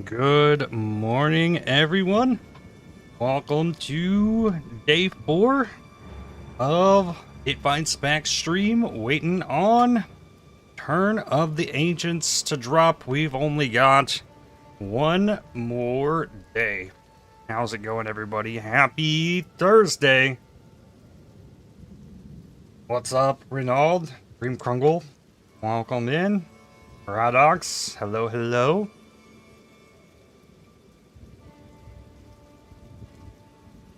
Good morning, everyone. Welcome to day 4 of ItFightsBack stream, waiting on Turn of the Ancients to drop. We've only got one more day. How's it going, everybody? Happy Thursday. What's up, Renaud? Dream Krungle, welcome in. Paradox, hello, hello.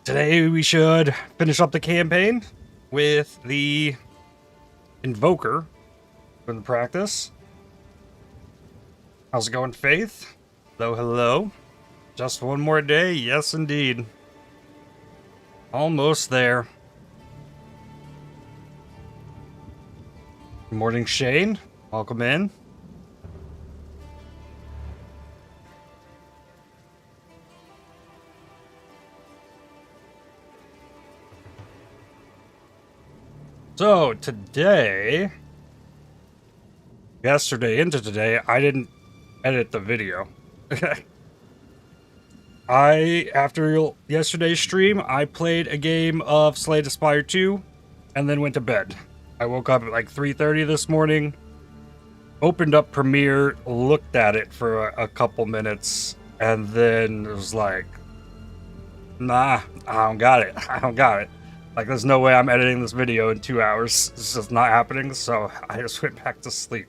Today we should finish up the campaign with the Invoker for the practice. How's it going, Faith? Hello, hello. Just one more day, yes indeed. Almost there. Good morning, Shane. Welcome in. So, yesterday into today, I didn't edit the video. After yesterday's stream, I played a game of Slay the Spire 2, and then went to bed. I woke up at like 3:30 this morning, opened up Premiere, looked at it for a couple minutes, and then it was like, nah, I don't got it. Like, there's no way I'm editing this video in 2 hours. It's just not happening, so I just went back to sleep.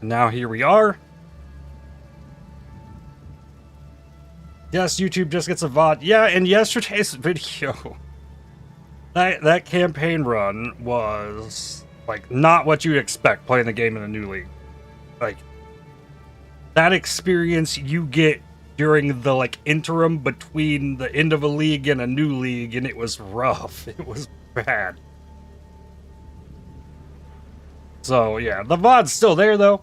And now here we are. Yes, YouTube just gets a VOD. Yeah, and yesterday's video, that campaign run was, like, not what you'd expect playing the game in a new league. Like, that experience you get during the, like, interim between the end of a league and a new league, and it was rough. It was bad. So, yeah, the VOD's still there, though.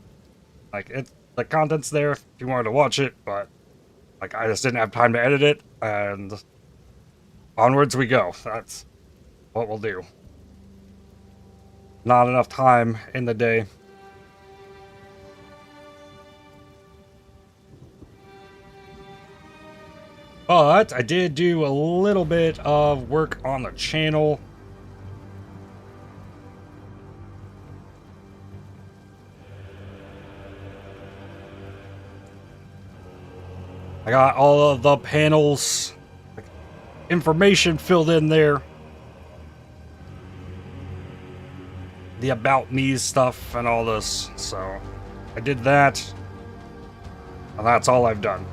Like, the content's there if you wanted to watch it, but, like, I just didn't have time to edit it, and onwards we go. That's what we'll do. Not enough time in the day. But I did do a little bit of work on the channel. I got all of the panels, like, information filled in there. The About Me stuff and all this. So I did that. And that's all I've done.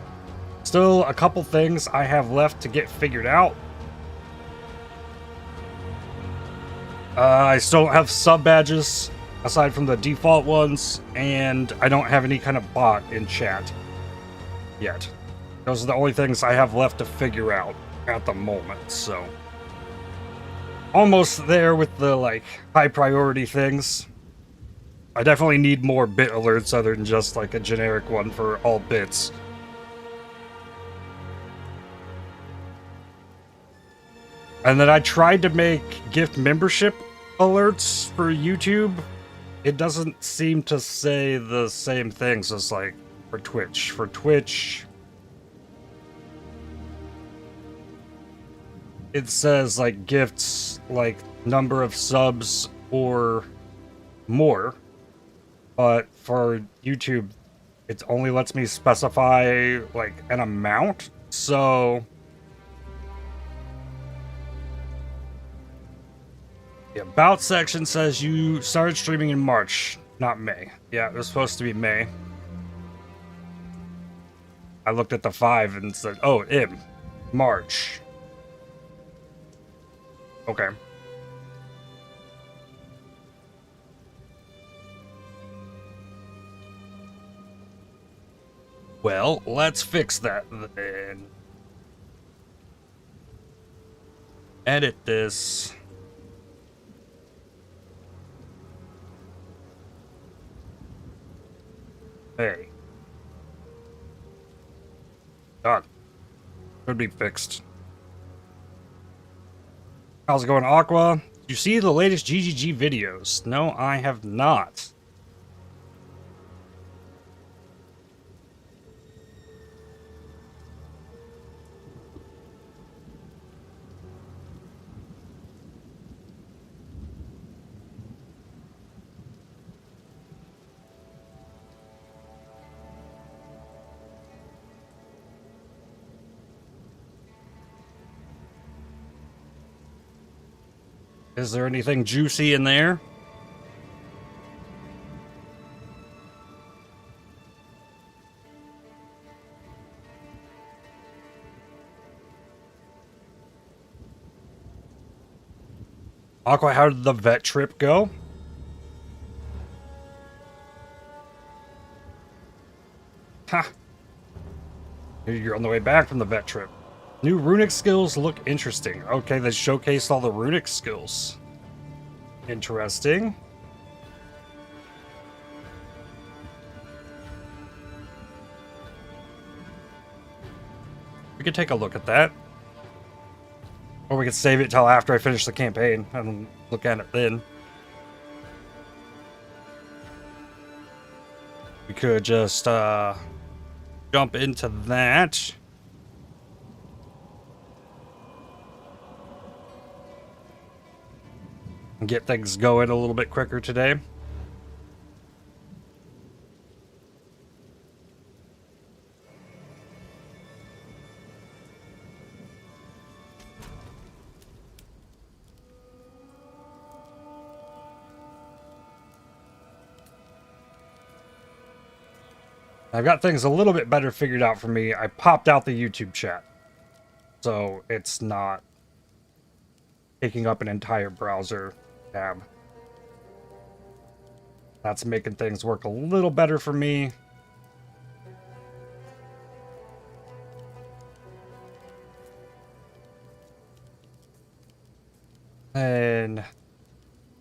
Still a couple things I have left to get figured out. I still don't have sub badges aside from the default ones, and I don't have any kind of bot in chat yet. Those are the only things I have left to figure out at the moment, so almost there with the, like, high priority things. I definitely need more bit alerts other than just, like, a generic one for all bits. And then I tried to make gift membership alerts for YouTube. It doesn't seem to say the same things as, like, for Twitch. For Twitch, it says, like, gifts, like, number of subs or more. But for YouTube, it only lets me specify, like, an amount. So the About section says you started streaming in March, not May. Yeah, it was supposed to be May. I looked at the 5 and said, oh, March. Okay. Well, let's fix that then. Edit this. Hey. Done. Could be fixed. How's it going, Aqua? Did you see the latest GGG videos? No, I have not. Is there anything juicy in there? Aqua, how did the vet trip go? Ha! You're on the way back from the vet trip. New runic skills look interesting. Okay, they showcased all the runic skills. Interesting. We could take a look at that. Or we could save it till after I finish the campaign and look at it then. We could just jump into that. And get things going a little bit quicker today. I've got things a little bit better figured out for me. I popped out the YouTube chat, so it's not taking up an entire browser tab. That's making things work a little better for me. And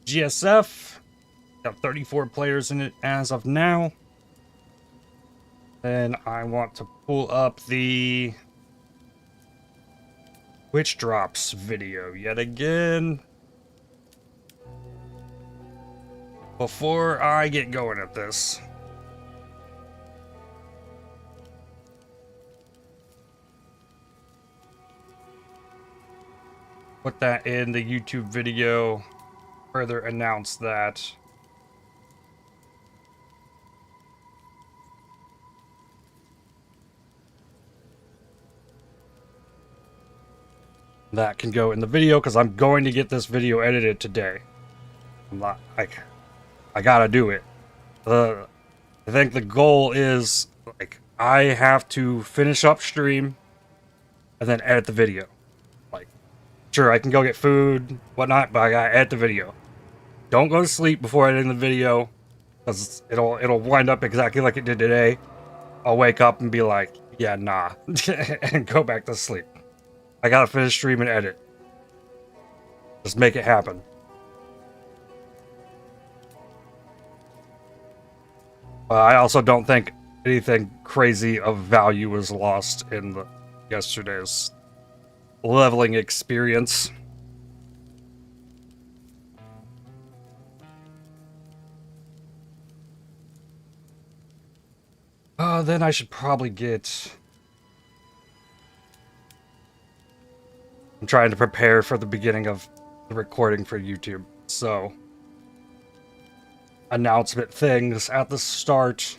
GSF, got 34 players in it as of now. Then I want to pull up the Witch Drops video yet again before I get going at this. Put that in the YouTube video, further announce that. That can go in the video because I'm going to get this video edited today. I'm not like, I gotta do it. I think the goal is like I have to finish up stream and then edit the video. Like, sure, I can go get food, whatnot, but I gotta edit the video. Don't go to sleep before editing the video because it'll wind up exactly like it did today. I'll wake up and be like, yeah, nah, and go back to sleep. I gotta finish stream and edit. Just make it happen. I also don't think anything crazy of value was lost in yesterday's leveling experience. Then I should probably get... I'm trying to prepare for the beginning of the recording for YouTube, so announcement things at the start.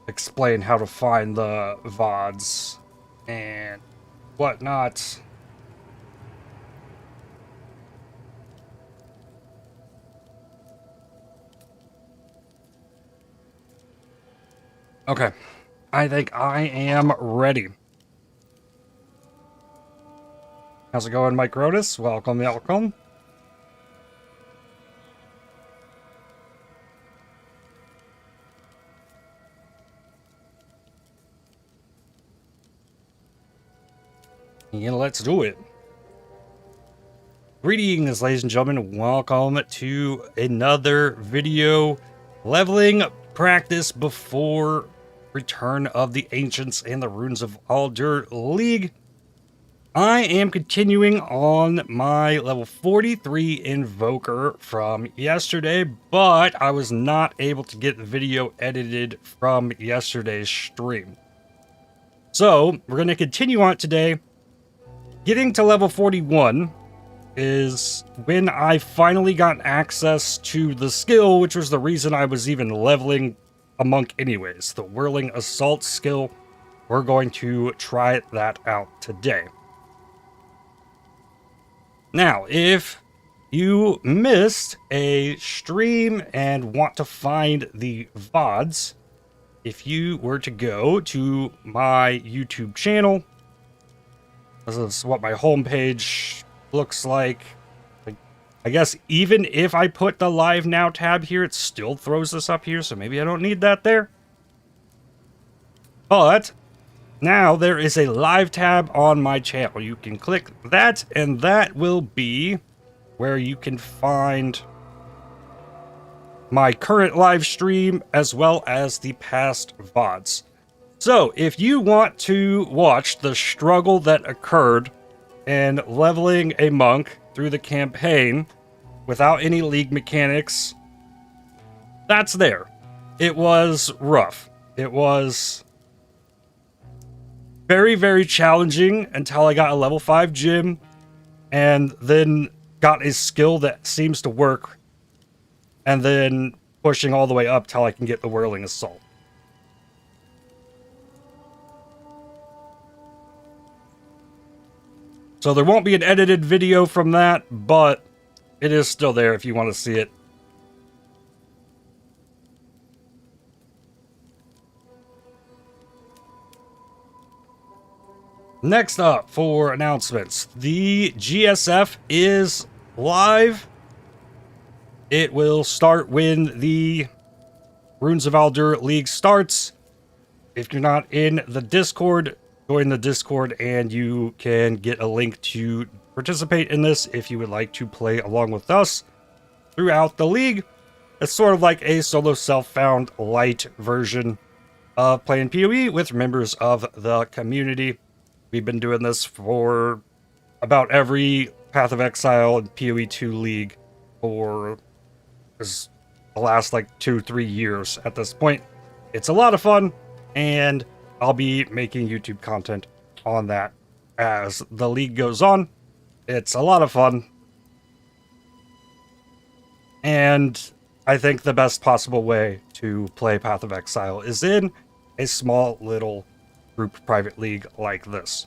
Explain how to find the VODs and whatnot. Okay, I think I am ready. How's it going, Mike Rodas? Welcome, welcome. And let's do it. Greetings, ladies and gentlemen. Welcome to another video. Leveling practice before Return of the Ancients and the Runes of Aldur League. I am continuing on my level 43 Invoker from yesterday, but I was not able to get the video edited from yesterday's stream. So, we're going to continue on today. Getting to level 41 is when I finally got access to the skill, which was the reason I was even leveling a monk anyways. The Whirling Assault skill. we're going to try that out today. Now, if you missed a stream and want to find the VODs, if you were to go to my YouTube channel, this is what my homepage looks like. I guess even if I put the Live Now tab here, it still throws this up here, so maybe I don't need that there. But now there is a live tab on my channel. You can click that, and that will be where you can find my current live stream as well as the past VODs. So if you want to watch the struggle that occurred in leveling a monk through the campaign without any league mechanics, that's there. It was rough. It was very, very challenging until I got a level 5 gym and then got a skill that seems to work, and then pushing all the way up till I can get the Whirling Assault. So there won't be an edited video from that, but it is still there if you want to see it. Next up for announcements, the GSF is live. It will start when the Runes of Aldur League starts. If you're not in the Discord, join the Discord and you can get a link to participate in this if you would like to play along with us throughout the league. It's sort of like a solo self-found light version of playing PoE with members of the community. We've been doing this for about every Path of Exile and PoE 2 league for the last like 2-3 years at this point. It's a lot of fun, and I'll be making YouTube content on that as the league goes on. It's a lot of fun, and I think the best possible way to play Path of Exile is in a small little group private league like this.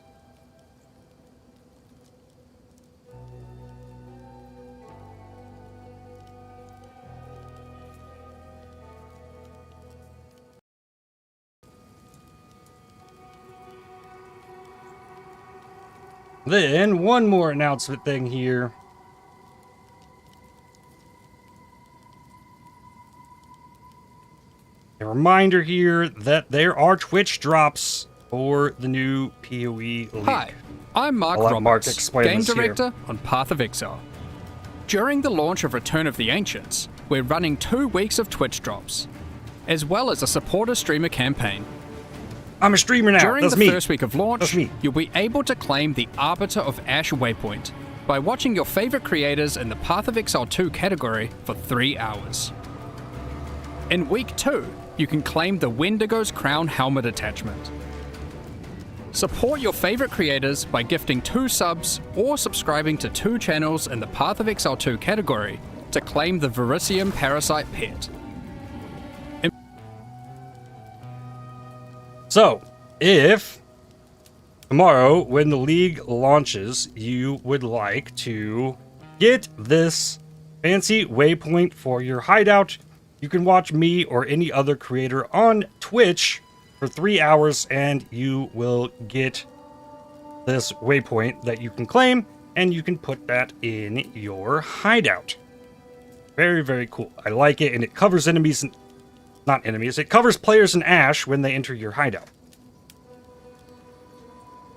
Then one more announcement thing here. A reminder here that there are Twitch drops for the new PoE League. Hi, I'm Mark Roberts, Game Director on Path of Exile. During the launch of Return of the Ancients, we're running 2 weeks of Twitch drops, as well as a supporter streamer campaign. I'm a streamer now. During the first week of launch, you'll be able to claim the Arbiter of Ash waypoint by watching your favorite creators in the Path of Exile 2 category for 3 hours. In week 2, you can claim the Wendigo's Crown helmet attachment. Support your favorite creators by gifting 2 subs or subscribing to 2 channels in the Path of Exile 2 category to claim the Verisium Parasite pet. So, if tomorrow, when the league launches, you would like to get this fancy waypoint for your hideout, you can watch me or any other creator on Twitch for 3 hours, and you will get this waypoint that you can claim, and you can put that in your hideout. Very, very cool. I like it, and it covers enemies, not enemies, it covers players in Ash when they enter your hideout.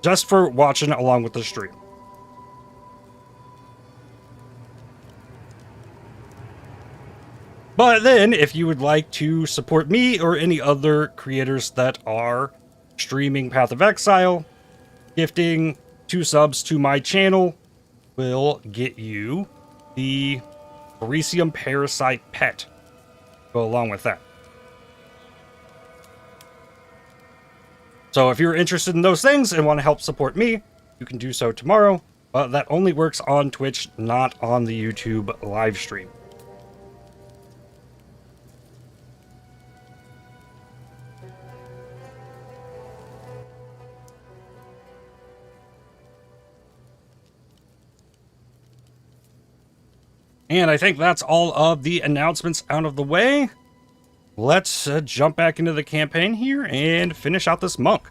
Just for watching along with the stream. But then, if you would like to support me or any other creators that are streaming Path of Exile, gifting 2 subs to my channel will get you the Verisium Parasite pet. Go along with that. So if you're interested in those things and want to help support me, you can do so tomorrow. But that only works on Twitch, not on the YouTube live stream. And I think that's all of the announcements out of the way. Let's jump back into the campaign here and finish out this monk.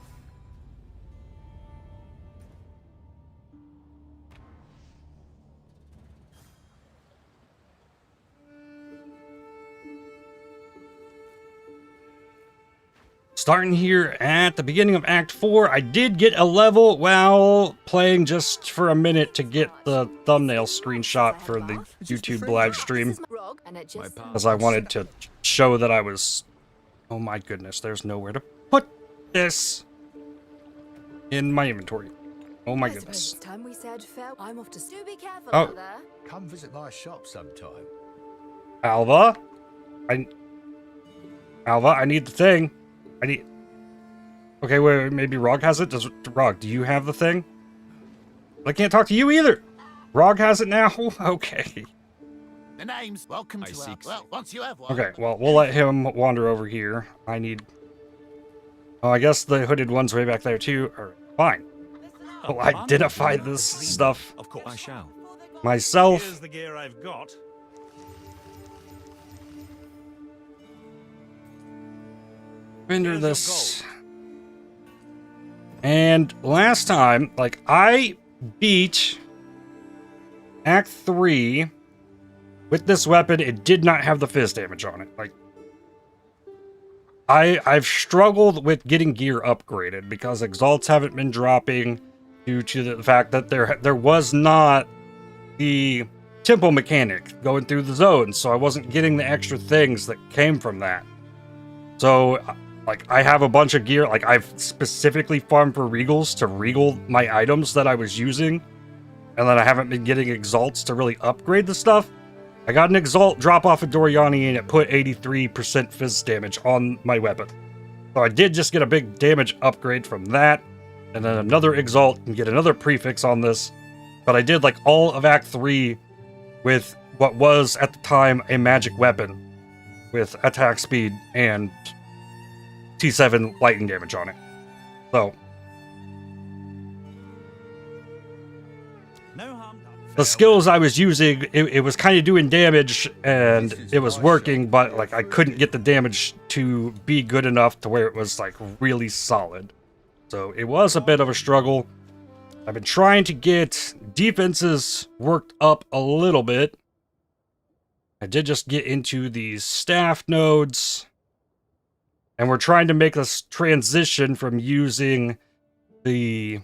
Starting here at the beginning of Act 4, I did get a level while playing just for a minute to get the thumbnail screenshot for the YouTube live stream. Because I wanted to show that I was... Oh my goodness, there's nowhere to put this in my inventory. Oh my goodness. Oh. Come visit my shop sometime. Alva? Alva, I need the thing. Okay, wait, maybe Rog has it? Rog, do you have the thing? I can't talk to you either. Rog has it now? Okay. The name's welcome to our... Well, once you have one. Okay, well, we'll let him wander over here. I need... Oh, I guess the hooded one's way back there, too. Alright, fine. I'll identify this stuff. Of course I shall. Myself. Here's the gear I've got. Render this. And last time, like, I beat Act 3 with this weapon. It did not have the fizz damage on it. Like, I've struggled with getting gear upgraded because exalts haven't been dropping due to the fact that there was not the tempo mechanic going through the zones, so I wasn't getting the extra things that came from that. So, like, I have a bunch of gear. Like, I've specifically farmed for regals to regal my items that I was using, and then I haven't been getting exalts to really upgrade the stuff. I got an exalt drop off of Doriani, and it put 83% fizz damage on my weapon. So I did just get a big damage upgrade from that, and then another exalt and get another prefix on this. But I did, like, all of Act 3 with what was, at the time, a magic weapon with attack speed and T7 lightning damage on it. So, the skills I was using, it was kind of doing damage and it was working, but like I couldn't get the damage to be good enough to where it was like really solid. So it was a bit of a struggle. I've been trying to get defenses worked up a little bit. I did just get into these staff nodes. And we're trying to make this transition from using the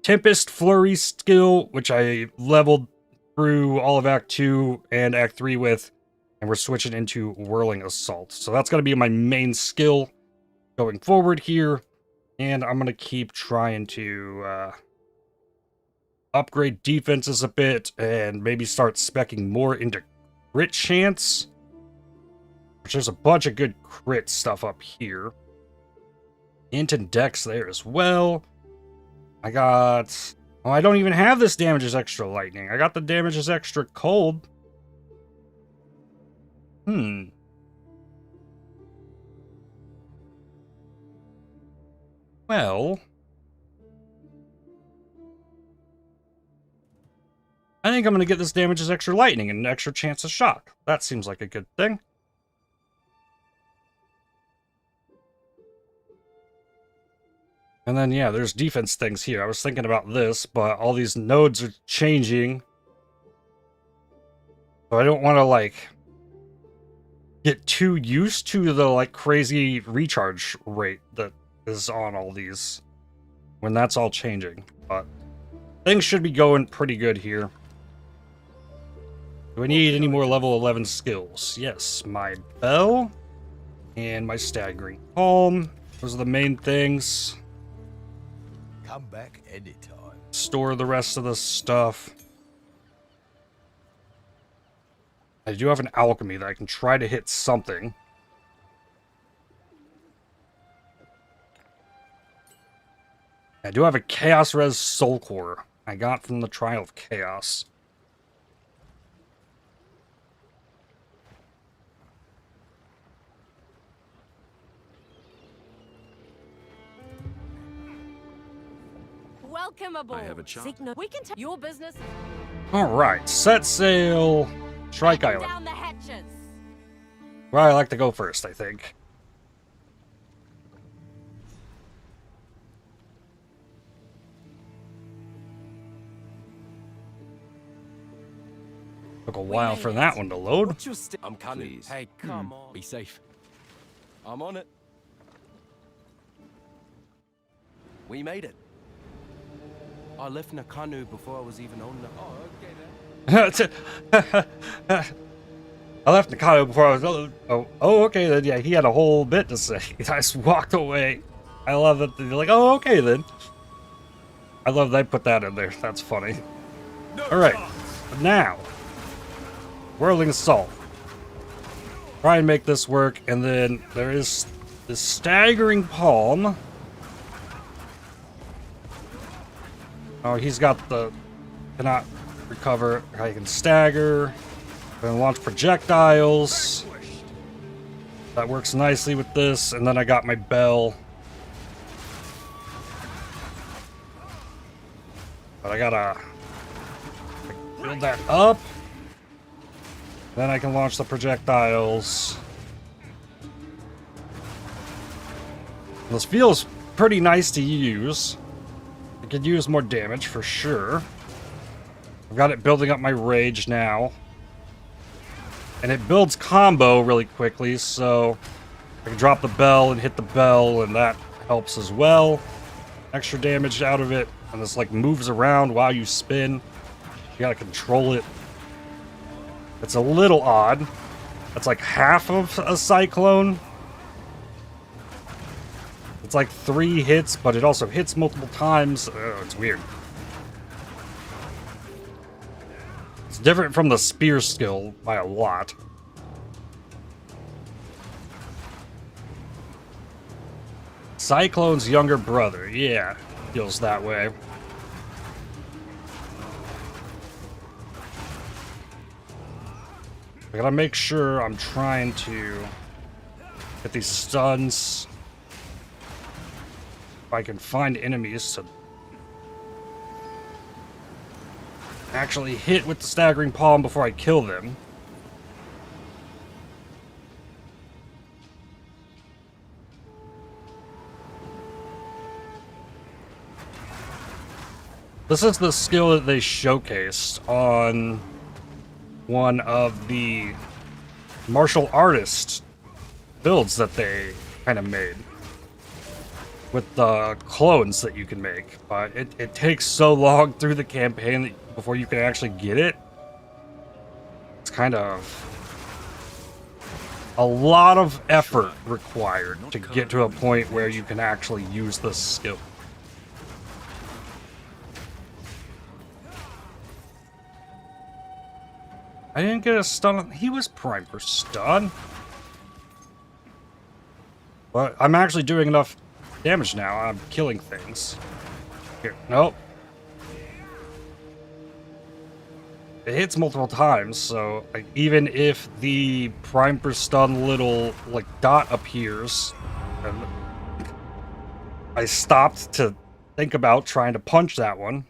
Tempest Flurry skill, which I leveled through all of Act 2 and Act 3 with, and we're switching into Whirling Assault. So that's going to be my main skill going forward here, and I'm going to keep trying to upgrade defenses a bit and maybe start speccing more into crit chance. There's a bunch of good crit stuff up here. Int and Dex there as well. I got... Oh, I don't even have this damage is extra lightning. I got the damage is extra cold. Well... I think I'm going to get this damage is extra lightning and an extra chance of shock. That seems like a good thing. And then, yeah, there's defense things here. I was thinking about this, but all these nodes are changing. So I don't want to, like, get too used to the, like, crazy recharge rate that is on all these when that's all changing. But things should be going pretty good here. Do I need any more level 11 skills? Yes, my bell and my staggering palm. Those are the main things. Come back anytime. Store the rest of the stuff. I do have an alchemy that I can try to hit something. I do have a Chaos Res Soul Core I got from the Trial of Chaos. Welcome aboard. I have a chart. We can take your business. Alright, set sail. Strike Batten Island. down the hatches. Where I like to go first, I think. Took a while for that one to load. What's your I'm coming. Hey, come on. Be safe. I'm on it. We made it. I left Nakanu before I was even old enough. Oh, okay then. I left Nakano before I was... Oh, okay then. Yeah, he had a whole bit to say. I just walked away. I love that they're like, oh, okay then. I love they put that in there. That's funny. Alright, now. Whirling Assault. Try and make this work, and then there is this staggering palm. Oh, he's got the... Cannot recover. I can stagger. Then launch projectiles. That works nicely with this, and then I got my bell. But I gotta build that up. Then I can launch the projectiles. This feels pretty nice to use. I could use more damage for sure. I've got it building up my rage now. And it builds combo really quickly, so I can drop the bell and hit the bell, and that helps as well. Extra damage out of it, and this like moves around while you spin. You gotta control it. It's a little odd. It's like half of a cyclone. It's like 3 hits, but it also hits multiple times. It's weird. It's different from the spear skill by a lot. Cyclone's younger brother. Yeah, feels that way. I gotta make sure I'm trying to get these stuns. If I can find enemies to actually hit with the staggering palm before I kill them. This is the skill that they showcased on one of the martial artist builds that they kind of made with the clones that you can make, but it takes so long through the campaign that before you can actually get it. It's kind of a lot of effort required to get to a point where you can actually use this skill. I didn't get a stun. He was primed for stun. But I'm actually doing enough damage now. I'm killing things. Here, nope. It hits multiple times, so like, even if the prime for stun little like dot appears, and I stopped to think about trying to punch that one.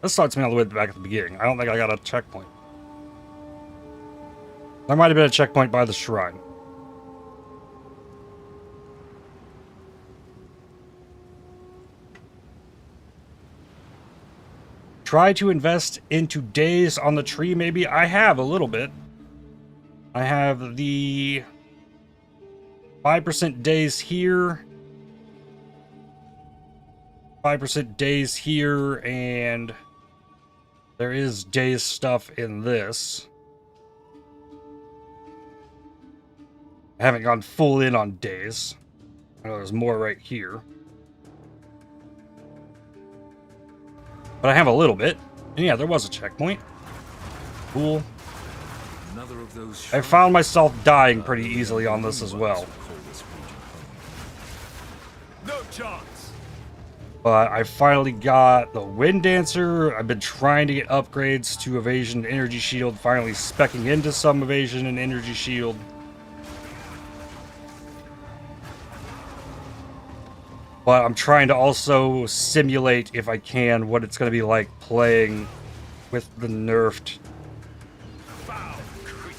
This starts me all the way back at the beginning. I don't think I got a checkpoint. There might have been a checkpoint by the shrine. Try to invest into days on the tree, maybe? I have a little bit. I have the 5% days here. 5% days here, and there is days stuff in this. I haven't gone full in on days. I know there's more right here. But I have a little bit. And yeah, there was a checkpoint. Cool. Another of those I found myself dying pretty easily on this as well. No chance. But I finally got the Wind Dancer. I've been trying to get upgrades to Evasion and Energy Shield. Finally speccing into some Evasion and Energy Shield. But I'm trying to also simulate, if I can, what it's going to be like playing with the nerfed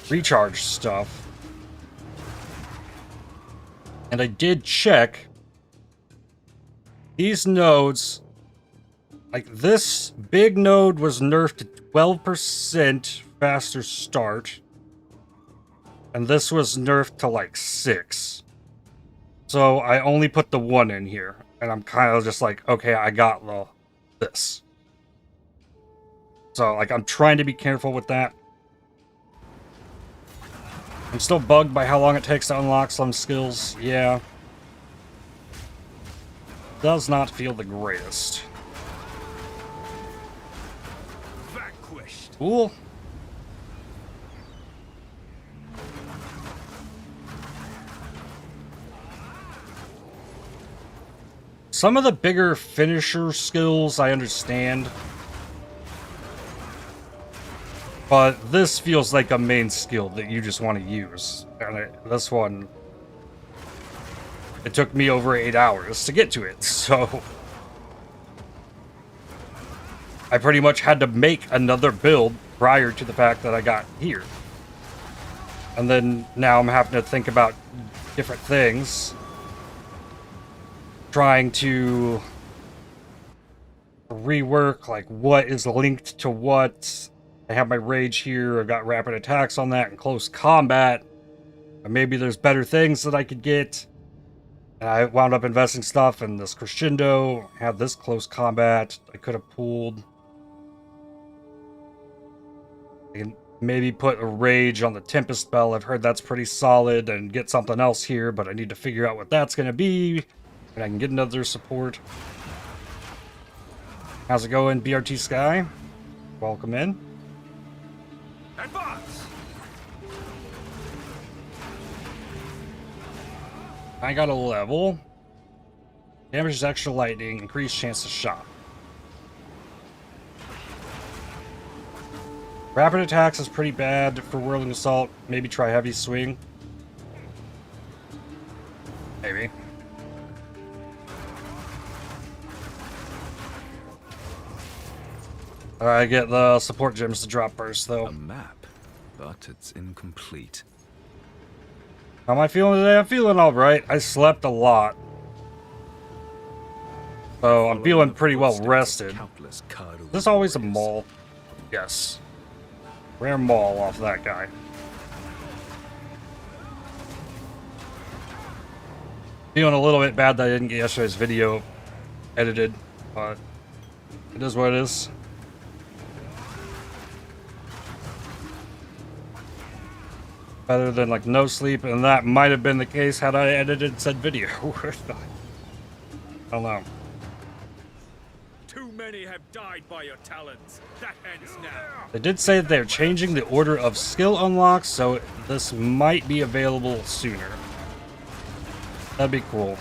recharge stuff. And I did check these nodes. Like, this big node was nerfed to 12% faster start. And this was nerfed to like 6. So I only put the 1 in here. And I'm kind of just like, okay, I got this. So, like, I'm trying to be careful with that. I'm still bugged by how long it takes to unlock some skills. Yeah. Does not feel the greatest. Vanquished. Cool. Some of the bigger finisher skills I understand. But this feels like a main skill that you just want to use. And this one, it took me over 8 hours to get to it, so I pretty much had to make another build prior to the fact that I got here. And then now I'm having to think about different things. Trying to rework, like, what is linked to what. I have my rage here, I've got rapid attacks on that and close combat. And maybe there's better things that I could get. And I wound up investing stuff in this crescendo, had this close combat I could have pulled. I can maybe put a rage on the Tempest spell. I've heard that's pretty solid, and get something else here, but I need to figure out what that's going to be. And I can get another support. How's it going, BRT Sky? Welcome in. Advance. I got a level. Damages extra lightning, increased chance to shot. Rapid attacks is pretty bad for Whirling Assault. Maybe try heavy swing. Maybe. I get the support gems to drop first, though. A map, but it's incomplete. How am I feeling today? I'm feeling alright. I slept a lot. So I'm feeling pretty well rested. Is this always a maul? Yes. Rare maul off that guy. Feeling a little bit bad that I didn't get yesterday's video edited, but it is what it is. Better than like no sleep, and that might have been the case had I edited said video. I don't know. Too many have died by your talents. That ends now. They did say that they're changing the order of skill unlocks, so this might be available sooner. That'd be cool.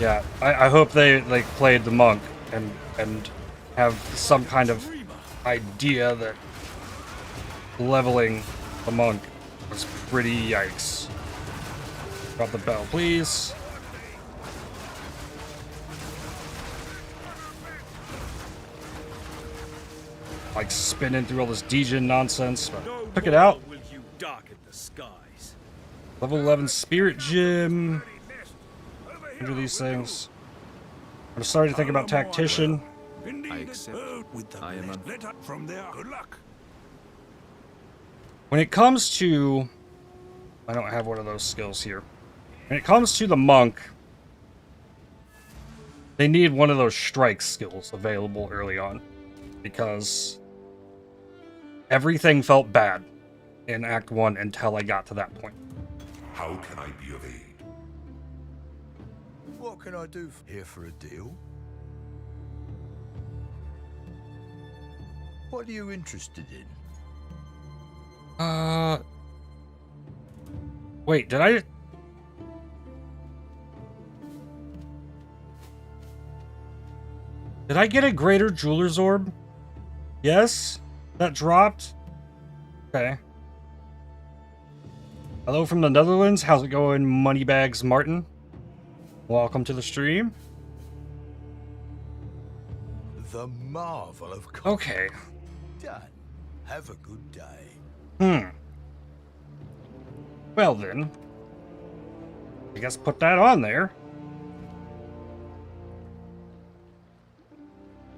Yeah, I hope they like played the monk and have some kind of idea that leveling the monk was pretty yikes. Drop the bell, please. Like spinning through all this degen nonsense, but took it out. Will you darken the skies? Level 11 Spirit Gem. Under these things. I'm starting to think about Tactician. I accept. I am from there. Good luck. When it comes to... I don't have one of those skills here. When it comes to the monk, they need one of those strike skills available early on. Because everything felt bad in Act 1 until I got to that point. How can I be of aid? What can I do here for a deal? What are you interested in? Wait, did I... Did I get a greater jeweler's orb? Yes? That dropped? Okay. Hello from the Netherlands. How's it going, Moneybags Martin? Welcome to the stream. The marvel of Okay. Done. Have a good day. Well then, I guess put that on there.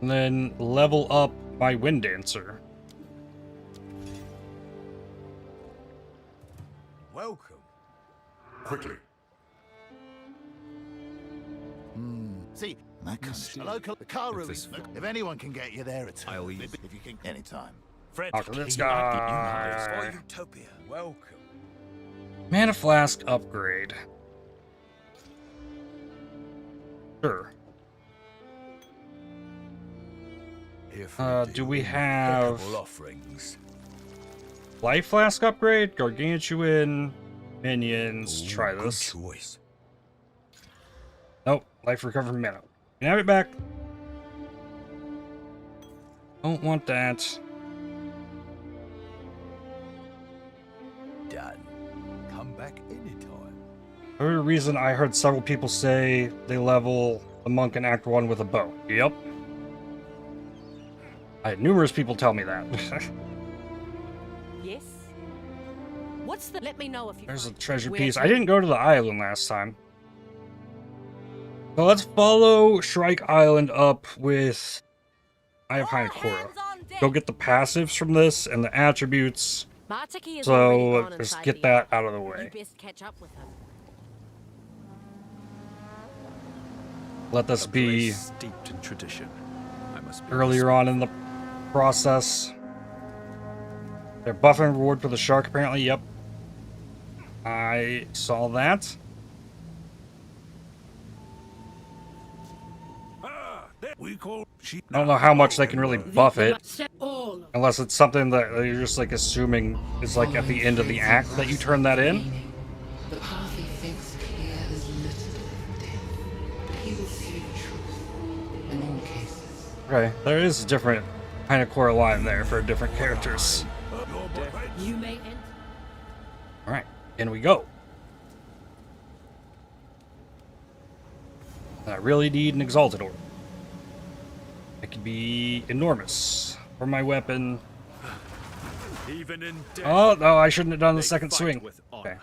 And then level up my Wind Dancer. Welcome. Quickly. See, that comes a local car room. If anyone can get you there, it's I'll leave. if you can anytime. Fred, Talk to this you might be guy. in Utopia. Welcome. Mana Flask upgrade. Sure. Here for a Do deal. we have Couple offerings. Life Flask upgrade? Gargantuan minions. Try Good this. choice. Nope. Life recovery mana. You can have it back. Don't want that. Done. Come back anytime. For a reason, I heard several people say they level the monk in Act 1 with a bow. Yep. I had numerous people tell me that. Yes? What's the... Let me know if you... There's a find- treasure Where piece. to? I didn't go to the island last time. So let's follow Shrike Island up with Eye of All Hynekora. hands on deck. Go get the passives from this and the attributes. Martiki is So already gone just inside get the that yacht. out of the You way. best catch up with him. Let this be steeped in tradition. I must be earlier on in the process. They're buffing reward for the shark, apparently. Yep. I saw that. We call sheep. I don't know how much they can really buff it. All Unless it's something that you're just like assuming is like at the end of the act that you turn that in. The path he thinks clear is littered with death. He will see the truth in all cases. Okay, there is a different kind of core line there for different characters. you may enter. Alright, in we go. I really need an Exalted Orb. It could be enormous for my weapon. Even in death, Oh, no, I shouldn't have done the they second fight swing. with Okay. honor.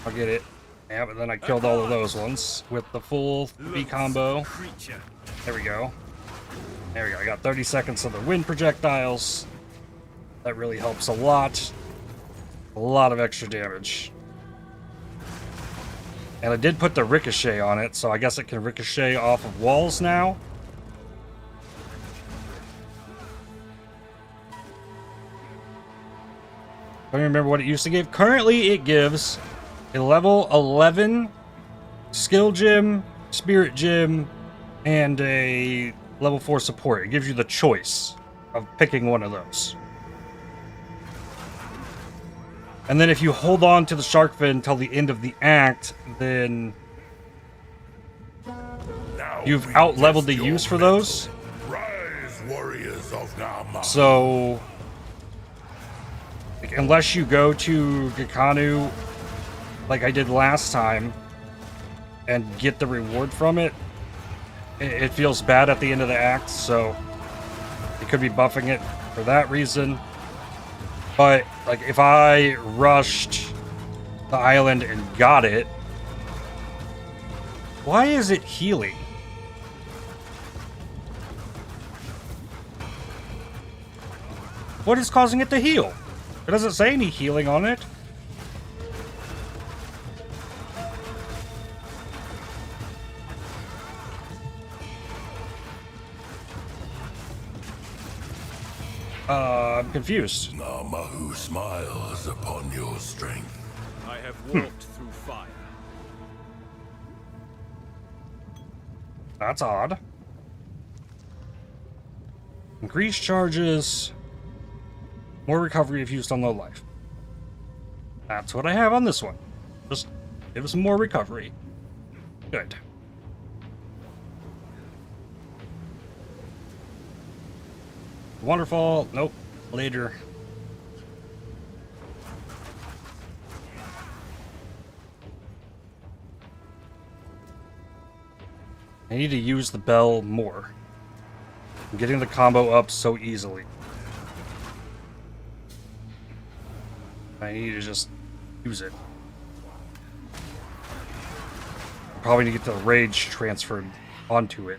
I'll get it. Yeah, but then I killed all of those ones with the full B combo. Creature. There we go. There we go. I got 30 seconds of the wind projectiles. That really helps a lot. A lot of extra damage. And I did put the ricochet on it, so I guess it can ricochet off of walls now. I don't remember what it used to give. Currently, it gives a level 11 skill gem, spirit gem, and a level 4 support. It gives you the choice of picking one of those. And then if you hold on to the shark fin until the end of the act, then Now you've we out-leveled the test your use for mettle. those. Rise, warriors of Nama. So, like, unless you go to Gekanu, like I did last time, and get the reward from it, it feels bad at the end of the act, so it could be buffing it for that reason. But, like, if I rushed the island and got it, why is it healing? What is causing it to heal? It doesn't say any healing on it. I'm confused. Nama who smiles upon your strength. I have walked through fire. That's odd. Increased charges. More recovery if used on low life. That's what I have on this one. Just give us some more recovery. Good. Waterfall. Nope. Later. I need to use the bell more. I'm getting the combo up so easily. I need to just use it. Probably need to get the rage transferred onto it.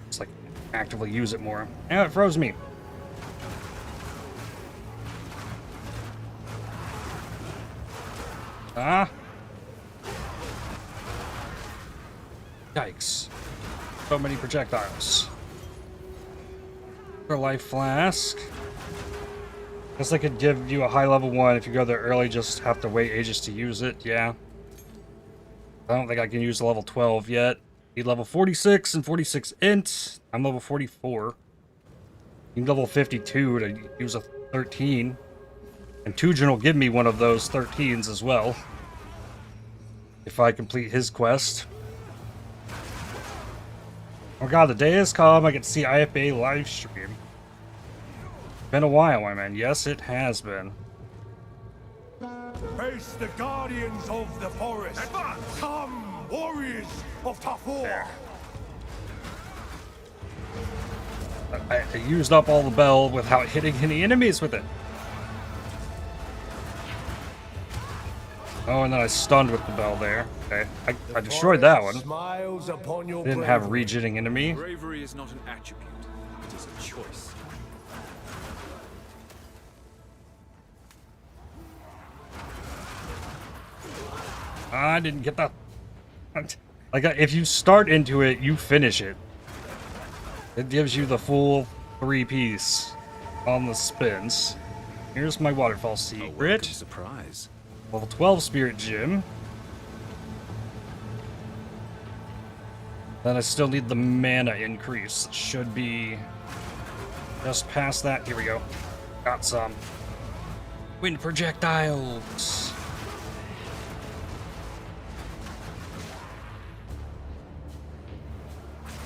It's like actively use it more. Yeah, it froze me. Ah. Yikes. So many projectiles. For life flask. Guess I could give you a high level one if you go there early, just have to wait ages to use it. Yeah. I don't think I can use level 12 yet. Need level 46 and 46 int. I'm level 44. Need level 52 to use a 13. And Tujin will give me one of those 13s as well. If I complete his quest. Oh god, the day has come. I get to see IFBA live stream. Been a while, my man. Yes, it has been. Face the guardians of the forest. Advance! Come, warriors of Tafor. I used up all the bell without hitting any enemies with it. Oh, and then I stunned with the bell there. Okay, I destroyed that one. Smiles upon your Didn't have regenerating enemy. Bravery is not an attribute, it is a choice. I didn't get that. Like, if you start into it, you finish it. It gives you the full 3-piece on the spins. Here's my waterfall secret. Surprise. Level 12 spirit gem. Then I still need the mana increase. Should be just past that. Here we go. Got some. Wind projectiles.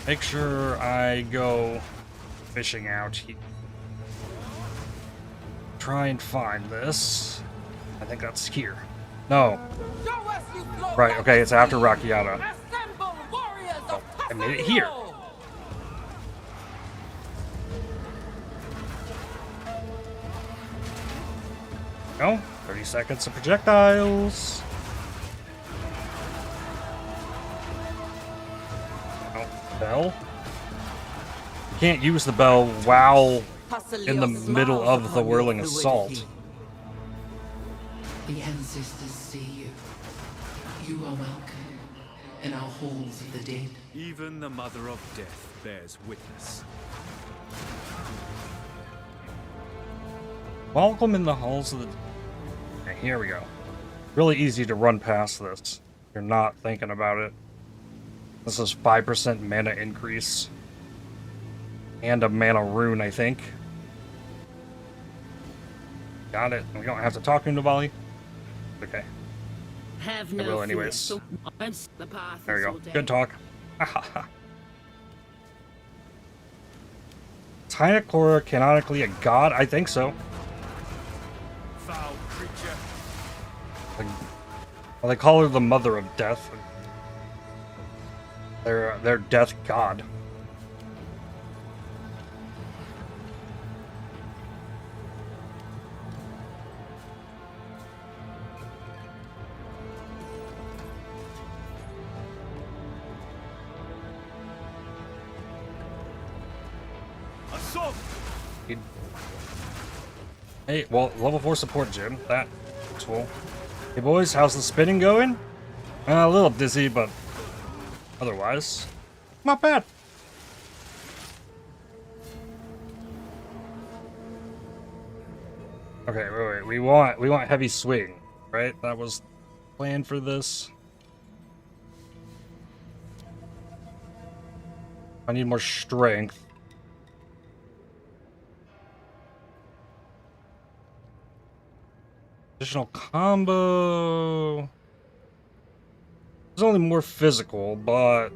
Make sure I go fishing out here. Try and find this. I think that's here. No. Right, okay, it's after Rakiata. Oh, I made it here. No, 30 seconds of projectiles. Bell. You can't use the bell while in the middle of the Whirling Assault. The ancestors see you. You are welcome in our halls of the dead. Even the mother of death bears witness. Welcome in the halls of the... Okay, here we go. Really easy to run past this. You're not thinking about it. This is 5% mana increase. And a mana rune, I think. Got it. We don't have to talk into Vaal. Okay. Have I no will anyways. fear. The path There is you go. ordained. Good talk. Is Hynekora canonically a god? I think so. Foul creature. Like, well, they call her the Mother of Death. Their death god. Assault! Hey, well, level 4 support gym. That's cool. Hey boys, how's the spinning going? A little dizzy, but otherwise, not bad. Okay, wait. We want heavy swing, right? That was planned for this. I need more strength. Additional combo. It's only more physical, but I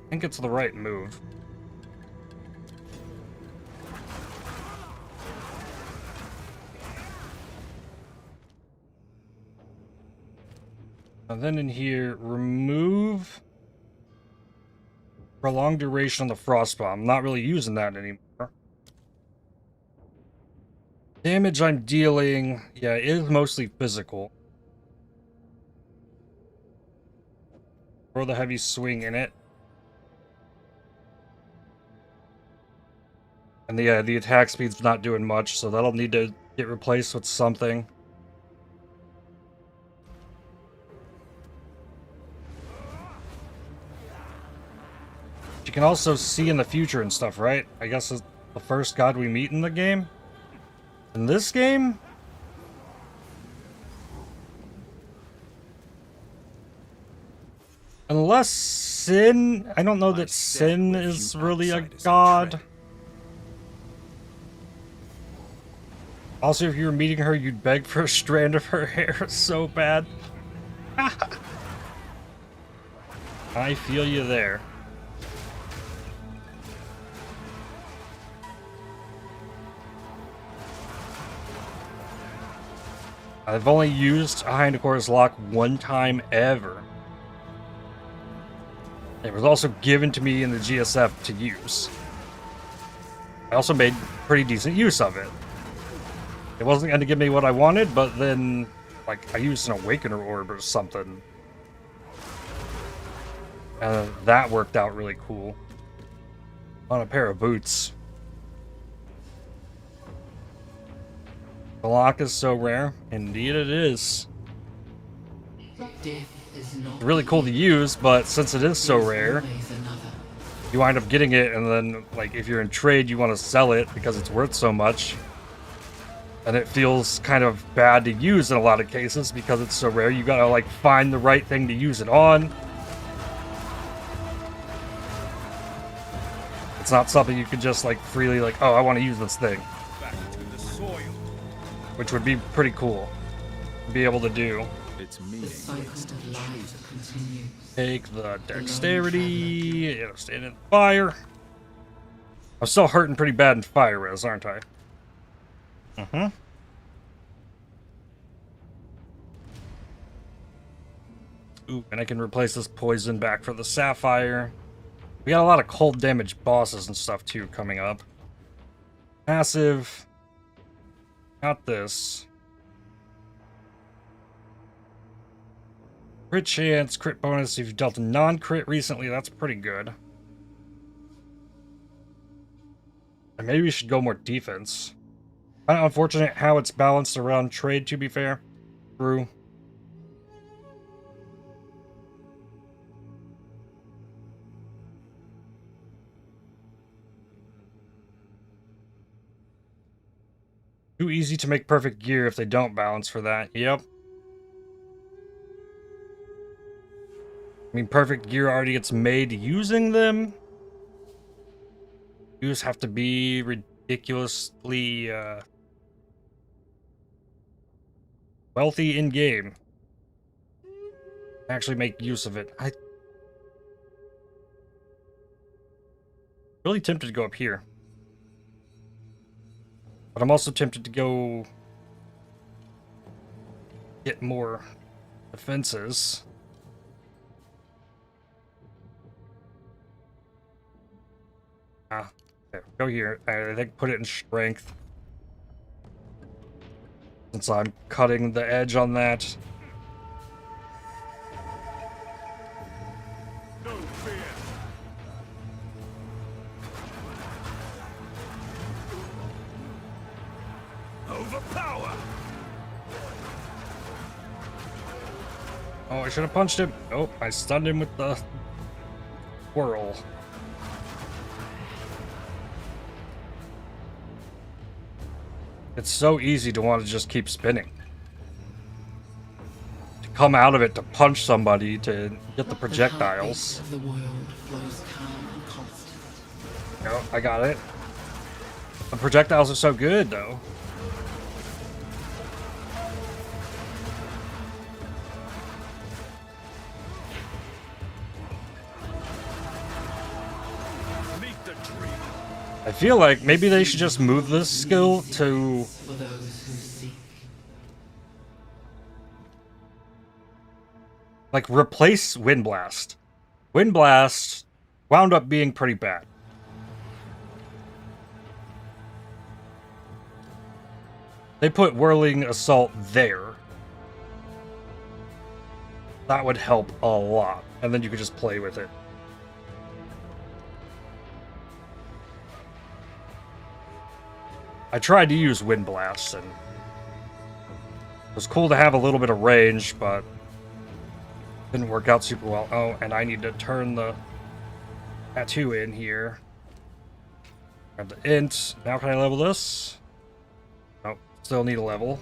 think it's the right move. And then in here, remove prolonged duration on the frost bomb. I'm not really using that anymore. Damage I'm dealing, yeah, it is mostly physical. Throw the heavy swing in it. And the attack speed's not doing much, so that'll need to get replaced with something. You can also see in the future and stuff, right? I guess it's the first god we meet in the game. In this game? Unless Sin... I don't know that Sin is really a god. Also, if you were meeting her, you'd beg for a strand of her hair so bad. I feel you there. I've only used a Hind Chorus Lock one time ever. It was also given to me in the GSF to use. I also made pretty decent use of it. It wasn't going to give me what I wanted, but then, like, I used an Awakener Orb or something. And that worked out really cool. On a pair of boots. The lock is so rare. Indeed it is. It's really cool to use, but since it is so rare, you wind up getting it, and then, like, if you're in trade, you want to sell it because it's worth so much. And it feels kind of bad to use in a lot of cases because it's so rare. You gotta, like, find the right thing to use it on. It's not something you could just, like, freely, like, oh, I want to use this thing. Which would be pretty cool to be able to do. Its meaning. Take the dexterity, stand in fire. I'm still hurting pretty bad in fire res, aren't I? Ooh, and I can replace this poison back for the sapphire. We got a lot of cold damage bosses and stuff too coming up. Massive. Got this. Crit chance, crit bonus if you've dealt a non-crit recently, that's pretty good. And maybe we should go more defense. Kind of unfortunate how it's balanced around trade, to be fair. True. Too easy to make perfect gear if they don't balance for that. Yep. I mean, perfect gear already gets made using them. You just have to be ridiculously wealthy in game. Actually make use of it. I'm really tempted to go up here. But I'm also tempted to go get more defenses. Okay, go here. I think put it in strength. Since I'm cutting the edge on that. No fear. Overpower. Oh, I should have punched him. Oh, I stunned him with the whirl. It's so easy to want to just keep spinning. To come out of it, to punch somebody, to get the projectiles. Oh, I got it. The projectiles are so good, though. I feel like maybe they should just move this skill to like replace Wind Blast. Wind Blast wound up being pretty bad. they put Whirling Assault there, that would help a lot. And then you could just play with it. I tried to use Wind Blast, and it was cool to have a little bit of range, but didn't work out super well. Oh, and I need to turn the tattoo in here. Grab the int. Now can I level this? Nope, still need a level.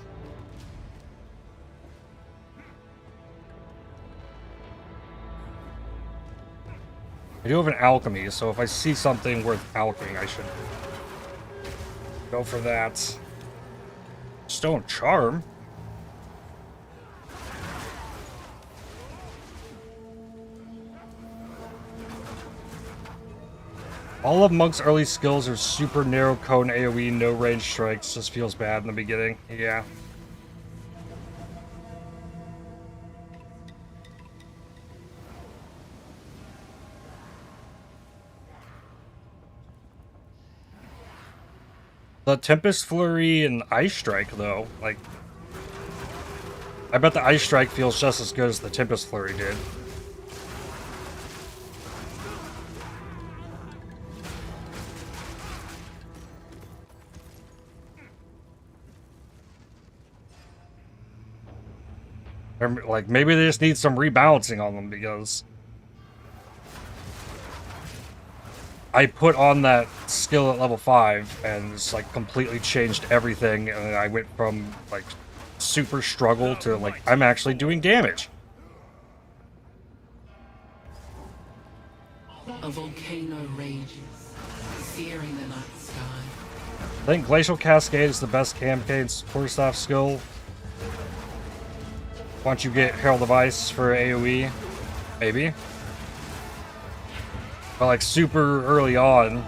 I do have an alchemy, so if I see something worth alchemy, I should go for that. Stone Charm. All of Monk's early skills are super narrow cone AoE, no range strikes. Just feels bad in the beginning. Yeah. The Tempest Flurry and Ice Strike, though, like, I bet the Ice Strike feels just as good as the Tempest Flurry did. Or, like, maybe they just need some rebalancing on them, because I put on that skill at level 5 and it's like completely changed everything, and I went from like super struggle to like I'm actually doing damage. A volcano rages, searing the night sky. I think Glacial Cascade is the best campaign quarterstaff skill. Once you get Herald of Ice for AoE, maybe. But like super early on,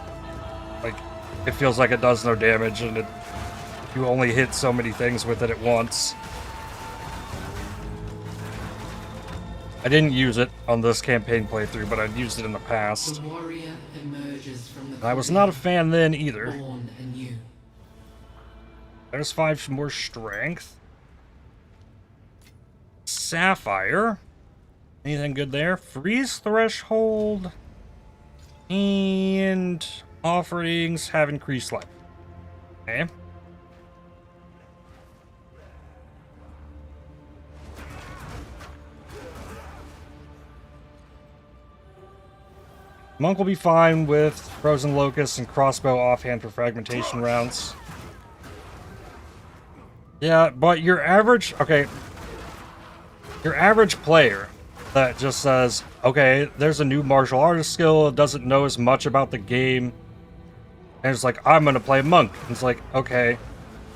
like it feels like it does no damage, and you only hit so many things with it at once. I didn't use it on this campaign playthrough, but I'd used it in the past. The warrior emerges from the I was not a fan then either. born anew. There's 5 more strength. Sapphire. Anything good there? Freeze Threshold. And offerings have increased life. Okay. Monk will be fine with Frozen Locust and Crossbow offhand for fragmentation rounds. Yeah, but your average... Okay. Your average player that just says, okay, there's a new martial artist skill, doesn't know as much about the game, and it's like, I'm gonna play Monk. And it's like, okay,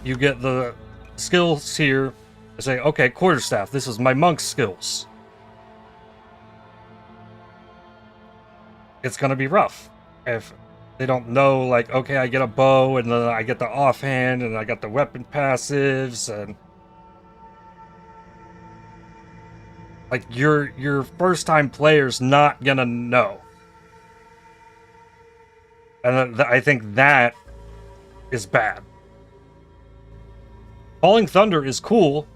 you get the skills here, and say, okay, quarterstaff, this is my Monk skills. It's gonna be rough if they don't know, like, okay, I get a bow, and then I get the offhand, and I got the weapon passives, and like, your first-time player's not gonna know. And I think that is bad. Falling Thunder is cool,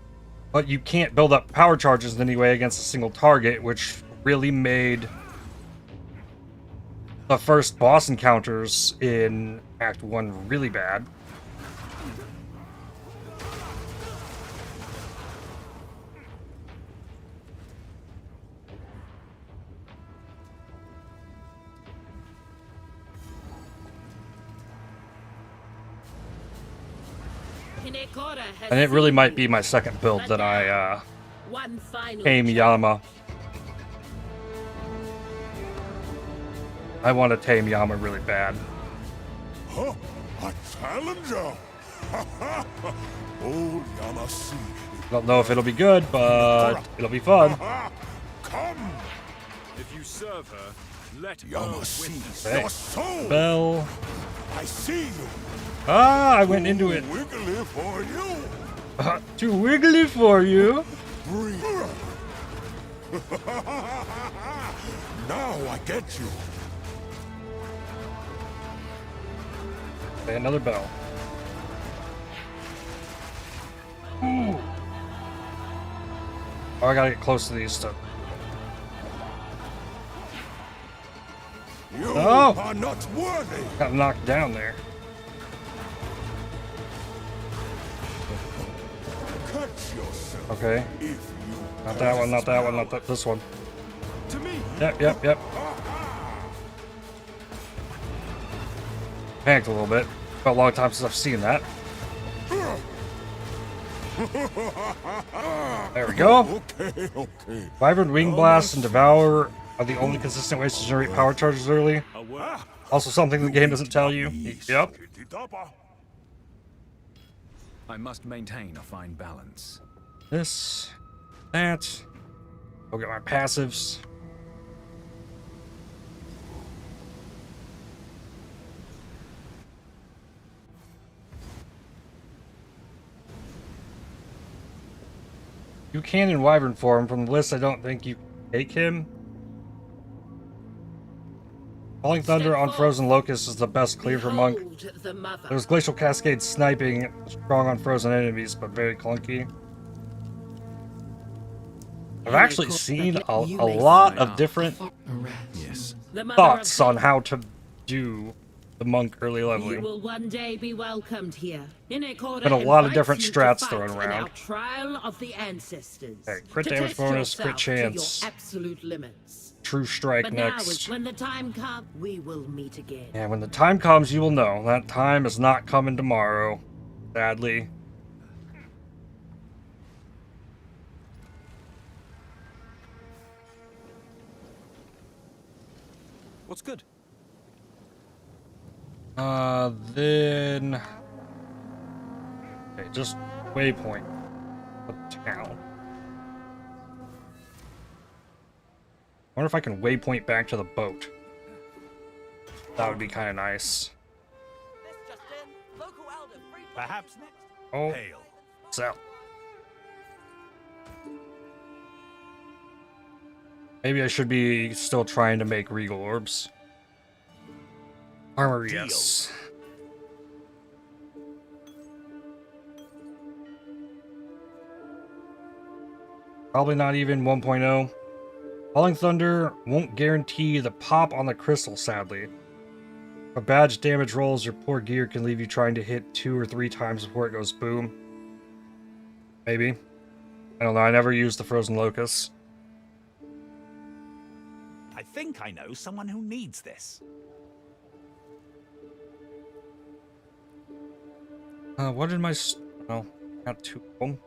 but you can't build up power charges in any way against a single target, which really made the first boss encounters in Act 1 really bad. And it really might be my second build that I tame Yama. I want to tame Yama really bad. Huh? A challenger? Oh, Yamasi. Don't know if it'll be good, but it'll be fun. Come! If you serve her, let her Yamasi, witness. Hey. your soul! Bell. I see you. Ah, I went into it. Wiggly for you. Too wiggly for you. Breathe. Now I get you. Okay, another bell. Oh, I gotta get close to these stuff. You Oh! are not worthy. Got knocked down there. Catch yourself. Okay. If you Not that one, not that one, not that, this one. to me. Yep. Panicked a little bit. Been a long time since I've seen that. There we go. Okay. Vibrant Wing Blast and Devour are the only consistent ways to generate power charges early. Also something the game doesn't tell you. Yep. I must maintain a fine balance. This, that. Go get my passives. You can in Wyvern form. From the list, I don't think you take him. Falling Thunder on Frozen Locust is the best clear for Monk. There's Glacial Cascade sniping, strong on frozen enemies, but very clunky. I've actually seen a lot of different thoughts on how to do the Monk early You leveling. will one day be welcomed here. Been Been a lot of different strats thrown around. Trial of the ancestors. Okay, crit To damage test bonus, crit yourself to your chance. absolute limits. True Strike But now is next. when the time comes, we will meet again. And when the time comes, you will know. That time is not coming tomorrow. Sadly. What's good? Then... Okay, just waypoint. A town. I wonder if I can waypoint back to the boat. That would be kind of nice. Perhaps next. Oh, Hail. sell. Maybe I should be still trying to make Regal Orbs. Armor, yes. Probably not even 1.0. Falling Thunder won't guarantee the pop on the crystal, sadly. If badge damage rolls, your poor gear can leave you trying to hit 2 or 3 times before it goes boom. Maybe. I don't know, I never used the Frozen Locust. I think I know someone who needs this. What did my... Oh, got 2 of them.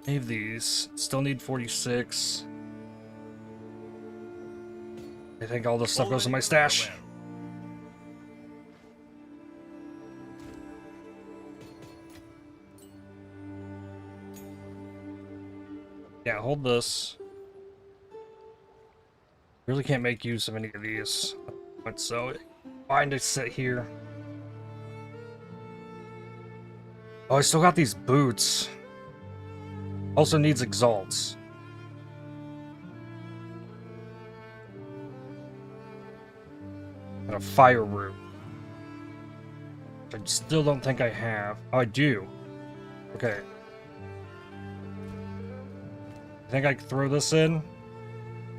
Save these. Still need 46. I think all this stuff goes in my stash. Yeah, hold this. Really can't make use of any of these. So, fine to sit here. Oh, I still got these boots. Also needs exalts. And a fire root. Which I still don't think I have. Oh, I do. Okay. I think I can throw this in.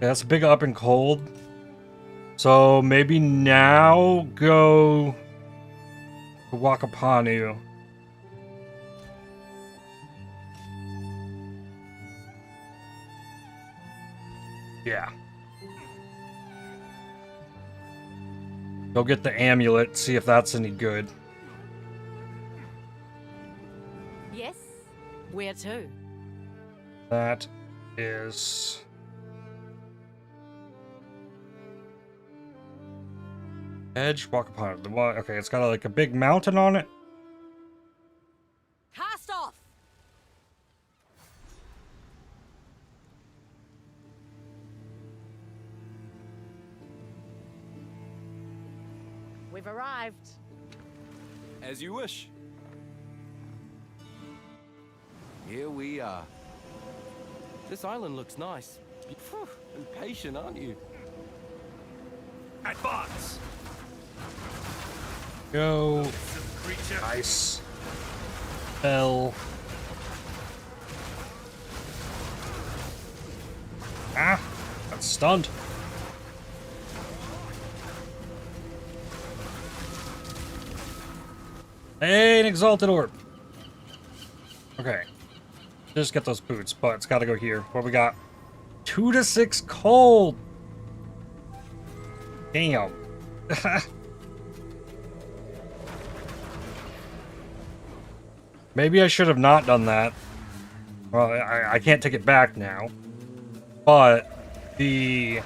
Yeah, that's a big up and cold. So maybe now go to Wakapanu. Yeah. Go get the amulet, see if that's any good. Yes, where to? That is... Edge, walk upon it. The one, okay, it's got like a big mountain on it. Cast off! We've arrived. As you wish. Here we are. This island looks nice. Phew, and patient, aren't you? Advance. Go. Creature. Nice. Bell. Ah, got stunned. Hey, an exalted orb. Okay. Just get those boots, but it's gotta go here. What we got? 2 to 6 cold. Damn. Maybe I should have not done that. Well, I can't take it back now. But the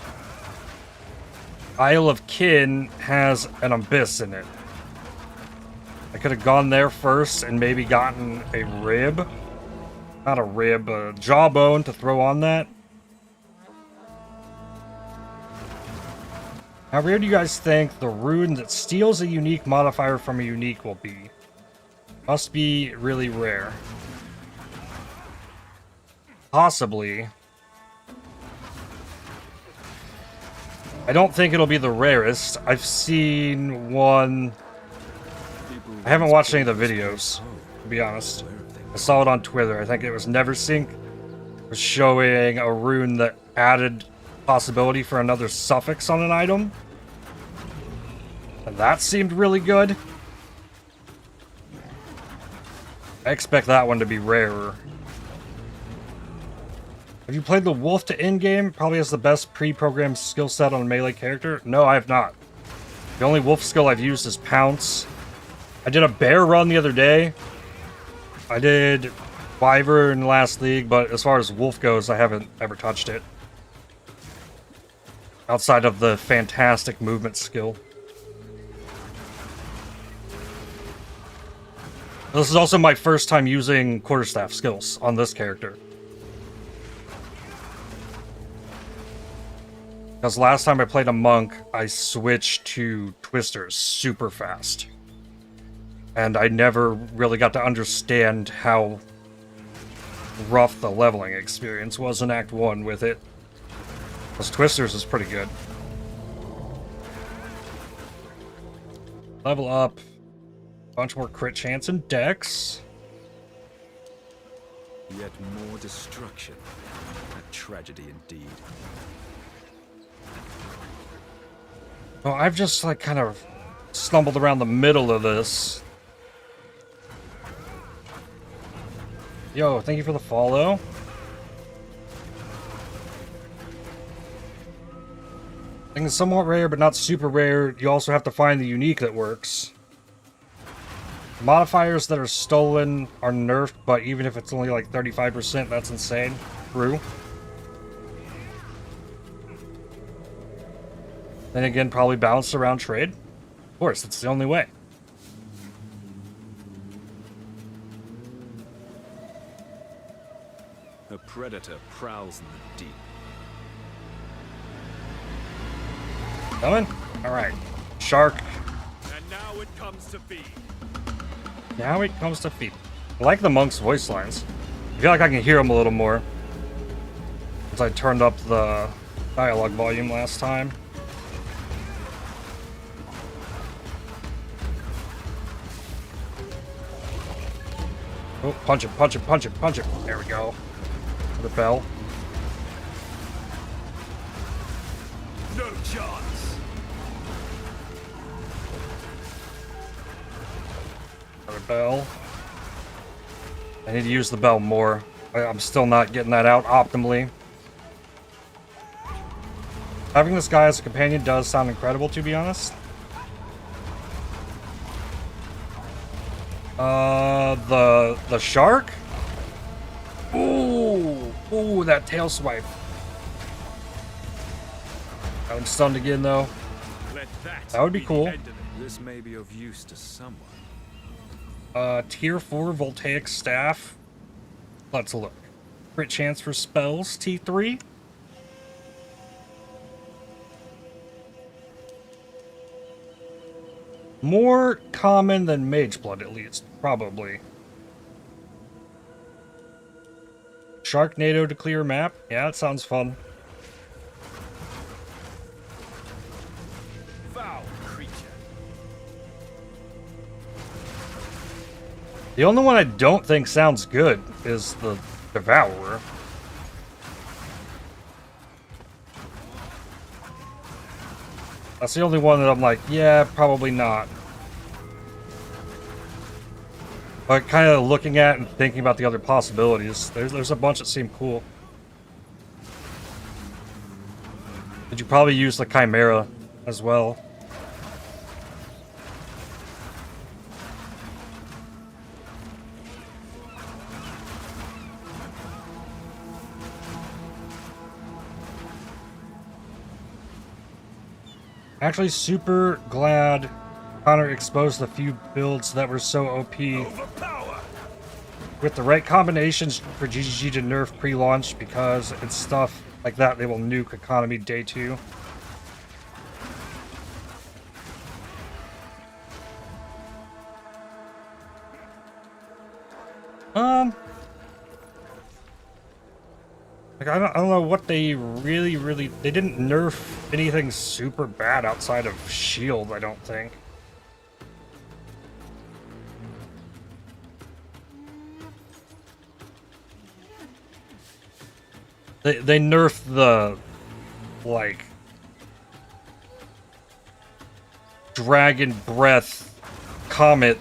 Isle of Kin has an abyss in it. I could have gone there first and maybe gotten a rib. Not a rib, a jawbone to throw on that. How rare do you guys think the rune that steals a unique modifier from a unique will be? Must be really rare. Possibly. I don't think it'll be the rarest. I've seen one... I haven't watched any of the videos, to be honest. I saw it on Twitter. I think it was Neversink. It was showing a rune that added possibility for another suffix on an item. And that seemed really good. I expect that one to be rarer. Have you played the Wolf to End game? Probably has the best pre-programmed skill set on a melee character. No, I have not. The only wolf skill I've used is Pounce. I did a bear run the other day. I did Wyvern last league, but as far as wolf goes, I haven't ever touched it. Outside of the fantastic movement skill. This is also my first time using quarterstaff skills on this character. Because last time I played a monk, I switched to twisters super fast. And I never really got to understand how rough the leveling experience was in Act 1 with it. Because twisters is pretty good. Level up. Bunch more crit chance and dex. Yet more destruction. A tragedy indeed. Well, I've just like kind of stumbled around the middle of this. Yo, thank you for the follow. I think it's somewhat rare, but not super rare. You also have to find the unique that works. Modifiers that are stolen are nerfed, but even if it's only like 35%, that's insane. True. Then again, probably balanced around trade. Of course, that's the only way. A predator prowls in the deep. Coming? Alright. Shark. And now it comes to feed. Now it comes to feed. I like the monk's voice lines. I feel like I can hear them a little more. Since I turned up the dialogue volume last time. Oh, punch it, punch it, punch it, punch it. There we go. The bell. No chance. Another bell. I need to use the bell more. I'm still not getting that out optimally. Having this guy as a companion does sound incredible, to be honest. The shark? Ooh, that tail swipe. Got him stunned again, though. That would be cool. This may be of use to someone. Tier 4 Voltaic Staff. Let's look. Crit chance for spells, T3. More common than Mage Blood, at least. Probably. Sharknado to clear map? Yeah, that sounds fun. Foul creature. The only one I don't think sounds good is the Devourer. That's the only one that I'm like, yeah, probably not. But kind of looking at and thinking about the other possibilities, there's a bunch that seem cool. But you probably use the Chimera as well. Actually, super glad Connor exposed a few builds that were so OP. With the right combinations for GGG to nerf pre-launch, because it's stuff like that they will nuke economy day 2. Like, I don't know what they really... They didn't nerf anything super bad outside of Shield, I don't think. They nerfed the, like, Dragon Breath Comet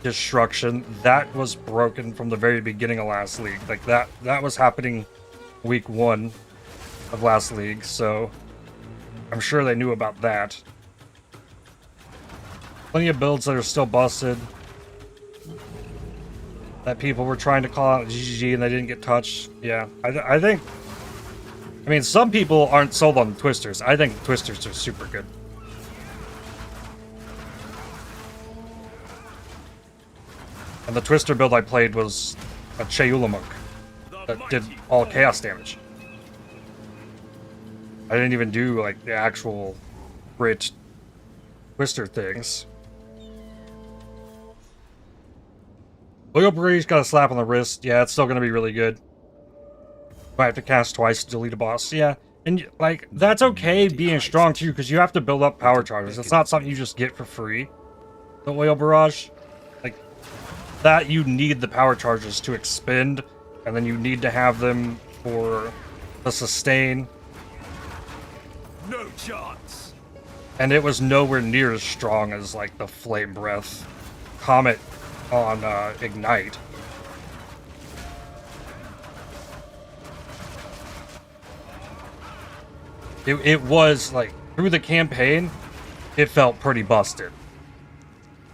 destruction. That was broken from the very beginning of last league. Like, that was happening week 1 of last league, so I'm sure they knew about that. Plenty of builds that are still busted that people were trying to call out GGG and they didn't get touched. Yeah, I think... I mean, some people aren't sold on Twisters. I think Twisters are super good. And the Twister build I played was a Whirling Monk that did all chaos damage. I didn't even do, like, the actual Brit Twister things. Oil Breeze got a slap on the wrist. Yeah, it's still going to be really good. Might have to cast twice to delete a boss. Yeah, and, like, that's okay being strong, too, because you have to build up power charges. It's not something you just get for free. The Oil Barrage. Like, that you need the power charges to expend, and then you need to have them for the sustain. No chance. And it was nowhere near as strong as, like, the Flame Breath Comet on Ignite. It was, like, through the campaign, it felt pretty busted.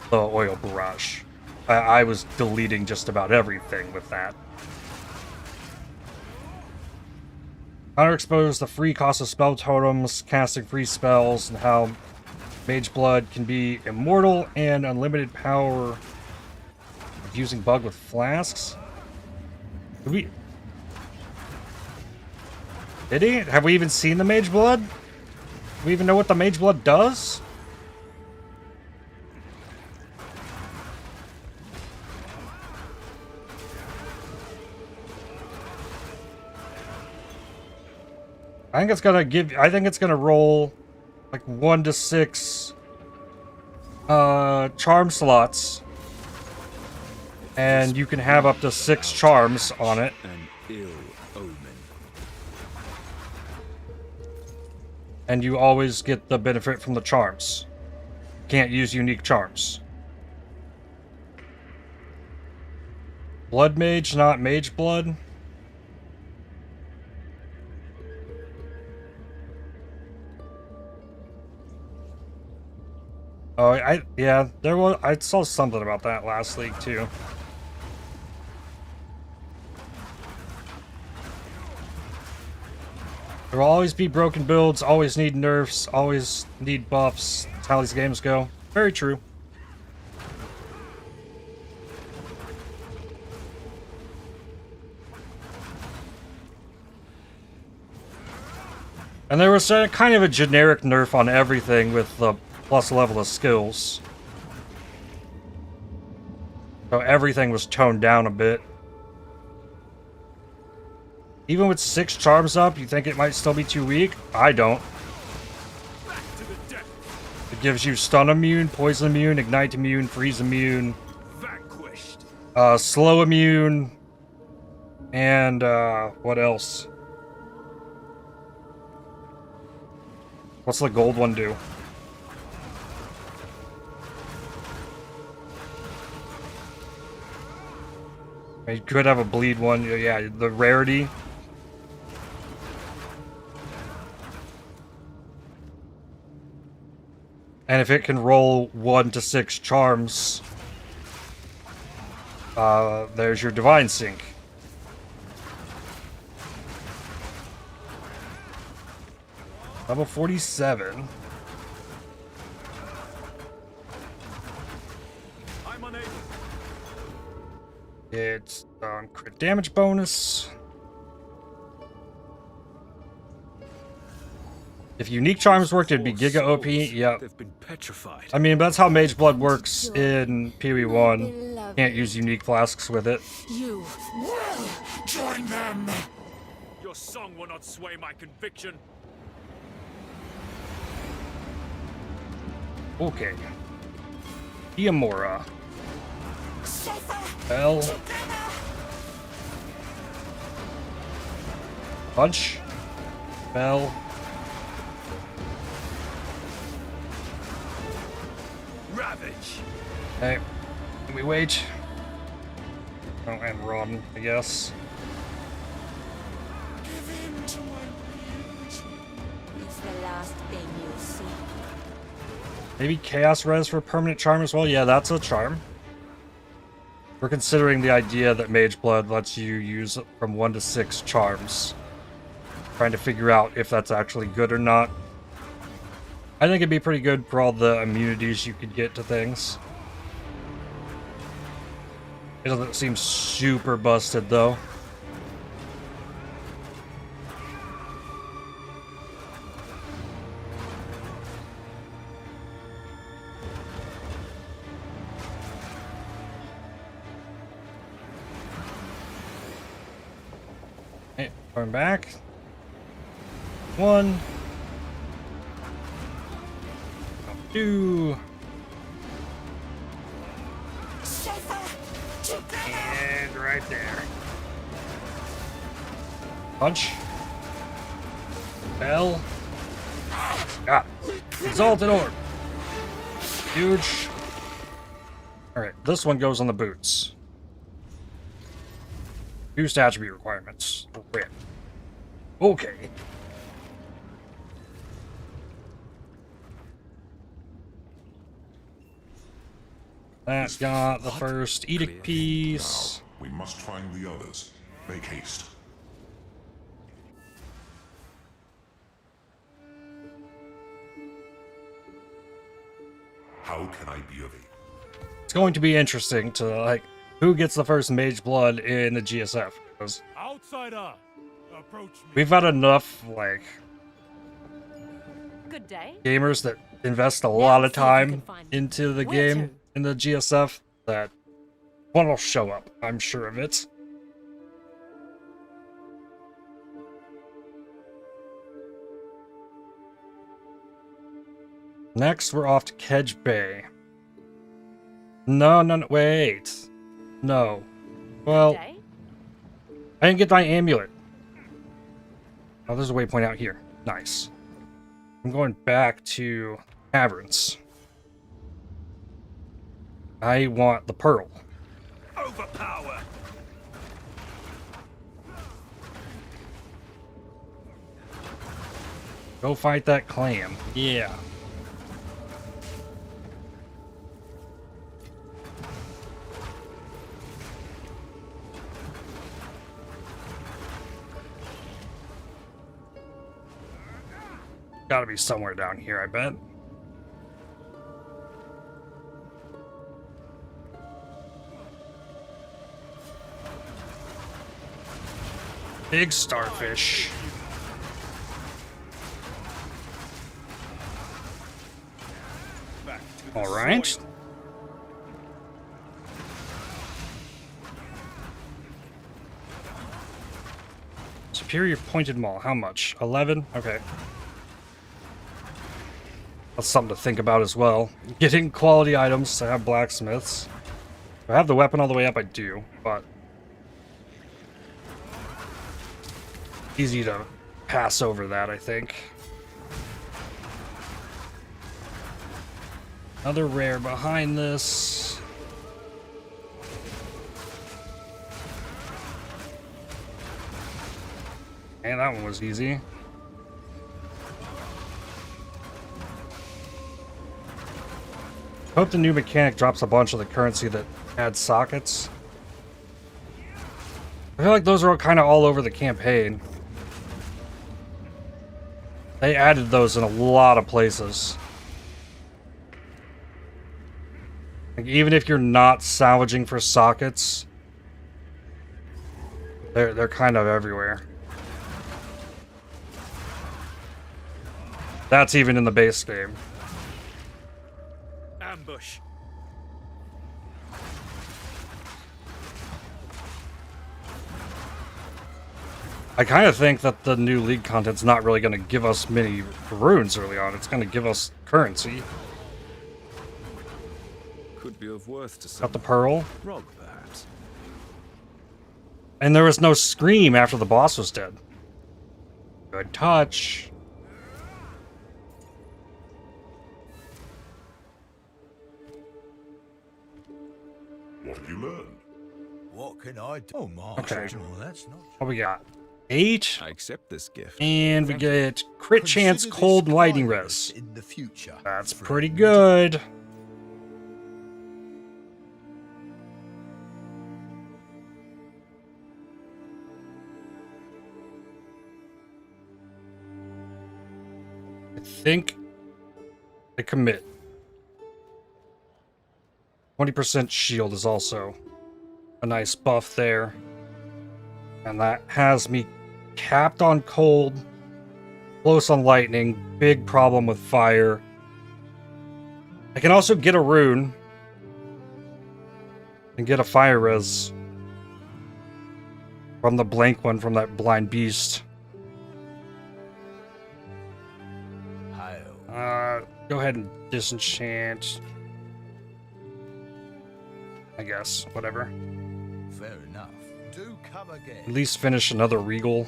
The Oil Barrage. I was deleting just about everything with that. Connor exposed the free cost of spell totems, casting free spells, and how Mage Blood can be immortal and unlimited power using bug with flasks. Did he? Have we even seen the Mage Blood? Do we even know what the Mage Blood does? I think it's gonna roll like 1 to 6 charm slots. And you can have up to 6 charms on it. An ill omen. And you always get the benefit from the charms. Can't use unique charms. Blood Mage, not Mage Blood. Oh, I saw something about that last league too. There will always be broken builds, always need nerfs, always need buffs. That's how these games go. Very true. And there was kind of a generic nerf on everything with the plus level of skills. So everything was toned down a bit. Even with 6 charms up, you think it might still be too weak? I don't. It gives you stun immune, poison immune, ignite immune, freeze immune. Vanquished. Slow immune. And, what else? What's the gold one do? You could have a bleed one. Yeah, the rarity. And if it can roll 1 to 6 charms, there's your Divine Sync. Level 47. It's crit damage bonus. If unique charms worked, it'd be Giga OP. Yep. They've been petrified. I mean, that's how Mage Blood works in PoE1. Can't use unique flasks with it. You will join them. Your song will not sway my conviction. Okay. Iamora. Bell. Punch. Bell. Ravage. Hey, can we wait? Oh, and Rodden, I guess. It's the last thing you'll see. Maybe Chaos Res for permanent charm as well? Yeah, that's a charm. We're considering the idea that Mage Blood lets you use from 1 to 6 charms. Trying to figure out if that's actually good or not. I think it'd be pretty good for all the immunities you could get to things. It doesn't seem super busted though. Hey, going back. 1. 2. And right there. Punch. Bell. Got it. Exalted Orb. Huge. Alright, this one goes on the boots. Boost attribute requirements. Rip. Okay. That got the first edict piece. Now, we must find the others. Make haste. How can I be of aid? It's going to be interesting to, like, who gets the first Mage Blood in the GSF. Because Outsider, approach me. we've had enough, like, Good day. gamers that invest a lot of time into the game in the GSF that one will show up. I'm sure of it. Next, we're off to Kedge Bay. No, wait. No. Well, I didn't get my amulet. Oh, there's a waypoint out here. Nice. I'm going back to Caverns. I want the pearl. Overpower. Go fight that clam. Yeah. Gotta be somewhere down here, I bet. Big starfish. All right. Superior pointed maul. How much? 11? Okay. That's something to think about as well. Getting quality items to have blacksmiths. Do I have the weapon all the way up? I do, but easy to pass over that, I think. Another rare behind this. And that one was easy. Hope the new mechanic drops a bunch of the currency that adds sockets. I feel like those are all kind of all over the campaign. They added those in a lot of places. Like, even if you're not salvaging for sockets, they're kind of everywhere. That's even in the base game. Ambush. I kind of think that the new League content's not really going to give us many runes early on. It's going to give us currency. Could be of worth to some. Got the pearl. Rogue, perhaps. And there was no scream after the boss was dead. Good touch. What have you learned? What can I do? Oh, my. Okay. Well, that's not. What we got? 8. I accept this gift. And we get crit chance, Consider cold, this and lightning kindness res. in the future. That's friend. pretty good. I think I commit. 20% shield is also a nice buff there. And that has me capped on cold, close on lightning, big problem with fire. I can also get a rune and get a fire res from the blank one from that blind beast. Go ahead and disenchant. I guess, whatever. Fair enough. Do come again. At least finish another regal.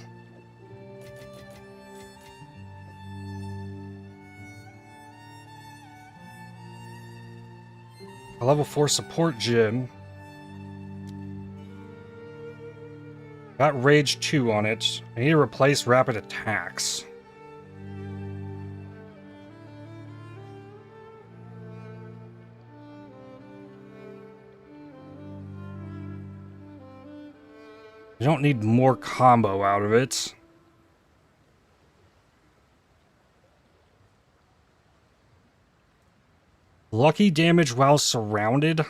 A level 4 support gym. Got rage 2 on it. I need to replace rapid attacks. You don't need more combo out of it. Lucky damage while surrounded.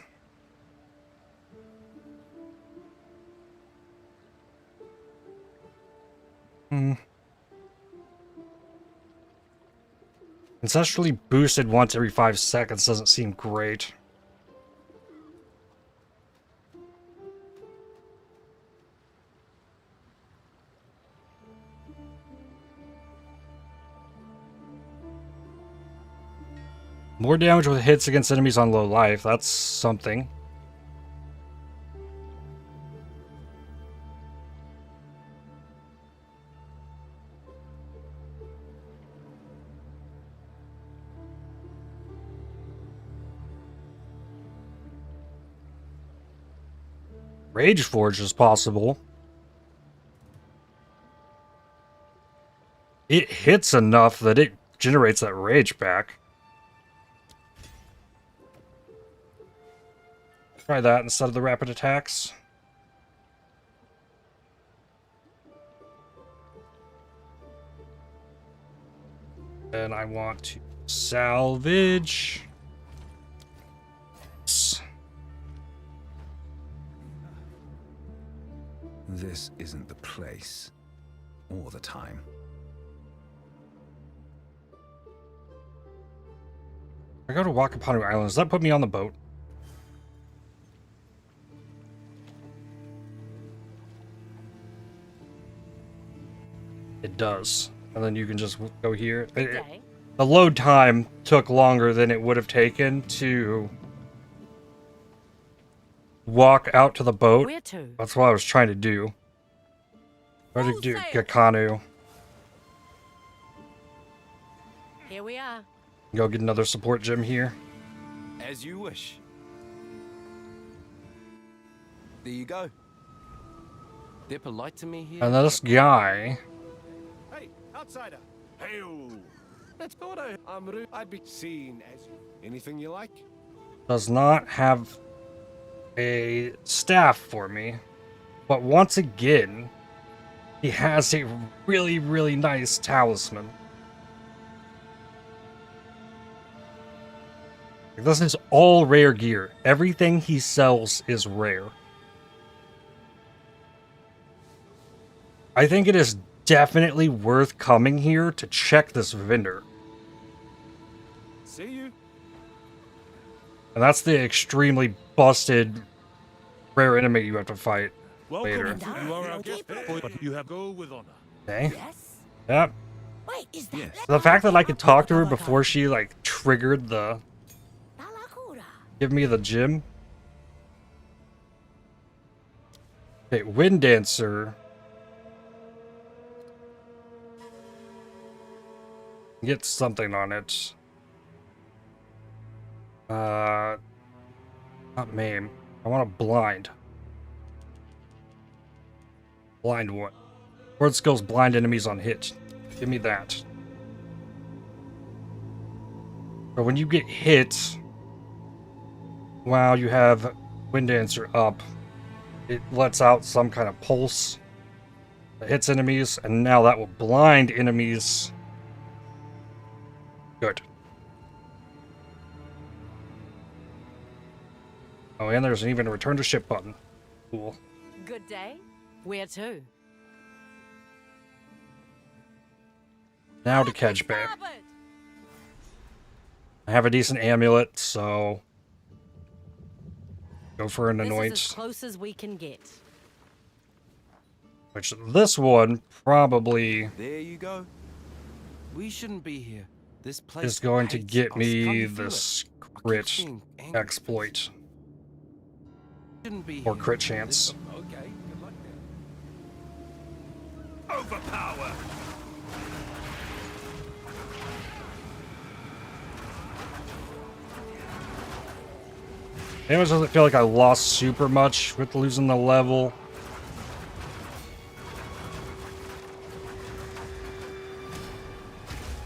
Ancestrally boosted once every 5 seconds doesn't seem great. More damage with hits against enemies on low life. That's something. Rage Forge is possible. It hits enough that it generates that rage back. Try that instead of the rapid attacks. And I want to salvage. This isn't the place or the time. I go to Wakapanu Island. Does that put me on the boat? It does. And then you can just go here. The load time took longer than it would have taken to walk out to the boat. Where to? That's what I was trying to do. Try to do Gakanu. Here we are. Go get another support gem here. As you wish. There you go. They're polite to me here. And this guy Hey, outsider. Hail. Let's go to Amru. I'd be seen as anything you like. does not have a staff for me. But once again, he has a really, really nice talisman. This is all rare gear. Everything he sells is rare. I think it is definitely worth coming here to check this vendor. See you. And that's the extremely busted rare enemy you have to fight later. You are our guest, but you have go with honor. Okay. Yes? Yep. Wait, is that The fact that I could talk to her before she like triggered the give me the gem. Okay, Wind Dancer. Get something on it. Not maim. I want a blind. Blind one. Word skills blind enemies on hit. Give me that. But when you get hit, while you have Wind Dancer up, it lets out some kind of pulse that hits enemies, and now that will blind enemies. Good. Oh, and there's even a return to ship button. Cool. good day? Where to? Now to catch bear. I have a decent amulet, so go for an This is anoint. as close as we can get. Which this one probably There you go. We shouldn't be here. This place is going to hates get us. me Come you feel this it? I keep crit seeing angry exploit Shouldn't be or here. crit chance. Okay, good luck then. Overpower. Damage doesn't feel like I lost super much with losing the level.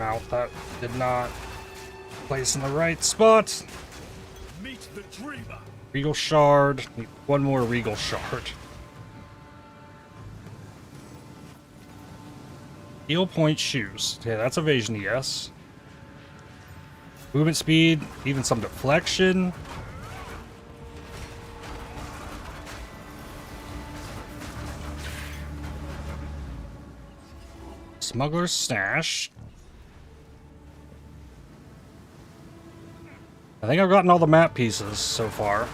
Wow, that did not place in the right spot. Meet the dreamer. Regal Shard. Need one more Regal Shard. Heal point shoes. Okay, that's evasion, yes. Movement speed, even some deflection. Smuggler's Stash. I think I've gotten all the map pieces so far.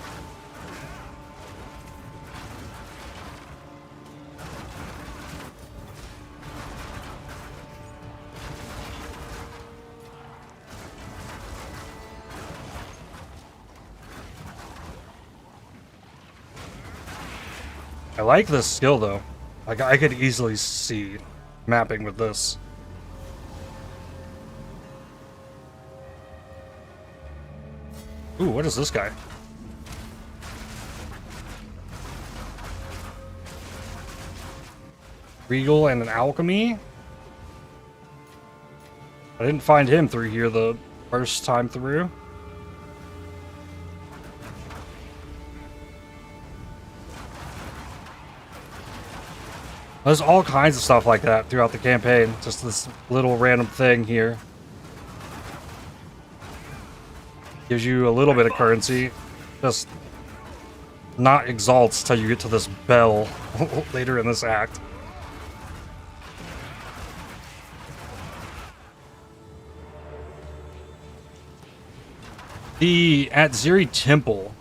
I like this skill though. Like I could easily see mapping with this. Ooh, what is this guy? Regal and an alchemy? I didn't find him through here the first time through. There's all kinds of stuff like that throughout the campaign. Just this little random thing here. Gives you a little bit of currency. Just not exalts till you get to this bell later in this act. The Atziri Temple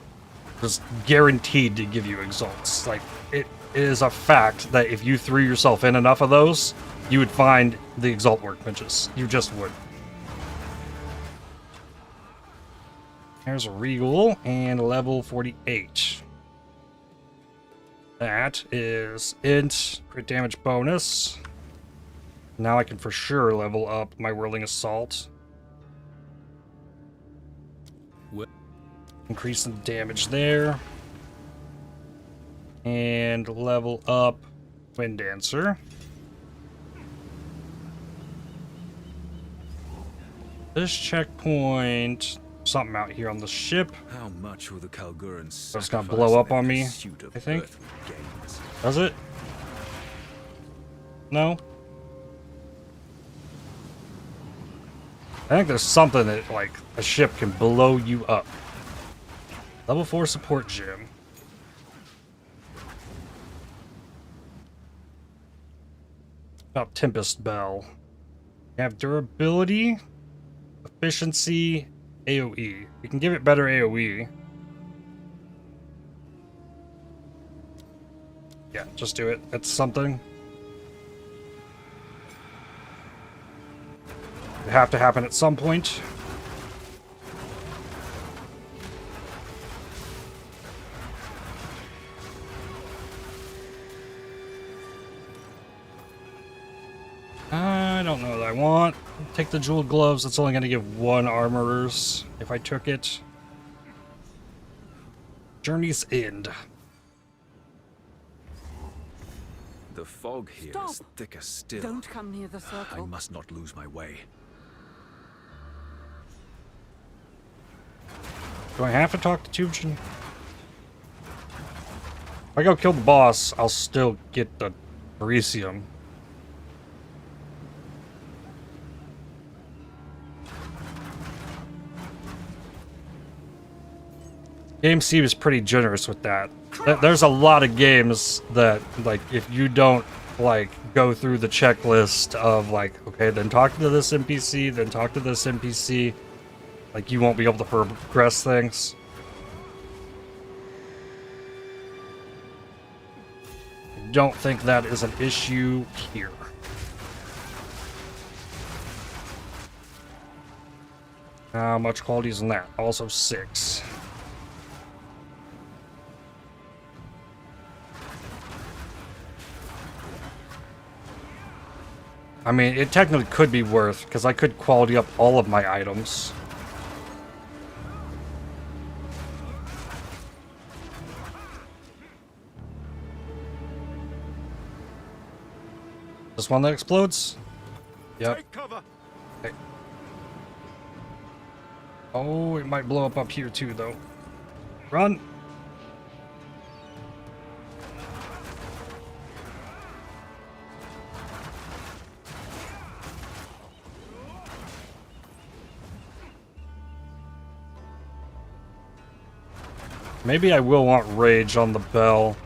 is guaranteed to give you exalts. Like, it is a fact that if you threw yourself in enough of those, you would find the exalt workbenches. You just would. There's a Regal and level 48. That is int, crit damage bonus. Now I can for sure level up my Whirling Assault. Increase the damage there. And level up Wind Dancer. This checkpoint, something out here on the ship. How much will the Kalgurans So it's gonna blow up on me, I think. Does it? No? I think there's something that, like, a ship can blow you up. Level 4 support gym. About Tempest Bell. You have durability, efficiency, AoE. You can give it better AoE. Yeah, just do it. It's something. It have to happen at some point. I don't know what I want. Take the jeweled gloves. It's only going to give 1 armorers if I took it. Journey's End. The fog here is thicker still. Don't come near the circle. I must not lose my way. Do I have to talk to Tubjan? If I go kill the boss, I'll still get the Parisium. Game C was pretty generous with that. There's a lot of games that, like, if you don't, like, go through the checklist of, like, okay, then talk to this NPC, then talk to this NPC, like, you won't be able to progress things. I don't think that is an issue here. How much quality is in that? Also 6. I mean, it technically could be worth, because I could quality up all of my items. This one that explodes? Yep. Take cover. Okay. Oh, it might blow up here too, though. Run! Maybe I will want rage on the bell.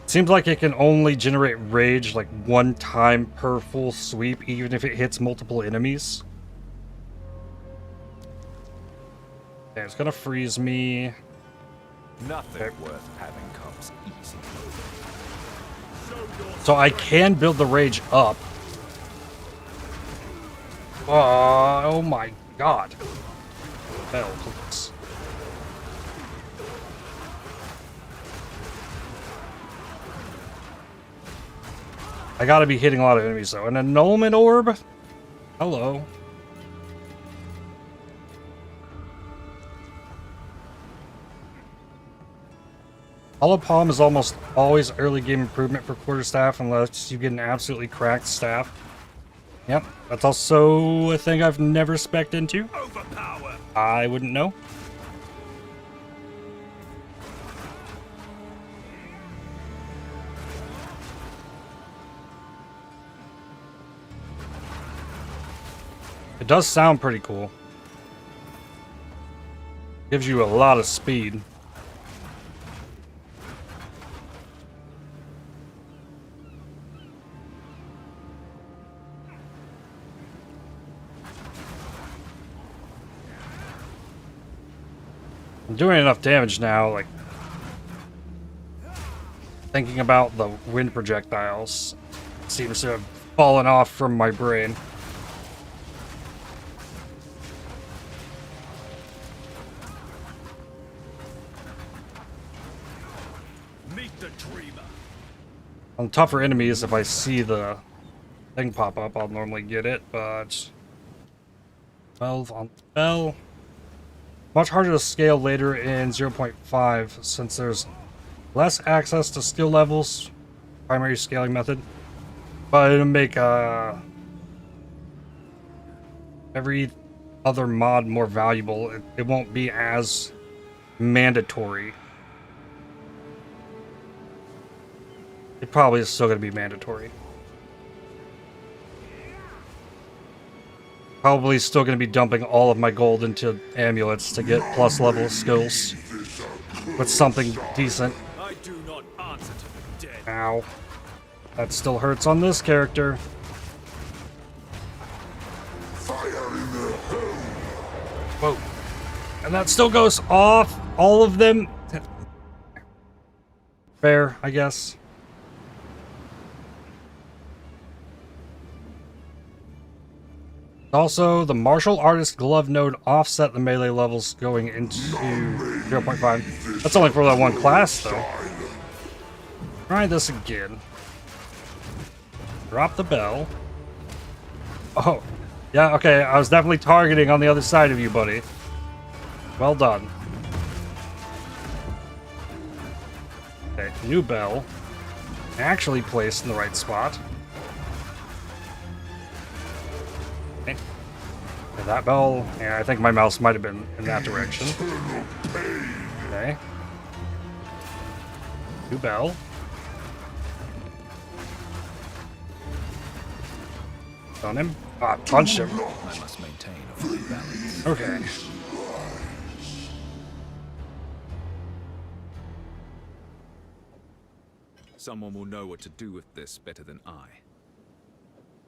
Seems like it can only generate rage like 1 time per full sweep, even if it hits multiple enemies. Okay, it's gonna freeze me. Nothing worth having comes easy. So I can build the rage up. Oh my god. Bell, please. I gotta be hitting a lot of enemies though. An annulment orb? Hello. Hollow Palm is almost always early game improvement for quarterstaff unless you get an absolutely cracked staff. Yep, that's also a thing I've never spec'd into. I wouldn't know. It does sound pretty cool. Gives you a lot of speed. I'm doing enough damage now, like thinking about the wind projectiles seems to have fallen off from my brain. On tougher enemies, if I see the thing pop up, I'll normally get it, but 12 on spell. Much harder to scale later in 0.5 since there's less access to skill levels, primary scaling method, but it'll make every other mod more valuable. It won't be as mandatory. It probably is still going to be mandatory. Probably still going to be dumping all of my gold into amulets to get plus level skills with something decent. I do not answer to the dead. Ow. That still hurts on this character. Whoa. And that still goes off all of them. Fair, I guess. Also, the martial artist glove node offset the melee levels going into 0.5. That's only for that one class, though. Try this again. Drop the bell. Oh, yeah, okay, I was definitely targeting on the other side of you, buddy. Well done. Okay, new bell. Actually placed in the right spot. Okay. And that bell, yeah, I think my mouse might have been in that direction. Okay. New bell. On him. Ah, punched him. I must maintain a full balance. Okay. Someone will know what to do with this better than I.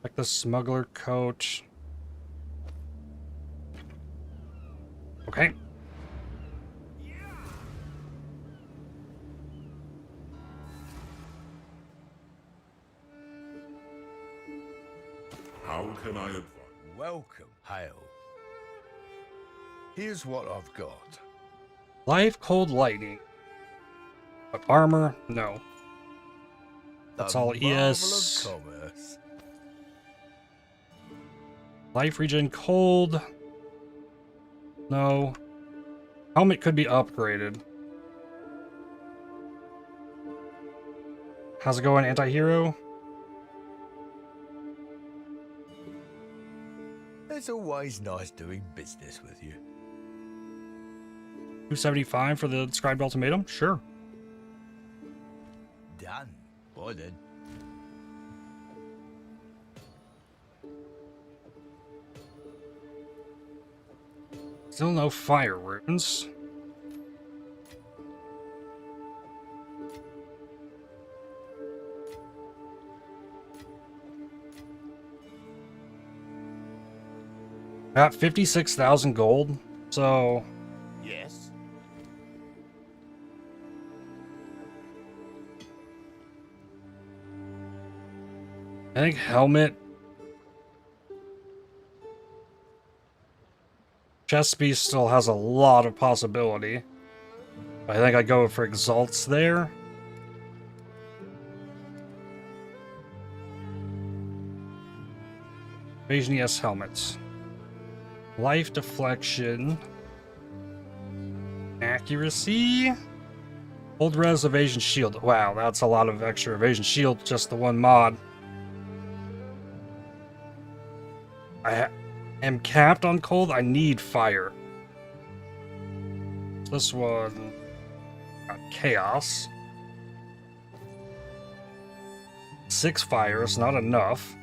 Like the smuggler coat. Okay. How can I advise? Welcome, Hail. Here's what I've got. Life, cold, lightning. But armor? No. That's all ES. Marvel of commerce. Life regen cold. No. Helmet could be upgraded. How's it going, anti-hero? It's always nice doing business with you. 275 for the described ultimatum? Sure. Done. Boy then. Still no fire runes. Got 56,000 gold, so Yes. I think helmet, chest piece still has a lot of possibility. I think I go for exalts there. Evasion, yes, helmets. Life deflection. Accuracy. Hold res evasion shield. Wow, that's a lot of extra evasion shield, just the one mod. I am capped on cold. I need fire. This one got chaos. 6 fire is not enough.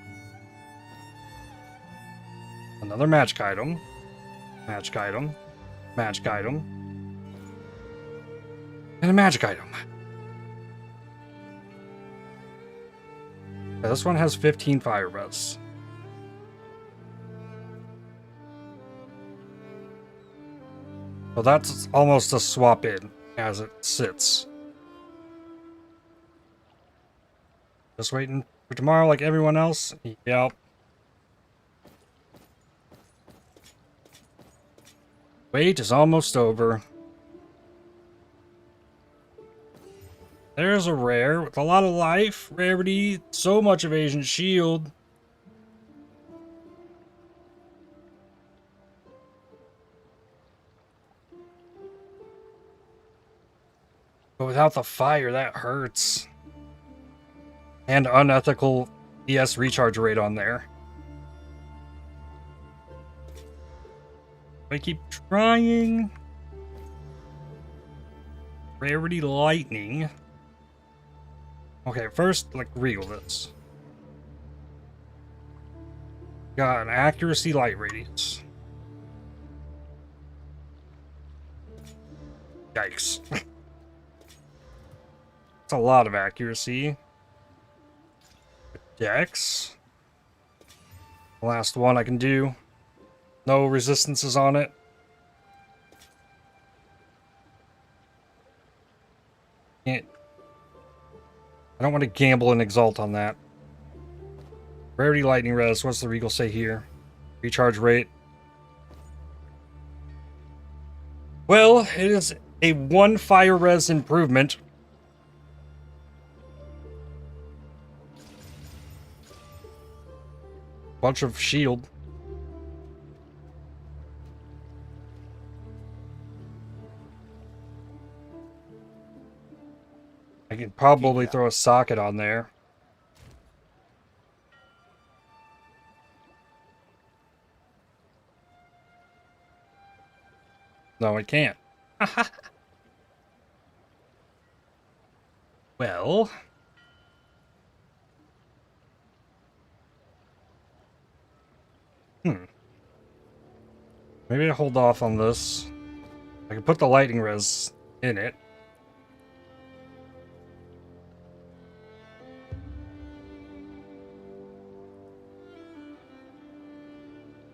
Another magic item. Magic item. Magic item. And a magic item. Yeah, this one has 15 fire res. So that's almost a swap in as it sits. Just waiting for tomorrow like everyone else? Yep. Wait is almost over. There's a rare with a lot of life, rarity, so much evasion shield. But without the fire, that hurts. And unethical ES recharge rate on there. I keep trying. Rarity lightning. Okay, first, like, regal this. Got an accuracy light radius. Yikes. It's a lot of accuracy. Dex. Last one I can do. No resistances on it. Can't. I don't want to gamble and exalt on that. Rarity lightning res. What's the regal say here? Recharge rate. Well, it is a 1 fire res improvement. Bunch of shield. I can probably throw a socket on there. No, I can't. Well. Maybe I hold off on this. I can put the lightning res in it.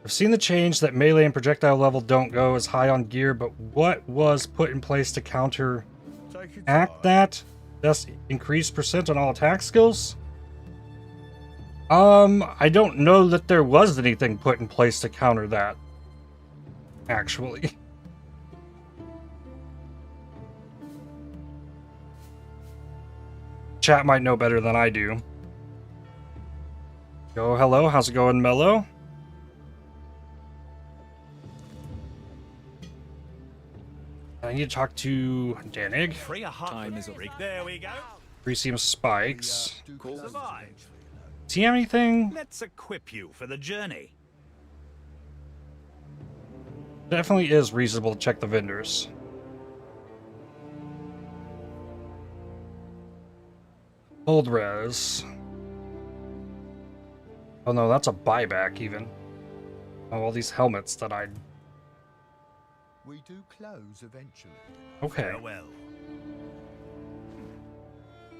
I've seen the change that melee and projectile level don't go as high on gear, but what was put in place to counteract that? Thus increased percent on all attack skills? I don't know that there was anything put in place to counter that. Actually. Chat might know better than I do. Yo, hello, how's it going, Mello? I need to talk to Danig. Time is a rig. There we go. Receive spikes. See anything? Let's equip you for the journey. Definitely is reasonable to check the vendors. Hold res. Oh no, that's a buyback even. Oh, all these helmets that I... We do close eventually. Okay. Farewell.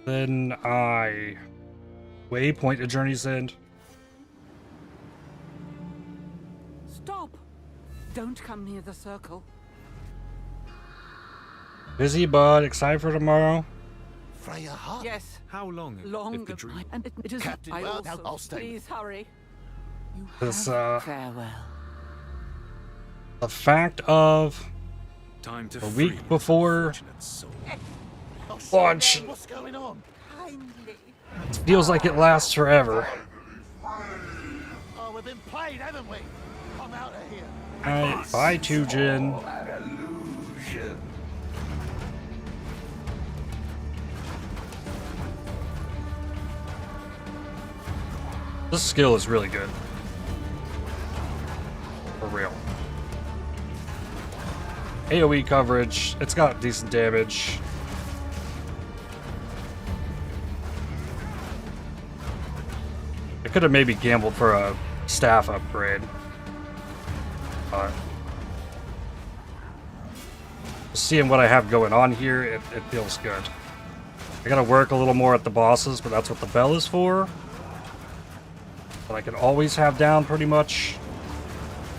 Then I... Waypoint to Journey's End. Stop! Don't come near the circle. Busy, bud. Excited for tomorrow? Freya Hut? Yes. How long? Long. If the dream... And it is. Captain, I well, also. I'll stay. Please hurry. You This, have farewell. The fact of... Time to a week before launch. What's going on? It feels like it lasts forever. Oh, we've been played, haven't we? I'm out of here. Alright, bye, Tujin. This skill is really good. For real. AoE coverage, it's got decent damage. I could have maybe gambled for a staff upgrade. Seeing what I have going on here, it feels good. I gotta work a little more at the bosses, but that's what the bell is for. But I can always have down pretty much,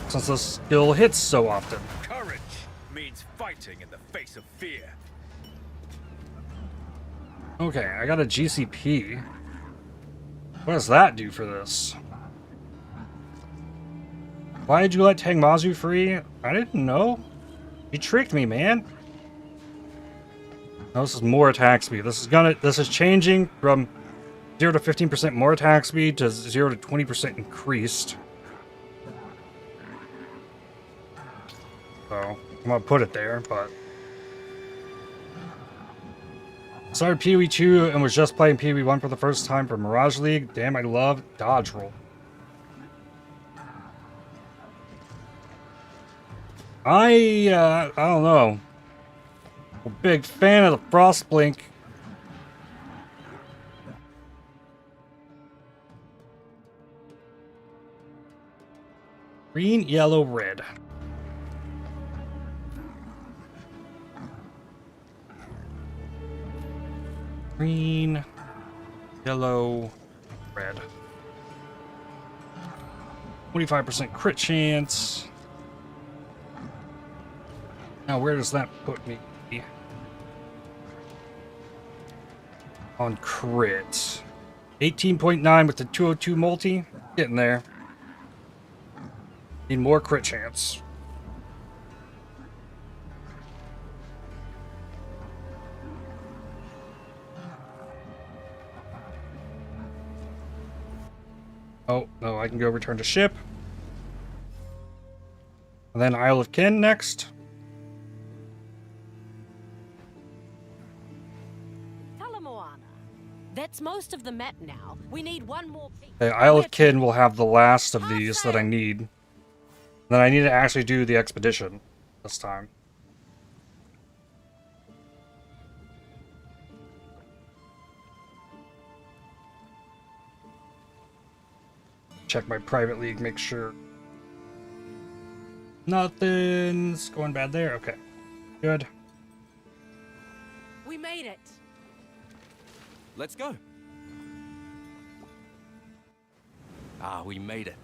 since this skill hits so often. Courage means fighting in the face of fear. Okay, I got a GCP. What does that do for this? Why did you let Tangmazu free? I didn't know. You tricked me, man. No, this is more attack speed. This is changing from 0 to 15% more attack speed to 0 to 20% increased. So I'm gonna put it there, but started PoE 2 and was just playing PoE 1 for the first time for Mirage League. Damn, I love dodge roll. I don't know. A big fan of the Frost Blink. Green, yellow, red. Green, yellow, red. 25% crit chance. Now, where does that put me? On crit. 18.9 with the 202 multi. Getting there. Need more crit chance. Oh, no, I can go return to ship. And then Isle of Kin next. That's most of the map now. We need one more piece. Okay, Isle of Kin will have the last of these that I need. Then I need to actually do the expedition this time. Check my private league, make sure nothing's going bad there. Okay, good. We made it. Let's go. Ah, we made it.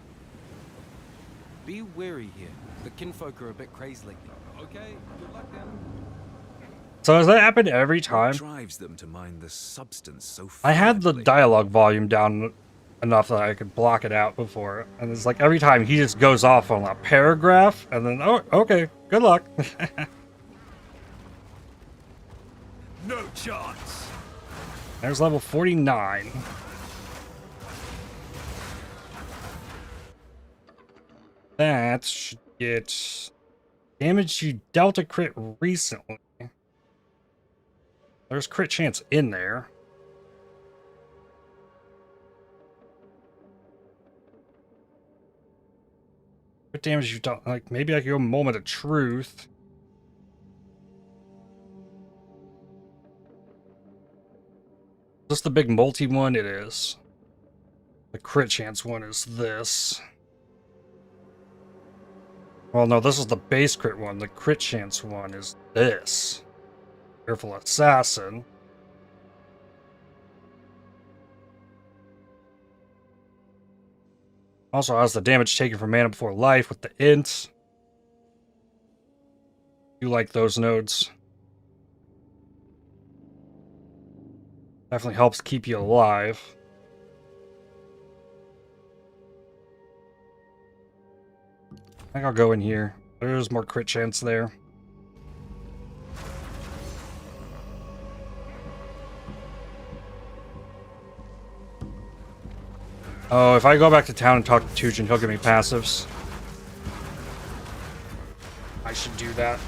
Be wary here. The kinfolk are a bit crazed lately. Okay, good luck then. So does that happen every time? What drives them to mine the substance so I had the dialogue volume down enough that I could block it out before, and it's like every time he just goes off on a paragraph, and then, oh, okay, good luck. No chance. There's level 49. That should get damage you dealt a crit recently. There's crit chance in there. Crit damage you dealt, like maybe I could go Moment of Truth. Is this the big multi one? It is. The crit chance one is this. Well, no, this is the base crit one. The crit chance one is this. Careful Assassin. Also has the damage taken from Mana Before Life with the int. You like those nodes. Definitely helps keep you alive. I think I'll go in here. There's more crit chance there. Oh, if I go back to town and talk to Tujin, he'll give me passives. I should do that.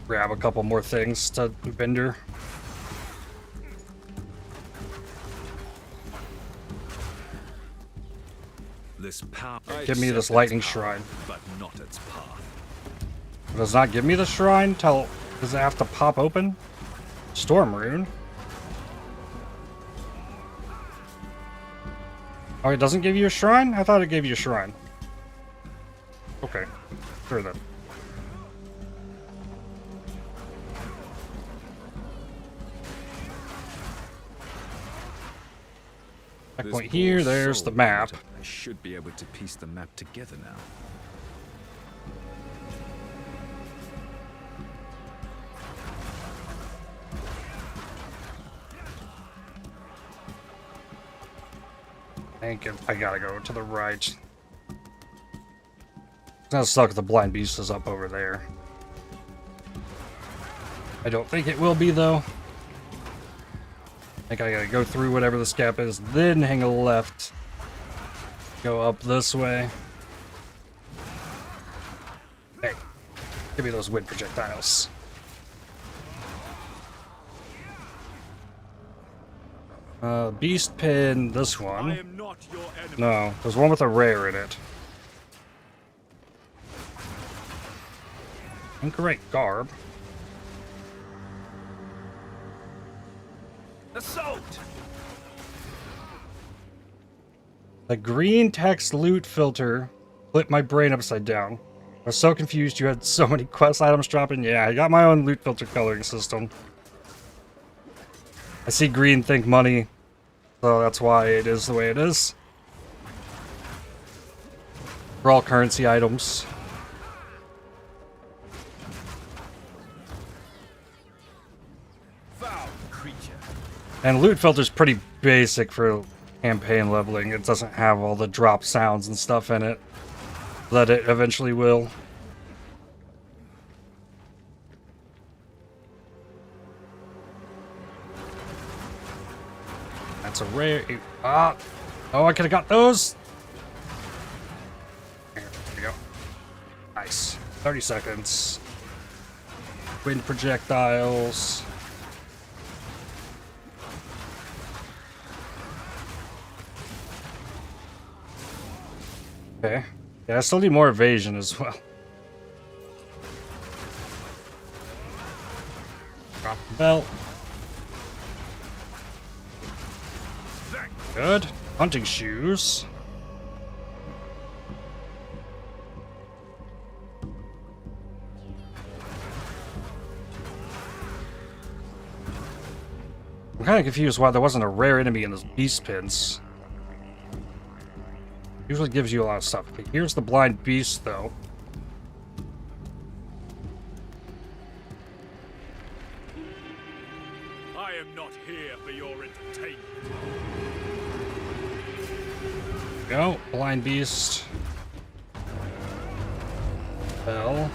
Grab a couple more things to Bender. This power. Give me this lightning shrine. But not its path. It does not give me the shrine till does it have to pop open? Storm rune. Oh, it doesn't give you a shrine? I thought it gave you a shrine. Okay, sure then. Checkpoint here, there's the map. I should be able to piece the map together now. I gotta go to the right. It's gonna suck if the blind beast is up over there. I don't think it will be, though. I think I gotta go through whatever this gap is, then hang a left. Go up this way. Hey, give me those wind projectiles. Beast pin, this one. I am not your enemy. No, there's one with a rare in it. Incorrect garb. Assault! The green text loot filter flipped my brain upside down. I was so confused you had so many quest items dropping. Yeah, I got my own loot filter coloring system. I see green, think money. So that's why it is the way it is. For all currency items. Foul creature. And loot filter's pretty basic for campaign leveling. It doesn't have all the drop sounds and stuff in it that it eventually will. That's a rare. Ah! Oh, I could have got those! There we go. Nice. 30 seconds. Wind projectiles. Okay. Yeah, I still need more evasion as well. Drop the belt. Good. Hunting shoes. I'm kind of confused why there wasn't a rare enemy in those beast pins. Usually gives you a lot of stuff. Okay, here's the blind beast, though. I am not here for your entertainment. Go, blind beast. Bell.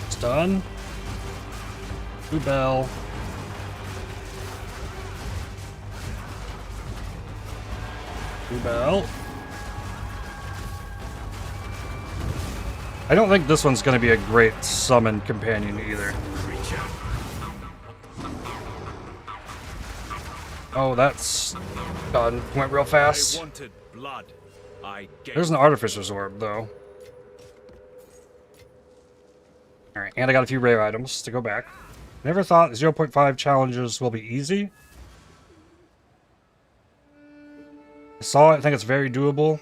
Stun. Two bell. Two bell. I don't think this one's going to be a great summon companion either. Oh, that's done. Went real fast. I wanted blood. I gave. There's an Artificer's Orb, though. Alright, and I got a few rare items to go back. Never thought 0.5 challenges will be easy. I saw it, I think it's very doable.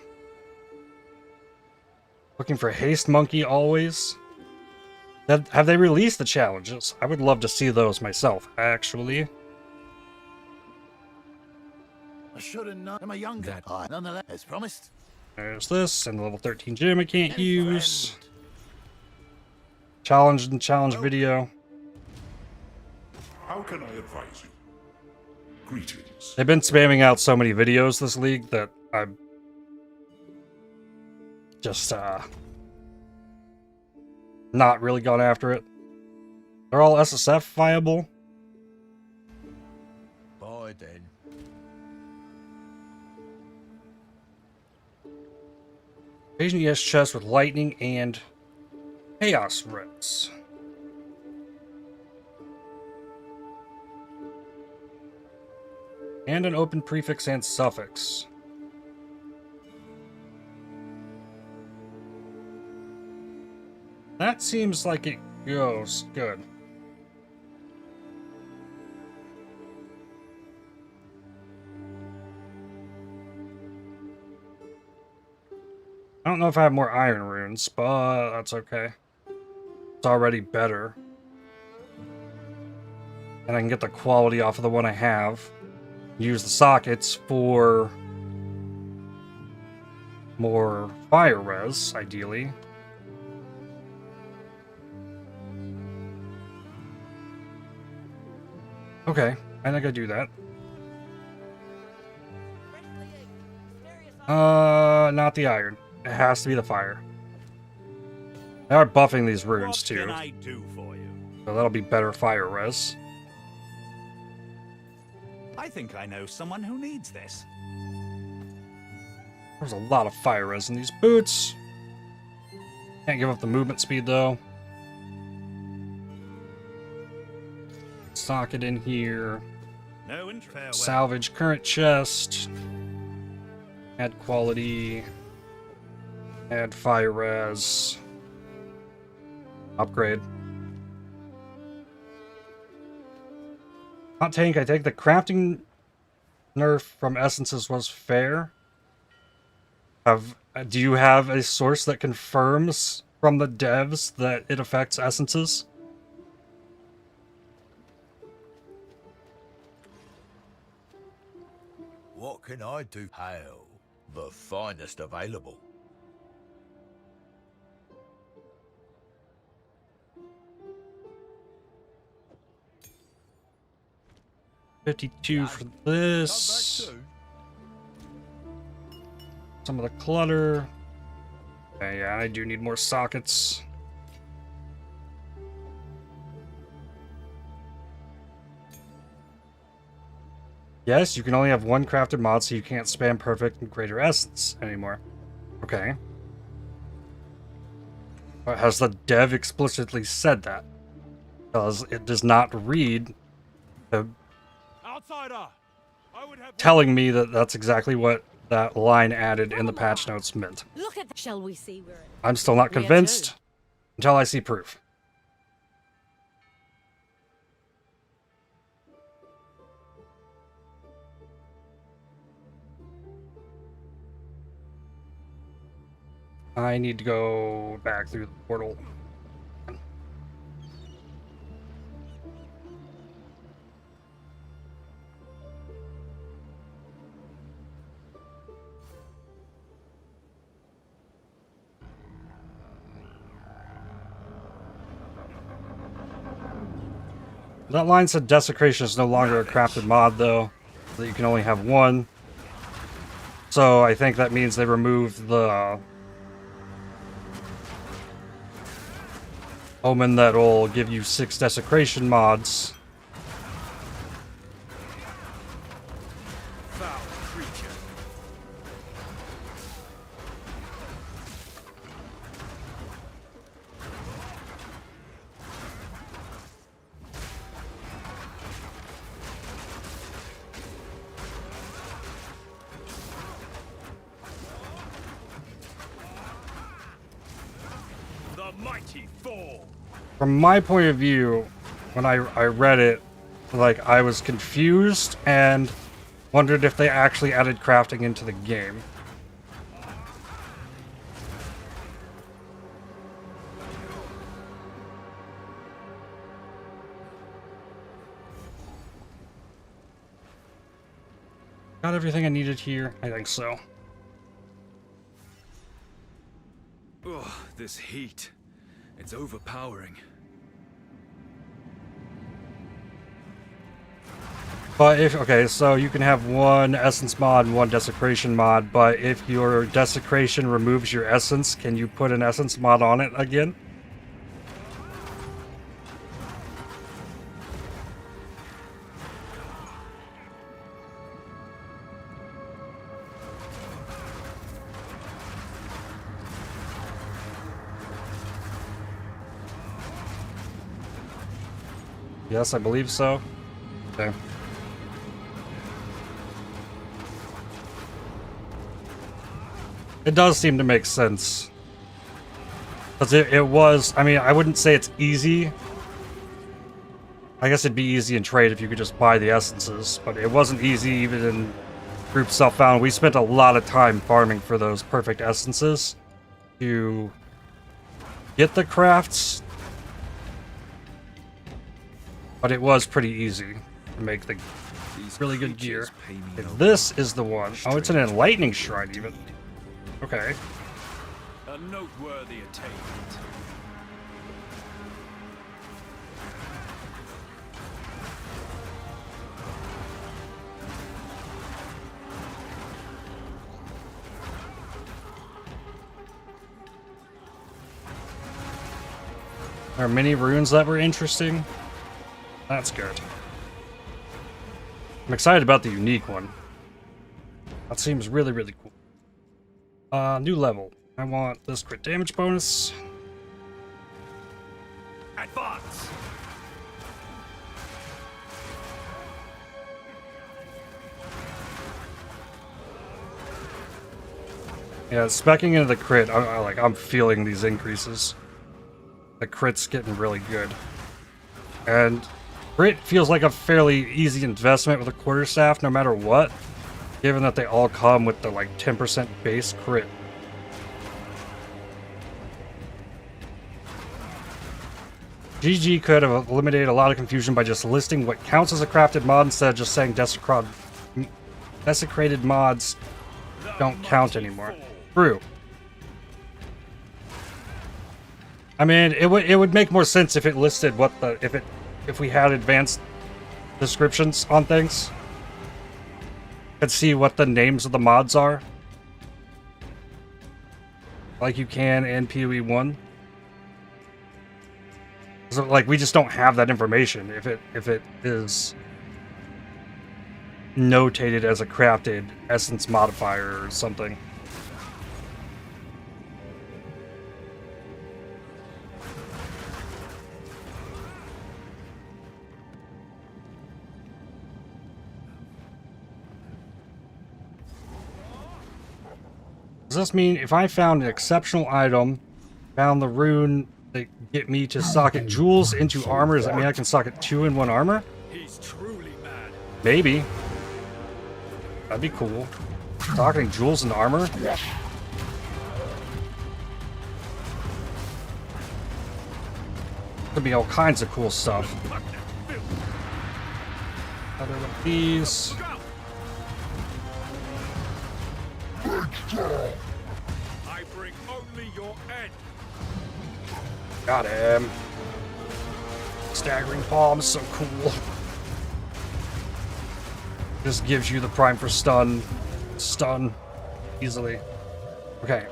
Looking for Haste Monkey always. Have they released the challenges? I would love to see those myself, actually. I should have known. I'm a young guy. Nonetheless, as promised. There's this, and the level 13 gem I can't use. Challenge and challenge video. How can I advise you? Greetings. They've been spamming out so many videos this league that I'm just not really gone after it. They're all SSF viable. Bye then. Asian ES chest with lightning and chaos reds. And an open prefix and suffix. That seems like it goes good. I don't know if I have more iron runes, but that's okay. It's already better. And I can get the quality off of the one I have. Use the sockets for more fire res, ideally. Okay, I think I do that. not the iron. It has to be the fire. They are buffing these runes too. What can I do for you? So that'll be better fire res. I think I know someone who needs this. There's a lot of fire res in these boots. Can't give up the movement speed though. Socket in here. No interest. Salvage current chest. Add quality. Add fire res. Upgrade. Hot tank, I think the crafting nerf from essences was fair. Do you have a source that confirms from the devs that it affects essences? What can I do? Hail, the finest available. $52 for this. Some of the clutter. Okay, yeah, I do need more sockets. Yes, you can only have one crafted mod, so you can't spam perfect and greater essence anymore. Okay. But has the dev explicitly said that? Because it does not read the Outsider! I would have telling me that that's exactly what that line added in the patch notes meant. Look at shall we see where I'm still not convinced until I see proof. I need to go back through the portal. That line said desecration is no longer a crafted mod, though. That you can only have one. So I think that means they removed the omen that will give you 6 desecration mods. foul creature. The mighty fall. From my point of view, when I read it, like, I was confused and wondered if they actually added crafting into the game. Got everything I needed here? I think so. Ugh, this heat. It's overpowering. But if, okay, so you can have one essence mod and one desecration mod, but if your desecration removes your essence, can you put an essence mod on it again? Yes, I believe so. Okay. It does seem to make sense. Because it was, I mean, I wouldn't say it's easy. I guess it'd be easy in trade if you could just buy the essences, but it wasn't easy even in group self-found. We spent a lot of time farming for those perfect essences to get the crafts. But it was pretty easy to make the really good gear. Okay, this is the one. Oh, it's an enlightening shrine even. Okay. A noteworthy attainment. There are many runes that were interesting. That's good. I'm excited about the unique one. That seems really, really cool. New level. I want this crit damage bonus. Advance. Yeah, speccing into the crit, I'm feeling these increases. The crit's getting really good. And crit feels like a fairly easy investment with a quarterstaff no matter what, given that they all come with the like 10% base crit. GG could have eliminated a lot of confusion by just listing what counts as a crafted mod instead of just saying desecrated mods don't count anymore. True. I mean, it would make more sense if it listed what the if we had advanced descriptions on things. Could see what the names of the mods are, like you can in PoE 1. So like we just don't have that information if it is notated as a crafted essence modifier or something. Does this mean if I found an exceptional item, found the rune that get me to socket jewels into armor, does that mean I can socket 2 in 1 armor? He's truly mad. Maybe. That'd be cool. Socketing jewels into armor? Could be all kinds of cool stuff. Another one of these. I bring only your end. Got him. Staggering palm is so cool. Just gives you the prime for stun easily. Okay.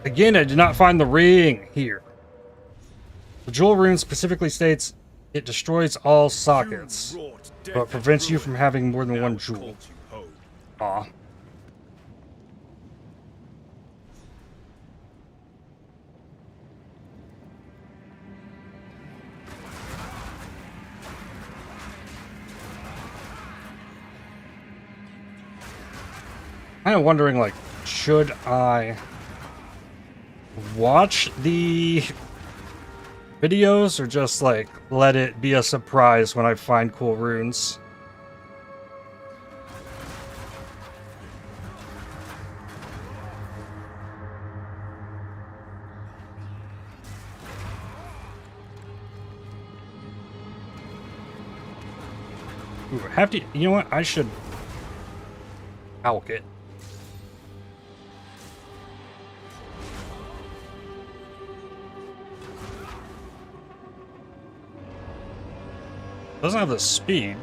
Again, I did not find the ring here. The jewel rune specifically states it destroys all sockets, but prevents you from having more than one jewel. Aw. Kind of wondering, like, should I watch the videos or just, like, let it be a surprise when I find cool runes? Ooh, I have to, you know what? I should alk it. Doesn't have the speed.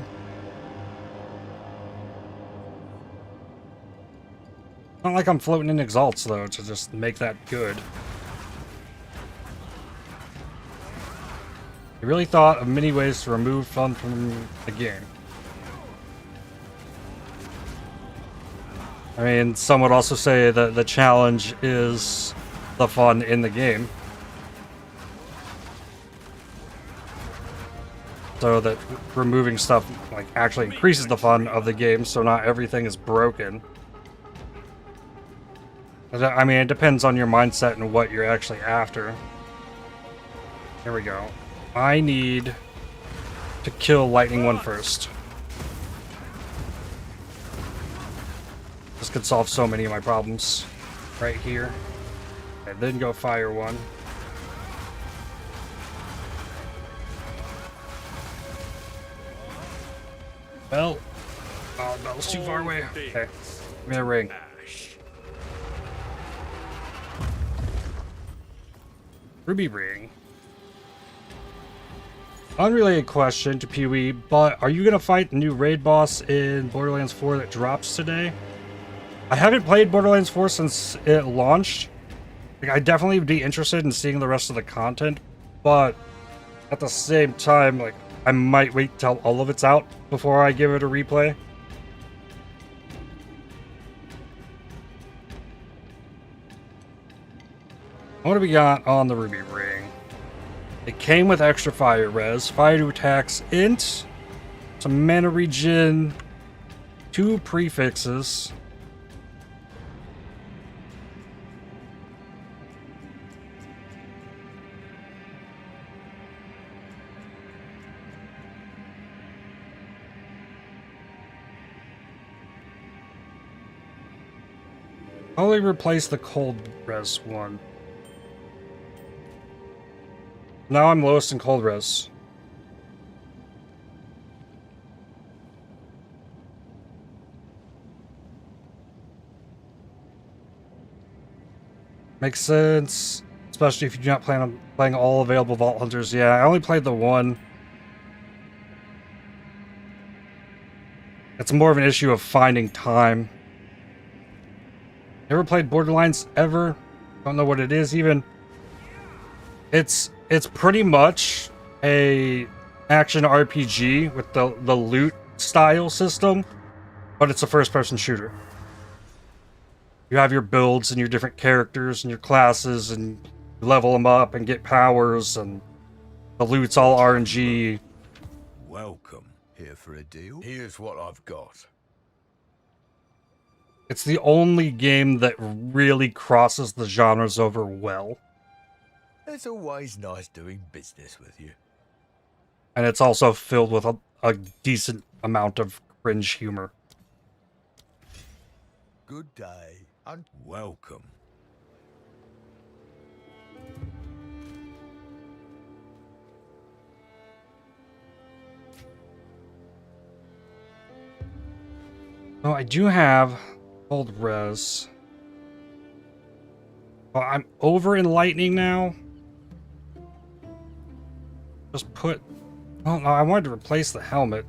Not like I'm floating in exalts though to just make that good. I really thought of many ways to remove fun from the game. I mean, some would also say that the challenge is the fun in the game. So that removing stuff like actually increases the fun of the game, so not everything is broken. I mean, it depends on your mindset and what you're actually after. Here we go. I need to kill Lightning One first. This could solve so many of my problems right here. And then go Fire One. Well, oh, that was too far away. Okay, give me a ring. Ruby ring. Unrelated question to PoE, but are you gonna fight the new raid boss in Borderlands 4 that drops today? I haven't played Borderlands 4 since it launched. Like, I definitely would be interested in seeing the rest of the content, but at the same time, like, I might wait till all of it's out before I give it a replay. What do we got on the Ruby Ring? It came with extra fire res, fire to attacks, int, some mana regen, 2 prefixes. Probably replace the cold res one. Now I'm lowest in cold res. Makes sense, especially if you do not plan on playing all available Vault Hunters. Yeah, I only played the one. It's more of an issue of finding time. Never played Borderlands ever. Don't know what it is even. It's pretty much a action RPG with the loot style system, but it's a first-person shooter. You have your builds and your different characters and your classes, and you level them up and get powers, and the loot's all RNG. Welcome. Here for a deal? Here's what I've got. It's the only game that really crosses the genres over well. It's always nice doing business with you. And it's also filled with a decent amount of cringe humor. Good day and welcome. Oh, I do have cold res. Well, I'm over enlightening now. Just put... Oh, no, I wanted to replace the helmet.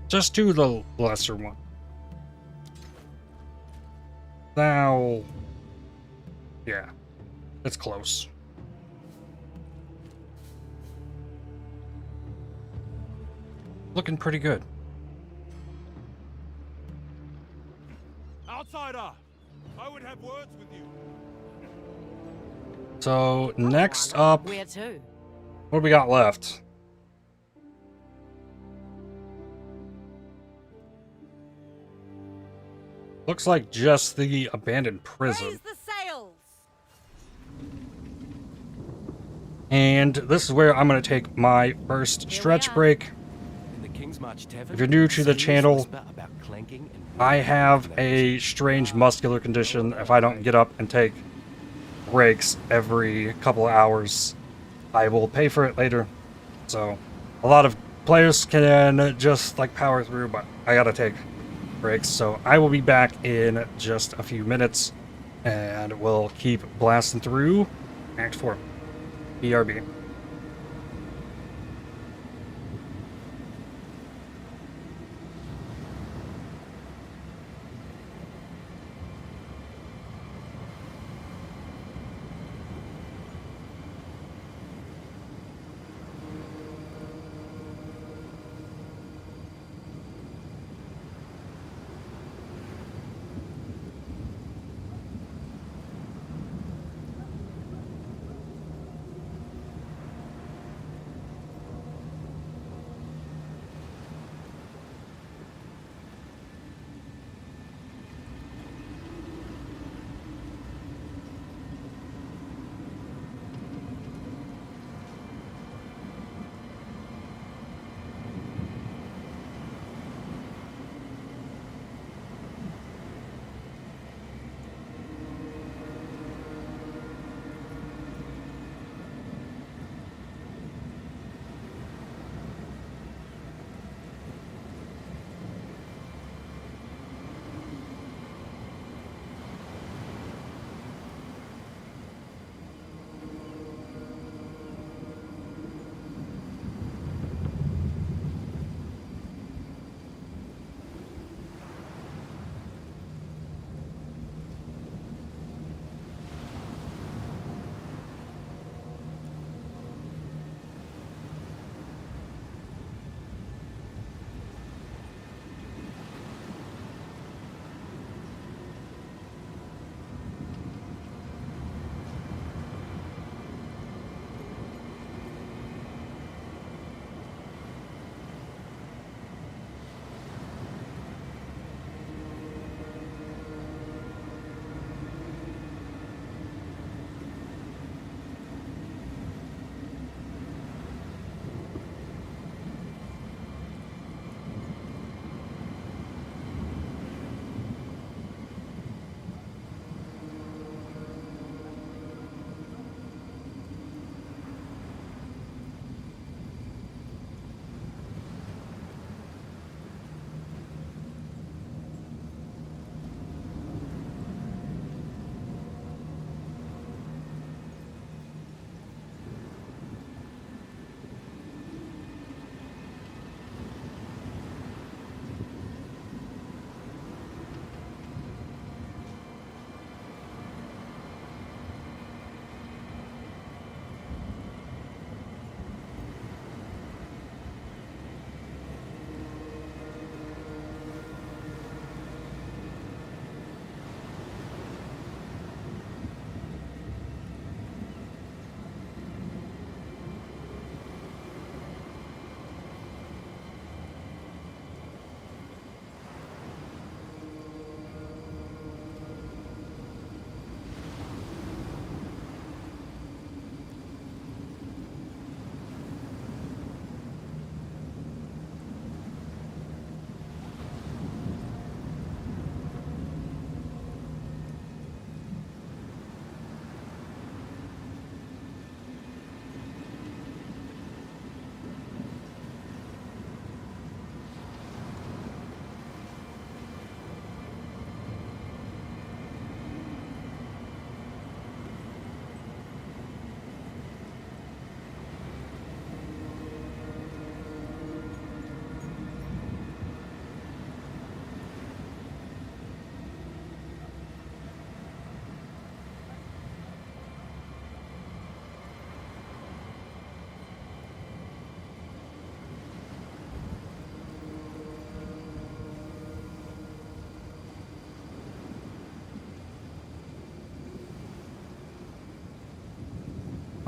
Just do the lesser one. Now... Yeah. It's close. Looking pretty good. Outsider! I would have words with you. So, next up... Where to? What do we got left? Looks like just the abandoned prison. Raise the sails. And this is where I'm going to take my first stretch break. If you're new to the channel, I have a strange muscular condition. If I don't get up and take breaks every couple of hours, I will pay for it later. So a lot of players can just like power through, but I gotta take breaks. So I will be back in just a few minutes, and we'll keep blasting through Act 4. BRB.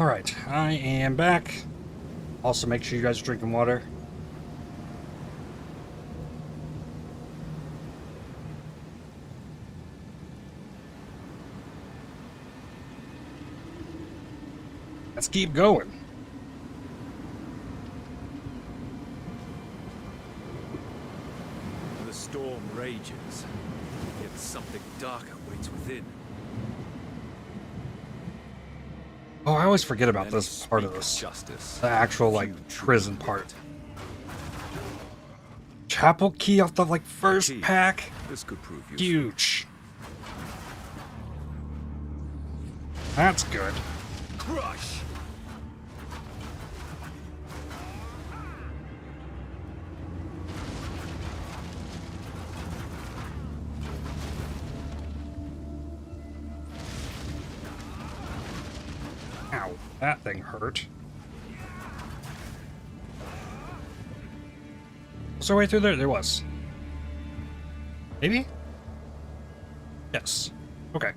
Alright, I am back. Also, make sure you guys are drinking water. Let's keep going. The storm rages, yet something darker waits within. Oh, I always forget about this part of this. Justice. The actual, like, prison part. Chapel key off the, like, first pack? This could prove useful. Huge. That's good. Crush! Ow, that thing hurt. Was there a way through there? There was. Maybe? Yes. Okay.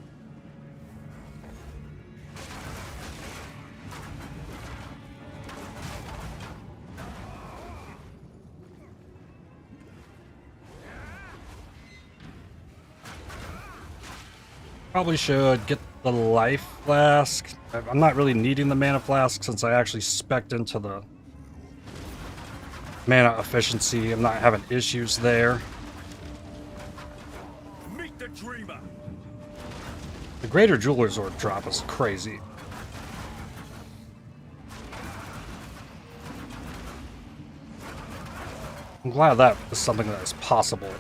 Probably should get the life flask. I'm not really needing the mana flask since I actually spec'd into the mana efficiency. I'm not having issues there. Meet the dreamer. The Greater Jeweler's Orb drop is crazy. I'm glad that is something that is possible,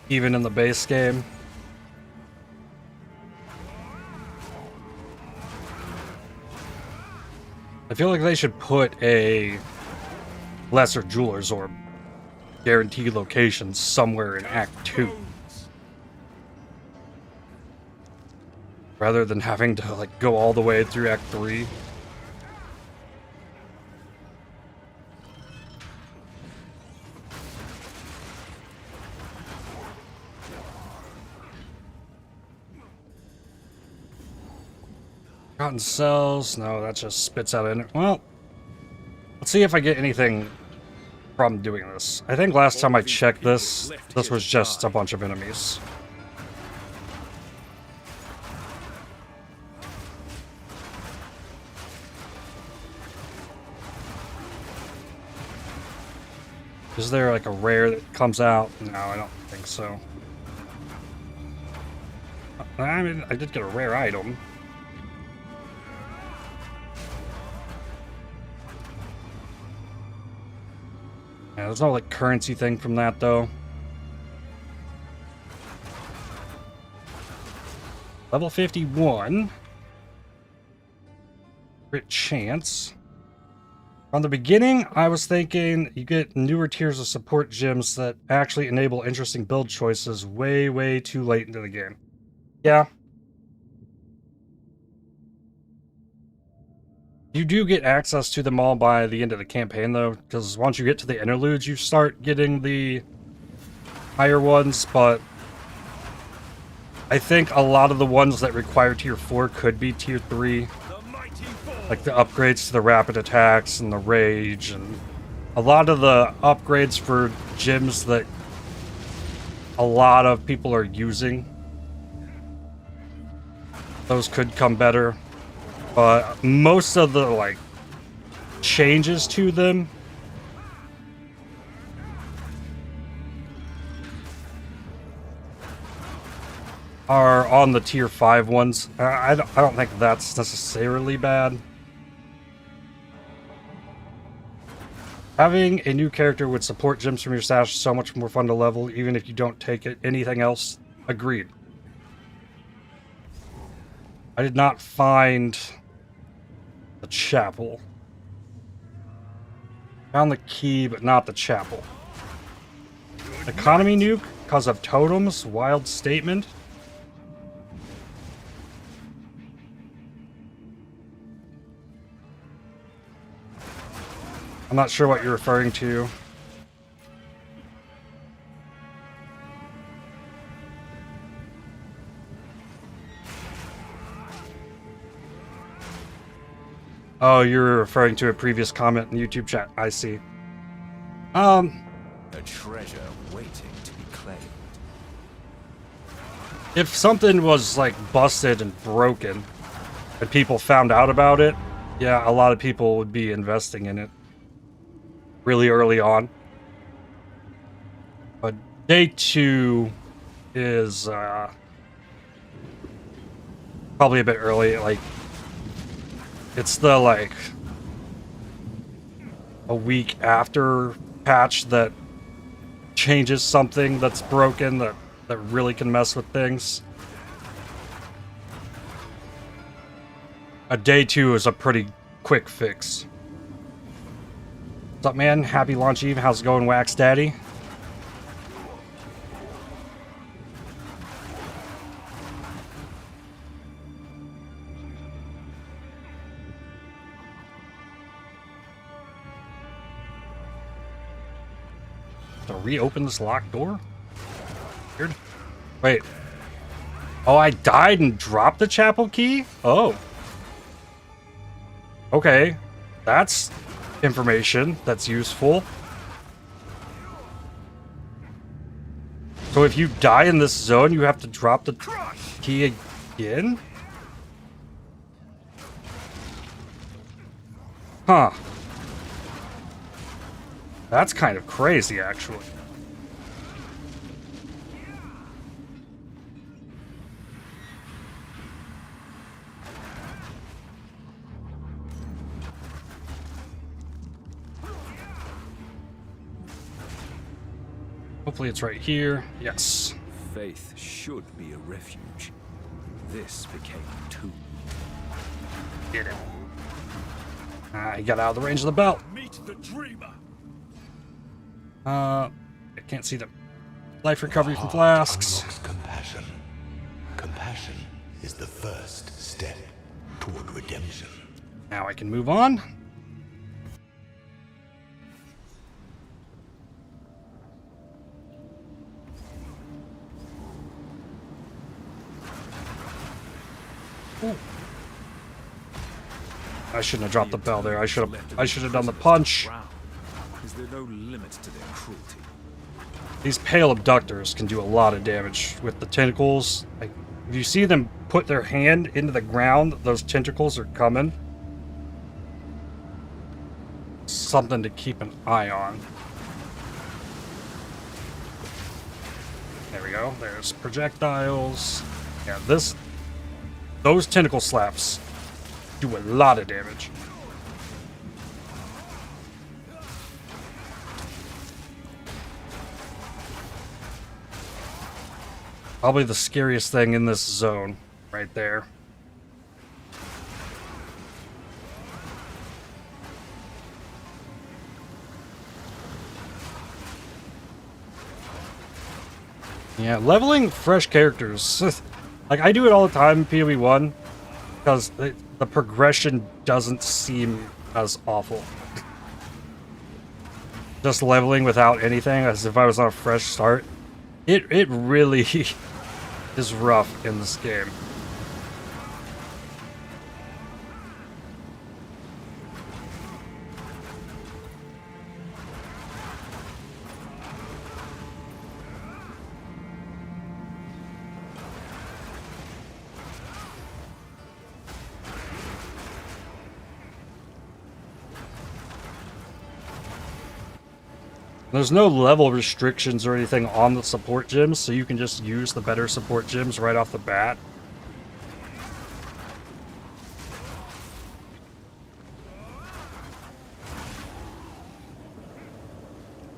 even in the base game. I feel like they should put a Lesser Jeweler's Orb guaranteed location somewhere in Act 2. Rather than having to, like, go all the way through Act 3. Cotton cells. No, that just spits out in it. Well, let's see if I get anything from doing this. I think last time I checked this was just a bunch of enemies. Is there like a rare that comes out? No, I don't think so. I mean, I did get a rare item. Yeah, there's no like currency thing from that though. Level 51. Crit chance. From the beginning, I was thinking you get newer tiers of support gems that actually enable interesting build choices way, way too late into the game. Yeah. You do get access to them all by the end of the campaign, though, because once you get to the interludes, you start getting the higher ones, but I think a lot of the ones that require tier 4 could be tier 3. Like the upgrades to the rapid attacks and the rage, and a lot of the upgrades for gems that a lot of people are using. Those could come better. But most of the, like, changes to them are on the tier 5 ones. I don't think that's necessarily bad. Having a new character with support gems from your stash is so much more fun to level, even if you don't take it anything else. Agreed. I did not find the chapel. Found the key, but not the chapel. Economy nuke, cause of totems, wild statement. I'm not sure what you're referring to. Oh, you're referring to a previous comment in the YouTube chat. I see. A treasure waiting to be claimed. If something was like busted and broken and people found out about it, yeah, a lot of people would be investing in it really early on. But day 2 is probably a bit early. Like, it's the like a week after patch that changes something that's broken that really can mess with things. A day 2 is a pretty quick fix. What's up, man? Happy launch eve. How's it going, Wax Daddy? To reopen this locked door? Weird. Wait. Oh, I died and dropped the chapel key? Oh. Okay. That's information that's useful. So if you die in this zone, you have to drop the key again? Huh. That's kind of crazy, actually. Hopefully it's right here. Yes. Faith should be a refuge. This became a tomb. Get it. I got out of the range of the belt. Meet the dreamer. I can't see the life recovery from flasks. Compassion. Compassion is the first step toward redemption. Now I can move on. Ooh. I shouldn't have dropped the bell there. I should have done the punch. Is there no limit to their cruelty? These pale abductors can do a lot of damage with the tentacles. Like, if you see them put their hand into the ground, those tentacles are coming. Something to keep an eye on. There we go. There's projectiles. Yeah, those tentacle slaps do a lot of damage. Probably the scariest thing in this zone, right there. Yeah, leveling fresh characters. Like, I do it all the time in PoE1, because the progression doesn't seem as awful. Just leveling without anything, as if I was on a fresh start. It really is rough in this game. There's no level restrictions or anything on the support gyms, so you can just use the better support gyms right off the bat.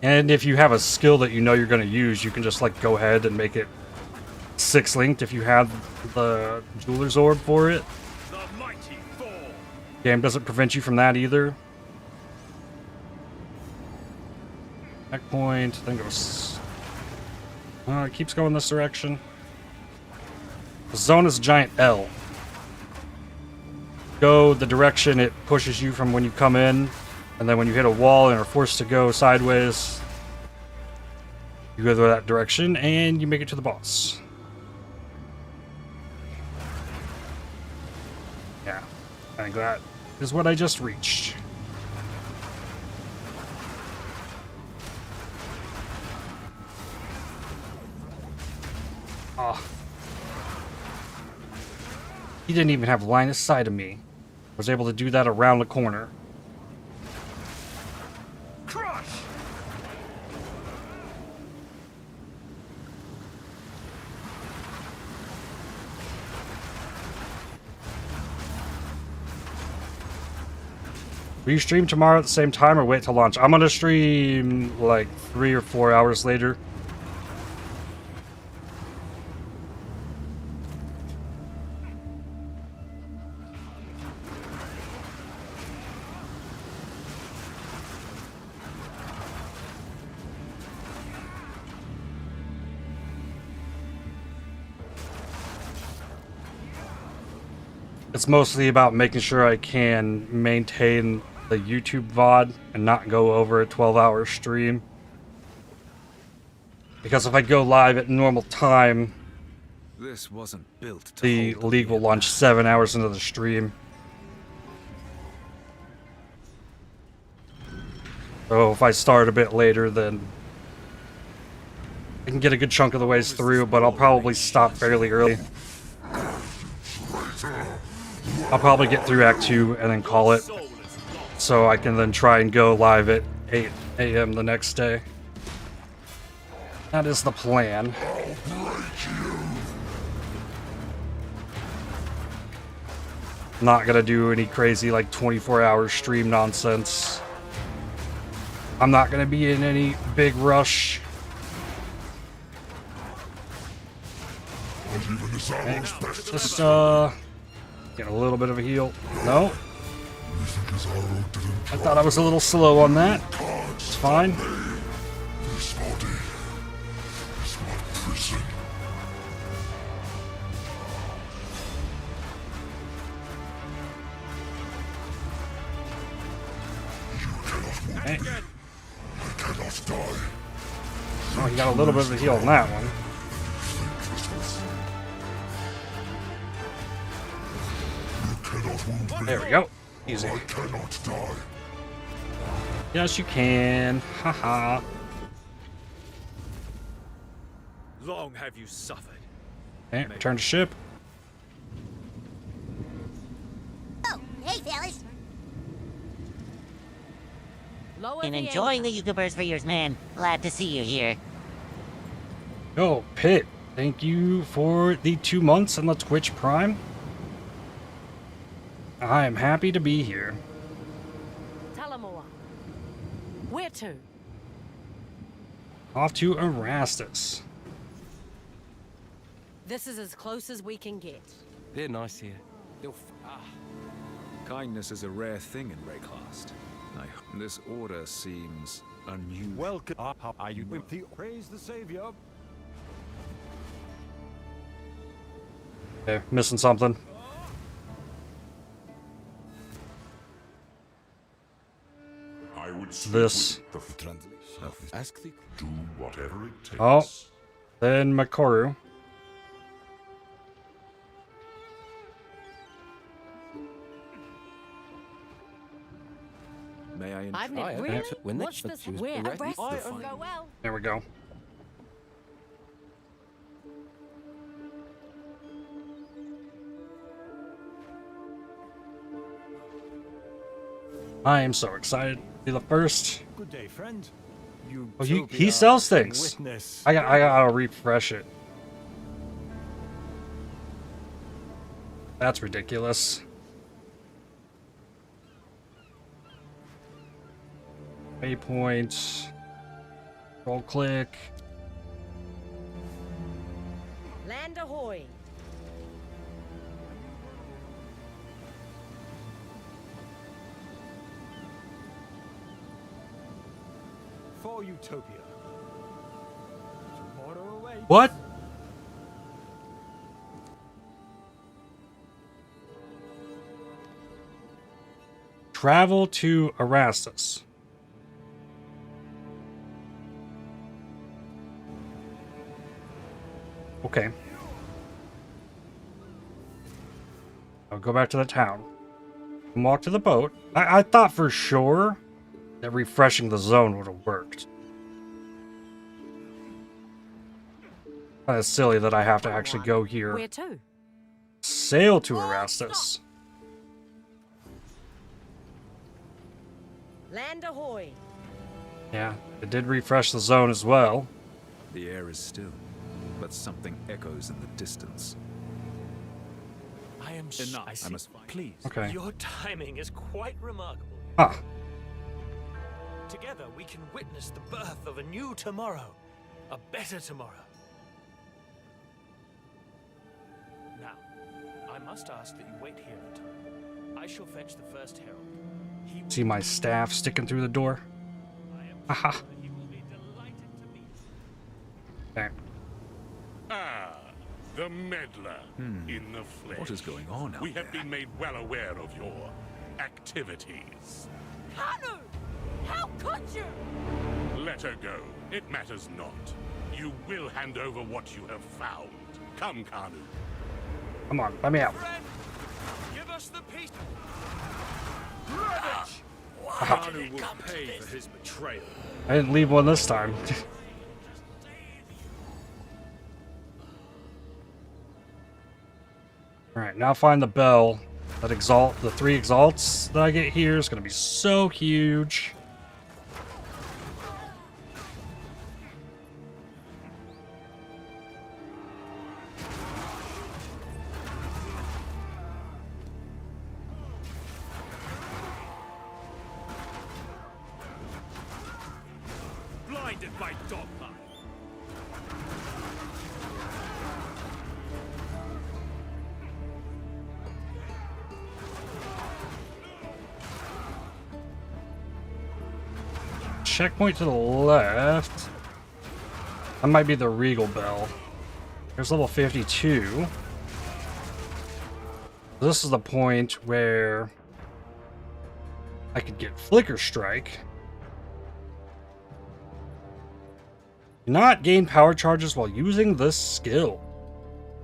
And if you have a skill that you know you're going to use, you can just like go ahead and make it 6-linked if you have the Jeweler's Orb for it. Game doesn't prevent you from that either. Checkpoint, then goes. It keeps going this direction. The zone is a giant L. Go the direction it pushes you from when you come in, and then when you hit a wall and are forced to go sideways, you go that direction and you make it to the boss. Yeah, I think that is what I just reached. Ah. He didn't even have line of sight of me. Was able to do that around the corner. Crush! Will you stream tomorrow at the same time or wait till launch? I'm gonna stream like 3 or 4 hours later. It's mostly about making sure I can maintain the YouTube VOD and not go over a 12-hour stream. Because if I go live at normal time, This wasn't built to the hold league will launch 7 hours into the stream. So if I start a bit later, then I can get a good chunk of the ways through, but I'll probably stop fairly early. I'll probably get through Act 2 and then call it, so I can then try and go live at 8 a.m. the next day. That is the plan. Not gonna do any crazy like 24-hour stream nonsense. I'm not gonna be in any big rush. Okay, just get a little bit of a heal. No. I thought I was a little slow on that. It's fine. Okay. Oh, you got a little bit of a heal on that one. There we go. Easy. Yes, you can. Haha. Long have you suffered. Okay, return to ship. Oh, hey, fellas. Lower Been the enjoying the YouTubers for years, man. Glad to see you here. Oh, Pitt. Thank you for the 2 months on the Twitch Prime. I am happy to be here. Talamoa. Where to? Off to Erastus. This is as close as we can get. They're nice here. Kindness is a rare thing in Rayclast. This order seems unusual. Welcome. Are you with the praise the savior? Okay, missing something. I would This. the translation. Ask the do whatever it takes. Oh, then Makoru. May I I've never really. What's this? We're arrested. Go well. There we go. I am so excited to be the first. Good day, friend. Oh, he sells things. I gotta refresh it. That's ridiculous. Waypoint. Roll click. Land ahoy. For Utopia. Tomorrow awaits. What? Travel to Erastus. Okay. I'll go back to the town. and walk to the boat. I thought for sure that refreshing the zone would have worked. Kind of silly that I have to actually go here. Where to? Sail to Erastus. Land ahoy. Yeah, it did refresh the zone as well. The air is still, but something echoes in the distance. I am enough. I must please. Okay. Your timing is quite remarkable. Ah. Together we can witness the birth of a new tomorrow, a better tomorrow. Now, I must ask that you wait here a time. I shall fetch the first herald. He will See my staff sticking through the door? Aha. he will be delighted to meet you. Okay. Ah, the meddler in the flesh. What is going on out We have there? been made well aware of your activities. Kanu! How could you? Let her go. It matters not. You will hand over what you have found. Come, Kanu. Come on, let me out. Friend, give us the piece. Rubbish! Kanu will pay for his betrayal. I didn't leave one this time. Alright, now find the bell. That exalt, the 3 exalts that I get here is going to be so huge. Blinded by dogma. Checkpoint to the left. That might be the Regal Bell. There's level 52. This is the point where I could get Flicker Strike. Do not gain power charges while using this skill.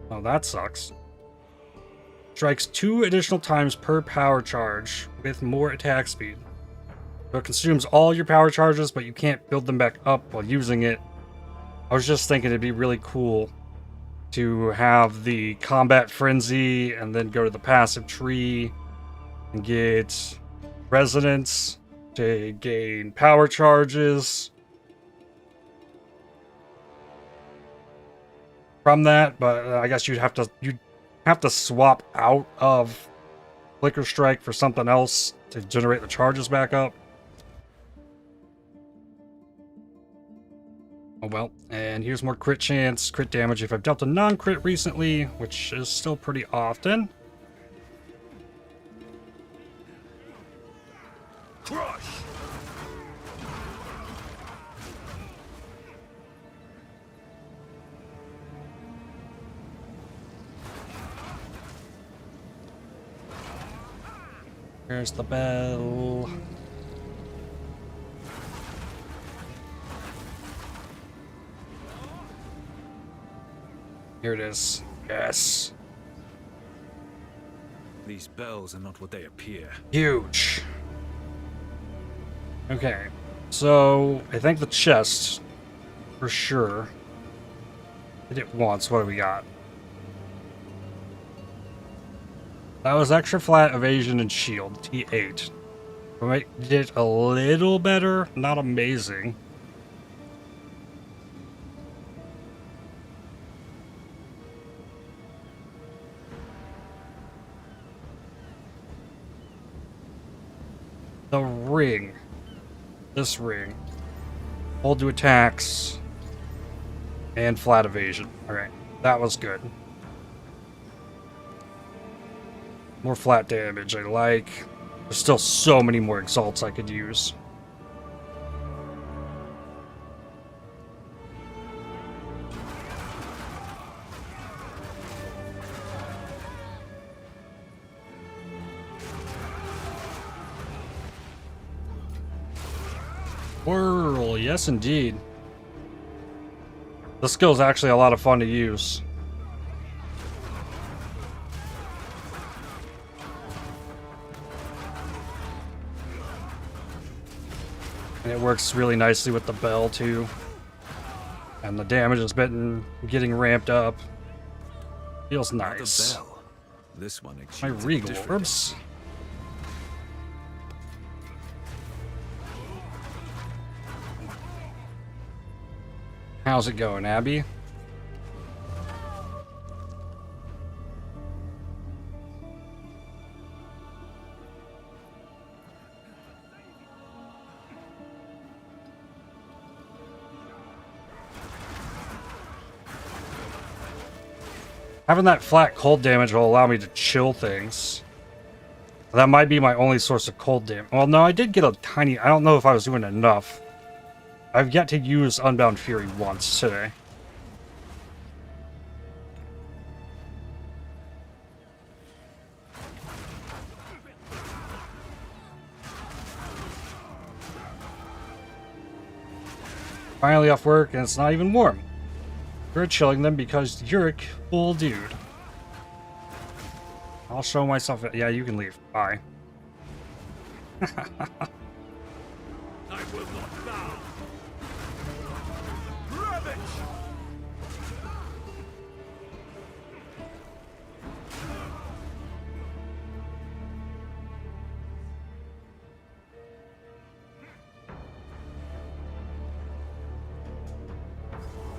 Oh, that sucks. Strikes 2 additional times per power charge with more attack speed. So it consumes all your power charges, but you can't build them back up while using it. I was just thinking it'd be really cool to have the Combat Frenzy and then go to the passive tree and get Resonance to gain power charges from that, but I guess you'd have to swap out of Flicker Strike for something else to generate the charges back up. Oh well, and here's more crit chance, crit damage if I've dealt a non-crit recently, which is still pretty often. Crush! Here's the bell. Here it is. Yes. These bells are not what they appear. Huge. Okay. So, I think the chest, for sure. Hit it once. What do we got? That was extra flat, evasion, and shield. T8. We did a little better. Not amazing. The ring. This ring. Hold to attacks. And flat evasion. Alright. That was good. More flat damage, I like. There's still so many more exalts I could use. Whirl, yes indeed. This skill is actually a lot of fun to use. It works really nicely with the bell too. And the damage has been getting ramped up. Feels nice. Bell. This one My regal orbs. How's it going, Abby? Having that flat cold damage will allow me to chill things. That might be my only source of cold damage. Well, no, I did get a tiny... I don't know if I was doing enough. I've yet to use Unbound Fury once today. Finally off work, and it's not even warm. You're chilling them because you're a cool dude. I'll show myself... Yeah, you can leave. Bye. I will not bow. Ravage!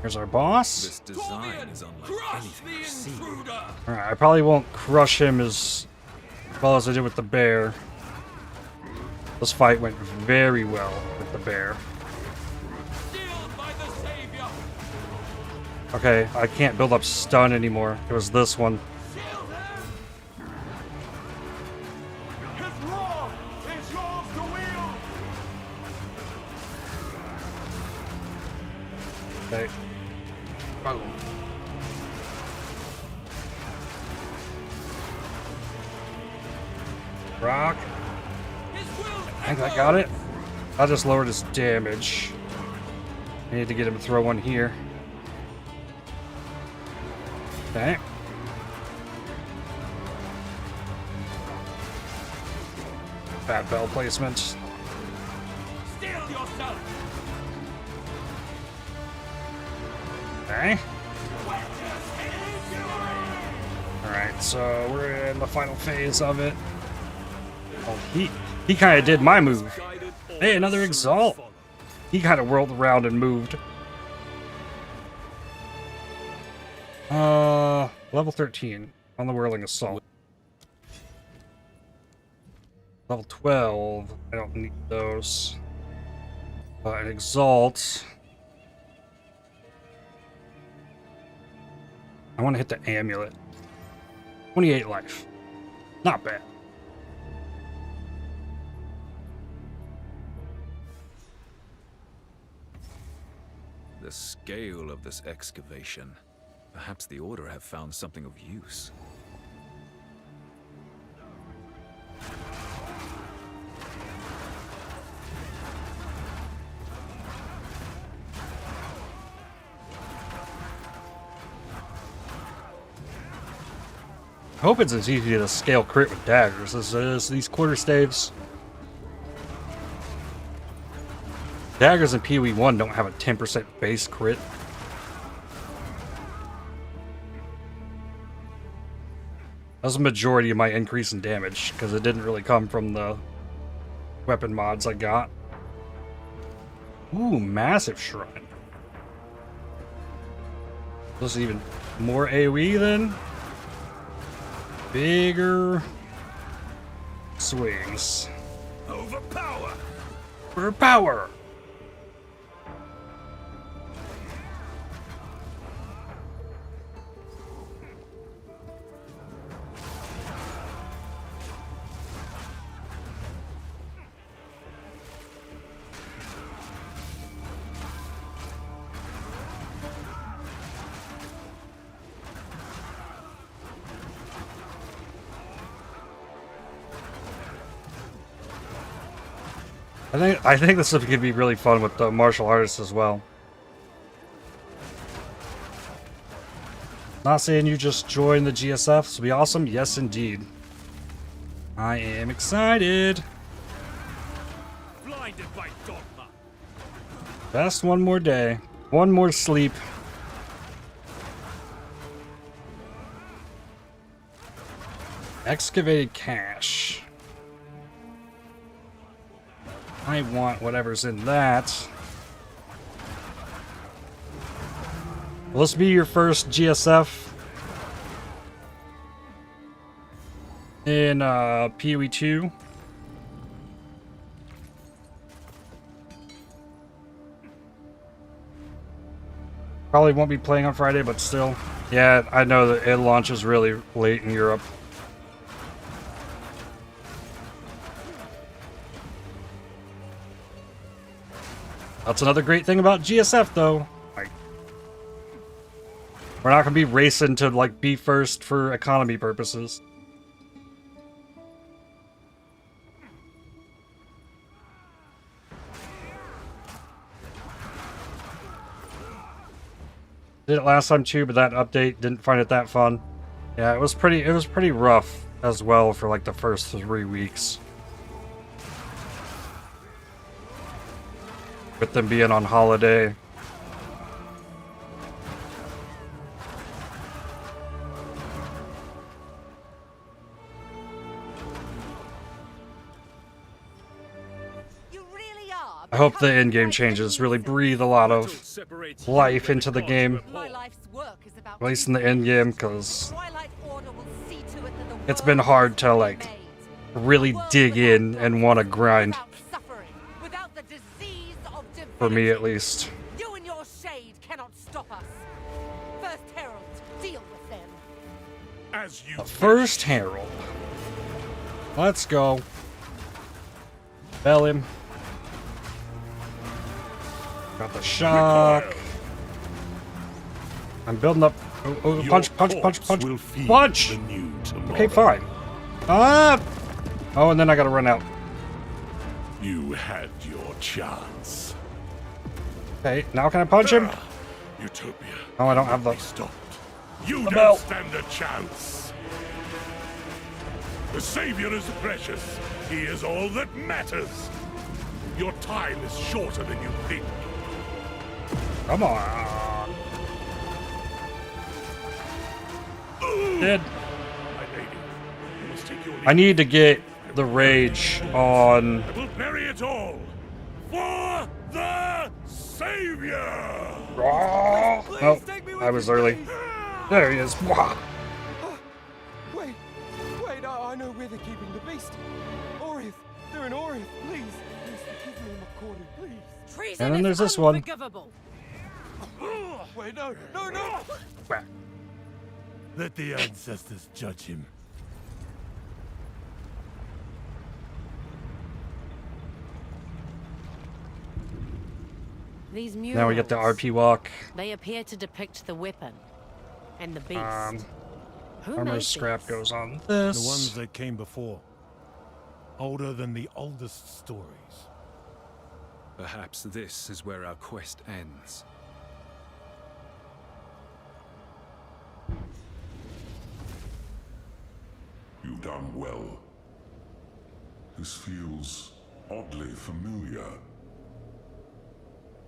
Here's our boss. This design is unlike anything I've seen. Alright, I probably won't crush him as well as I did with the bear. This fight went very well with the bear. Okay, I can't build up stun anymore. It was this one. Okay. Boom. Rock. I think I got it. I just lowered his damage. I need to get him to throw one here. Okay. Bad bell placement. Steel yourself. Okay. Alright, so we're in the final phase of it. Oh, he kind of did my move. Hey, another Exalt. He kind of whirled around and moved. Level 13 on the Whirling Assault. Level 12. I don't need those. An Exalt. I want to hit the Amulet. 28 life. Not bad. The scale of this excavation. Perhaps the Order have found something of use. I hope it's as easy to scale crit with daggers as these quarterstaves. Daggers in PoE 1 don't have a 10% base crit. That was the majority of my increase in damage, because it didn't really come from the weapon mods I got. Ooh, massive shrine. This is even more AoE then? Bigger swings. Overpower! Overpower! I think this could be really fun with the martial artists as well. Not saying you just joined the GSF, this will be awesome. Yes, indeed. I am excited. Blinded by dogma. Best one more day. One more sleep. Excavated cache. I want whatever's in that. Will this be your first GSF in PoE 2? Probably won't be playing on Friday, but still. Yeah, I know that it launches really late in Europe. That's another great thing about GSF, though. Like, we're not gonna be racing to like be first for economy purposes. Did it last time too, but that update didn't find it that fun. Yeah, it was pretty rough as well for like the first 3 weeks. With them being on holiday. I hope the in-game changes really breathe a lot of life into the game. At least in the in-game, because it's been hard to like really dig in and want to grind. For me, at least. You and your shade cannot stop us. First Herald, deal with them. As you First Herald. Let's go. Bell him. Got the shock. I'm building up. Oh, punch, punch, punch, punch, punch! Okay, fine. Ah! Oh, and then I gotta run out. You had your chance. Okay, now can I punch him? Utopia. Oh, I don't have the... You the don't bell. stand a chance. The Savior is precious. He is all that matters. Your time is shorter than you think. Come on. Dead. I need to get the rage on... I will bury it all for the Savior. Oh, I was early. There he is. Wait, I know where they're keeping the beast. Orith, they're in Orith. Please forgive me, McCordy, please. Treason And then there's is this one. unforgivable. Wait, no. Let the ancestors judge him. These murals, Now we get the RP walk. They appear to depict the weapon and the beast. Who Armor made scrap these? goes on this. The ones that came before. Older than the oldest stories. Perhaps this is where our quest ends. You've done well. This feels oddly familiar.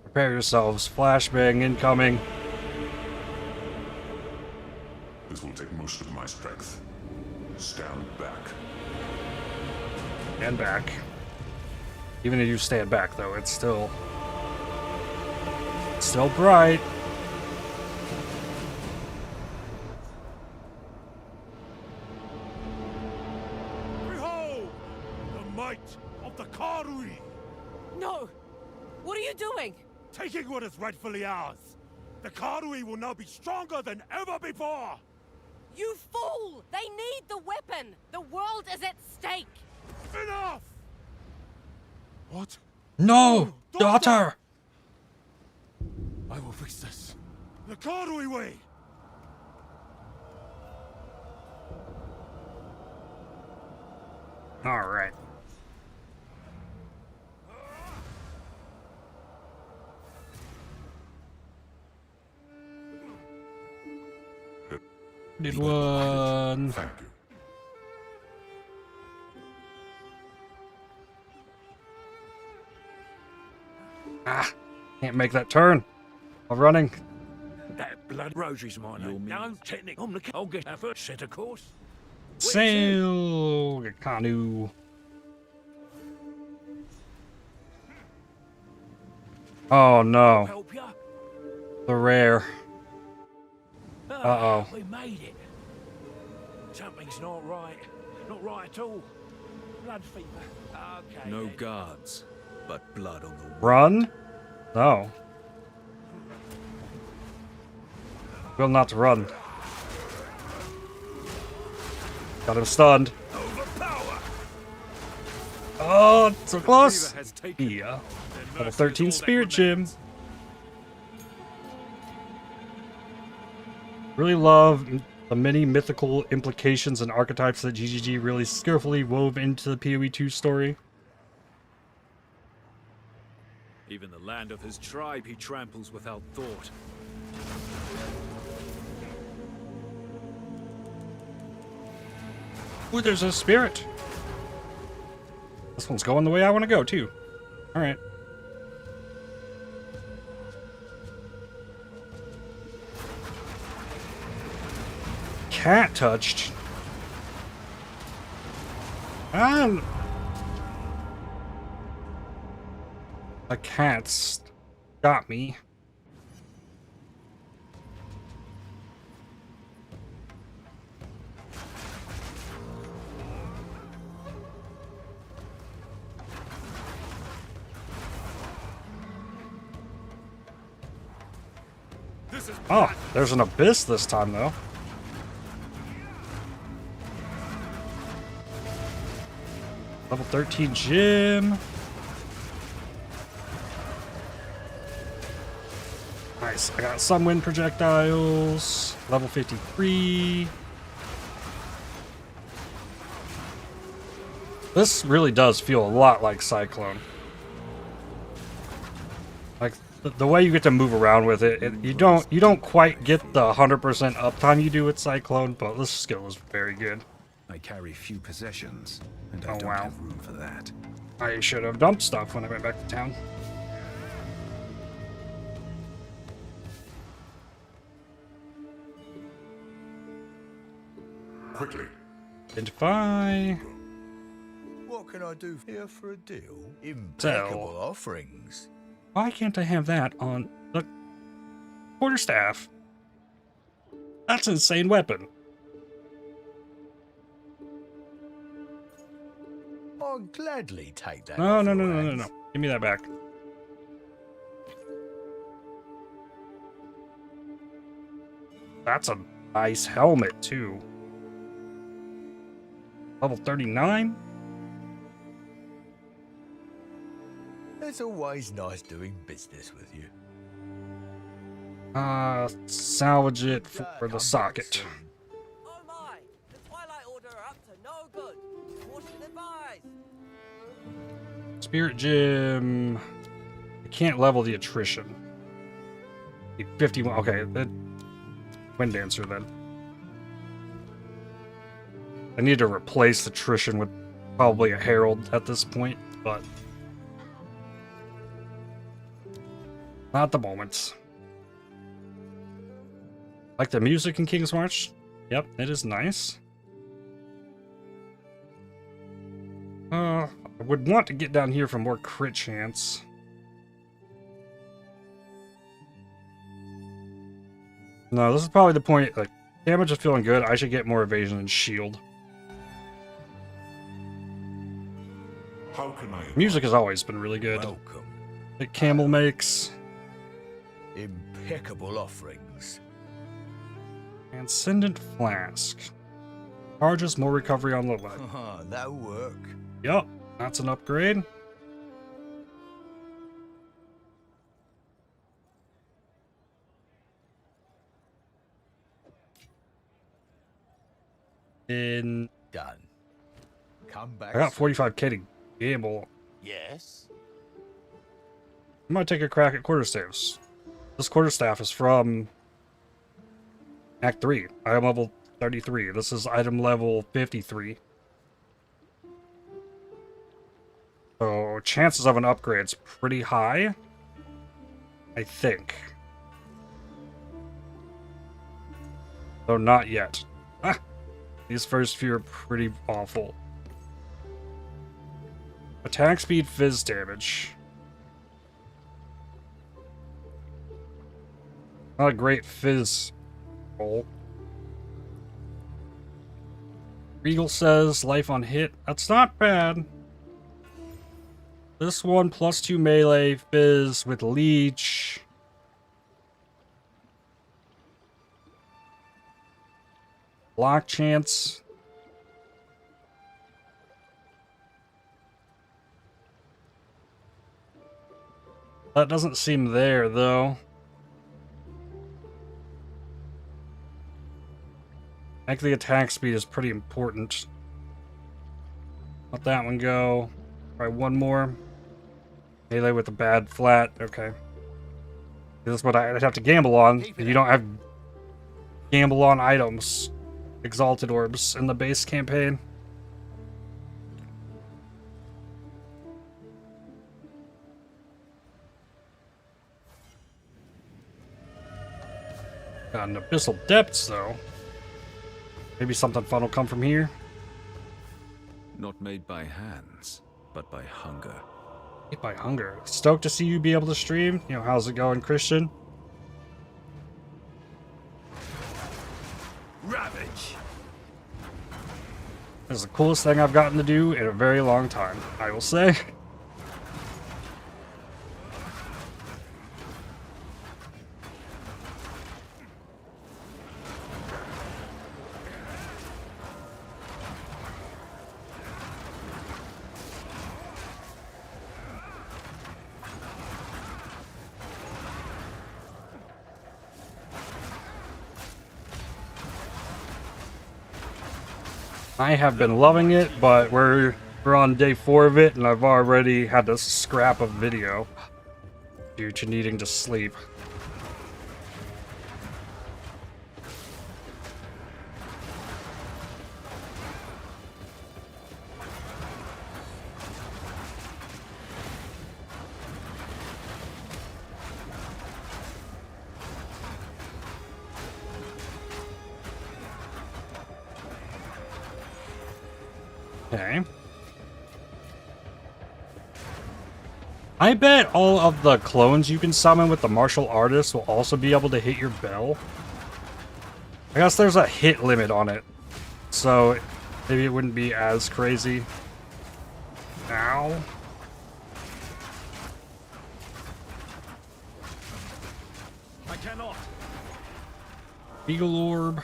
Prepare yourselves. Flashbang incoming. This will take most of my strength. Stand back. And back. Even if you stand back, though, it's still bright. Behold, the might of the Karui. No! What are you doing? Taking what is rightfully ours. The Karui will now be stronger than ever before. You fool! They need the weapon! The world is at stake! Enough! What? No! Daughter! I will fix this. The Karui way! Alright. Did one. Thank you. Ah. Can't make that turn. I'm running. That blood rosary's mine. No technique. I'm the I'll get our first set of course. Sail canoe. Oh no. Help ya? The rare. Ah, we made it. Something's not right. Not right at all. Blood fever. Okay. No guards, but blood on the wall. Run? No. Will not run. Got him stunned. Oh, so close. Yeah. Level 13 Spirit Gem. Really love the many mythical implications and archetypes that GGG really skillfully wove into the PoE 2 story. Even the land of his tribe he tramples without thought. Ooh, there's a spirit. This one's going the way I want to go, too. Alright. Cat touched. And a cat's got me. Oh, there's an abyss this time, though. Level 13 gym. Nice. I got some wind projectiles. Level 53. This really does feel a lot like Cyclone. Like the way you get to move around with it, you don't quite get the 100% uptime you do with Cyclone, but this skill is very good. I carry few possessions, and I don't have room for that. I should have dumped stuff when I went back to town. Quickly. Identify. What can I do here for a deal? Sell. Impeccable offerings. Why can't I have that on the quarterstaff? That's an insane weapon. I'll gladly take that. No. Give me that back. That's a nice helmet, too. Level 39? It's always nice doing business with you. Salvage it for the socket. Oh my! The Twilight Order are up to no good. Caution advised. Spirit Gem. I can't level the attrition. 51. Okay, Wind Dancer then. I need to replace attrition with probably a Herald at this point, but not at the moment. Like the music in King's March? Yep, it is nice. I would want to get down here for more crit chance. No, this is probably the point. Like, damage is feeling good. I should get more evasion and shield. How can I? Music has always been really good. Welcome. That Camel makes. Impeccable offerings. Transcendent Flask. Charges more recovery on the lead. That'll work. Yup, that's an upgrade. Done. Come back. I got 45k to gamble. Yes. I might take a crack at quarterstaffs. This quarterstaff is from Act 3. I am level 33. This is item level 53. So chances of an upgrade's pretty high. I think. Though not yet. Ah, these first few are pretty awful. Attack speed, fizz damage. Not a great fizz roll. Regal says life on hit. That's not bad. This one +2 melee fizz with leech. Block chance. That doesn't seem there though. I think the attack speed is pretty important. Let that one go. Try one more. Melee with a bad flat. Okay. This is what I'd have to gamble on. You don't have gamble on items. Exalted orbs in the base campaign. Got an abyssal depths though. Maybe something fun will come from here. Not made by hands, but by hunger. Made by hunger. Stoked to see you be able to stream. You know, how's it going, Christian? Ravage. This is the coolest thing I've gotten to do in a very long time, I will say. I have been loving it, but we're on day 4 of it, and I've already had to scrap a video due to needing to sleep. Okay. I bet all of the clones you can summon with the martial artist will also be able to hit your bell. I guess there's a hit limit on it, so maybe it wouldn't be as crazy. Ow. I cannot. Eagle orb.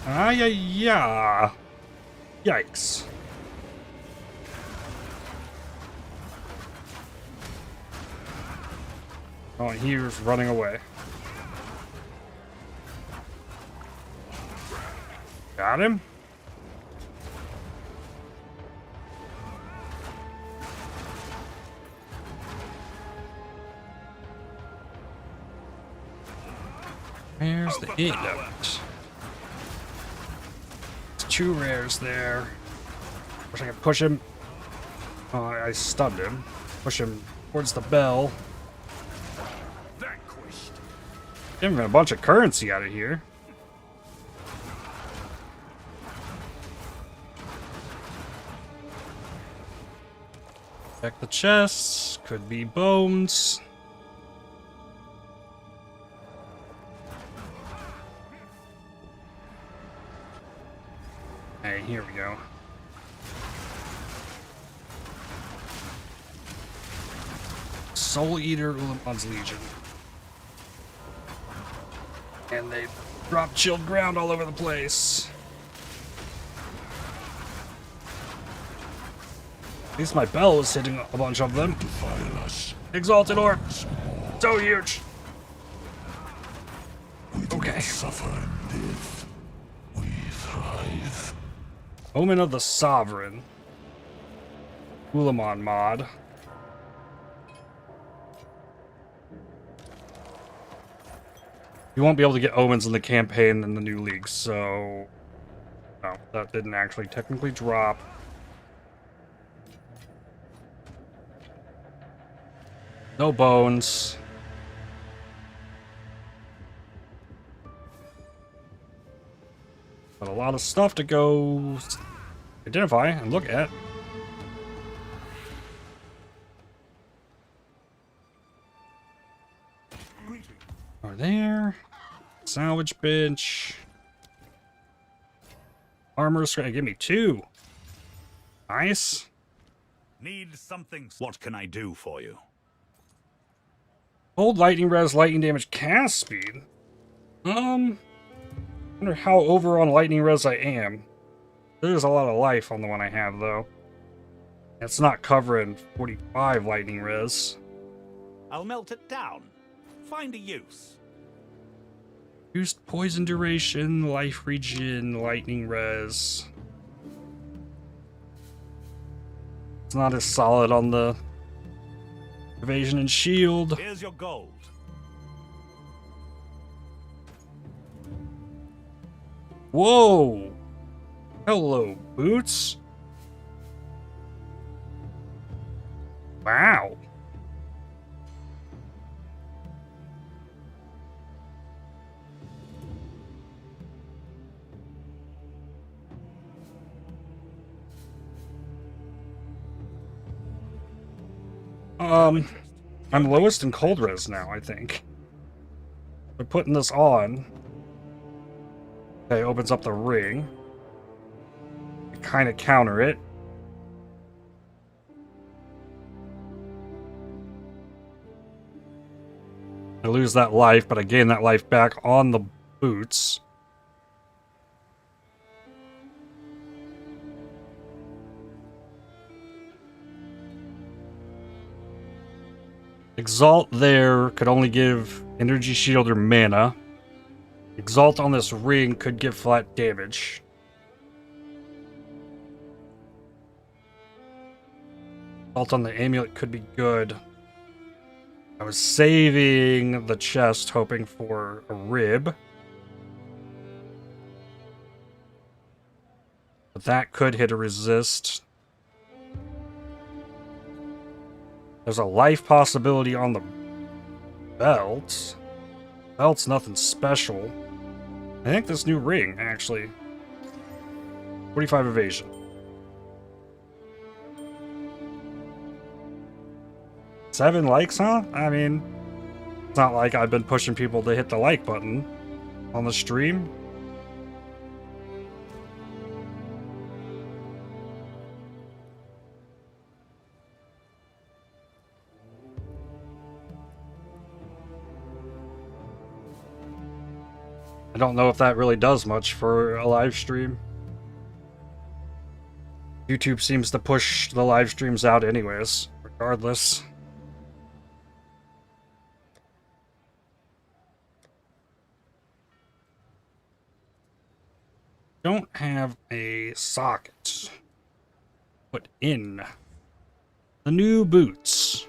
Ah, yeah. Yikes. Oh, and he was running away. Got him. Where's the hit note? 2 rares there. Wish I could push him. Oh, I stunned him. Push him towards the bell. Vanquished. Getting a bunch of currency out of here. Check the chests. Could be bones. Hey, here we go. Soul Eater Ulamon's Legion. And they drop chilled ground all over the place. At least my bell was hitting a bunch of them. Exalted Orb. So huge. Okay. Suffer and live. We thrive. Omen of the Sovereign. Ulamon mod. You won't be able to get omens in the campaign in the new league, so... No, that didn't actually technically drop. No bones. But a lot of stuff to go identify and look at. Over there. Salvage bench. Armor scrap. Give me 2. Nice. Need something. What can I do for you? Old lightning res, lightning damage, cast speed. Wonder how over on lightning res I am. There's a lot of life on the one I have though. It's not covering 45 lightning res. I'll melt it down. Find a use. Reduced poison duration, life regen, lightning res. It's not as solid on the evasion and shield. Here's your gold. Whoa! Hello, boots. Wow. I'm lowest in cold res now, I think. By putting this on. Okay, opens up the ring. Kind of counter it. I lose that life, but I gain that life back on the boots. Exalt there could only give energy shield or mana. Exalt on this ring could give flat damage. Exalt on the amulet could be good. I was saving the chest hoping for a rib. But that could hit a resist. There's a life possibility on the belt. Belt's nothing special. I think this new ring, actually. 45 evasion. Seven likes, huh? I mean, it's not like I've been pushing people to hit the like button on the stream. I don't know if that really does much for a live stream. YouTube seems to push the live streams out anyways, regardless. Don't have a socket. Put in the new boots.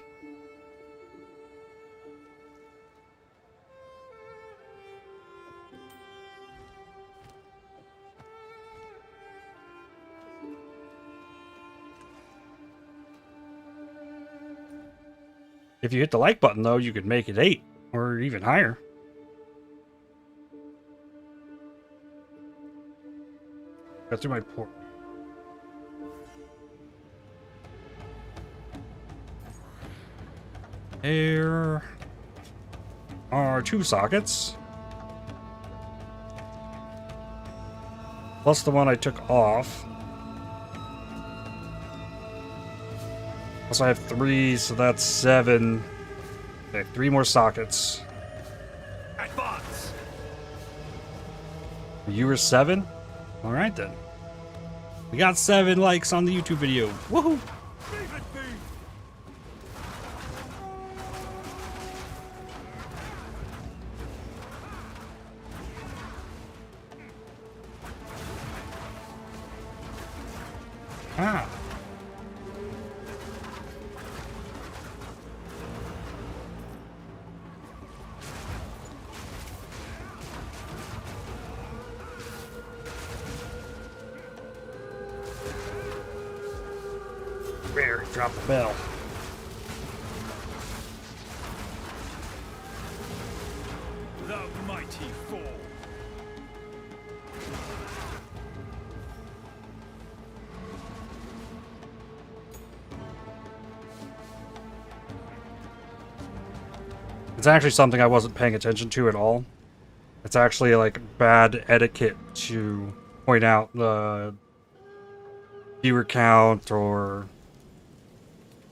If you hit the like button, though, you could make it 8 or even higher. Go through my port. There are 2 sockets. Plus the one I took off. Also, I have 3, so that's 7. Okay, 3 more sockets. Advance. You were 7? Alright then. We got 7 likes on the YouTube video. Woohoo! Ah. Rare, drop the bell. mighty fall. It's actually something I wasn't paying attention to at all. It's actually like bad etiquette to point out the viewer count or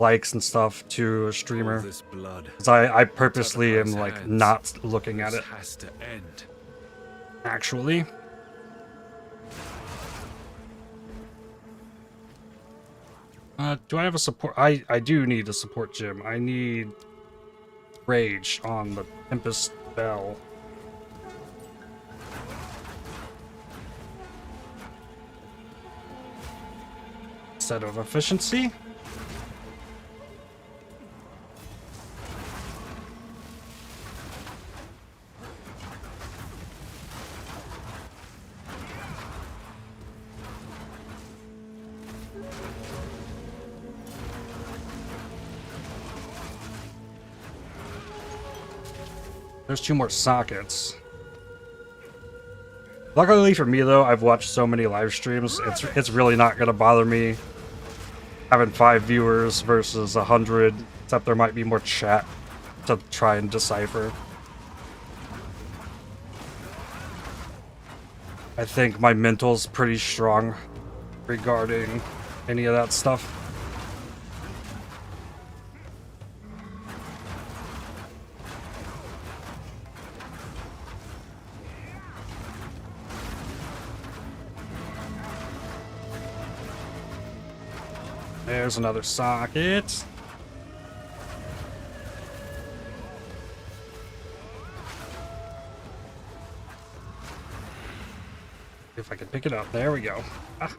likes and stuff to a streamer. Because I purposely am like not looking at it. Has to end. Actually. Do I have a support? I do need a support gym. I need Rage on the Tempest Bell. Instead of efficiency. There's 2 more sockets. Luckily for me though, I've watched so many live streams, it's really not gonna bother me having 5 viewers versus 100, except there might be more chat to try and decipher. I think my mental's pretty strong regarding any of that stuff. There's another socket. If I can pick it up. There we go. Ah.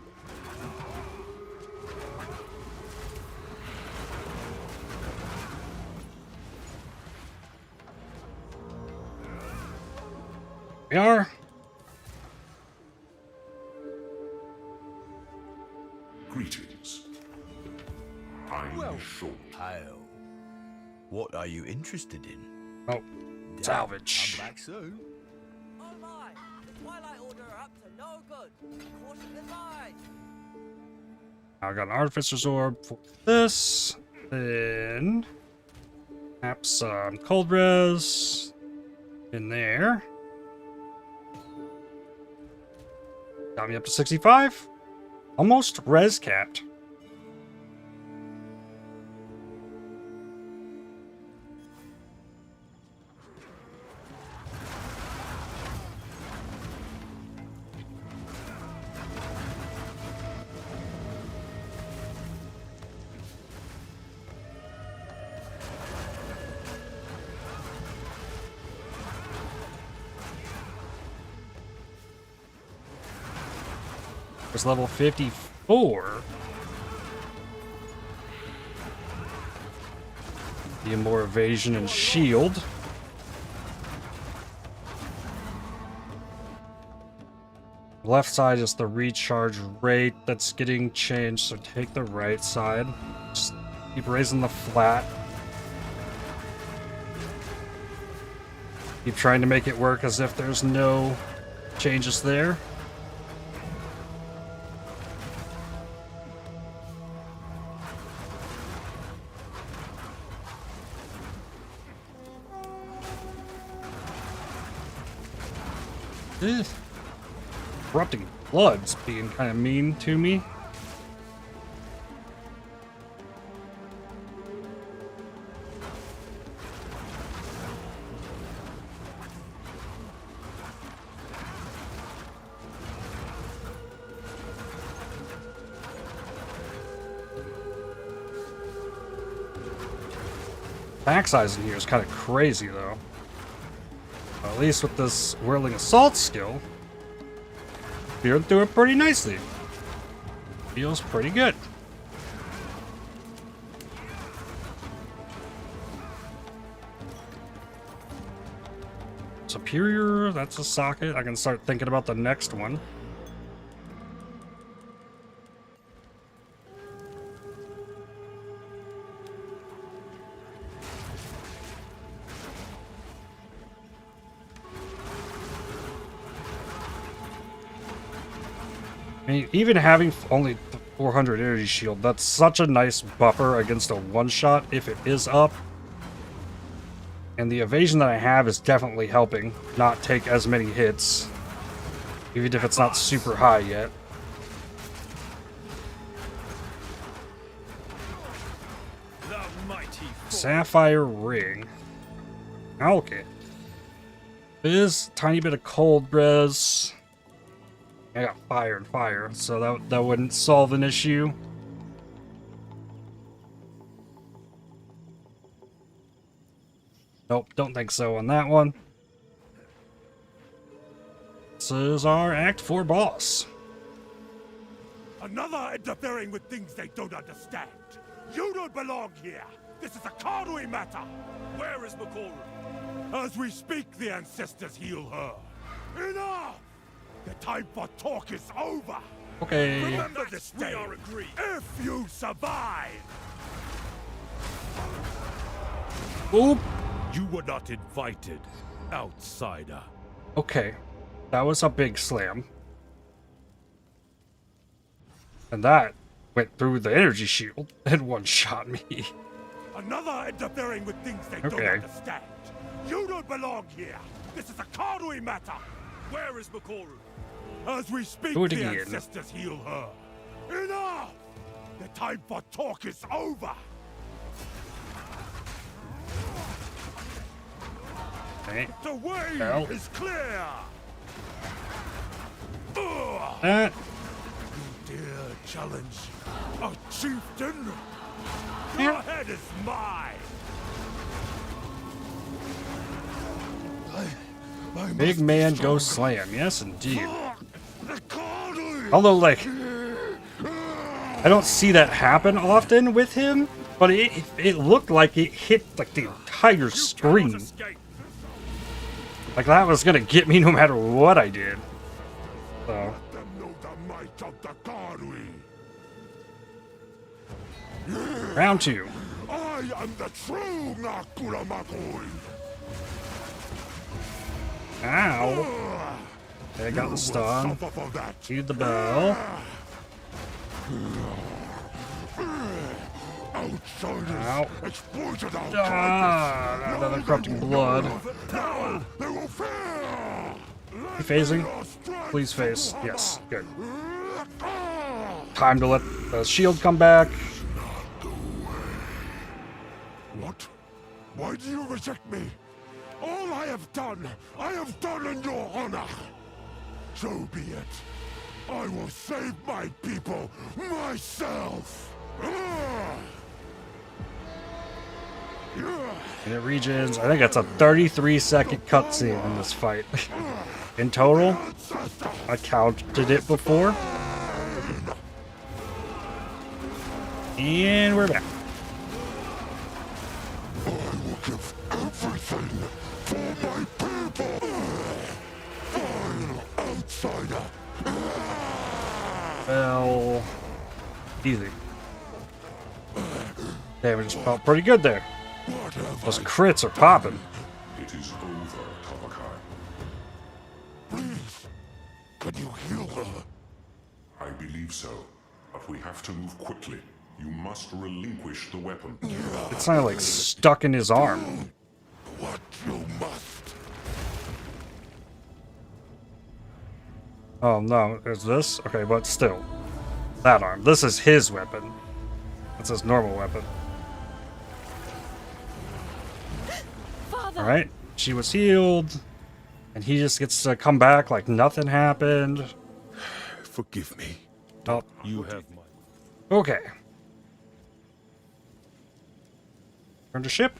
We are. Greetings. I'm short. Hail. What are you interested in? Oh, salvage. I'm back soon. Oh my! The Twilight Order are up to no good. Caution advised. I got an Artificer's Orb for this. Then perhaps some cold res in there. Got me up to 65. Almost res capped. Level 54. Be more evasion and shield. Left side is the recharge rate that's getting changed, so take the right side. Just keep raising the flat. Keep trying to make it work as if there's no changes there. Corrupting Blood's being kind of mean to me. Back size in here is kind of crazy though. At least with this Whirling Assault skill, we're through it pretty nicely. Feels pretty good. Superior, that's a socket. I can start thinking about the next one. I mean, even having only 400 energy shield, that's such a nice buffer against a one-shot if it is up. And the evasion that I have is definitely helping not take as many hits, even if it's not super high yet. Sapphire ring. Okay. This tiny bit of cold res. I got fire and fire, so that wouldn't solve an issue. Nope, don't think so on that one. This is our Act 4 boss. Another interfering with things they don't understand. You don't belong here. This is a Karui matter. Where is Makoru? As we speak, the ancestors heal her. Enough! The time for talk is over. Okay. Remember this day. If you survive. Oop. You were not invited, outsider. Okay. That was a big slam. And that went through the energy shield and one-shot me. Another interfering with things they don't understand. You don't belong here. This is a Karui matter. Where is Makoru? As we speak, the ancestors heal her. Enough! The time for talk is over. Okay. The way is clear. That. You dare challenge a chieftain? Your head is mine. Big man go slam. Yes, indeed. Although, like, I don't see that happen often with him, but it looked like it hit like the entire screen. Like that was gonna get me no matter what I did. So. Round 2. I am the true Nakura Makoi. Ow. Okay, I got the stun. Need the bell. Ow. Ah, another corrupting blood. You phasing? Please phase. Yes, good. Time to let the shield come back. What? Why do you reject me? All I have done in your honor. So be it. I will save my people myself. And it regens. I think that's a 33-second cutscene in this fight. In total, I counted it before. And we're back. I will give everything for my people. Vile outsider. Well, easy. Damage felt pretty good there. Those crits are popping. It is over, Tabakai. Please, can you heal her? I believe so, but we have to move quickly. You must relinquish the weapon. It sounded like stuck in his arm. What you must. Oh no, is this? Okay, but still. That arm. This is his weapon. That's his normal weapon. Alright, she was healed. And he just gets to come back like nothing happened. Forgive me. Oh. You have my... Okay. Turn to ship.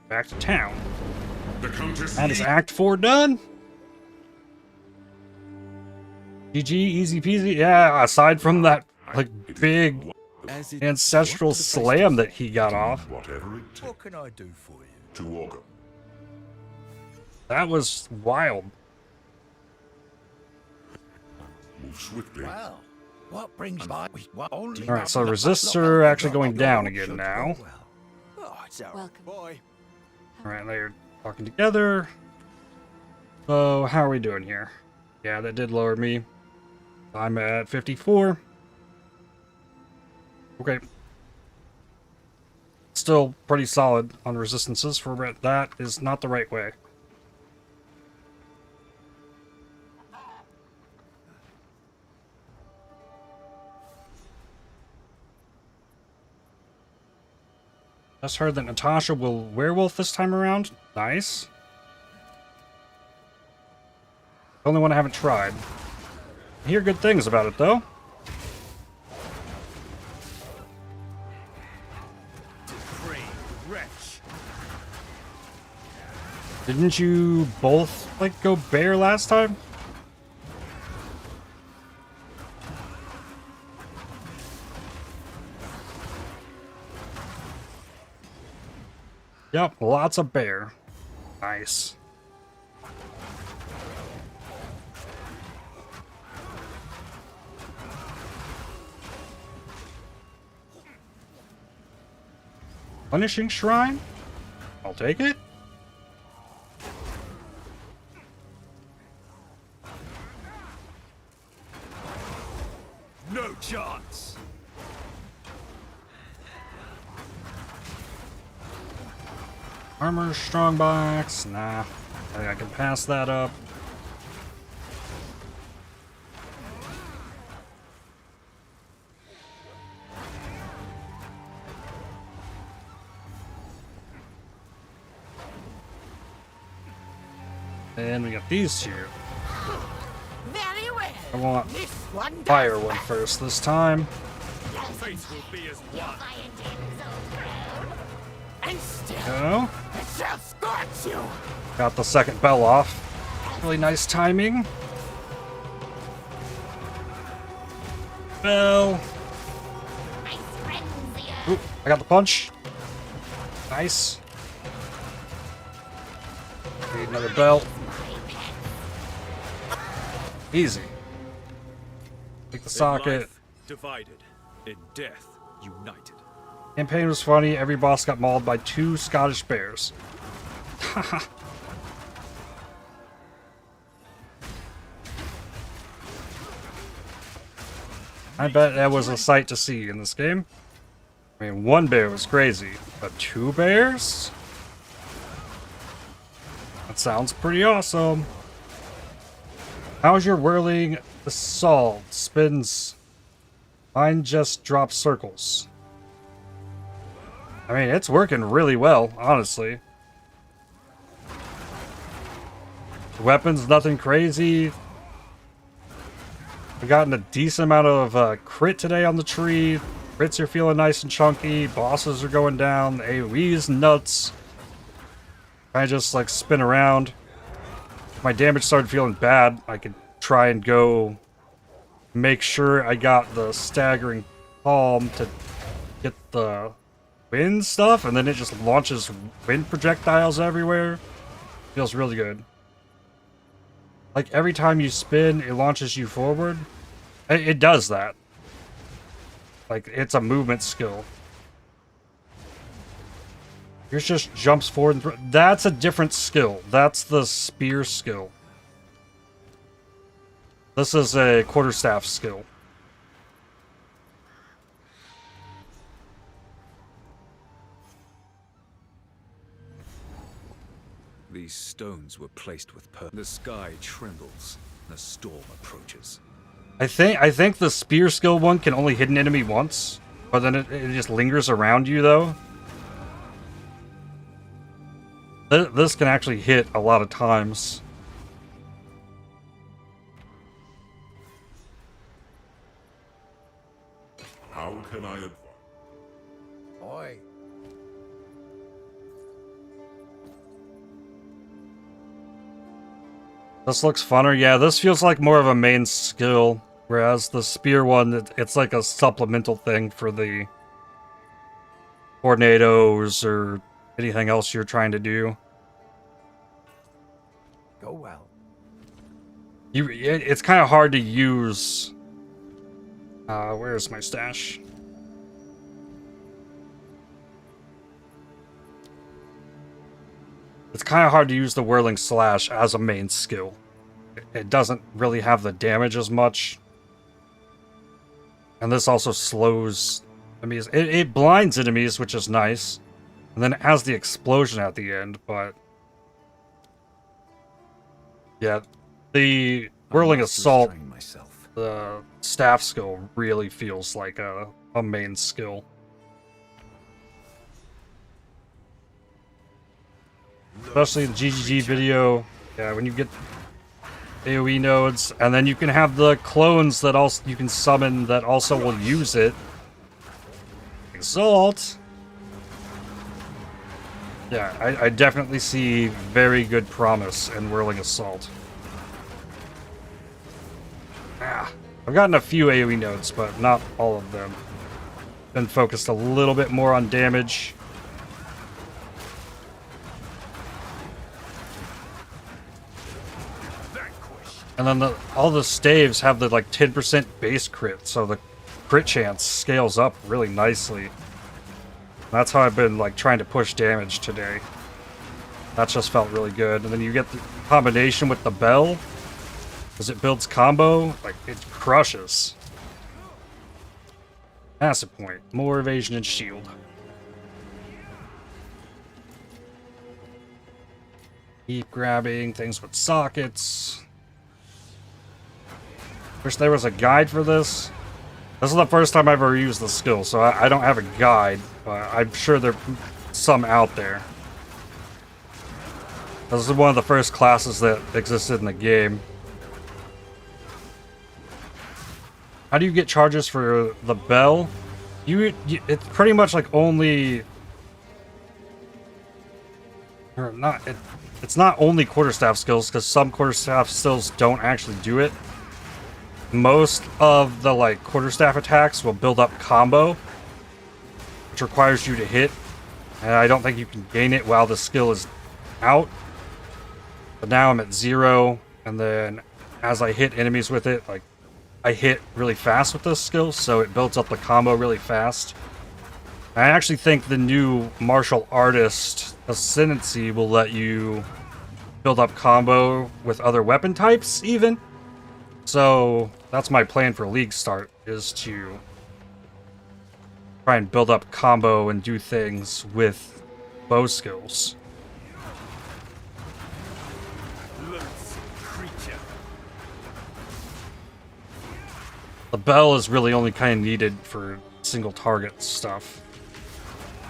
Back to town. That is Act 4 done. GG, easy peasy. Yeah, aside from that like big ancestral slam that he got off. Whatever it takes. What can I do for you? To Orga. That was wild. Move swiftly. Well, what brings by? Alright, so resists are actually going down again now. Oh, it's all Welcome. Boy. Alright, they're talking together. So, how are we doing here? Yeah, that did lower me. I'm at 54. Okay. Still pretty solid on resistances for that is not the right way. Just heard that Natasha will werewolf this time around. Nice. The only one I haven't tried. I hear good things about it, though. Didn't you both, like, go bear last time? Yep, lots of bear. Nice. Punishing Shrine? I'll take it. No chance. Armor strongbox? Nah. I think I can pass that up. And we got these two. Very well. I want This one does fire one first this time. Fates will be as one. And still, Go. it shall scorch you. Got the second bell off. Really nice timing. Bell. Oop, I got the punch. Nice. Need another bell. Easy. Take the socket. In life, divided. In death, united. Campaign was funny. Every boss got mauled by 2 Scottish bears. I bet that was a sight to see in this game. I mean, 1 bear was crazy, but 2 bears? That sounds pretty awesome. How's your whirling assault? Spins. Mine just drops circles. I mean, it's working really well, honestly. Weapons, nothing crazy. I've gotten a decent amount of crit today on the tree. Crits are feeling nice and chunky. Bosses are going down. The AoE's nuts. I just like spin around. My damage started feeling bad. I could try and go make sure I got the staggering palm to get the wind stuff, and then it just launches wind projectiles everywhere. Feels really good. Like every time you spin, it launches you forward. It does that. Like it's a movement skill. Yours just jumps forward and that's a different skill. That's the spear skill. This is a quarterstaff skill. These stones were placed with purpose. The sky trembles. A storm approaches. I think the spear skill one can only hit an enemy once, but then it just lingers around you though. This can actually hit a lot of times. How can I advise? Oi. This looks funner. Yeah, this feels like more of a main skill, whereas the spear one, it's like a supplemental thing for the tornadoes or anything else you're trying to do. Go well. It's kind of hard to use. Where's my stash? it's kind of hard to use the Whirling Slash as a main skill. It doesn't really have the damage as much. And this also slows enemies. It blinds enemies, which is nice. And then it has the explosion at the end, but... yeah, the Whirling Assault, the staff skill, really feels like a main skill. Especially in the GGG video, yeah, when you get AoE nodes, and then you can have the clones that also you can summon that also will use it. Exalt! Yeah, I definitely see very good promise in Whirling Assault. Ah, I've gotten a few AoE nodes, but not all of them. Been focused a little bit more on damage. And then all the staves have the like 10% base crit, so the crit chance scales up really nicely. That's how I've been like trying to push damage today. That just felt really good. And then you get the combination with the bell, as it builds combo, like it crushes. Massive point. More evasion and shield. Keep grabbing things with sockets. Wish there was a guide for this. This is the first time I've ever used the skill, so I don't have a guide, but I'm sure there's some out there. This is one of the first classes that existed in the game. How do you get charges for the bell? It's pretty much like only... or not, it's not only quarterstaff skills, because some quarterstaff skills don't actually do it. Most of the like quarterstaff attacks will build up combo, which requires you to hit, and I don't think you can gain it while the skill is out. But now I'm at 0, and then as I hit enemies with it, like I hit really fast with this skill, so it builds up the combo really fast. I actually think the new martial artist ascendancy will let you build up combo with other weapon types even. So that's my plan for League start, is to try and build up combo and do things with bow skills. The bell is really only kind of needed for single target stuff.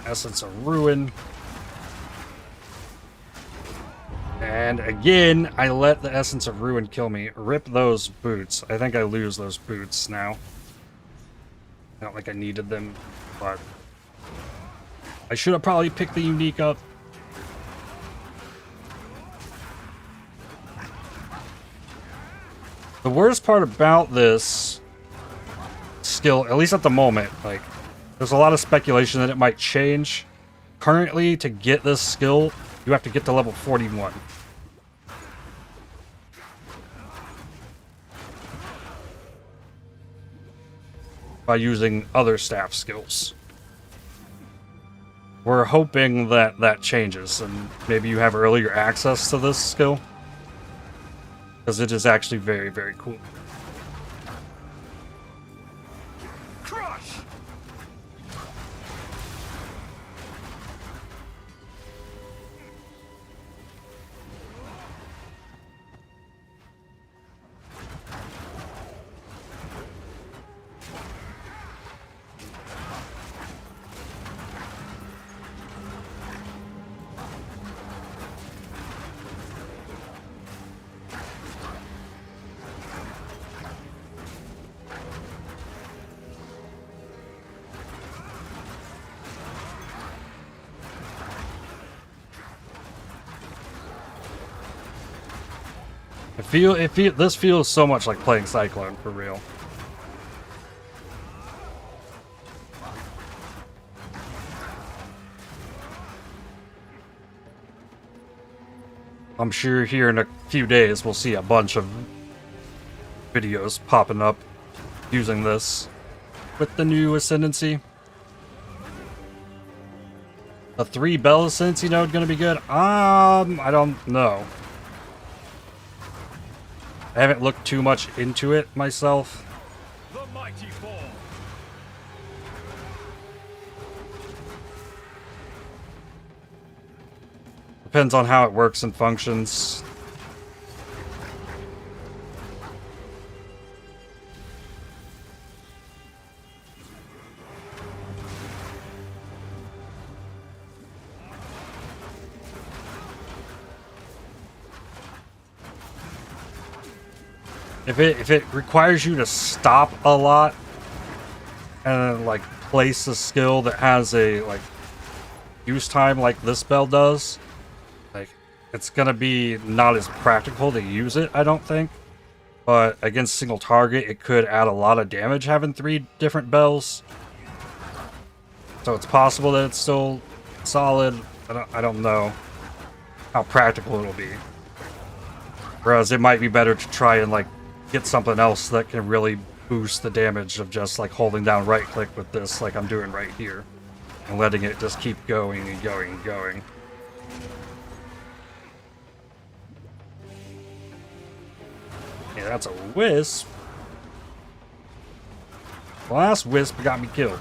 Essence of Ruin. And again, I let the Essence of Ruin kill me. Rip those boots. I think I lose those boots now. Not like I needed them, but I should have probably picked the unique up. The worst part about this skill, at least at the moment, like, there's a lot of speculation that it might change. Currently, to get this skill, you have to get to level 41. By using other staff skills. We're hoping that that changes, and maybe you have earlier access to this skill. Because it is actually very, very cool. This feels so much like playing Cyclone, for real. I'm sure here in a few days we'll see a bunch of videos popping up using this with the new Ascendancy. The 3 bell ascents, you know, gonna be good? I don't know. I haven't looked too much into it myself. The mighty fall. Depends on how it works and functions. If it requires you to stop a lot and then, like, place a skill that has a, like, use time like this bell does, like, it's gonna be not as practical to use it, I don't think. But against single target, it could add a lot of damage having 3 different bells. So it's possible that it's still solid. I don't know how practical it'll be. Whereas it might be better to try and, like, get something else that can really boost the damage of just, like, holding down right click with this, like I'm doing right here, and letting it just keep going and going and going. Yeah, that's a wisp. The last wisp got me killed.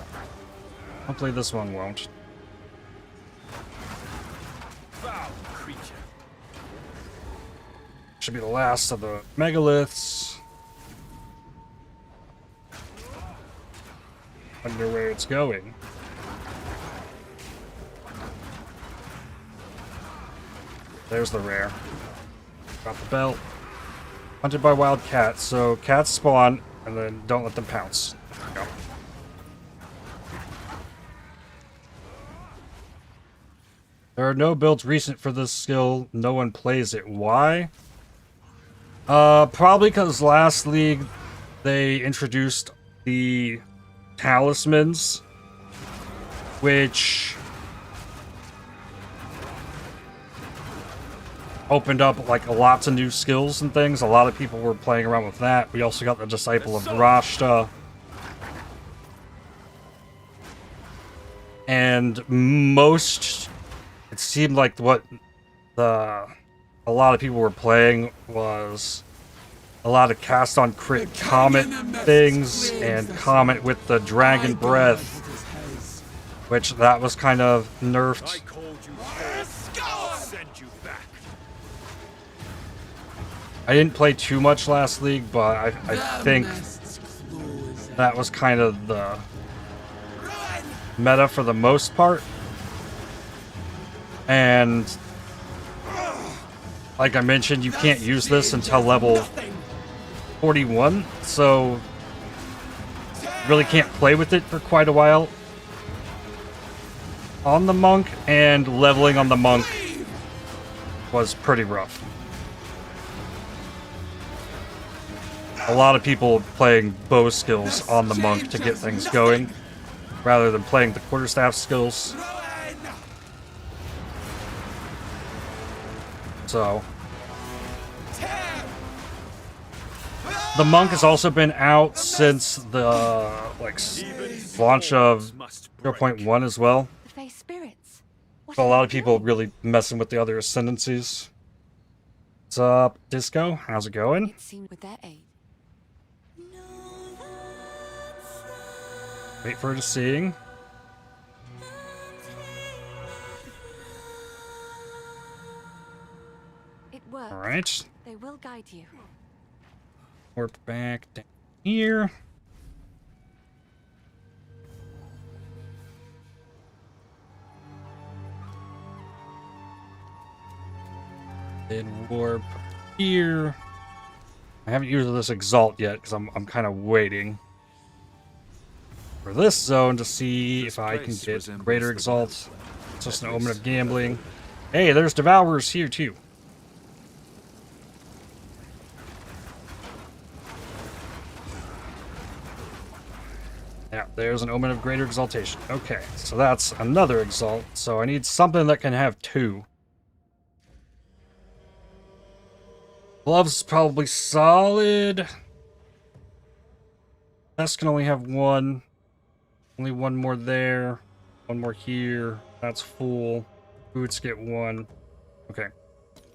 Hopefully this one won't. Foul creature. Should be the last of the megaliths. Wonder where it's going. There's the rare. Got the belt. Hunted by wild cats, so cats spawn, and then don't let them pounce. There we go. There are no builds recent for this skill. No one plays it. Why? Probably because last league they introduced the talismans, which opened up like lots of new skills and things. A lot of people were playing around with that. We also got the Disciple of Rashta. And it seemed like what a lot of people were playing was a lot of cast on crit comet things and comet with the dragon breath, which that was kind of nerfed. I didn't play too much last league, but I think that was kind of the meta for the most part. And like I mentioned, you can't use this until level 41, so really can't play with it for quite a while on the monk, and leveling on the monk was pretty rough. A lot of people playing bow skills on the monk to get things going, rather than playing the quarterstaff skills. So the monk has also been out since the launch of 0.1 as well. So a lot of people really messing with the other ascendancies. What's up, Disco? How's it going? Wait for her to sing. It works. All right. They will guide you. Warp back down here. Then warp here. I haven't used this exalt yet because I'm kind of waiting for this zone to see if I can get greater exalt. It's just an omen of gambling. Hey, there's devourers here too. Yeah, there's an omen of greater exaltation. Okay, so that's another exalt. So I need something that can have 2. Gloves probably solid. Vest can only have 1. Only 1 more there. One more here. That's full. Boots get one. Okay.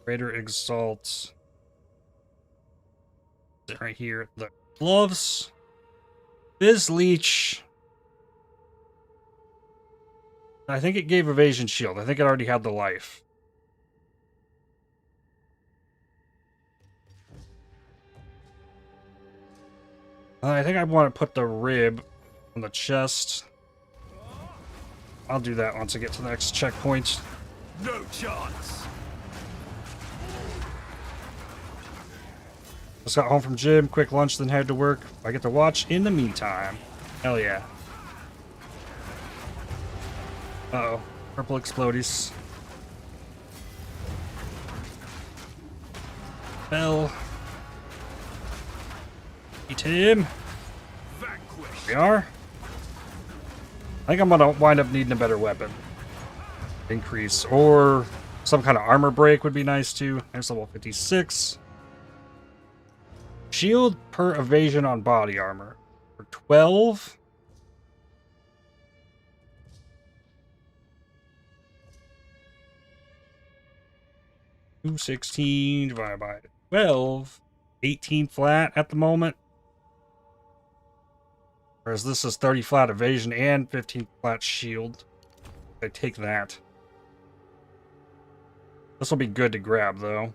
Greater Exalt. Right here. The gloves. Biz Leech. I think it gave Evasion Shield. I think it already had the life. I think I want to put the rib on the chest. I'll do that once I get to the next checkpoint. No chance. Just got home from gym, quick lunch, then head to work. I get to watch in the meantime. Hell yeah. Uh-oh. Purple explodies. Bell. Eat him. Vanquish. We are. I think I'm gonna wind up needing a better weapon. Increase. Or some kind of armor break would be nice too. There's level 56. Shield per evasion on body armor. For 12. $216 divided by 12. 18 flat at the moment. Whereas this is 30 flat evasion and 15 flat shield. I take that. This will be good to grab though.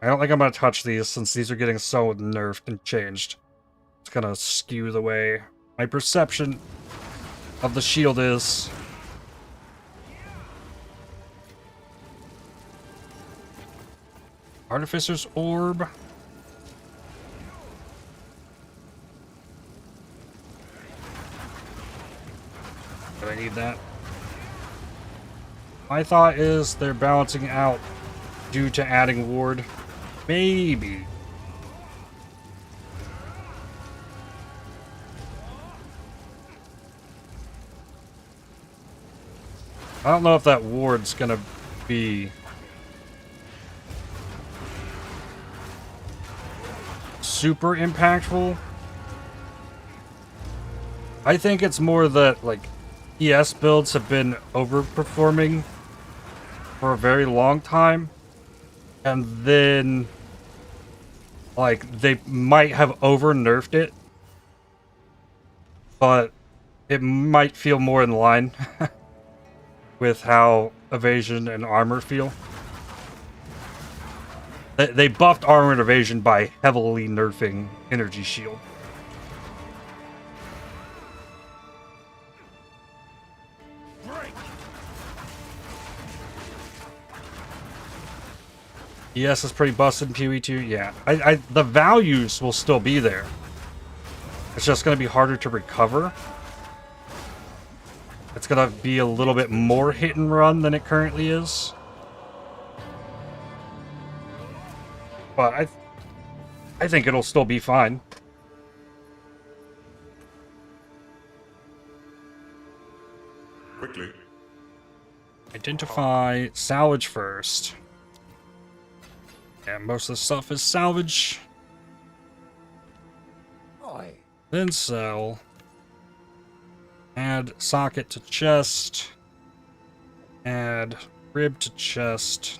I don't think I'm going to touch these since these are getting so nerfed and changed. It's going to skew the way my perception of the shield is. Artificer's Orb. Do I need that? My thought is they're balancing out due to adding ward. Maybe. I don't know if that ward's gonna be super impactful. I think it's more that, like, ES builds have been overperforming for a very long time. And then, like, they might have over-nerfed it. But it might feel more in line with how evasion and armor feel. They buffed armor and evasion by heavily nerfing energy shield. Yes, it's pretty busted in PoE 2. Yeah, the values will still be there. It's just going to be harder to recover. It's going to be a little bit more hit and run than it currently is. But I think it'll still be fine. Quickly. Identify salvage first. Yeah, most of the stuff is salvage. Oi. Then sell. Add socket to chest. Add rib to chest.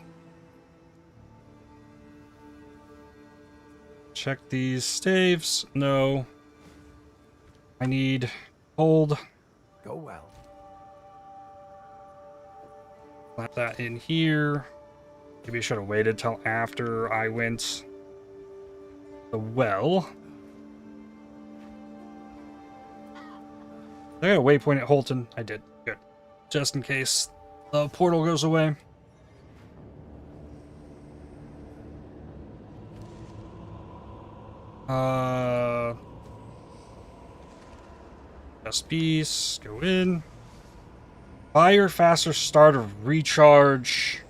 Check these staves. No. I need hold. Go well. Slap that in here. Maybe I should have waited till after I went the well. Did I got a waypoint at Holton? I did. Good. Just in case the portal goes away. Just piece. Go in. Fire faster start of recharge.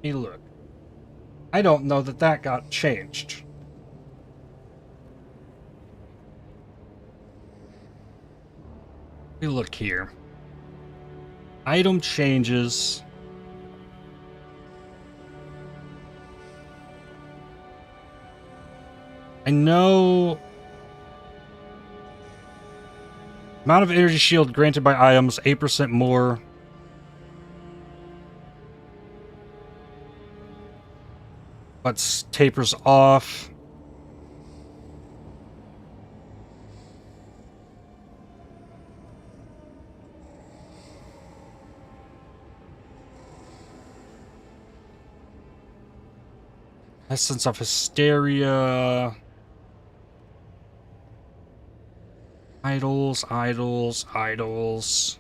Hey, look. I don't know that got changed. me look here. Item changes. I know amount of energy shield granted by items 8% more. But tapers off. Essence of Hysteria. Idols, idols, idols.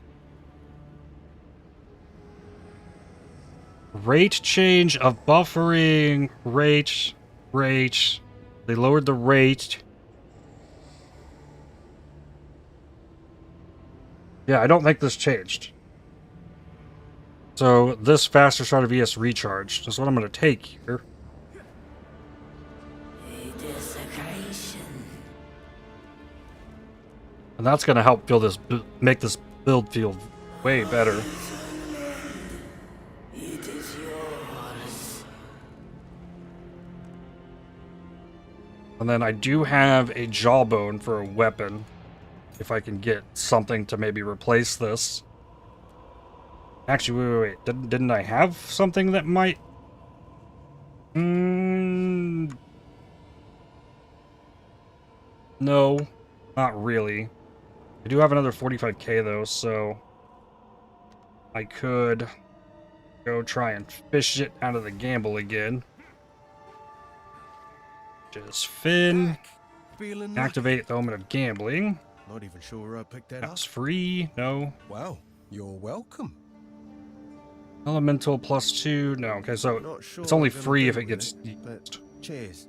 Rate change of buffering. Rate. They lowered the rate. Yeah, I don't think this changed. So, this faster start of ES recharge is what I'm going to take here. And that's going to help feel this, make this build feel way better. It is yours. And then I do have a jawbone for a weapon. If I can get something to maybe replace this. Actually, wait. Didn't I have something that might... No, not really. I do have another 45k though, so I could go try and fish it out of the gamble again. Just Finn. Activate the Omen of Gambling. Not even sure where I picked that That's free. No. Wow, you're welcome. Elemental +2. No. Okay, so Sure it's only I'm gonna free do if it with gets but cheers.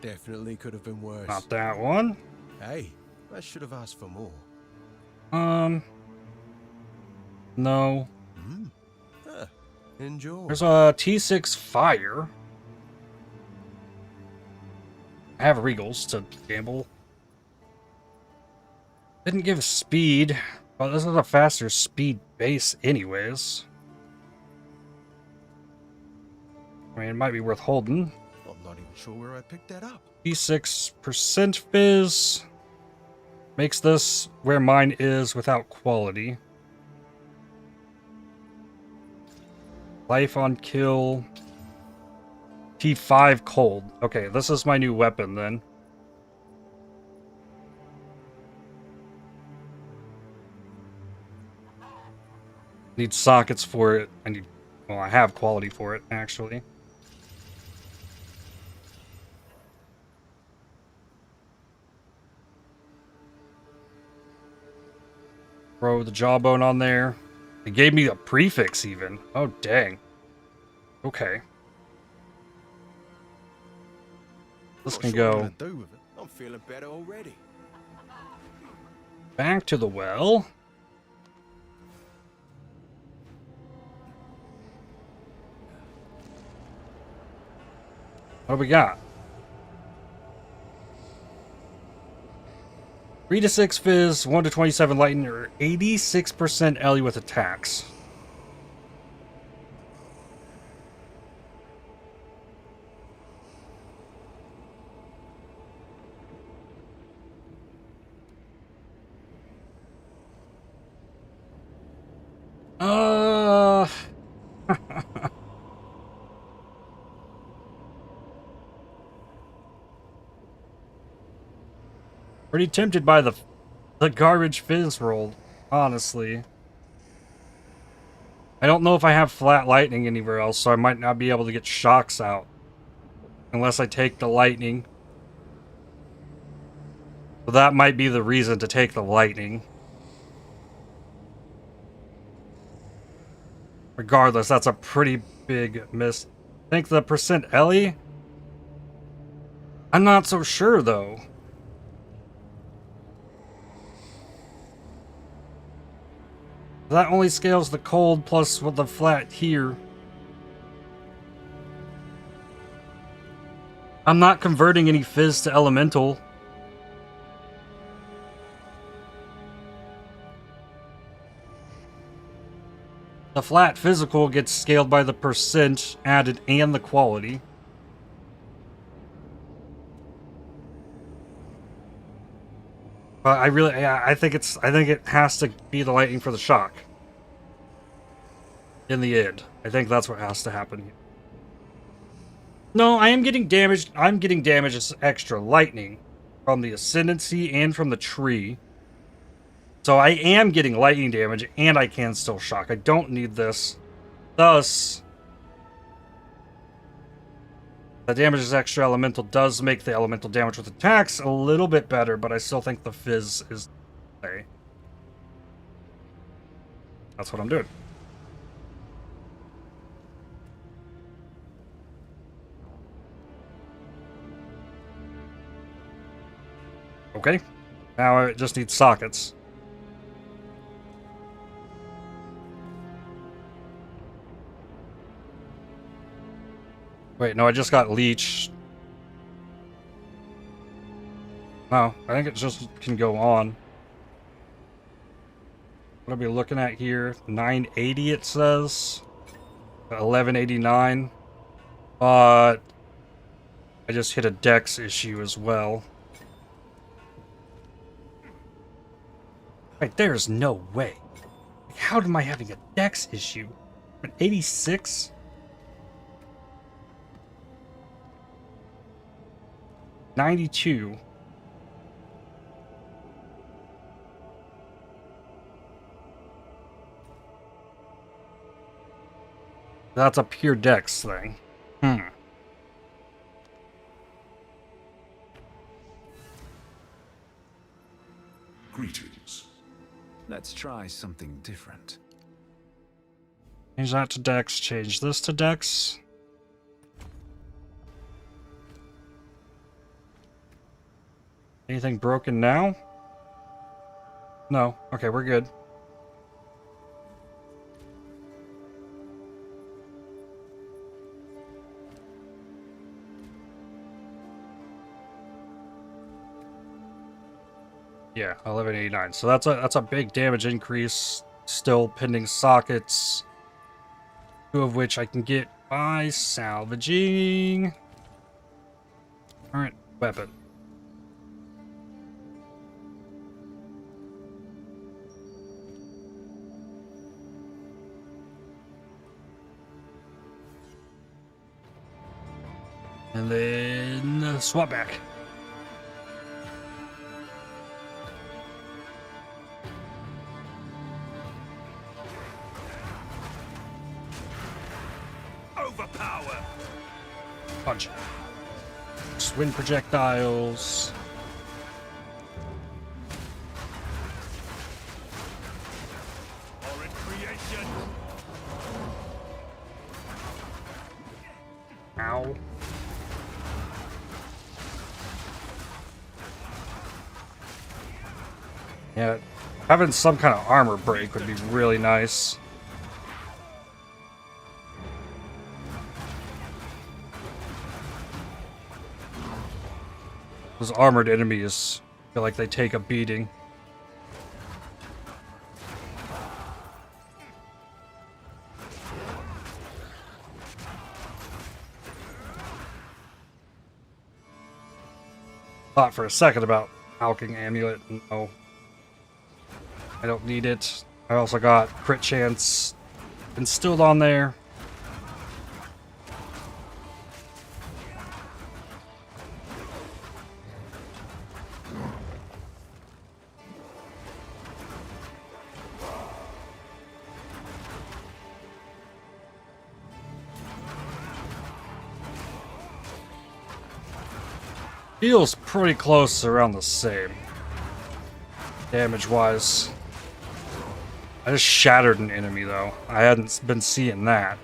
Definitely could have been worse. Not that one. Hey, I should have asked for more. No. Enjoy. There's a T6 Fire. I have Regals to gamble. Didn't give speed. Well, this is a faster speed base anyways. I mean, it might be worth holding. I'm not even sure where I picked that up. T6% fizz. Makes this where mine is without quality. Life on kill. T5 cold. Okay, this is my new weapon then. Need sockets for it. Well, I have quality for it, actually. Throw the jawbone on there. It gave me a prefix even. Oh, dang. Okay. This can go I'm feeling better already. back to the well. What do we got? 3 to 6 fizz, 1 to 27 lightning, or 86% Ellie with attacks. Pretty tempted by the garbage fizz roll, honestly. I don't know if I have flat lightning anywhere else, so I might not be able to get shocks out. Unless I take the lightning. So that might be the reason to take the lightning. Regardless, that's a pretty big miss. I think the percent Ellie? I'm not so sure, though. That only scales the cold plus with the flat here. I'm not converting any fizz to elemental. The flat physical gets scaled by the percent added and the quality. But I think it has to be the lightning for the shock. In the end, I think that's what has to happen here. No, I am getting damaged. I'm getting damaged as extra lightning from the ascendancy and from the tree. So I am getting lightning damage, and I can still shock. I don't need this. Thus, the damage as extra elemental does make the elemental damage with attacks a little bit better, but I still think the fizz is okay. That's what I'm doing. Okay. Now it just needs sockets. Wait, no, I just got leech. No, I think it just can go on. What are we looking at here? 980 it says. 1189. But I just hit a dex issue as well. Wait, there's no way. How am I having a dex issue? An 86? $92. That's a pure dex thing. Greetings. Let's try something different. Change that to dex. Change this to dex. Anything broken now? No. Okay, we're good. Yeah, 1189. So that's a big damage increase. Still pending sockets, 2 of which I can get by salvaging current weapon. And then swap back. Overpower. Punch. Swing projectiles. Horrid creation. Ow. Yeah, having some kind of armor break would be really nice. Those armored enemies feel like they take a beating. Thought for a second about Alching Amulet. No. I don't need it. I also got crit chance instilled on there. Feels pretty close, around the same. Damage-wise. I just shattered an enemy, though. I hadn't been seeing that.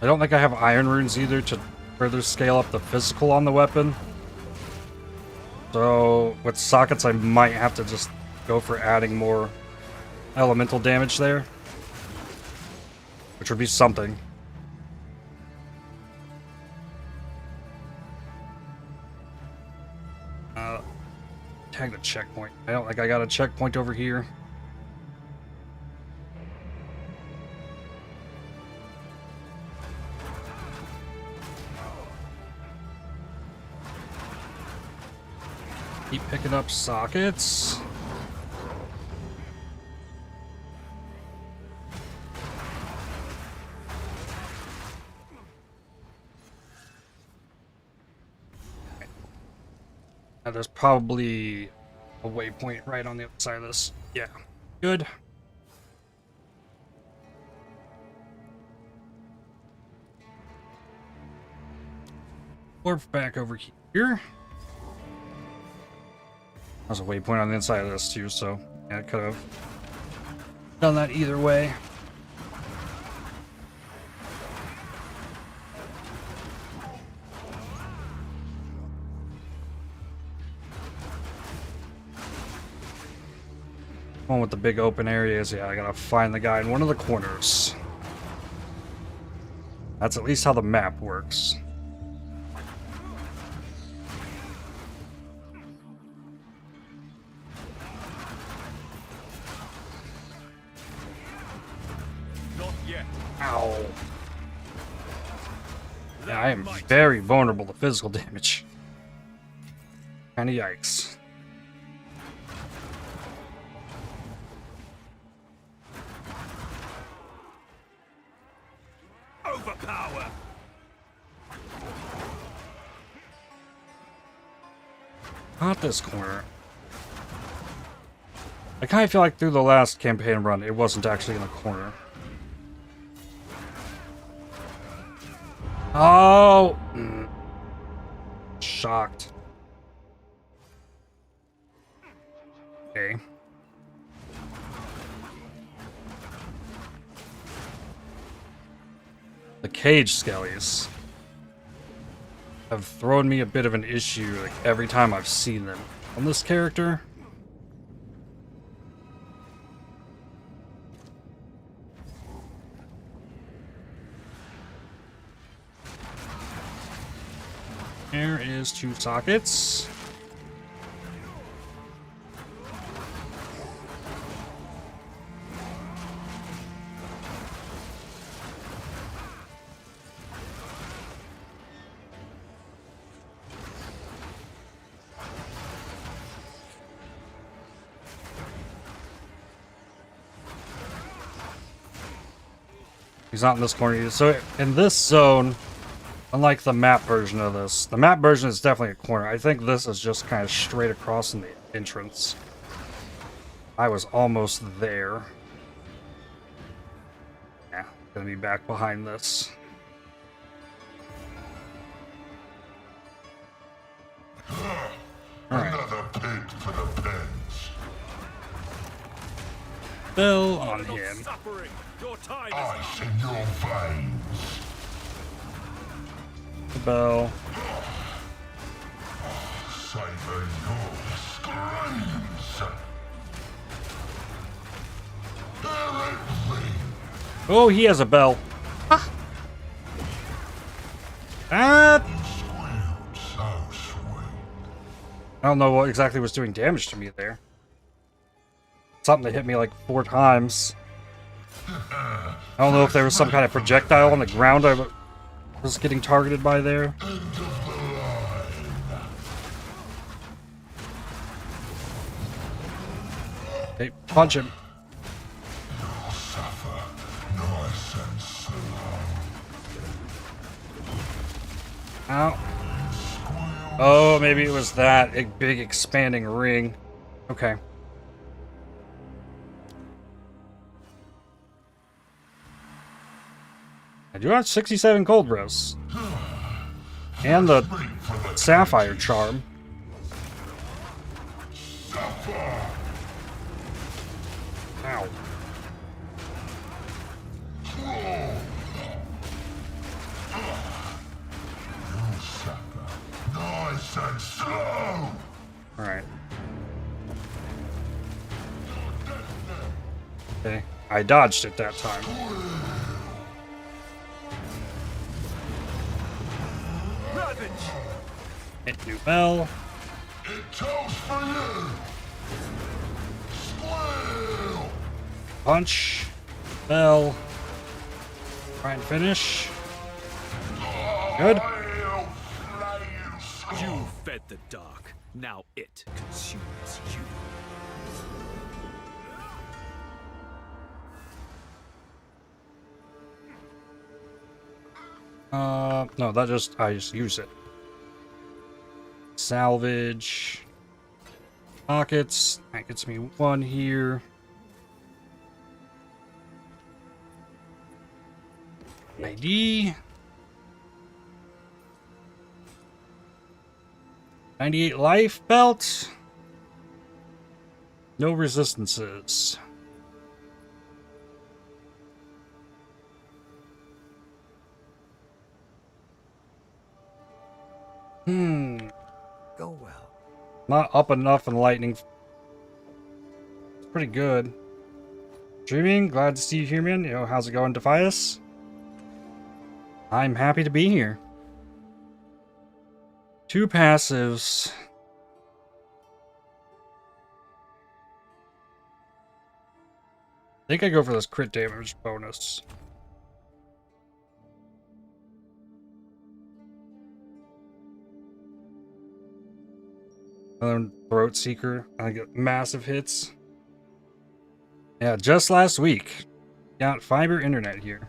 I don't think I have iron runes either to further scale up the physical on the weapon. So with sockets, I might have to just go for adding more elemental damage there, which would be something. Tag the checkpoint. I don't think I got a checkpoint over here. Keep picking up sockets. Now there's probably a waypoint right on the other side of this. Yeah, good. Warp back over here. There's a waypoint on the inside of this too, so yeah, I could have done that either way. One with the big open areas, yeah, I gotta find the guy in one of the corners. That's at least how the map works. Not yet. Ow. Yeah, I am very vulnerable to physical damage. Kinda yikes. Overpower. Not this corner. I kind of feel like through the last campaign run, it wasn't actually in the corner. Oh! Shocked. Okay. The cage skellies have thrown me a bit of an issue like every time I've seen them on this character. There is 2 sockets. He's not in this corner either. So in this zone, unlike the map version of this, the map version is definitely a corner. I think this is just kind of straight across in the entrance. I was almost there. Yeah, gonna be back behind this. All right. Another pig for the pens. Bill on him. Ice in your veins. The bell. Savor your screams. Oh, he has a bell. Ah. I don't know what exactly was doing damage to me there. Something that hit me like 4 times. I don't know if there was some kind of projectile on the ground I was getting targeted by there. Hey, punch him. Ow. Oh, maybe it was that big expanding ring. Okay. I do have 67 gold rows. And the sapphire charm. Ow. Nice and slow. Alright. Okay. I dodged it that time. Hit new bell. Punch. Bell. Try and finish. Good. You fed the dark. Now it consumes you. No, I just use it. Salvage. Pockets. That gets me 1 here. ID. 98 life belt. No resistances. Go well. Not up enough in lightning. It's pretty good. Streaming, glad to see you here, man. You know, how's it going, Defias? I'm happy to be here. 2 passives. I think I go for this crit damage bonus. Another Throat Seeker. I get massive hits. Yeah, just last week. Got fiber internet here.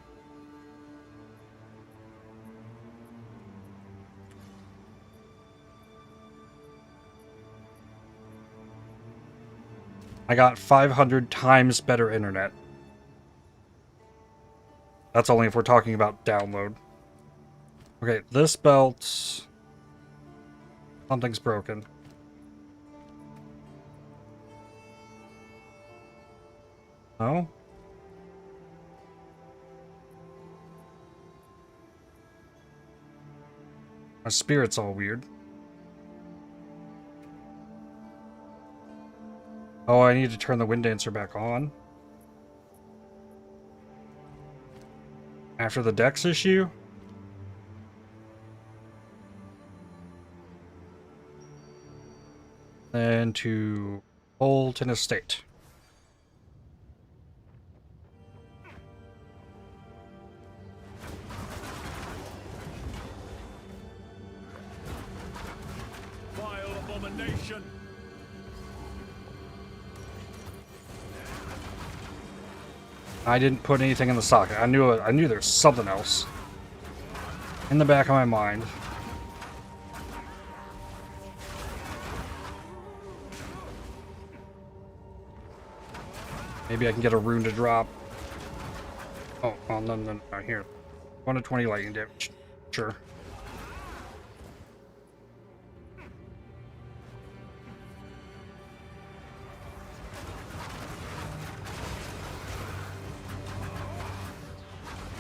I got 500 times better internet. That's only if we're talking about download. Okay, this belt... Something's broken. No? My spirit's all weird. Oh, I need to turn the Wind Dancer back on. After the Dex issue? Then to Bolton Estate. Vile abomination! I didn't put anything in the socket. I knew there's something else in the back of my mind. Maybe I can get a rune to drop. Oh, no, here. 1 to 20 lightning damage. Sure.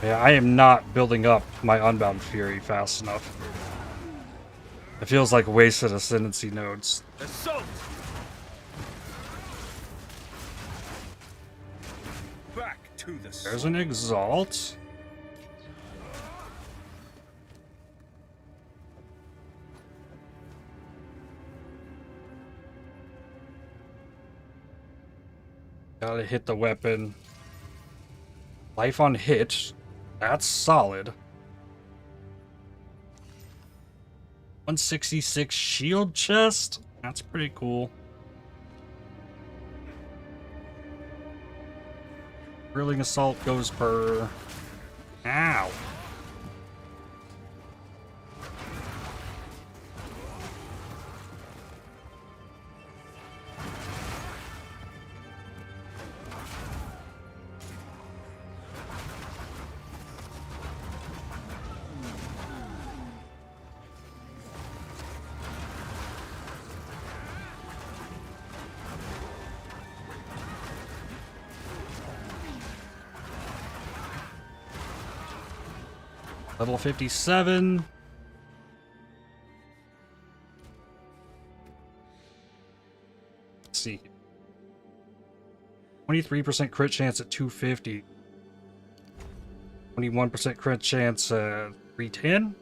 Yeah, I am not building up my Unbound Fury fast enough. It feels like wasted Ascendancy nodes. Assault! Back to the There's an Exalt. Gotta hit the weapon. Life on hit. That's solid. 166 shield chest. That's pretty cool. Whirling Assault goes per... Ow. Level 57. see. 23% crit chance at 250. 21% crit chance at 310.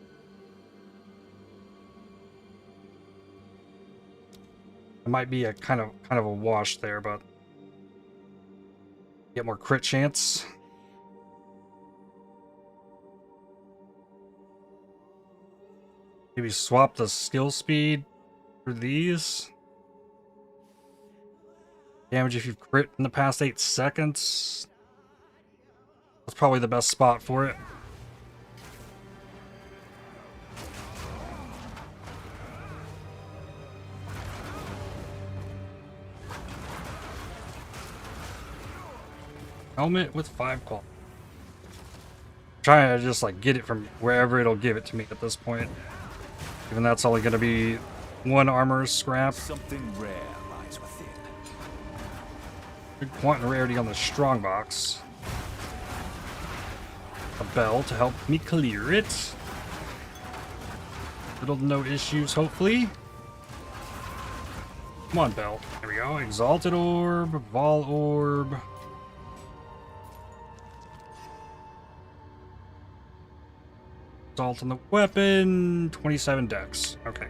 It might be a kind of a wash there, but get more crit chance. Maybe swap the skill speed for these. Damage if you've crit in the past 8 seconds. That's probably the best spot for it. Helmet with 5 claw. Trying to just like get it from wherever it'll give it to me at this point. Even that's only going to be 1 armor scrap. Something rare lies within. Good quantity rarity on the strong box. A bell to help me clear it. Little to no issues, hopefully. Come on, bell. There we go. Exalted orb, Vaal orb. Assault on the weapon, 27 dex. Okay.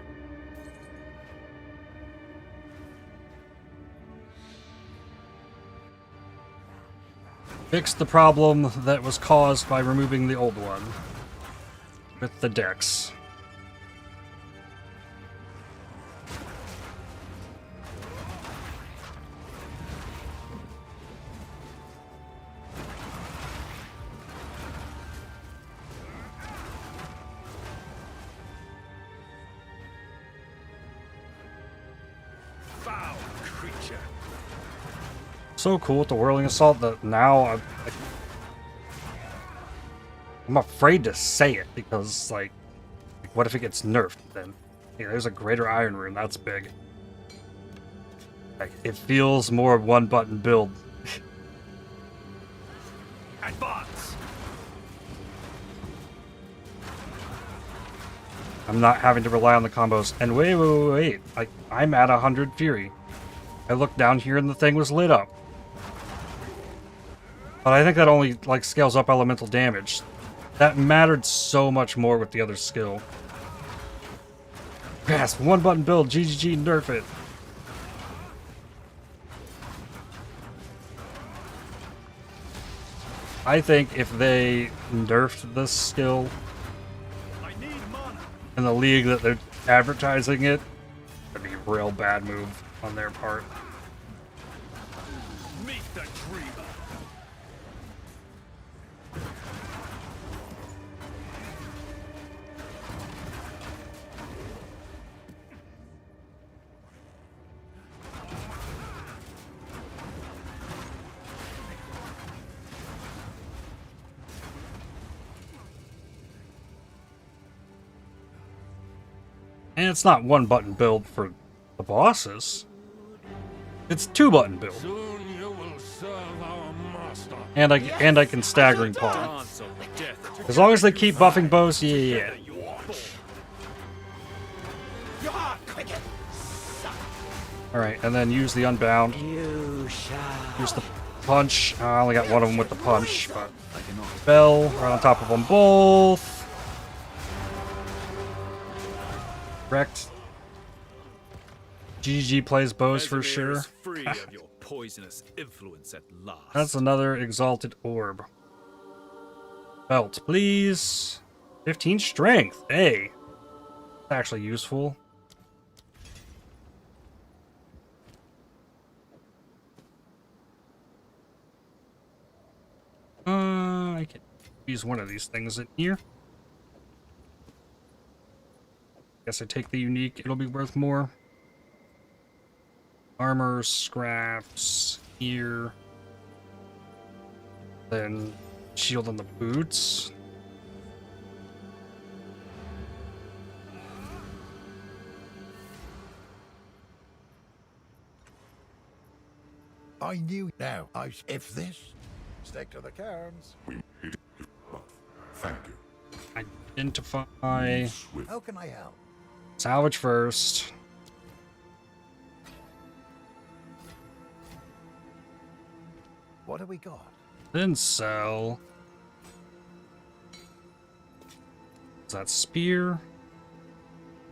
Fix the problem that was caused by removing the old one with the dex. So cool with the Whirling Assault that now I'm afraid to say it because, like, what if it gets nerfed then? Yeah, there's a Greater Iron Rune, that's big. Like, it feels more one-button build. Advance. I'm not having to rely on the combos. And wait. I'm at 100 Fury. I looked down here and the thing was lit up. But I think that only, like, scales up elemental damage. That mattered so much more with the other skill. Yes, one button build, GGG, nerf it. I think if they nerfed this skill in the league that they're advertising it, that'd be a real bad move on their part. Meet the dreamer. And it's not one button build for the bosses. It's 2-button build. Soon you will serve our master. And I can staggering paw. As long as they keep buffing bows, yeah. Alright, and then use the Unbound. Use the punch. I only got one of them with the punch, but Bell right on top of them both. Wrecked. GG plays bows for sure. Free of your poisonous influence at last. That's another exalted orb. Belt, please. 15 strength. Hey. That's actually useful. I can use one of these things in here. Guess I take the unique, it'll be worth more. Armor, scraps, here. Then shield on the boots. I knew now. If this, stick to the cairns. Thank you. Identify. How can I help? Salvage first. What have we got? Then sell. Is that spear?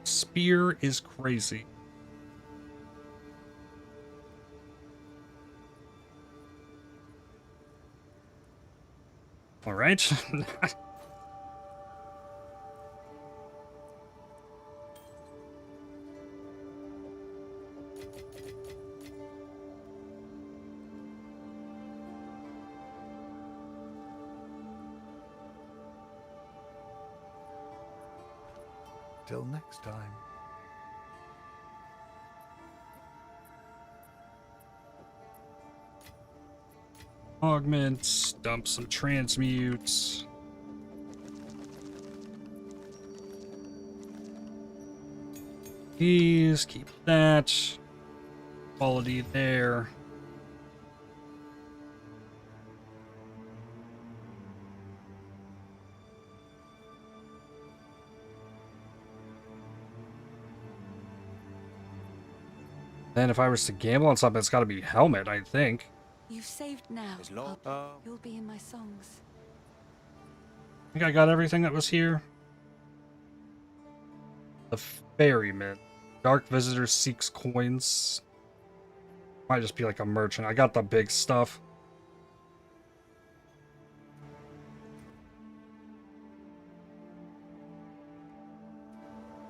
Spear is crazy. All right. Till next time. Augments, dump some transmutes. These, keep that. Quality there. Then if I was to gamble on something, it's got to be helmet, I think. You've saved now. You'll be in my songs. I think I got everything that was here. The ferryman. Dark visitor seeks coins. Might just be like a merchant. I got the big stuff.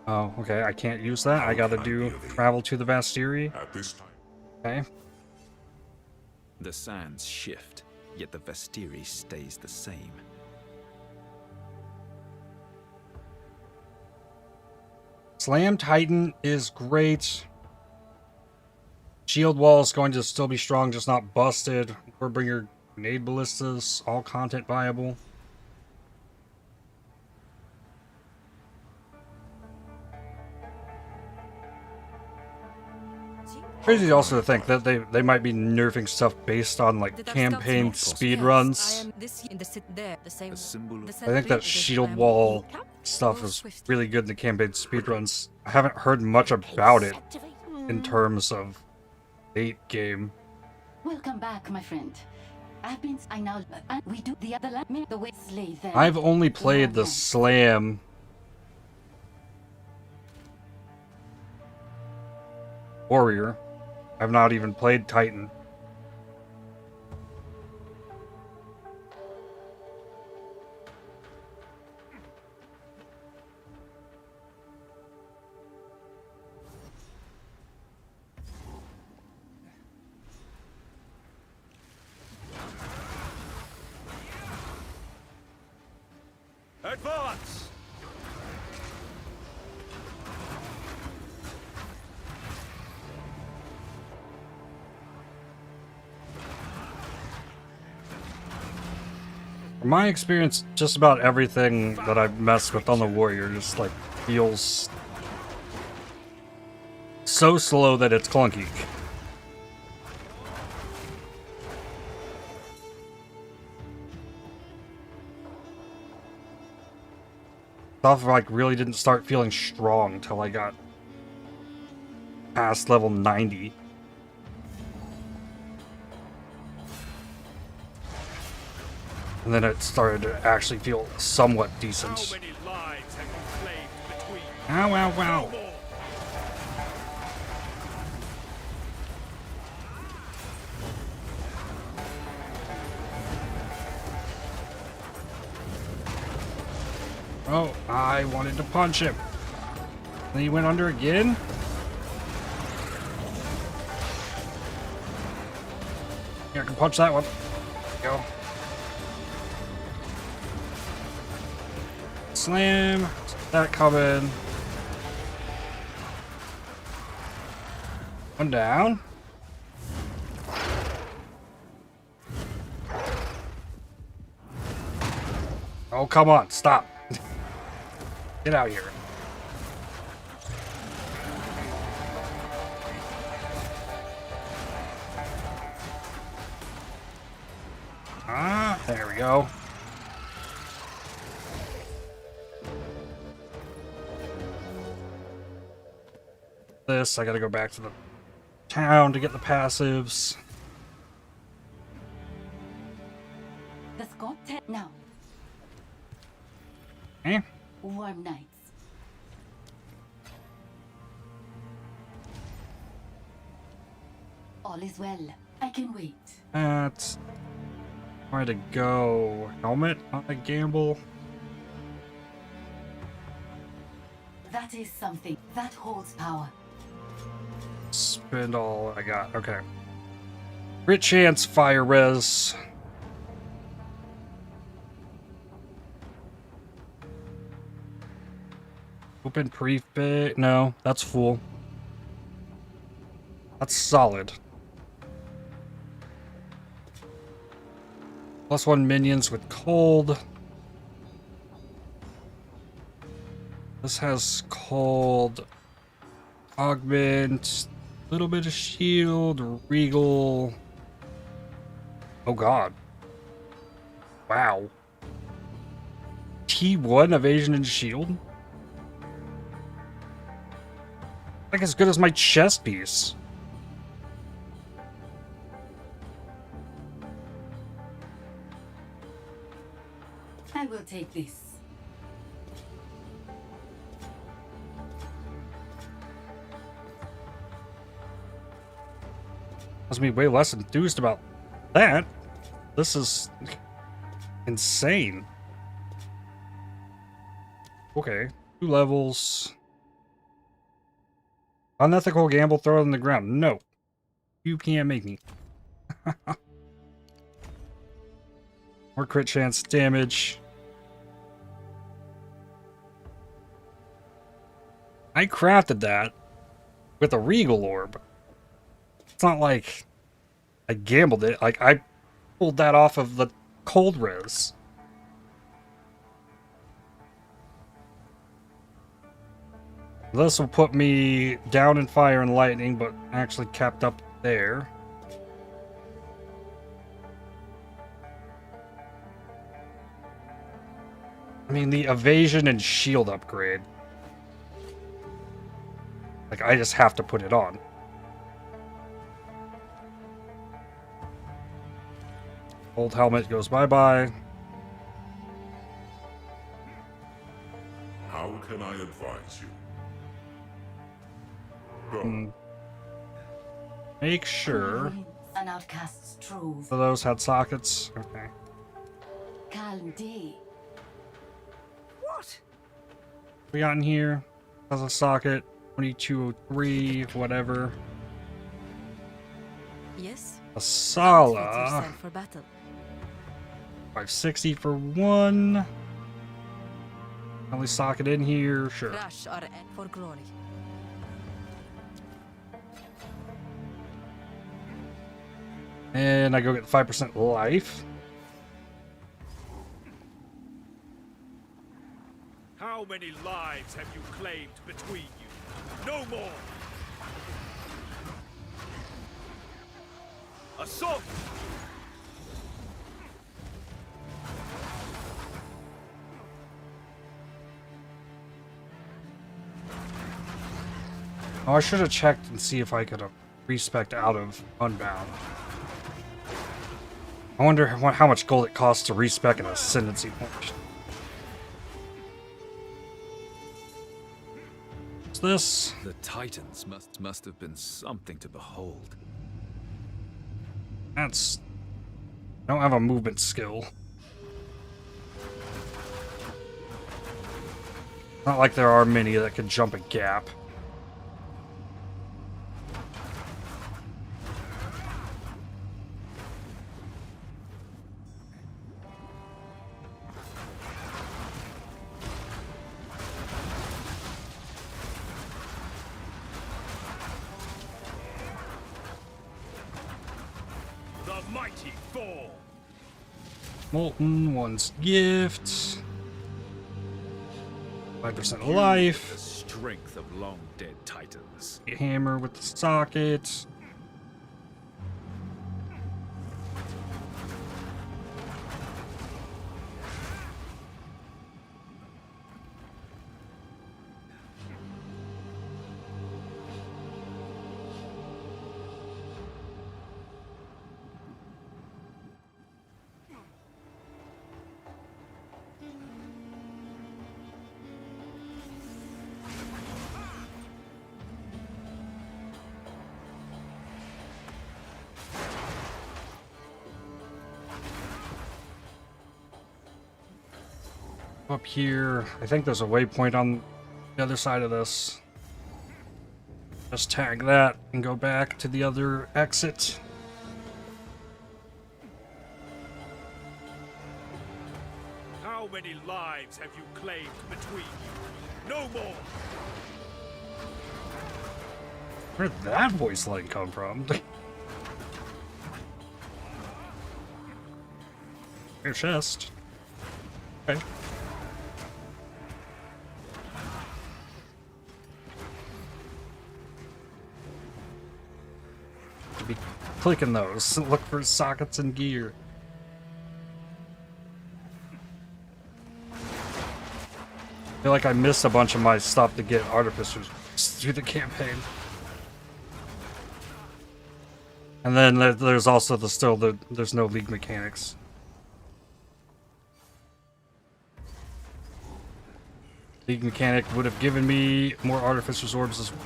Oh, okay. I can't use that. I gotta do travel to the Vastiri. At this time. Okay. The sands shift, yet the Vastiri stays the same. Slam Titan is great. Shield wall is going to still be strong, just not busted. Warbringer grenade ballistas, all content viable. Crazy also to think that they might be nerfing stuff based on like campaign speedruns. I think that shield wall stuff is really good in the campaign speedruns. I haven't heard much about it in terms of late game. Welcome back, my friend. I now we do the other the way slay them. I've only played the Slam Warrior. I've not even played Titan. Advance! From my experience, just about everything that I've messed with on the Warrior just like feels so slow that it's clunky. Stuff like really didn't start feeling strong until I got past level 90. And then it started to actually feel somewhat decent. Ow, ow, ow. Oh, I wanted to punch him. Then he went under again? Here, I can punch that one. There we go. Slam. That coming. One down. Oh, come on. Stop. Get out here. Ah, there we go. This, I gotta go back to the town to get the passives. Now. Eh? Warm nights. All is well. I can wait. That's where to go. Helmet on a gamble. That is something that holds power. Spend all I got. Okay. Crit chance, fire res. Open prefix. No, that's full. That's solid. +1 minions with cold. This has cold. Augment. Little bit of shield. Regal. Oh god. Wow. T1 evasion and shield? Like as good as my chest piece. I will take this. I was way less enthused about that. This is insane. Okay, 2 levels. Unethical gamble, throw it on the ground. No. You can't make me. More crit chance damage. I crafted that with a Regal Orb. It's not like I gambled it. Like, I pulled that off of the cold res. This will put me down in fire and lightning, but actually capped up there. I mean, the evasion and shield upgrade. Like, I just have to put it on. Old helmet goes bye-bye. How can I advise you? Go. Make sure. An outcast's trove. So those had sockets. Okay. Calm day. What? We got in here. Has a socket. 2203, whatever. Yes. A Sala. Yourself for battle. 560 for one. Only socket in here, sure. Rush or for glory. And I go get 5% life. How many lives have you claimed between you? No more! Assault! Oh, I should have checked and see if I could have respec'd out of Unbound. I wonder how much gold it costs to respec an Ascendancy point. What's this? The Titans must have been something to behold. That's... I don't have a movement skill. Not like there are many that can jump a gap. Molten, one's gift. 5% life. The strength of long dead Titans. Hammer with the socket. Up here, I think there's a waypoint on the other side of this. Just tag that and go back to the other exit. How many lives have you claimed between you? No more! Where did that voice line come from? Your chest. Okay. To be clicking those. Look for sockets and gear. I feel like I missed a bunch of my stuff to get artificers through the campaign. And then there's also there's no league mechanics. League mechanic would have given me more artificer's orbs as well.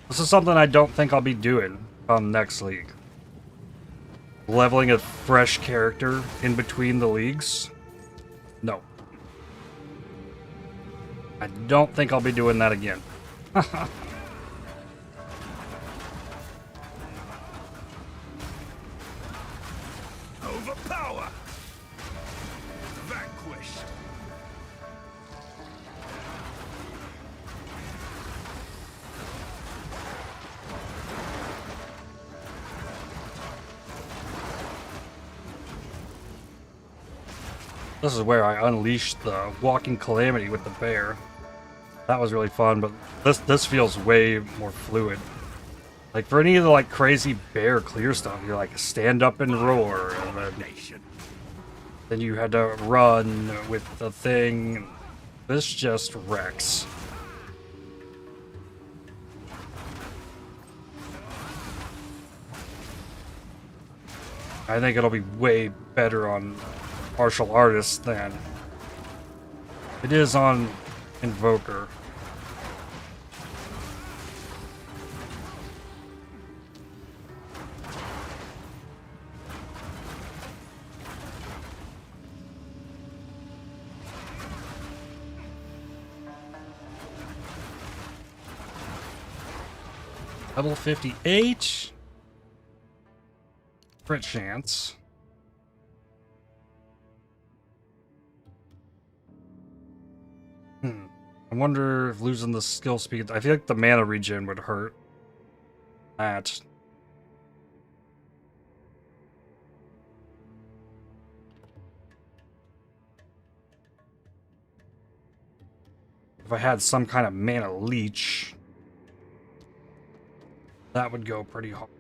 This is something I don't think I'll be doing on next league. Leveling a fresh character in between the leagues? No. I don't think I'll be doing that again. Overpower! Vanquished! This is where I unleashed the walking calamity with the bear. That was really fun, but this feels way more fluid. Like for any of the like crazy bear clear stuff, you're like stand up and roar, and then you had to run with the thing. This just wrecks. I think it'll be way better on martial artists than it is on Invoker. Level 58. Crit chance. I wonder if losing the skill speed... I feel like the mana regen would hurt. That. If I had some kind of mana leech, that would go pretty hard.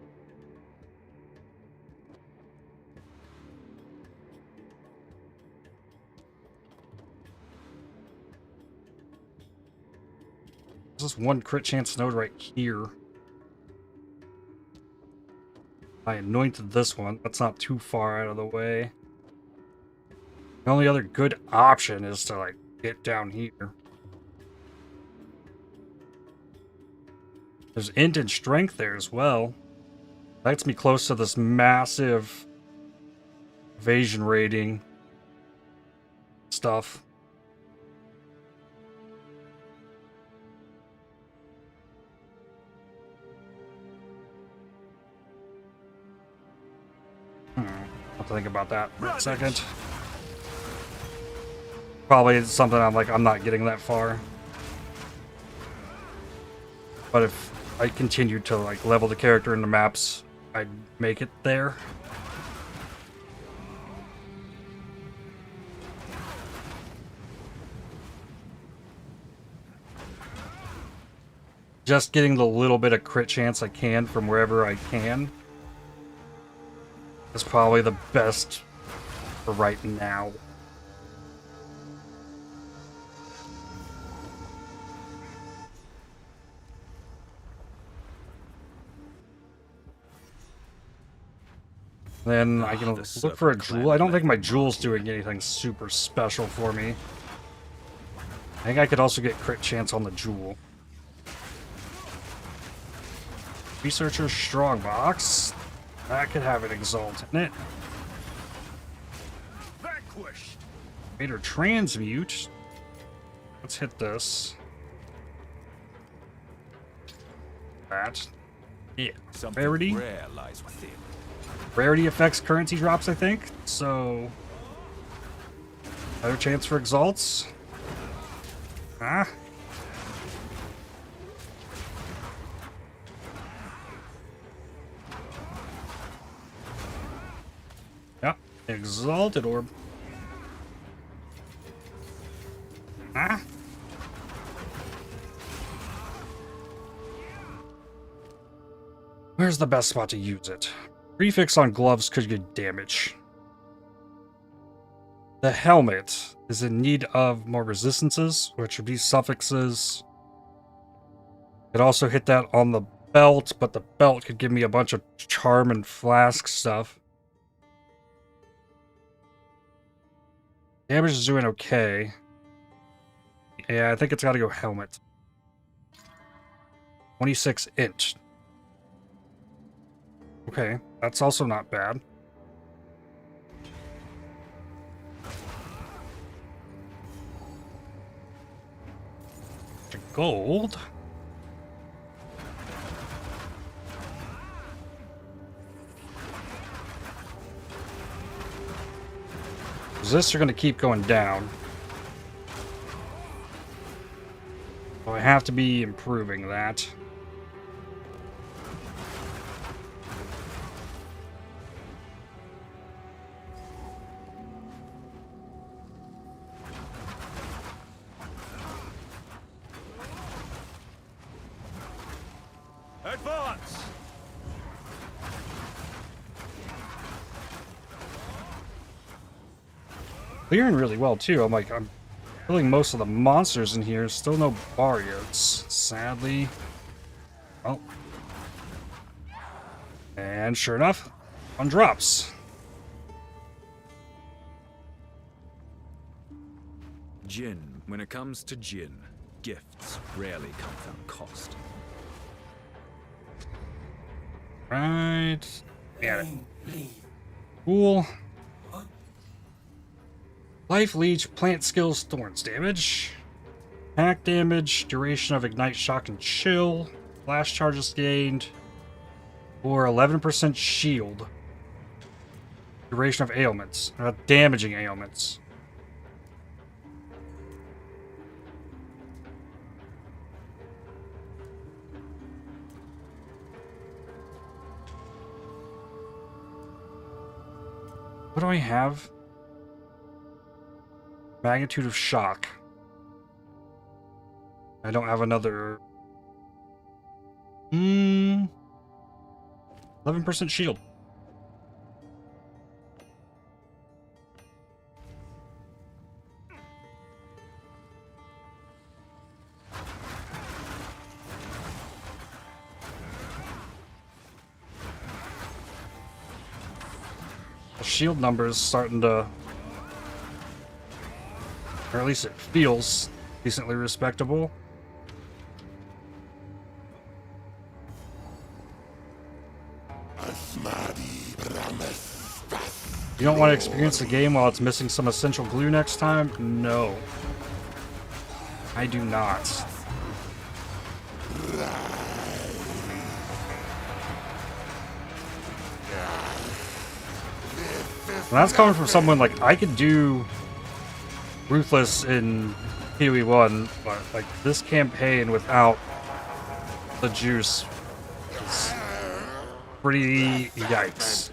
There's just one crit chance node right here. I anointed this one. That's not too far out of the way. The only other good option is to like get down here. There's int and strength there as well. That gets me close to this massive evasion rating stuff. I'll have to think about that for a second. Probably something I'm not getting that far. But if I continued to like level the character in the maps, I'd make it there. Just getting the little bit of crit chance I can from wherever I can is probably the best for right now. Then I can look for a jewel. I don't think my jewel's doing anything super special for me. think I could also get crit chance on the jewel. Researcher Strongbox. That could have an exalt in it. Vanquished. Raider Transmute. Let's hit this. That. Yeah. Something Rarity. rare lies within. Rarity affects currency drops, I think. So. Better chance for exalts. Ah. Yep. Exalted orb. Ah. Where's the best spot to use it? Prefix on gloves could get damage. The helmet is in need of more resistances, which would be suffixes. Could also hit that on the belt, but the belt could give me a bunch of charm and flask stuff. Damage is doing okay. Yeah, I think it's got to go helmet. 26 inch. Okay, that's also not bad. Gold. Resists are going to keep going down. So I have to be improving that. Advance! Clearing really well too. I'm killing most of the monsters in here. Still no Bariotes, sadly. Well. And sure enough, one drops. Jinn. When it comes to Jinn, gifts rarely come without cost. Right. Got it. Cool. Life Leech, Plant Skills, Thorns damage. Attack damage, duration of Ignite, Shock, and Chill. Flash charges gained. Or 11% shield. Duration of ailments. Damaging ailments. What do I have? Magnitude of shock. I don't have another. 11% shield. The shield number is starting to, or at least it feels decently respectable. You don't want to experience the game while it's missing some essential glue next time? No. I do not. And that's coming from someone like, I could do Ruthless in PoE 1, but like this campaign without the juice is pretty yikes.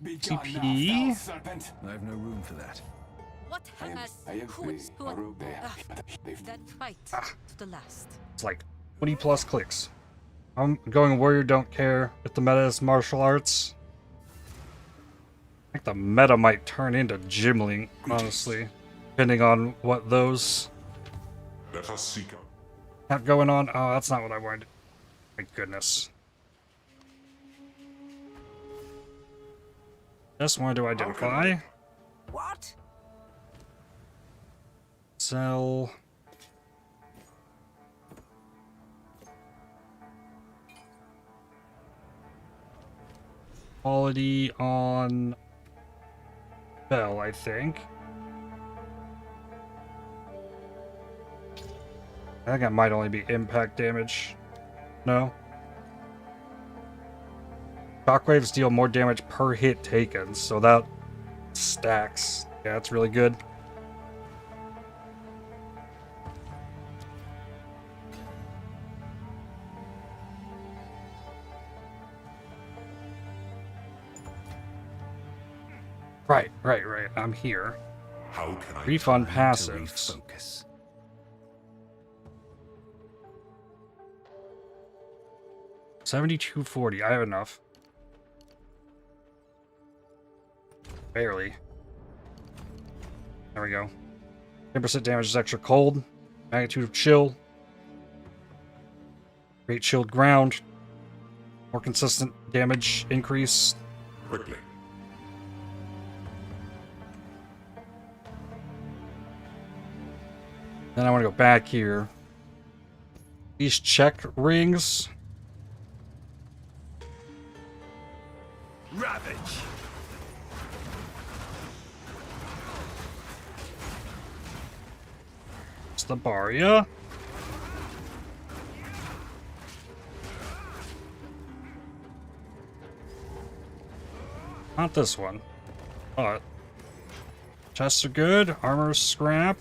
TP? I have no room for that. What has that fight to the last? It's like 20 plus clicks. I'm going warrior, don't care if the meta is martial arts. I think the meta might turn into gimling, honestly, depending on what those Let us seek out. have going on. Oh, that's not what I wanted. My goodness. Just wanted to identify. What? Sell. Quality on Bell, I think. I think it might only be impact damage. No. Shockwaves deal more damage per hit taken, so that stacks. Yeah, that's really good. Right. I'm here. How can I refund passives? Focus. $72.40. I have enough. Barely. There we go. 10% damage is extra cold. Magnitude of chill. Great chilled ground. More consistent damage increase. Quickly. Then I want to go back here. These check rings. Ravage. It's the Baria. Not this one. But chests are good. Armor scrap.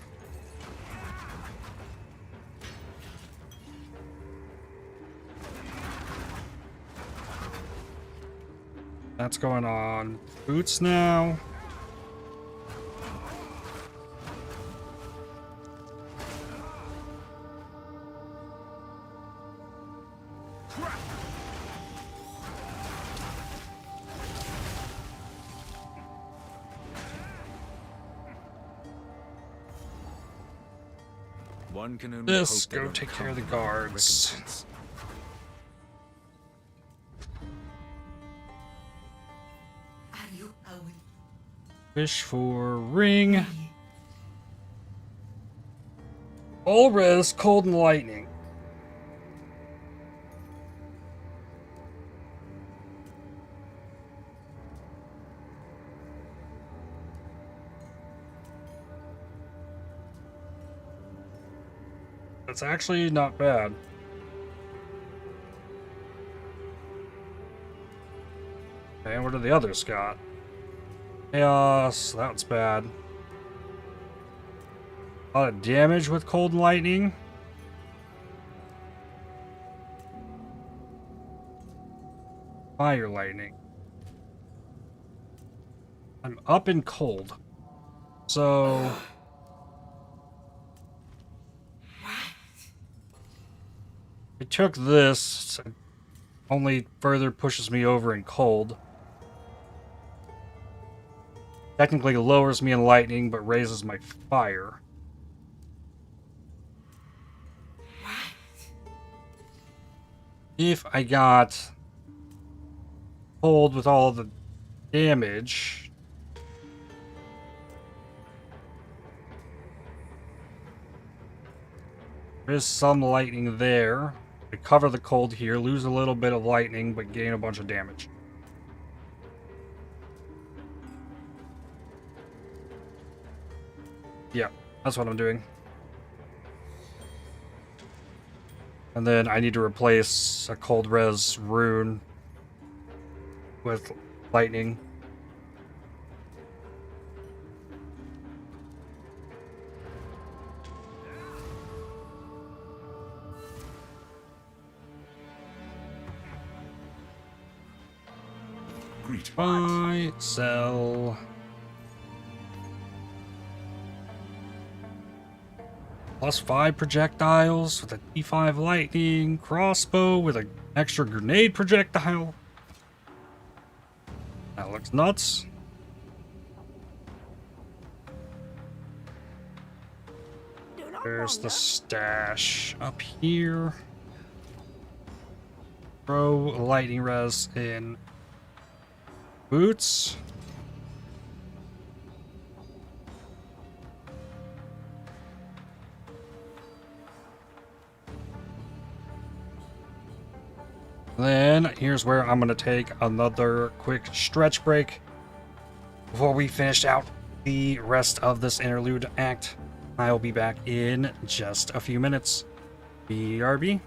That's going on boots now. One can only This hope they go don't take come care of the with guards. recompense. Wish for ring. All res, cold and lightning. That's actually not bad. Okay, what do the others got? Chaos, that's bad. A lot of damage with cold and lightning. Fire lightning. I'm up in cold. So I took this. It only further pushes me over in cold. Technically lowers me in lightning, but raises my fire. If I got cold with all the damage, there's some lightning there. I cover the cold here, lose a little bit of lightning, but gain a bunch of damage. Yeah, that's what I'm doing. And then I need to replace a cold res rune with lightning. Buy, sell. +5 projectiles with a D5 lightning, crossbow with an extra grenade projectile. That looks nuts. There's the stash up here. Throw lightning res in boots. Then here's where I'm going to take another quick stretch break before we finish out the rest of this interlude act. I'll be back in just a few minutes. BRB.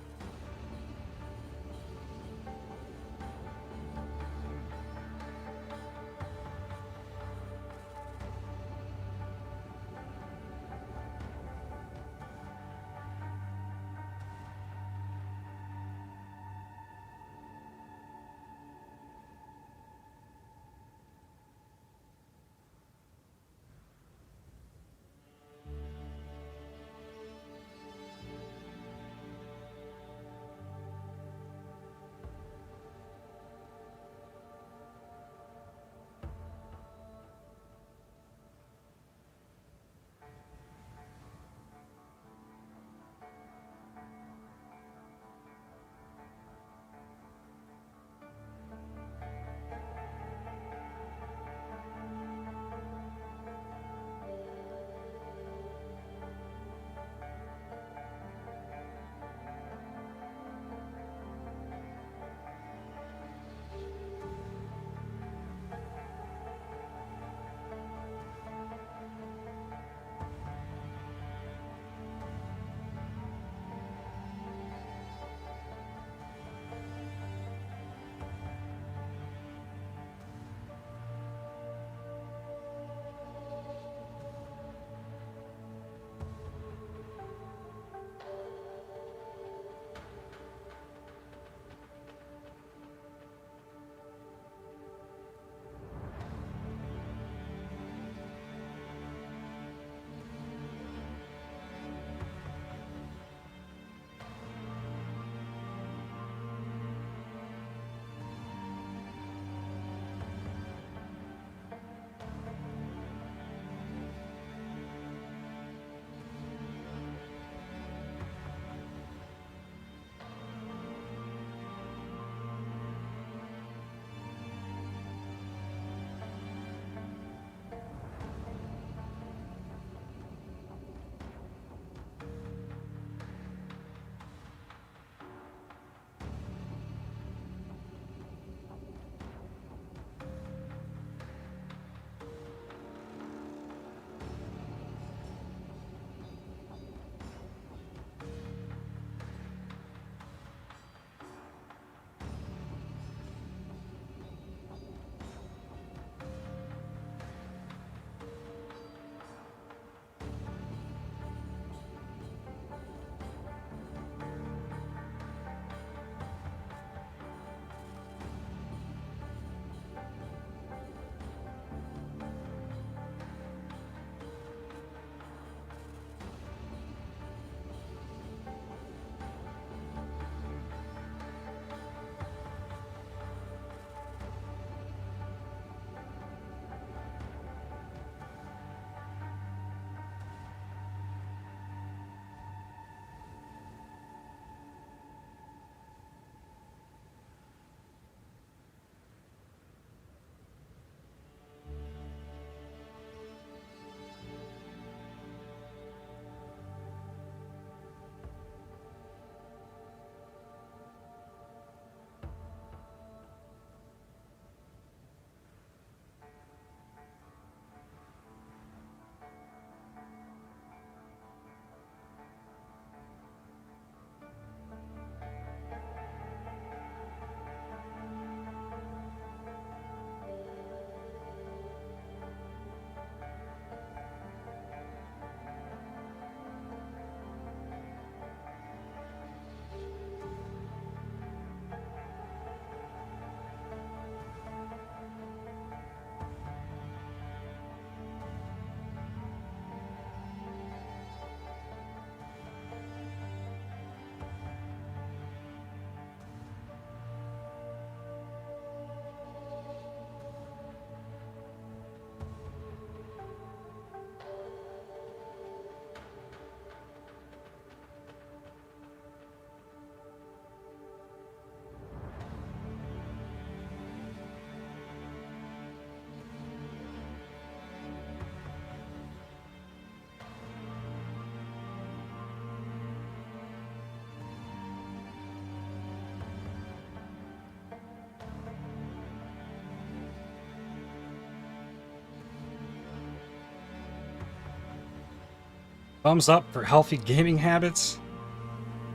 Thumbs up for healthy gaming habits.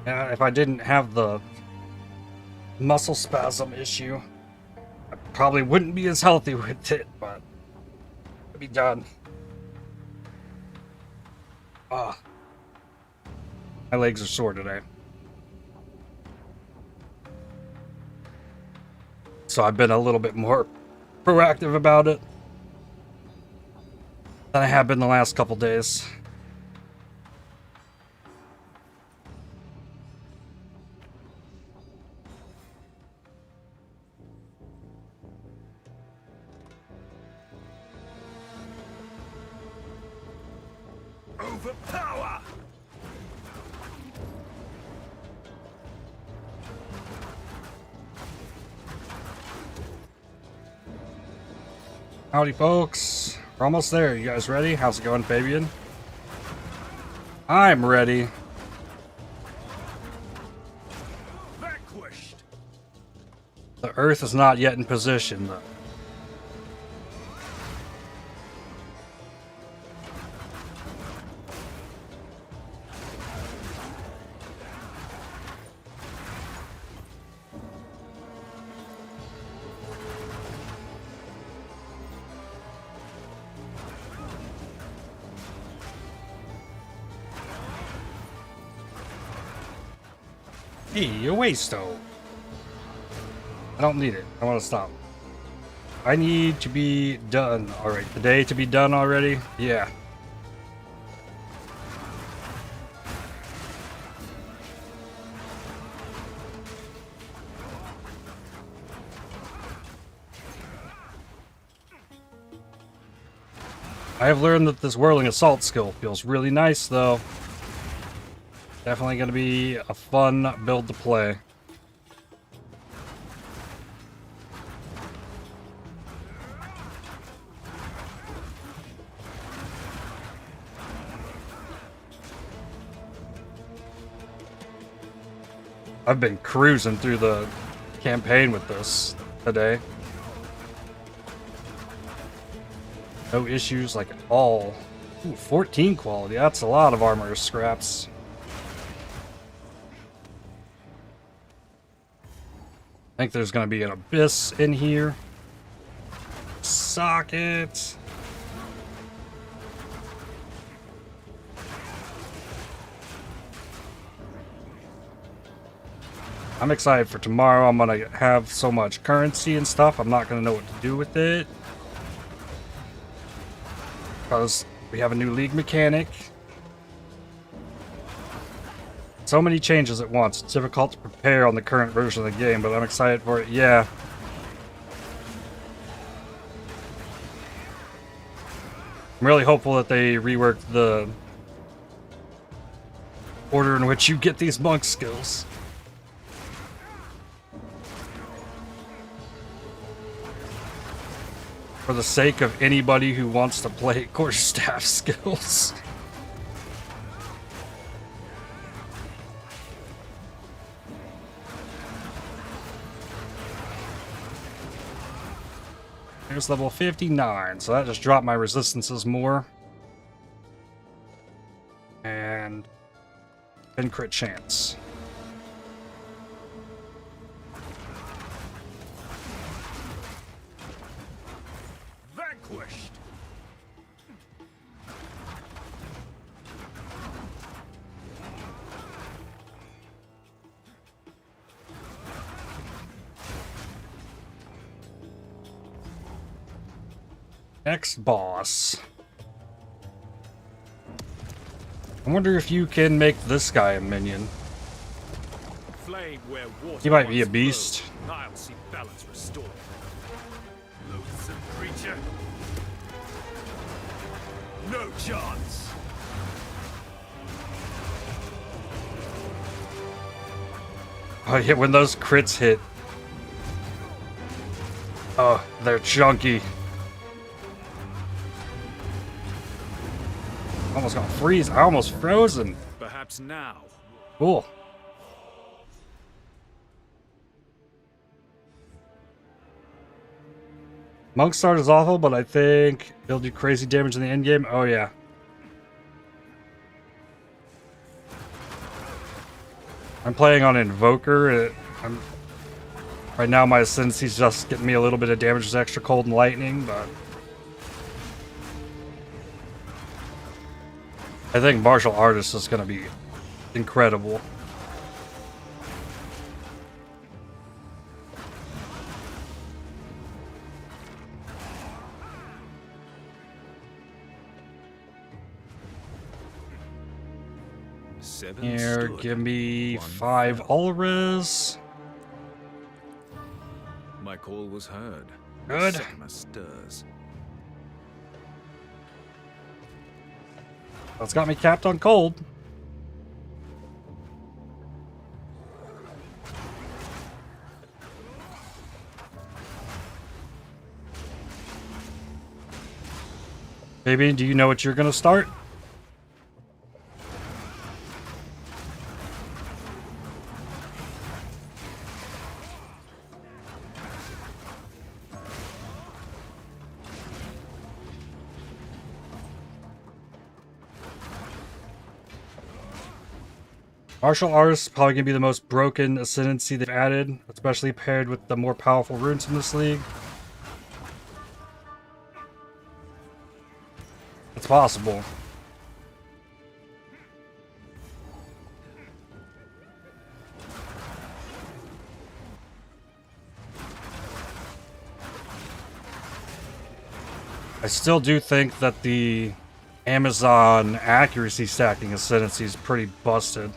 If I didn't have the muscle spasm issue, I probably wouldn't be as healthy with it, but I'd be done. Ah, my legs are sore today. So I've been a little bit more proactive about it than I have been the last couple days. Overpower! Howdy, folks. We're almost there. You guys ready? How's it going, Fabian? I'm ready. Vanquished. The Earth is not yet in position, though. Hey, a wasto. I don't need it. I want to stop. I need to be done. Alright, the day to be done already? Yeah. I have learned that this whirling assault skill feels really nice, though. Definitely going to be a fun build to play. I've been cruising through the campaign with this today. No issues like at all. Ooh, 14 quality. That's a lot of armor scraps. I think there's going to be an abyss in here. Socket. I'm excited for tomorrow. I'm going to have so much currency and stuff. I'm not going to know what to do with it. Because we have a new league mechanic. So many changes at once. It's difficult to prepare on the current version of the game, but I'm excited for it. Yeah. I'm really hopeful that they rework the order in which you get these monk skills. For the sake of anybody who wants to play quarterstaff skills. Here's level 59, so that just dropped my resistances more. And 10 crit chance. Vanquished. Next boss. I wonder if you can make this guy a minion. Flame where water He might be a once beast. flowed. I'll see balance restored. Loathsome creature. No chance. Oh yeah, when those crits hit. Oh, they're chunky. Almost got freeze. I almost frozen. Perhaps now. Cool. Monk start is awful, but I think he'll do crazy damage in the end game. Oh yeah. I'm playing on Invoker. Right now my ascendancy's just getting me a little bit of damage with extra cold and lightning, but I think martial artist is going to be incredible. Here, give me 5 all-res. My call was heard. Good. Septimus stirs. That's got me capped on cold. Baby, do you know what you're gonna start? Martial Arts is probably going to be the most broken ascendancy they've added, especially paired with the more powerful runes in this league. It's possible. I still do think that the Amazon accuracy stacking ascendancy is pretty busted.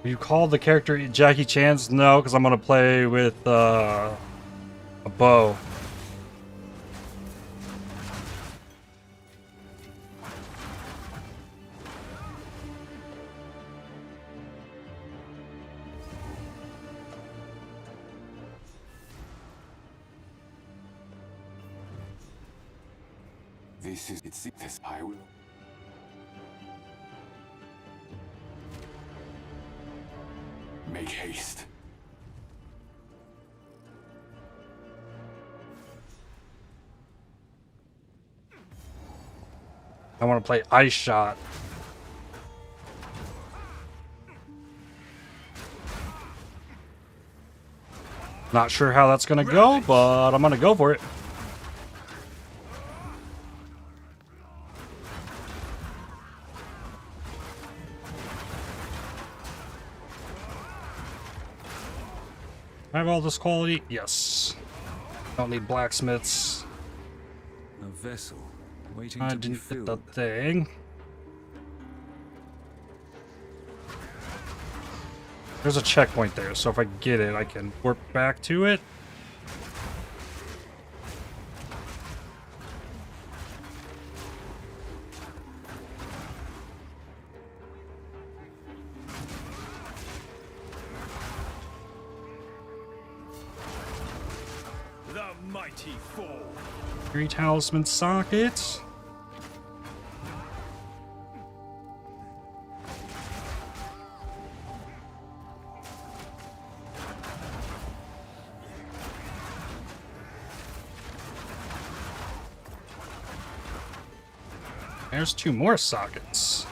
You call the character Jackie Chan's? No, because I'm going to play with a bow. This I will. Make haste. I want to play Ice Shot. Not sure how that's going to go, but I'm going to go for it. I have all this quality? Yes. Don't need blacksmiths. A vessel waiting I to be didn't get filled. the thing. There's a checkpoint there, so if I get it, I can warp back to it. The mighty fall. 3 talisman sockets. There's 2 more sockets.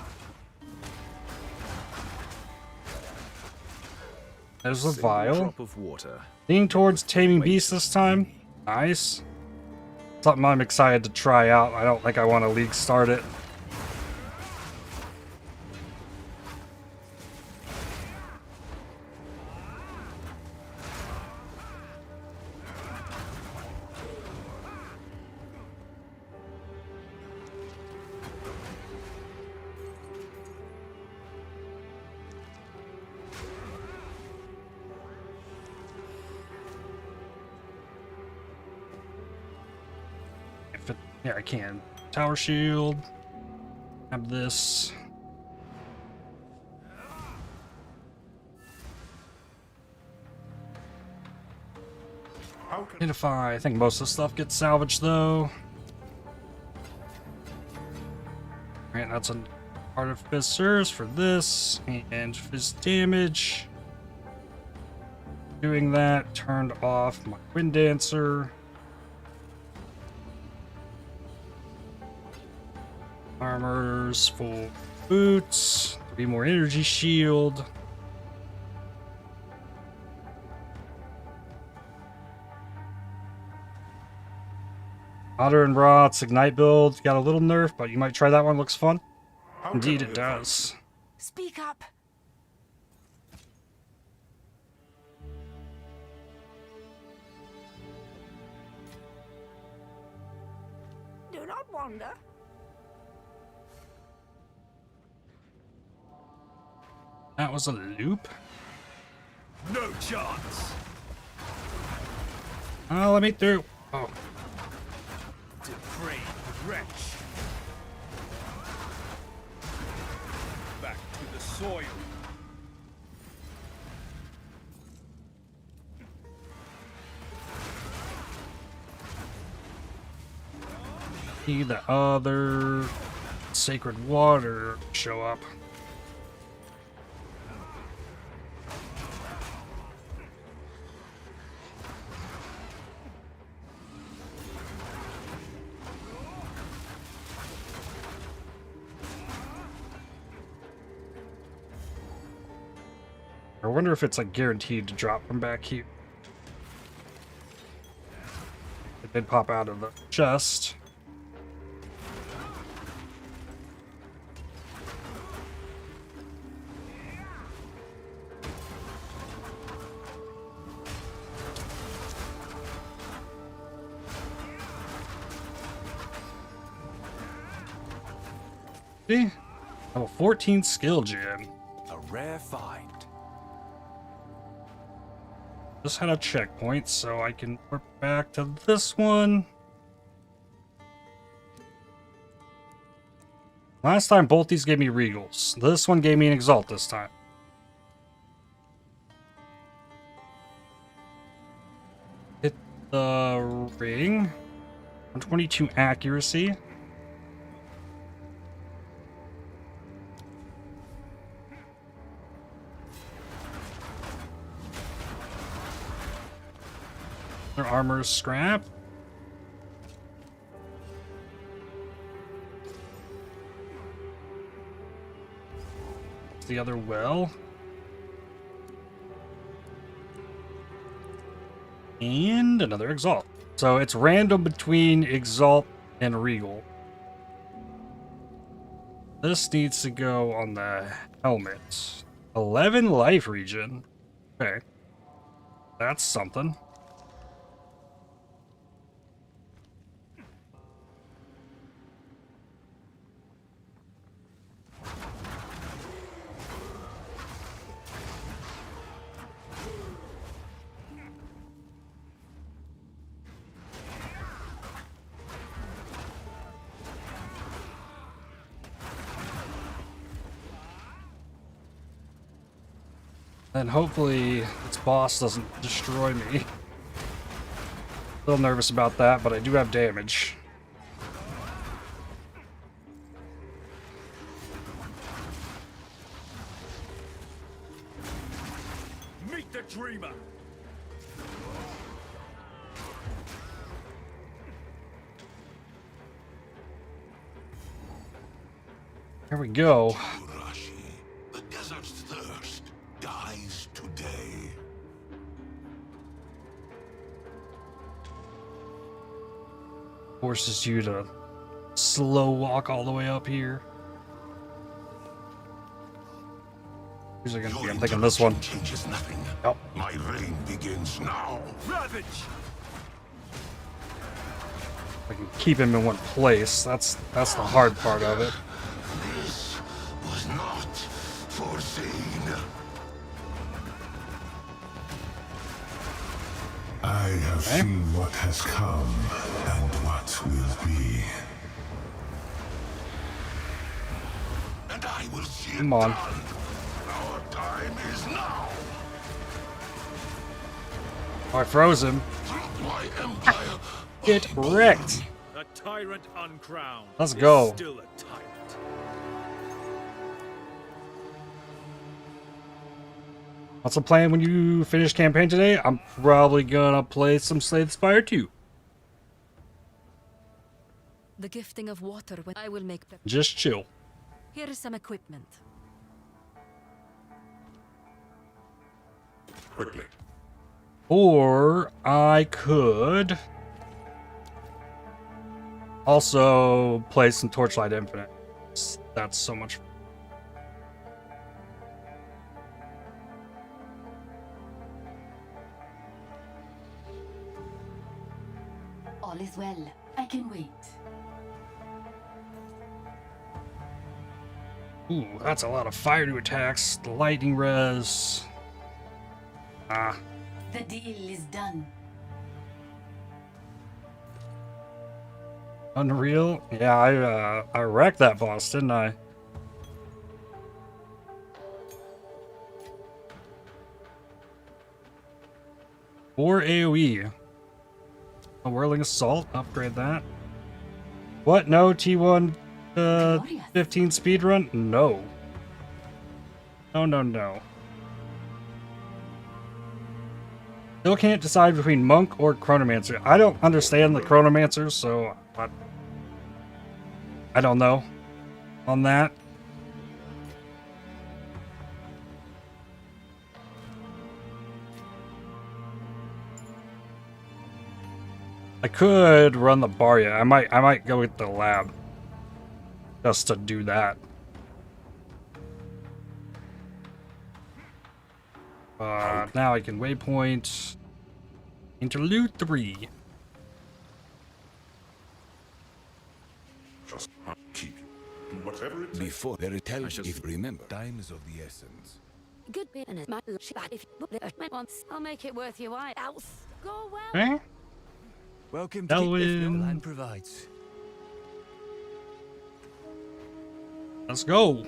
There's a vial. Drop of water. Leaning towards taming beasts this time. Nice. Something I'm excited to try out. I don't think I want to league start it. Yeah, I can. Tower shield. Have this. Identify. I think most of the stuff gets salvaged though. Alright, that's an artificers for this. And fizz damage. Doing that, turned off my wind dancer. Armors, full boots, 3 more energy shield. Otter and Rots, Ignite build, got a little nerf, but you might try that one, looks fun. Indeed it does. Speak up. Do not wander. That was a loop. No chance. Let me through. Oh. Depraved wretch. Back to the soil. See the other sacred water show up. I wonder if it's like guaranteed to drop from back here. It did pop out of the chest. See? I have a 14 skill gem. A rare find. Just had a checkpoint, so I can warp back to this one. Last time, both these gave me regals. This one gave me an exalt this time. Hit the ring. 122 accuracy. Their armor scrap. The other well. And another exalt. So it's random between exalt and regal. This needs to go on the helmet. 11 life regen. Okay. That's something. And hopefully this boss doesn't destroy me. A little nervous about that, but I do have damage. Meet the dreamer. Here we go. The desert's thirst dies today. Forces you to slow walk all the way up here. Who's it gonna be? I'm thinking this one. Changes nothing. Yep. My reign begins now. Ravage. I can keep him in one place. That's the hard part of it. This was not foreseen. I have seen what has come and what will be. And I will see Come on. our time is now. Oh, I froze him. My empire. Get wrecked. A tyrant uncrowned. Let's go. Is still a tyrant. What's the plan when you finish campaign today? I'm probably gonna play some Slay the Spire 2. The gifting of water when I will make the Just chill. Here is some equipment. Quickly. Or I could also play some Torchlight Infinite. That's so much. All is well. I can wait. Ooh, that's a lot of fire to attacks. The lightning res. Ah. The deal is done. Unreal? Yeah, I wrecked that boss, didn't I? Or AoE. A Whirling Assault, upgrade that. What? No T1 15 speedrun? No. No. Still can't decide between Monk or Chronomancer. I don't understand the Chronomancers, so I don't know on that. I could run the Barya. I might go with the lab just to do that. Now I can waypoint Interlude 3. Just keep whatever it takes. Before they tell if remember. Time is of the essence. Good business, my if once I'll make it worth your while. Else, go well. Eh? Welcome to the Elwin. land provides. Let's go.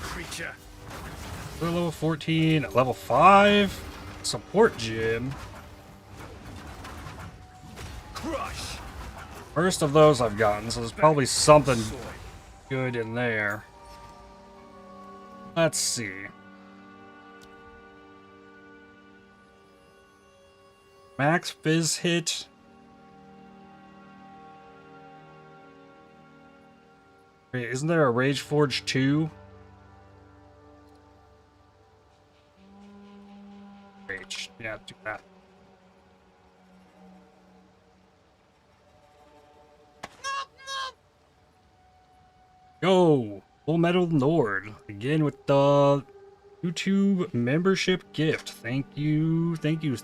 Creature. We're level 14, level 5. Support gym. Crush. First of those I've gotten, so there's probably something good in there. Let's see. Max Fizz hit. Wait, isn't there a Rage Forge 2? Rage. Yeah, do that. Go! Full Metal Nord. Again with the YouTube membership gift. Thank you. Page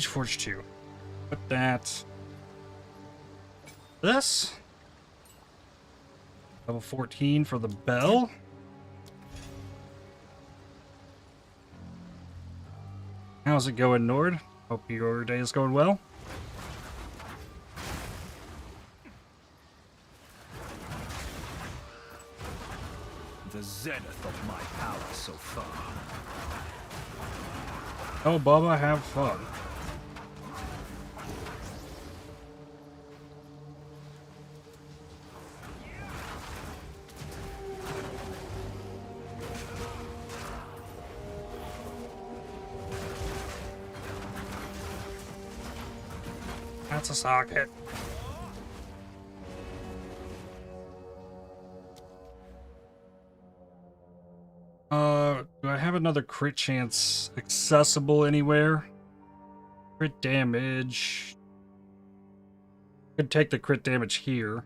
Forge 2. Put that. This. Level 14 for the bell. How's it going, Nord? Hope your day is going well. The zenith of my power so far. Oh, Bubba, have fun. That's a socket. Do I have another crit chance accessible anywhere? Crit damage. Could take the crit damage here.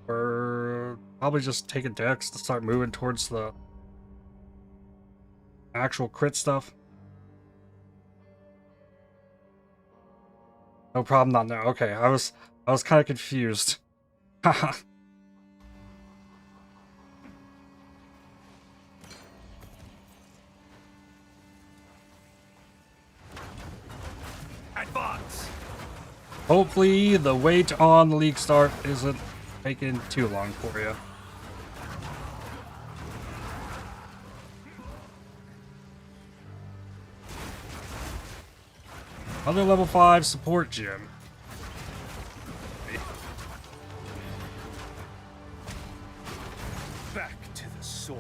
Or probably just take a dex to start moving towards the actual crit stuff. No problem, not now. Okay, I was kind of confused. Haha. Advance. Hopefully the wait on the league start isn't taking too long for you. Other level 5 support gym. Back to the soil.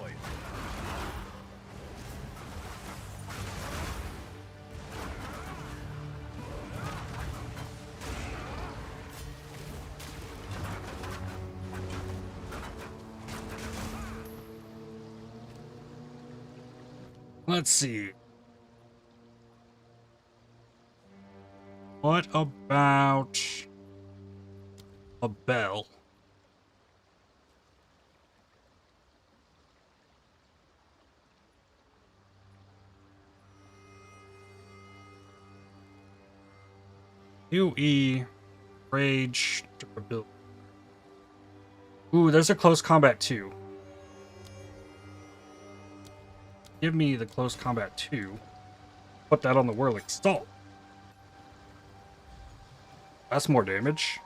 Let's see. What about a bell? UE, rage, durability. Ooh, there's a close combat 2. Give me the close combat 2. Put that on the Whirling stall. That's more damage.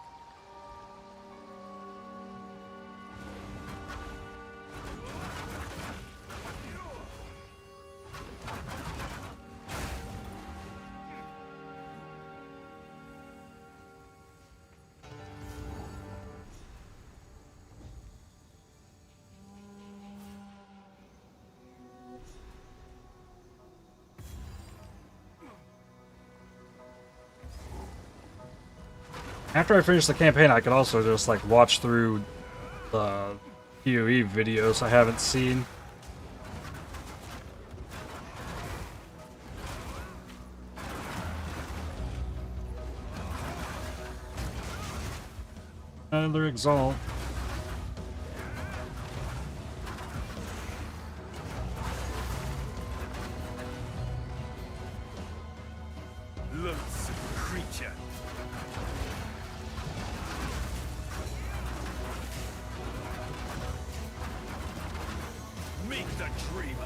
After I finish the campaign, I could also just like watch through the PoE videos I haven't seen. Another exalt. Loathsome creature. Meet the dreamer.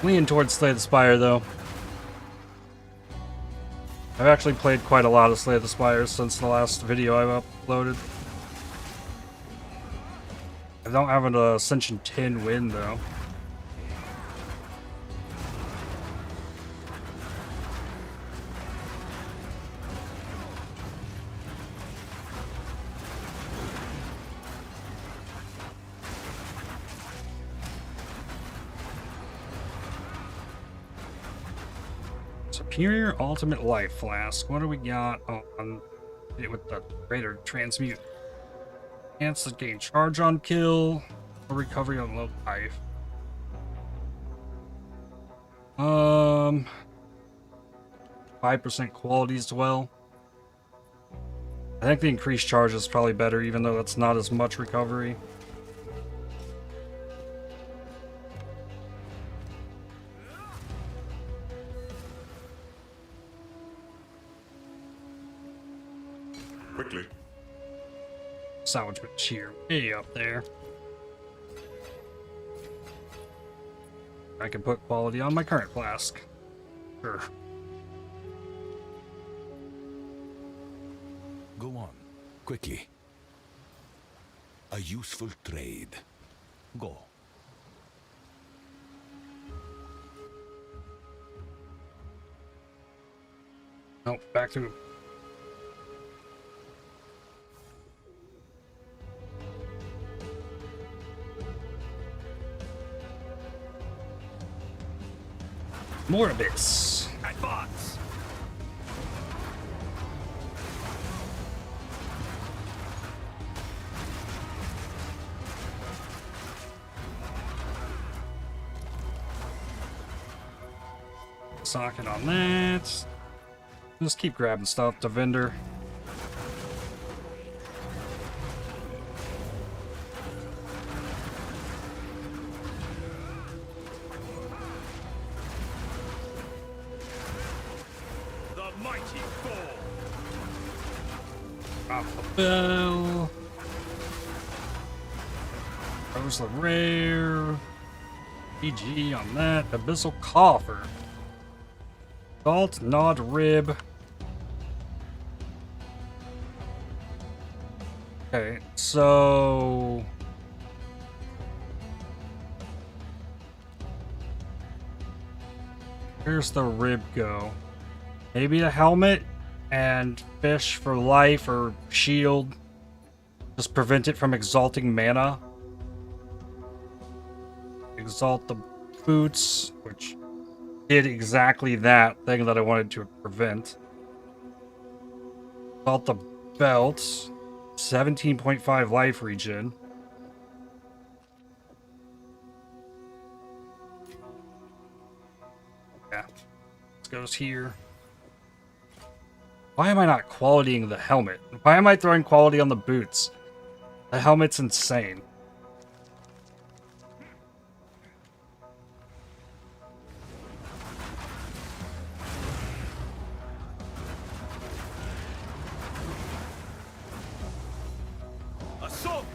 Lean towards Slay the Spire, though. I've actually played quite a lot of Slay the Spire since the last video I've uploaded. I don't have an Ascension 10 win, though. Superior Ultimate Life Flask. What do we got on it with the greater transmute? Enhance the gain charge on kill, or recovery on low life. 5% quality as well. I think the increased charge is probably better, even though that's not as much recovery. Quickly. Salvage cheer way up there. I can put quality on my current flask. Sure. Go on, quickly. A useful trade. Go. Nope, back to... More Abyss. Advance. Socket on that. Just keep grabbing stuff to vendor. Bell. There's the rare. GG on that. Abyssal Coffer. Salt, Nod Rib. Okay, so... where's the rib go? Maybe a helmet and fish for life or shield. Just prevent it from exalting mana. Exalt the boots, which did exactly that thing that I wanted to prevent. Exalt the belt. 17.5 life regen. Yeah. This goes here. Why am I not qualitying the helmet? Why am I throwing quality on the boots? The helmet's insane. Assault!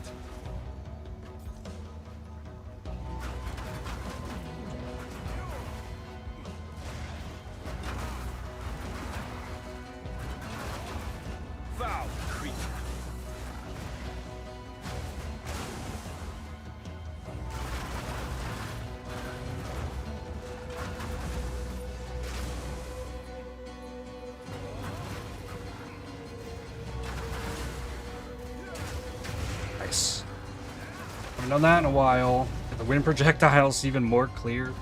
Vaal creature. Nice. Haven't done that in a while. The wind projectile's even more clear.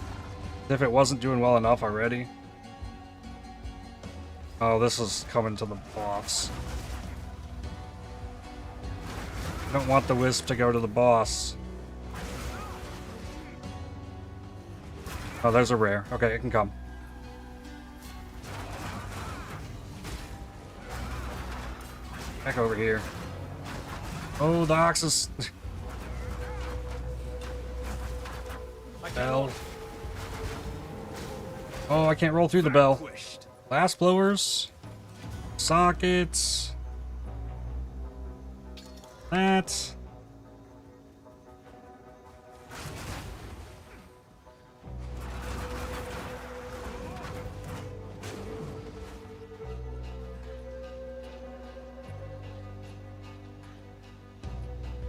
As if it wasn't doing well enough already. Oh, this is coming to the boss. I don't want the wisp to go to the boss. Oh, there's a rare. Okay, it can come. Back over here. Oh, the ox is... bell. Oh, I can't roll through the bell. Glass blowers. Sockets. That.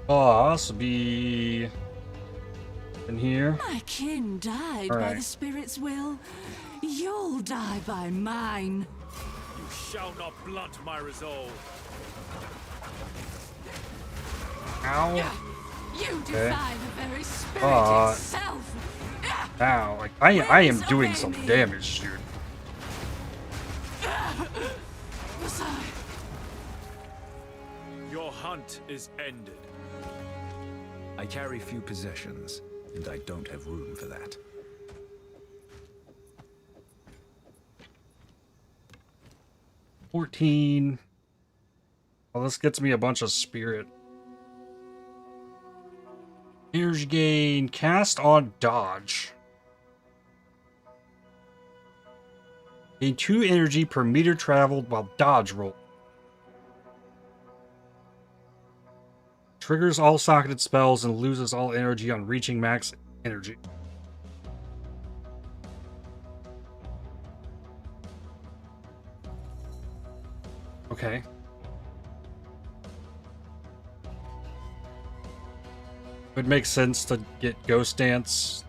Boss be in here. My kin died All by right. the spirit's will. You'll die by mine. You shall not blunt my resolve. Ow. You Okay. defy the very spirit itself. Ow. Like, I am doing some damage, dude. Your hunt is ended. I carry few possessions, and I don't have room for that. $14. Well, this gets me a bunch of spirit. Energy gain. Cast on dodge. Gain 2 energy per meter traveled while dodge roll. Triggers all socketed spells and loses all energy on reaching max energy. Okay. Would make sense to get Ghost Dance.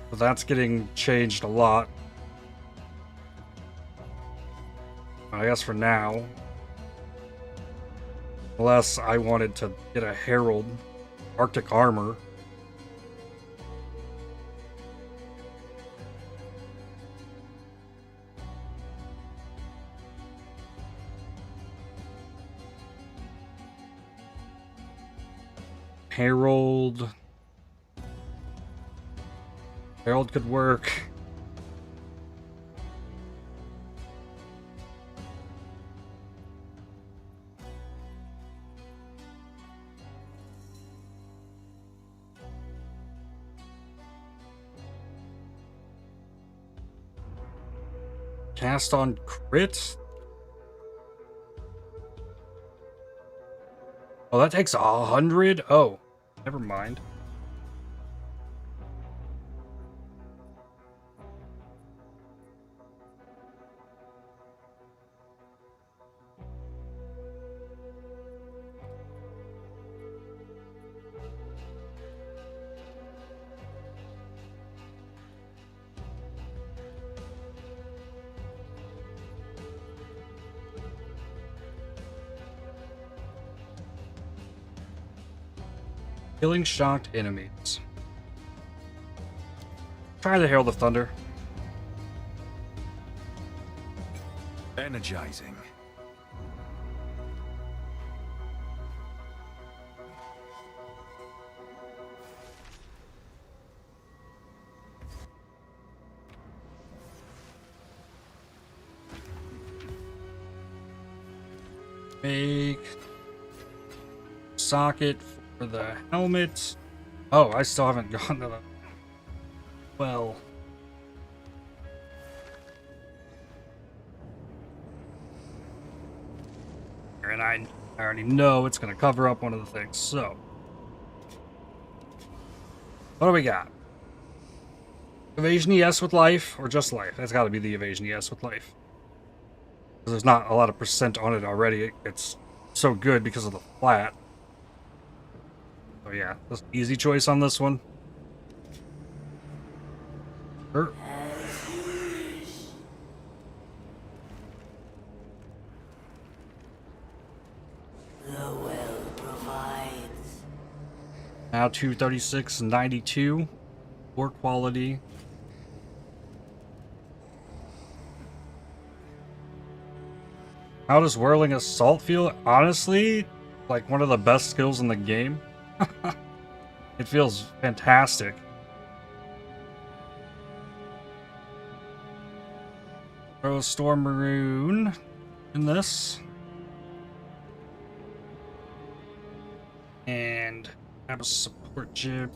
But that's getting changed a lot. I guess for now. Unless I wanted to get a Herald. Arctic Armor. Herald. Herald could work. Cast on crit? Oh, that takes 100? Oh, never mind. Killing shocked enemies. Try the Herald of Thunder. Energizing. Make socket for the helmet. Oh, I still haven't gone to the well. And I already know it's going to cover up one of the things. So, what do we got? Evasion ES with life, or just life? That's got to be the evasion ES with life. Because there's not a lot of percent on it already. It's so good because of the flat. So yeah, just easy choice on this one. Sure. The well provides. Now 236.92. Poor quality. How does Whirling Assault feel? Honestly, like one of the best skills in the game. It feels fantastic. Throw a Storm Maroon in this. And have a support jib.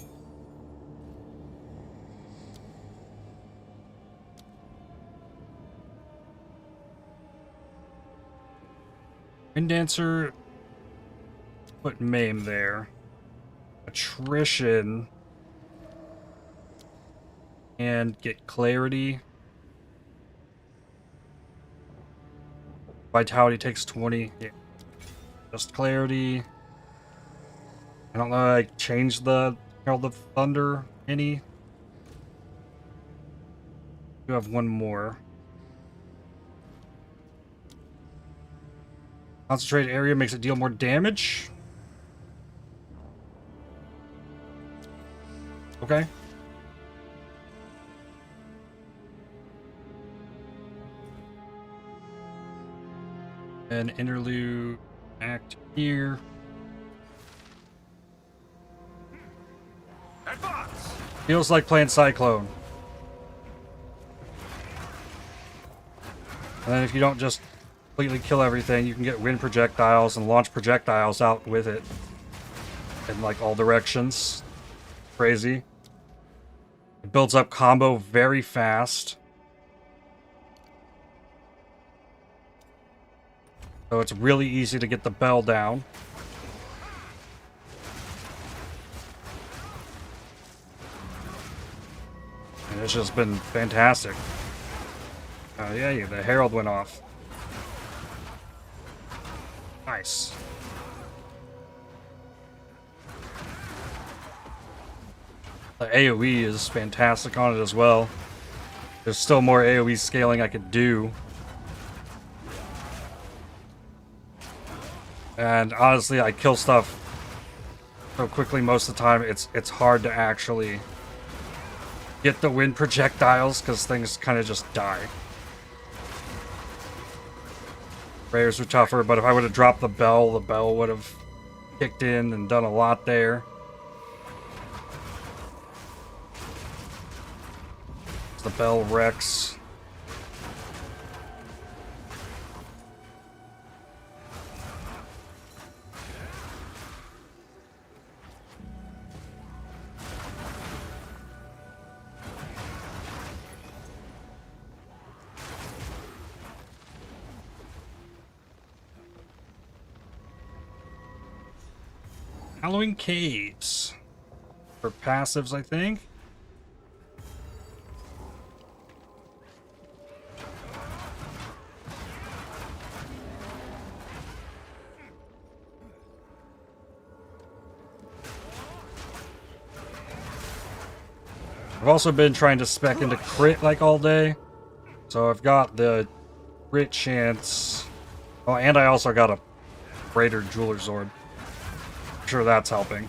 Wind Dancer, put Maim there. Attrition. And get Clarity. Vitality takes 20. Yeah. Just Clarity. I don't know if I changed the Herald of Thunder any. You have one more. Concentrated area makes it deal more damage. Okay. And interlude act here. Advance! Feels like playing Cyclone. And then if you don't just completely kill everything, you can get wind projectiles and launch projectiles out with it in like all directions. Crazy. It builds up combo very fast. So it's really easy to get the bell down. And it's just been fantastic. Yeah, the Herald went off. Nice. The AoE is fantastic on it as well. There's still more AoE scaling I could do. And honestly, I kill stuff so quickly most of the time, it's hard to actually get the wind projectiles because things kind of just die. Raiders are tougher, but if I would have dropped the bell would have kicked in and done a lot there. The bell wrecks. Halloween Caves. For passives, I think. I've also been trying to spec into crit like all day. So I've got the crit chance. Oh, and I also got a greater jeweler's orb. I'm sure that's helping.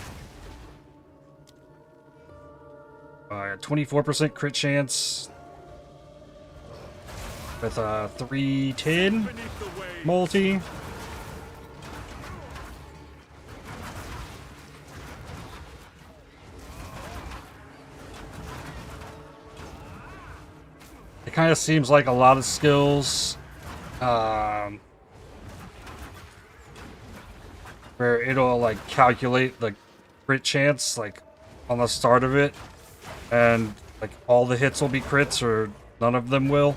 24% crit chance with a 310 multi. It kind of seems like a lot of skills where it'll like calculate the crit chance like on the start of it, and like all the hits will be crits or none of them will.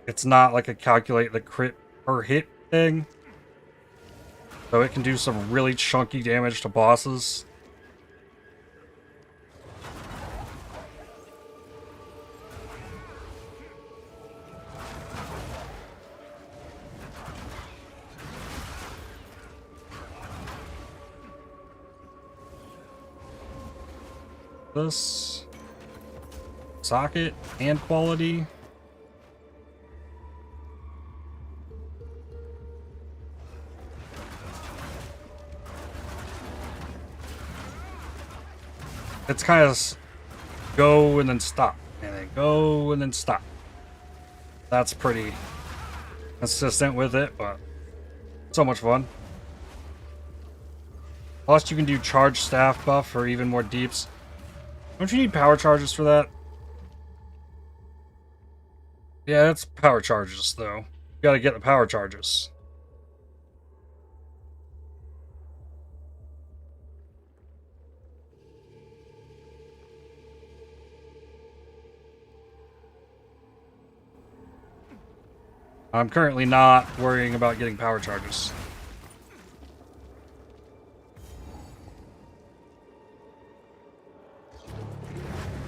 It's not like a calculate the crit per hit thing, so it can do some really chunky damage to bosses. This socket and quality. It's kind of go and then stop, and then go and then stop. That's pretty consistent with it, but so much fun. Plus, you can do charge staff buff for even more deeps. Don't you need power charges for that? Yeah, it's power charges, though. You gotta get the power charges. I'm currently not worrying about getting power charges.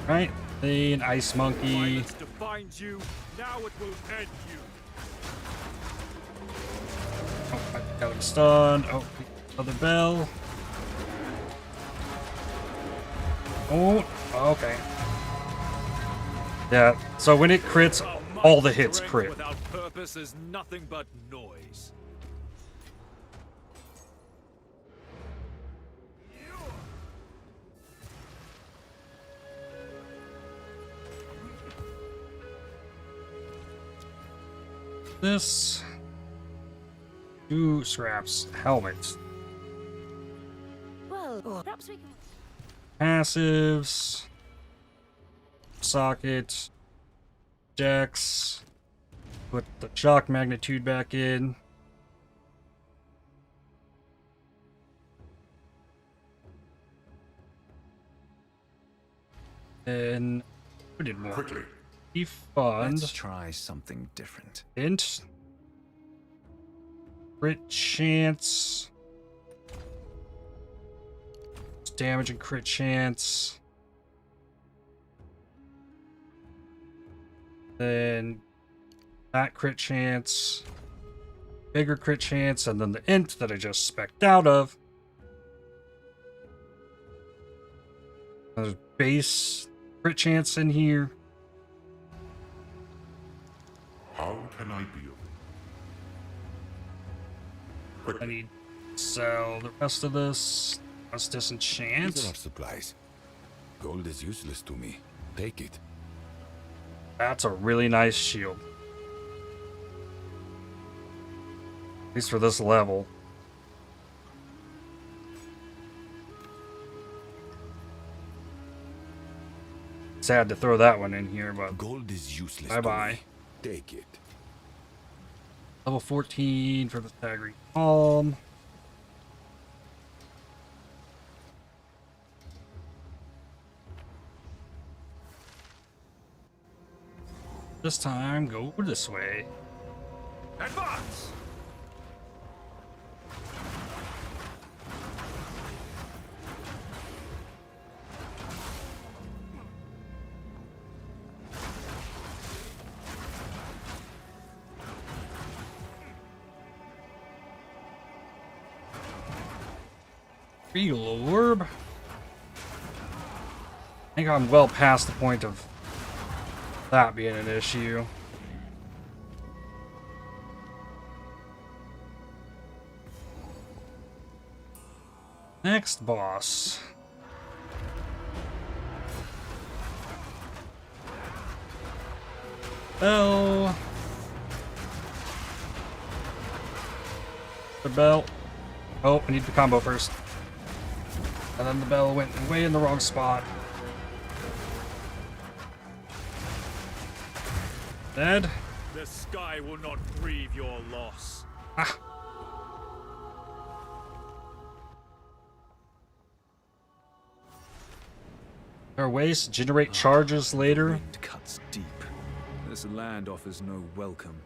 Right, an ice monkey. Defines you, now it will end you. Oh, I got him stunned. Oh, another bell. Oh, okay. Yeah, so when it crits, all the hits crit. Without purpose is nothing but noise. This 2 scraps helmets. Well, perhaps we can. Passives, socket, Dex, put the shock magnitude back in. And we did more. Quickly. Defund. Let's try something different. Int. Crit chance. Damage and crit chance. Then that crit chance. Bigger crit chance, and then the int that I just spec'd out of. There's base crit chance in here. How can I be of I need to sell the rest of this. Let's disenchant. These are supplies. Gold is useless to me. Take it. That's a really nice shield. At least for this level. Sad to throw that one in here, but gold is useless. Bye-bye. Take it. Level 14 for the staggering palm. This time, go this way. Advance! Regal orb. I think I'm well past the point of that being an issue. Next boss. Bell. The bell. Oh, I need the combo first. And then the bell went way in the wrong spot. Dead. The sky will not grieve your loss. Ah. There are ways to generate charges later. Wind cuts deep. This land offers no welcome.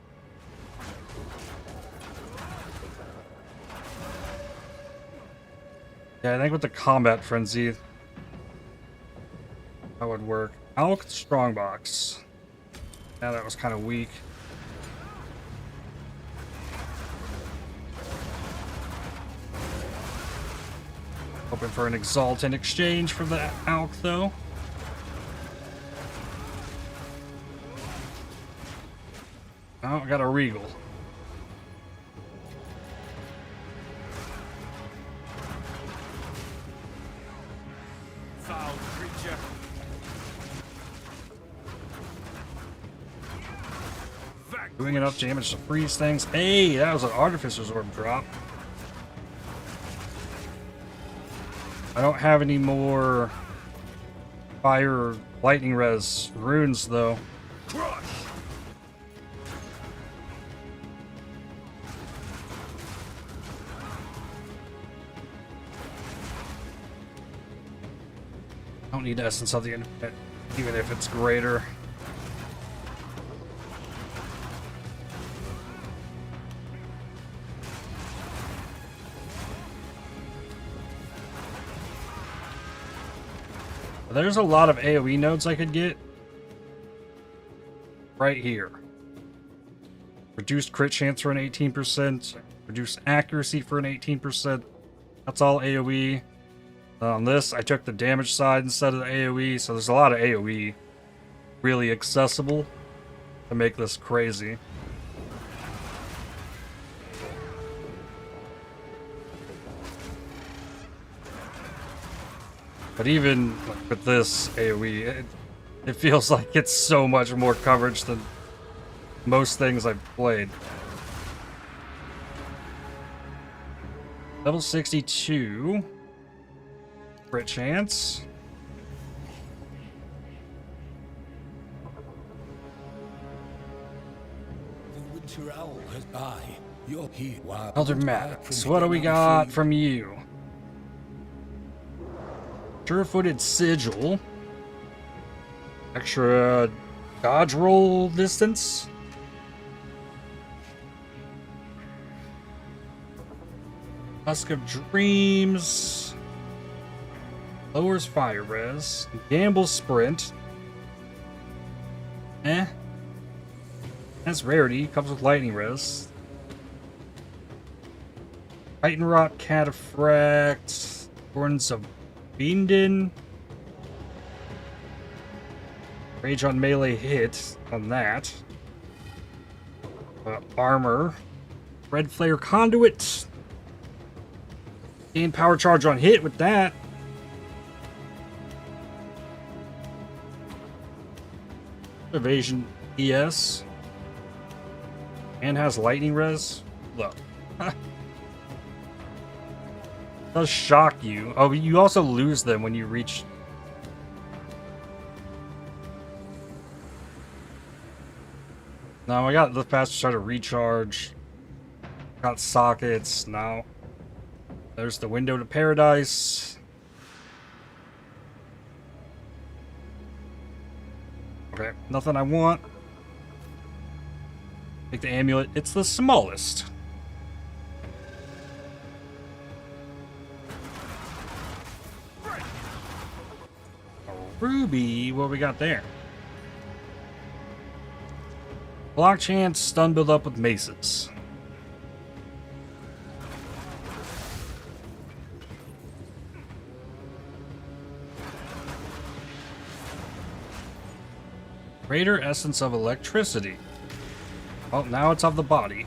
Yeah, I think with the combat frenzy, that would work. Alk strongbox. Yeah, that was kind of weak. Hoping for an exaltant exchange for the Alk, though. Oh, I got a Regal. Foul creature. Doing enough damage to freeze things. Hey, that was an Artificer's Orb drop. I don't have any more fire or lightning res runes, though. Crush. I don't need Essence of the Infinite, even if it's greater. There's a lot of AoE nodes I could get right here. Reduced crit chance for an 18%, reduced accuracy for an 18%. That's all AoE. On this, I took the damage side instead of the AoE, so there's a lot of AoE really accessible to make this crazy. But even with this AoE, it feels like it's so much more coverage than most things I've played. Level 62. Crit chance. The Winter Owl has died. You're here. Elder Maddox, what do we got from you? Sure-footed sigil. Extra dodge roll distance. Husk of Dreams. Lowers fire res. Gamble sprint. That's rarity. Comes with lightning res. Titan Rot Cataphract. Horns of Beenden. Rage on melee hit on that. Armor. Red Flare Conduit. Gain power charge on hit with that. Evasion ES. And has lightning res. Look. Does shock you. Oh, you also lose them when you reach. No, I got the faster start to recharge. Got sockets now. There's the window to paradise. Okay, nothing I want. Take the amulet. It's the smallest. Ruby, what we got there? Block chance, stun build up with maces. Greater essence of electricity. Well, now it's of the body.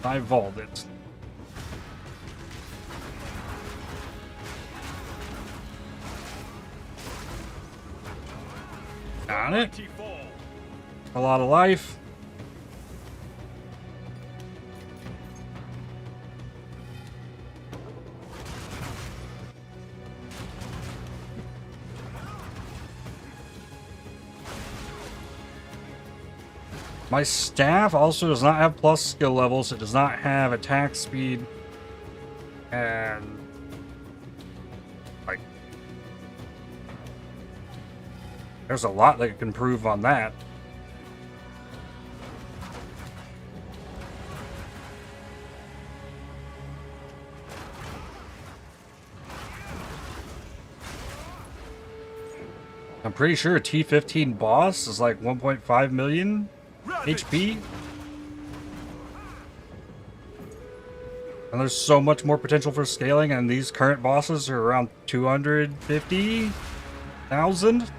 I vaulted it. Got it. A lot of life. My staff also does not have plus skill levels. It does not have attack speed. And like there's a lot that can improve on that. I'm pretty sure a T15 boss is like 1.5 million HP. And there's so much more potential for scaling, and these current bosses are around 250,000.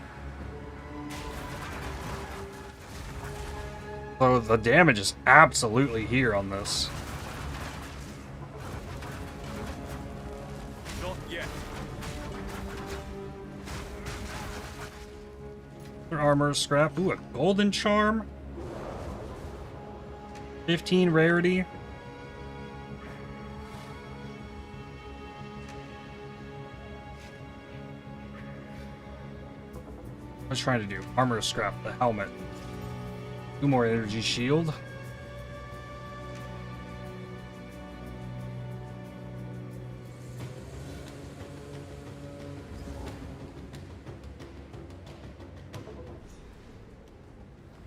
So the damage is absolutely here on this. Not yet. Armor scrap. Ooh, a golden charm. 15 rarity. What's trying to do? Armor scrap, the helmet. 2 more energy shield.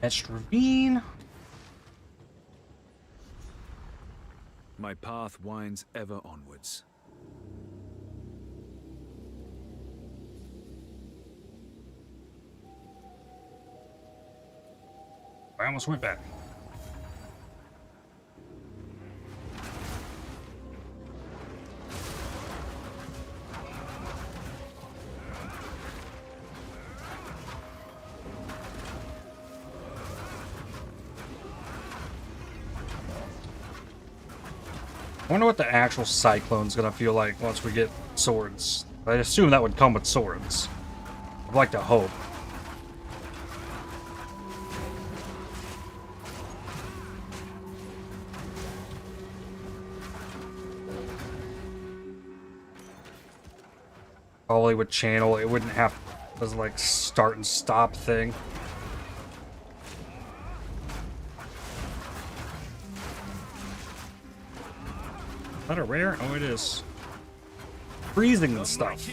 Etched ravine. My path winds ever onwards. I almost went back. I wonder what the actual cyclone's gonna feel like once we get swords. I assume that would come with swords. I'd like to hope. Probably would channel, it wouldn't have this like start and stop thing. Is that a rare? Oh, it is. Freezing and stuff.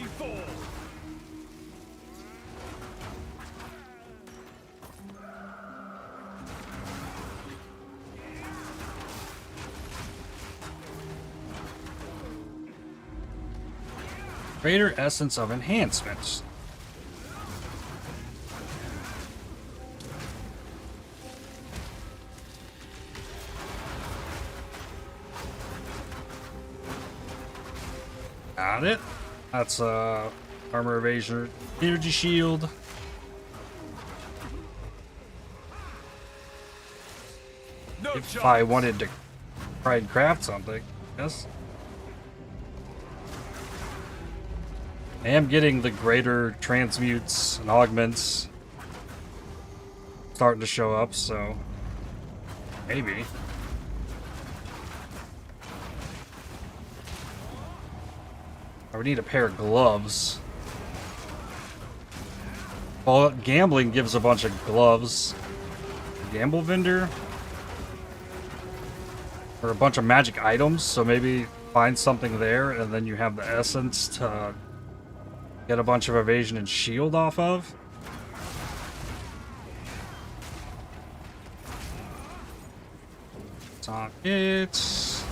Greater essence of enhancements. Got it. That's armor evasion, energy shield. No if chance. I wanted to try and craft something, yes. I am getting the greater transmutes and augments starting to show up, so maybe. I would need a pair of gloves. Well, gambling gives a bunch of gloves. Gamble vendor? Or a bunch of magic items, so maybe find something there, and then you have the essence to get a bunch of evasion and shield off of. Sockets.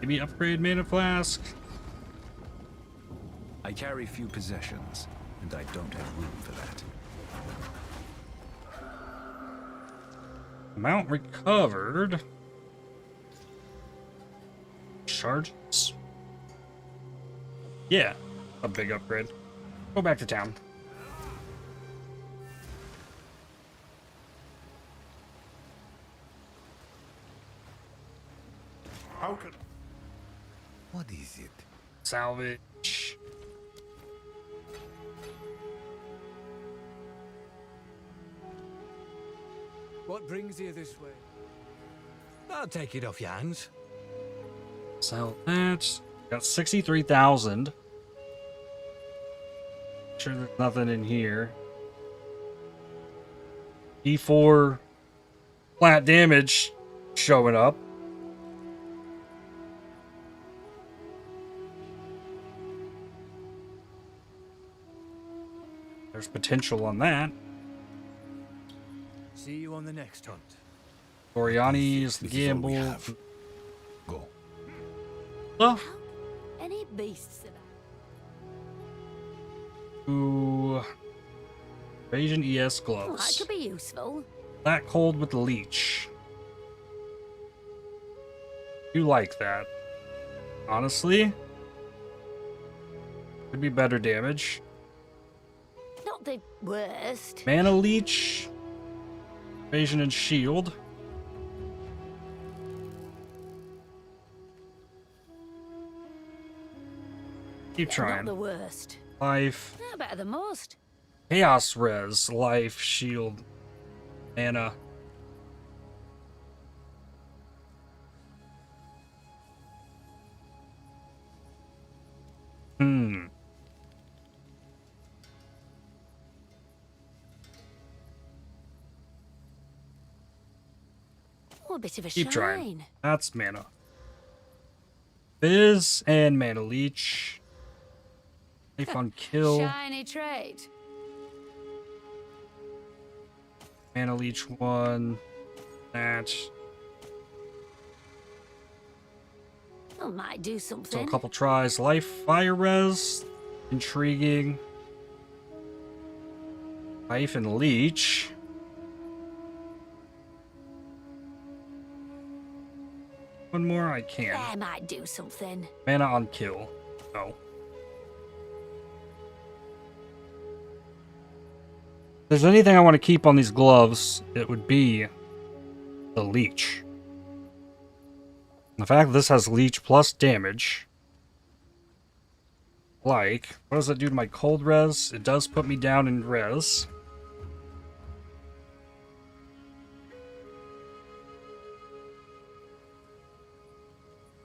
Maybe upgrade mana flask. I carry few possessions, and I don't have room for that. Amount recovered. Charges. Yeah, a big upgrade. Go back to town. How can... What is it? Salvage. What brings you this way? I'll take it off your hands. Sell that. Got 63,000. Sure there's nothing in here. E4 flat damage showing up. There's potential on that. See you on the next hunt. Oriani is the gamble. Go. Oh. Any beasts about? Ooh. Evasion ES Oh, gloves. that could be useful. Black hold with the leech. You like that. Honestly. Could be better damage. Not the worst. Mana leech. Evasion and shield. Keep trying. Not the worst. Life. Yeah, better than most. Chaos res. Life. Shield. Mana. Oh, a bit of a Keep shine. trying. That's mana. Fizz and mana leech. Safe on kill. Shiny trait. Mana leech 1. That. I might do something. So a couple tries. Life, fire res. Intriguing. Life and leech. One more I can. I might do something. Mana on kill. No. If there's anything I want to keep on these gloves, it would be the leech. The fact that this has leech plus damage. Like, what does that do to my cold res? It does put me down in res.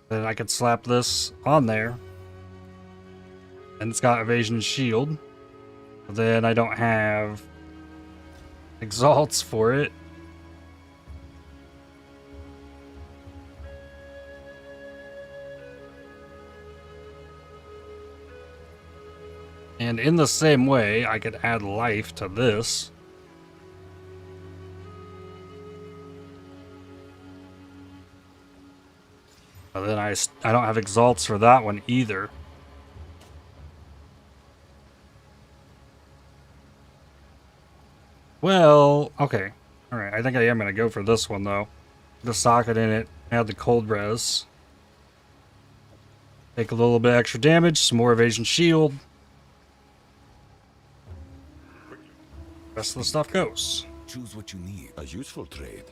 Then I could slap this on there. And it's got evasion and shield. But then I don't have exalts for it. And in the same way, I could add life to this. But then I don't have exalts for that one either. Well, okay. Alright, I think I am going to go for this one, though. The socket in it, add the cold res. Take a little bit extra damage, some more evasion shield. Rest of the stuff goes. Choose what you need. A useful trade.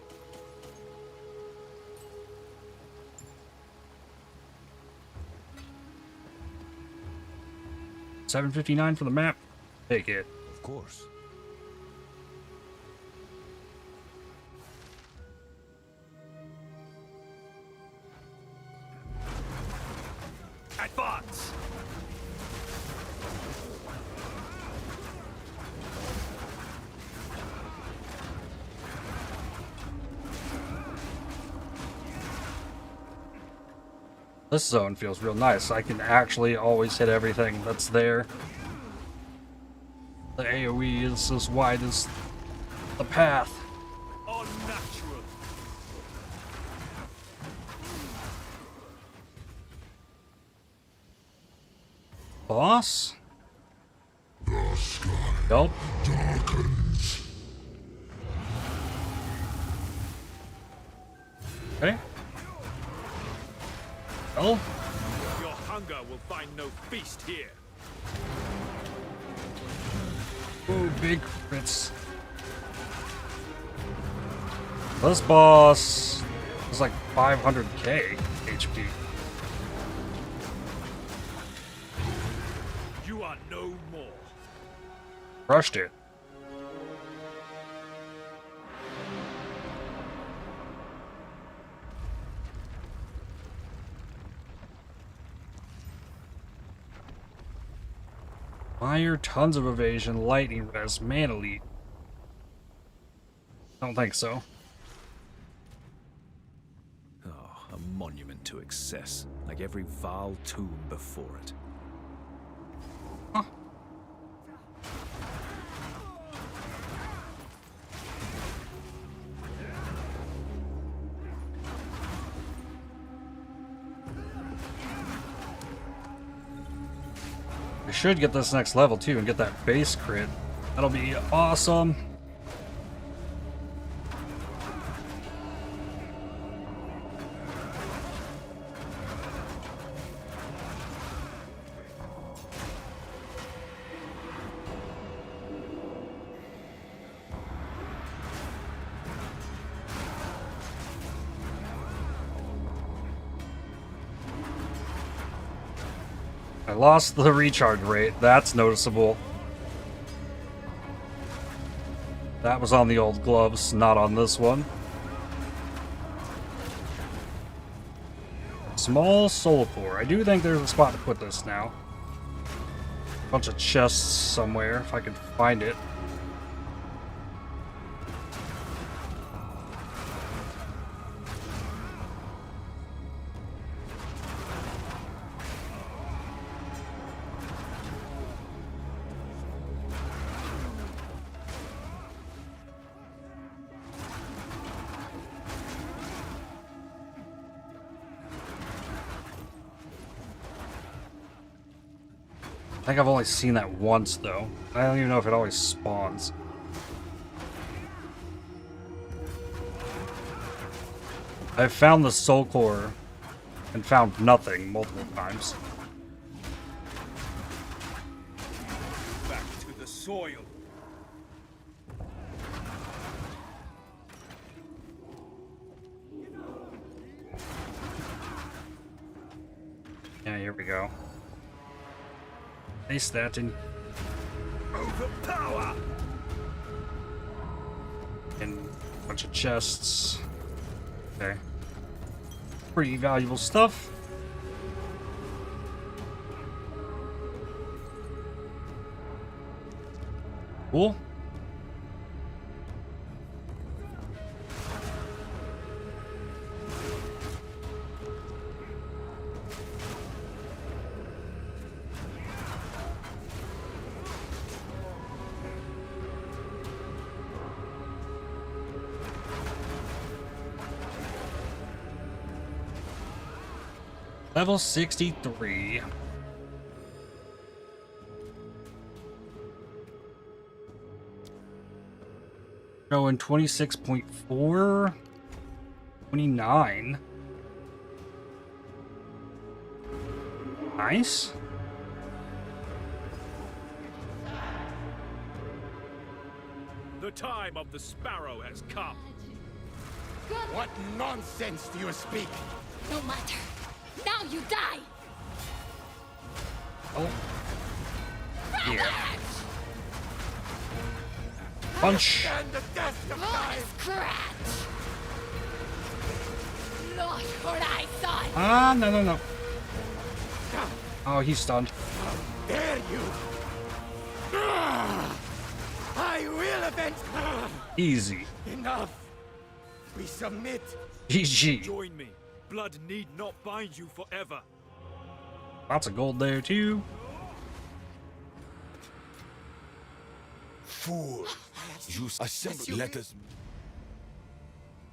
$7.59 for the map. Take it. Of course. Advance! This zone feels real nice. I can actually always hit everything that's there. The AoE is as wide as the path. Unnatural. Boss? The sky Nope. darkens. Okay. Oh. Your hunger will find no feast here. Ooh, big crits. This boss is like 500k HP. You are no more. Crushed it. Fire, tons of evasion, lightning res, man elite. Don't think so. Oh, a monument to excess, like every Vaal tomb before it. Huh. I should get this next level too and get that base crit. That'll be awesome. I lost the recharge rate. That's noticeable. That was on the old gloves, not on this one. Small soul core. I do think there's a spot to put this now. Bunch of chests somewhere, if I could find it. I think I've only seen that once, though. I don't even know if it always spawns. I've found the soul core and found nothing multiple times. Back to the soil. Yeah, here we go. Face that and overpower. And a bunch of chests. Okay. Pretty valuable stuff. Cool. Level 63. Showing 26.4. 29. Nice. The time of the sparrow has come. What nonsense do you speak? No matter. Now you die! Oh. Yeah. Punch. And the death of time. Scratch! Not what I thought! Ah, no, no, no. Oh, he's stunned. How dare you! I will avenge. Easy. Enough. We submit. GG. Join me. Blood need not bind you forever. Lots of gold there too. Fool. You assemble. Let us.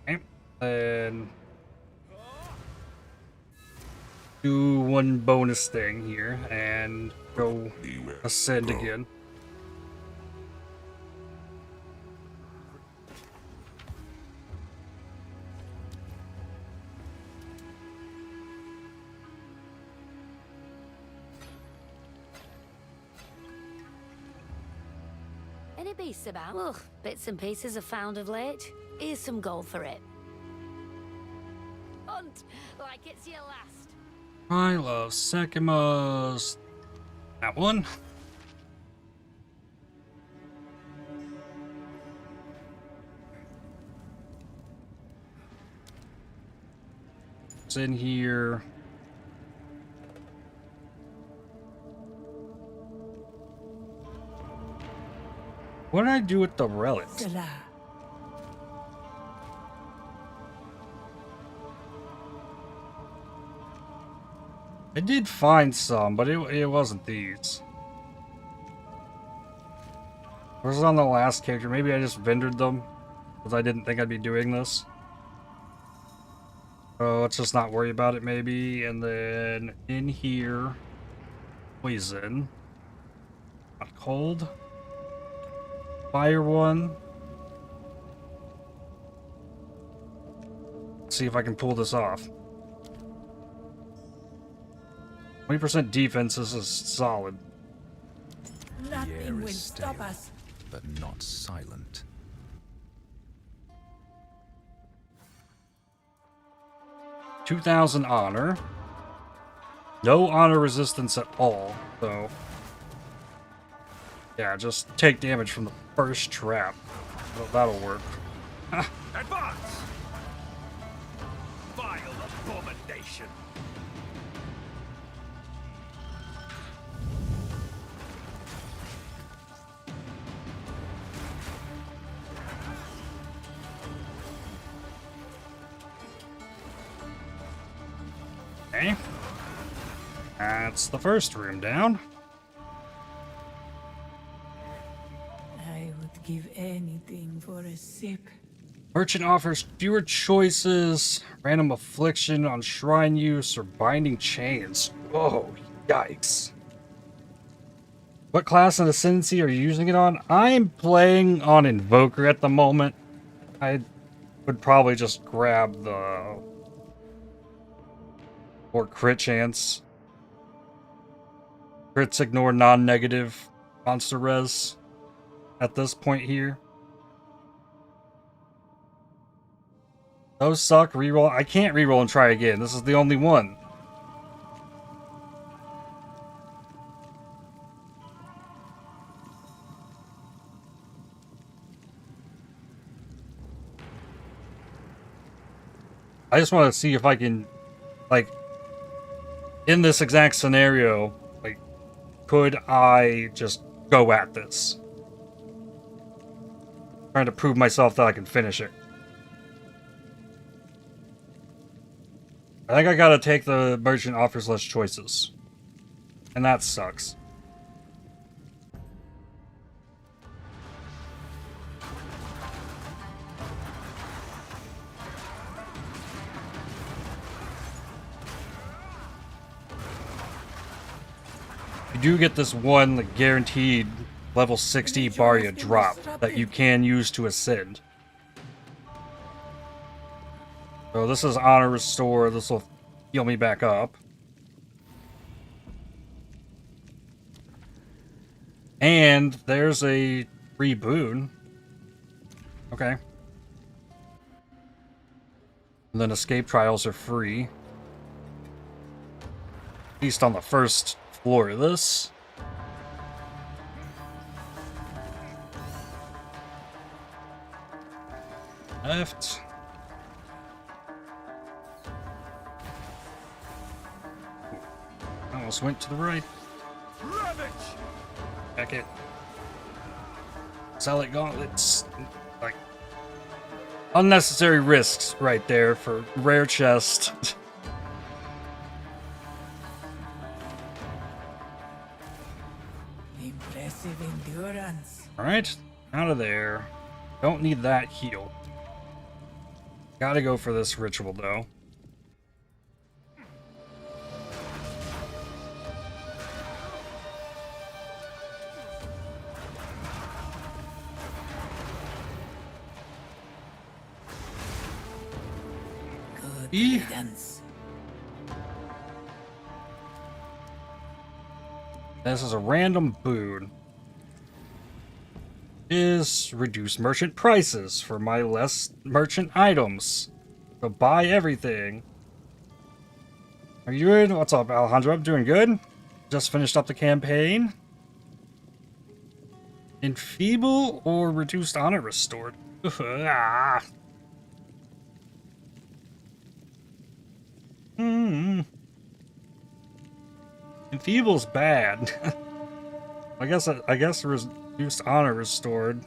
Okay. And do one bonus thing here and go ascend again. Any beasts about? Ugh, bits and pieces are found of late. Here's some gold for it. Hunt like it's your last. I love Sekimas. That one. It's in here. What did I do with the relic? I did find some, but it wasn't these. Was it on the last character? Maybe I just vendored them because I didn't think I'd be doing this. So let's just not worry about it maybe. And then in here, poison. Not cold. Fire one. Let's see if I can pull this off. 20% defense, this is solid. Nothing will stop us. But not silent. $2,000 honor. No honor resistance at all, so... yeah, just take damage from the first trap. Well, that'll work. Advance! Vile abomination! Okay. That's the first room down. I would give anything for a sip. Merchant offers fewer choices, random affliction on shrine use, or binding chains. Whoa, yikes. What class and ascendancy are you using it on? I'm playing on Invoker at the moment. I would probably just grab the... or crit chance. Crits ignore non-negative monster res at this point here. Those suck. Reroll. I can't reroll and try again. This is the only one. I just want to see if I can, like, in this exact scenario, like, could I just go at this? Trying to prove myself that I can finish it. I think I gotta take the merchant offers less choices. And that sucks. You do get this one, like, guaranteed level 60 Barya drop that you can use to ascend. So this is Honor Restore. This will heal me back up. And there's a free boon. Okay. And then escape trials are free. At least on the first floor of this. Left. Almost went to the right. Ravage! Back it. Solid gauntlets. Like, unnecessary risks right there for rare chest. Impressive endurance. Alright, out of there. Don't need that heal. Gotta go for this ritual though. This is a random boon. is reduce merchant prices for my less merchant items. So buy everything. Are you good? What's up, Alejandro? I'm doing good. Just finished up the campaign. Enfeeble or reduced honor restored? Ah. Enfeeble's bad. I guess reduced honor restored.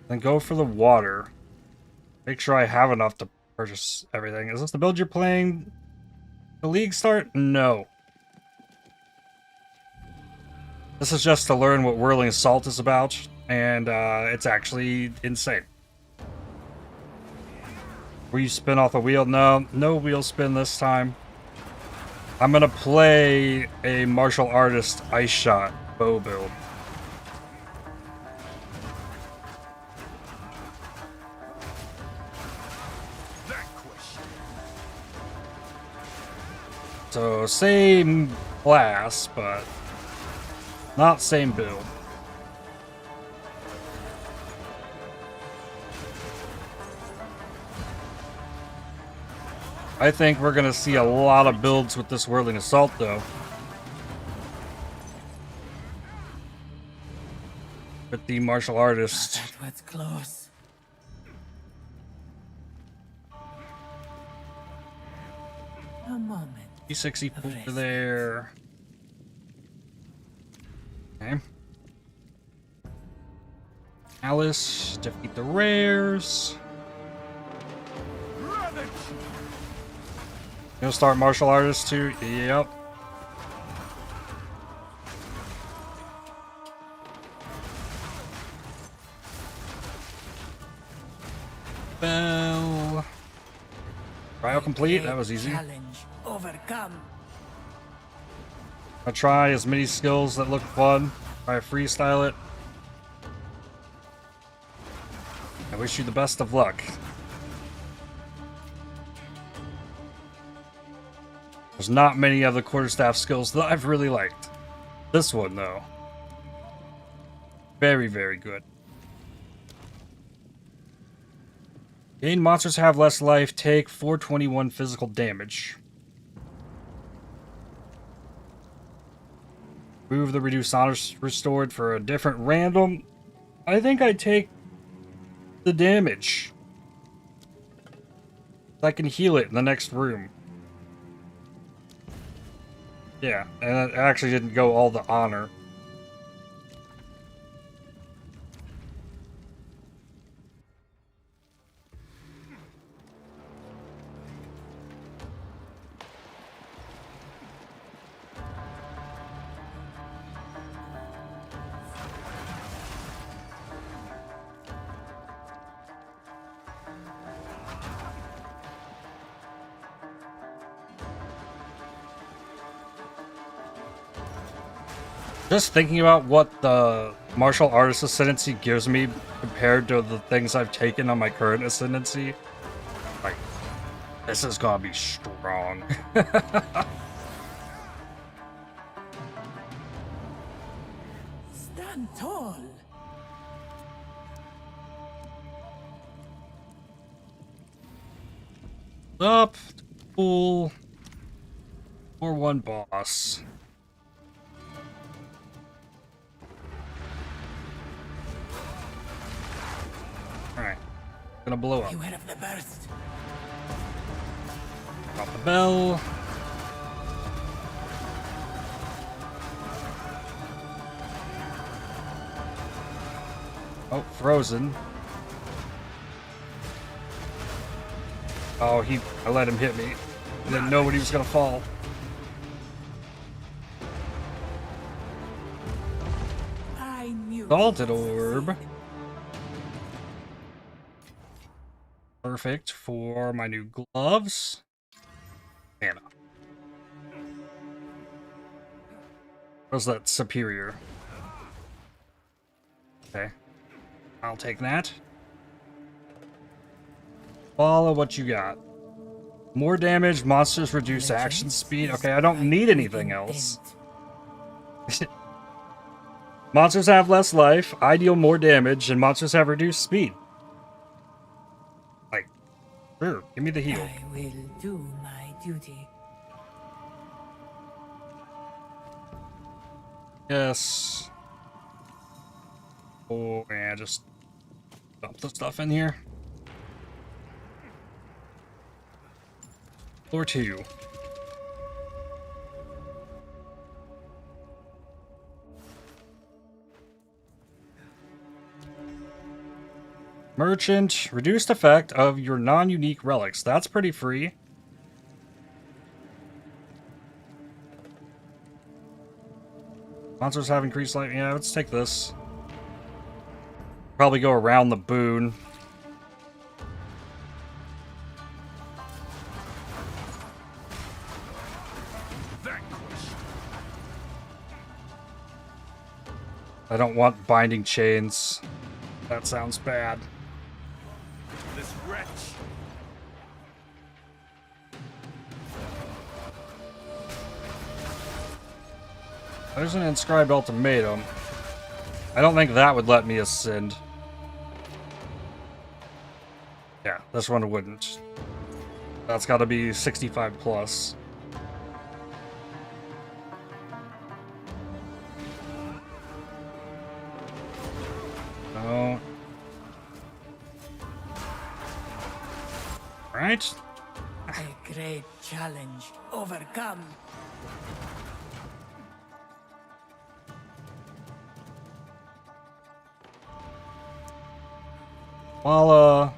Then go for the water. Make sure I have enough to purchase everything. Is this the build you're playing? The league start? No. This is just to learn what Whirling Assault is about, and it's actually insane. Will you spin off a wheel? No, no wheel spin this time. I'm gonna play a martial artist ice shot bow build. So same class, but not same build. I think we're gonna see a lot of builds with this Whirling Assault, though. With the martial artist. That was close. A moment. E64 there. Okay. Alice, defeat the rares. Gonna start martial artist too. Yep. Bell. Trial complete. That was easy. Challenge overcome. I'll try as many skills that look fun. Try to freestyle it. I wish you the best of luck. There's not many of the quarterstaff skills that I've really liked. This one, though. Very, very good. Gain monsters have less life. Take 421 physical damage. Move the reduced honor restored for a different random. I think I take the damage. I can heal it in the next room. Yeah, and it actually didn't go all the honor. Just thinking about what the martial artist ascendancy gives me compared to the things I've taken on my current ascendancy, like, this is gonna be strong. Stand tall. Up, pool, or one boss. Alright. Gonna blow up. Beware of the burst. Drop the bell. Oh, frozen. Oh, I let him hit me. I didn't know when he was gonna fall. I knew. Salted orb. Perfect for my new gloves. Mana. Was that superior? Okay. I'll take that. Follow what you got. More damage, monsters reduce action speed. Okay, I don't need anything else. Monsters have less life, I deal more damage, and monsters have reduced speed. Like, sure, give me the heal. I will do my duty. Yes. Oh, yeah, just dump the stuff in here. Floor 2. Merchant, reduced effect of your non-unique relics. That's pretty free. Monsters have increased life. Yeah, let's take this. Probably go around the boon. I don't want binding chains. That sounds bad. This wretch. There's an inscribed ultimatum. I don't think that would let me ascend. Yeah, this one wouldn't. That's got to be 65 plus. No. Right? A great challenge overcome. While,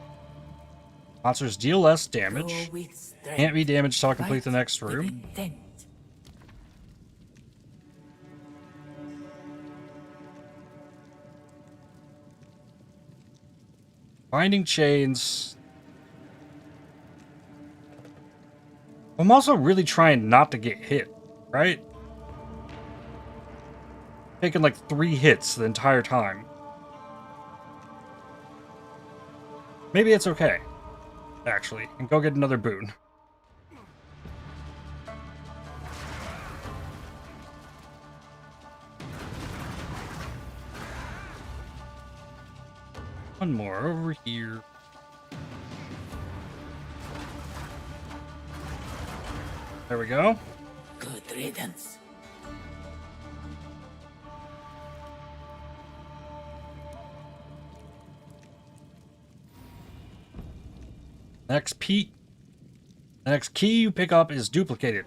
monsters deal less damage. Can't be damaged till I complete the next room. Binding chains. I'm also really trying not to get hit, right? Taking like 3 hits the entire time. Maybe it's okay, actually, and go get another boon. One more over here. There we go. Good riddance. Next key you pick up is duplicated.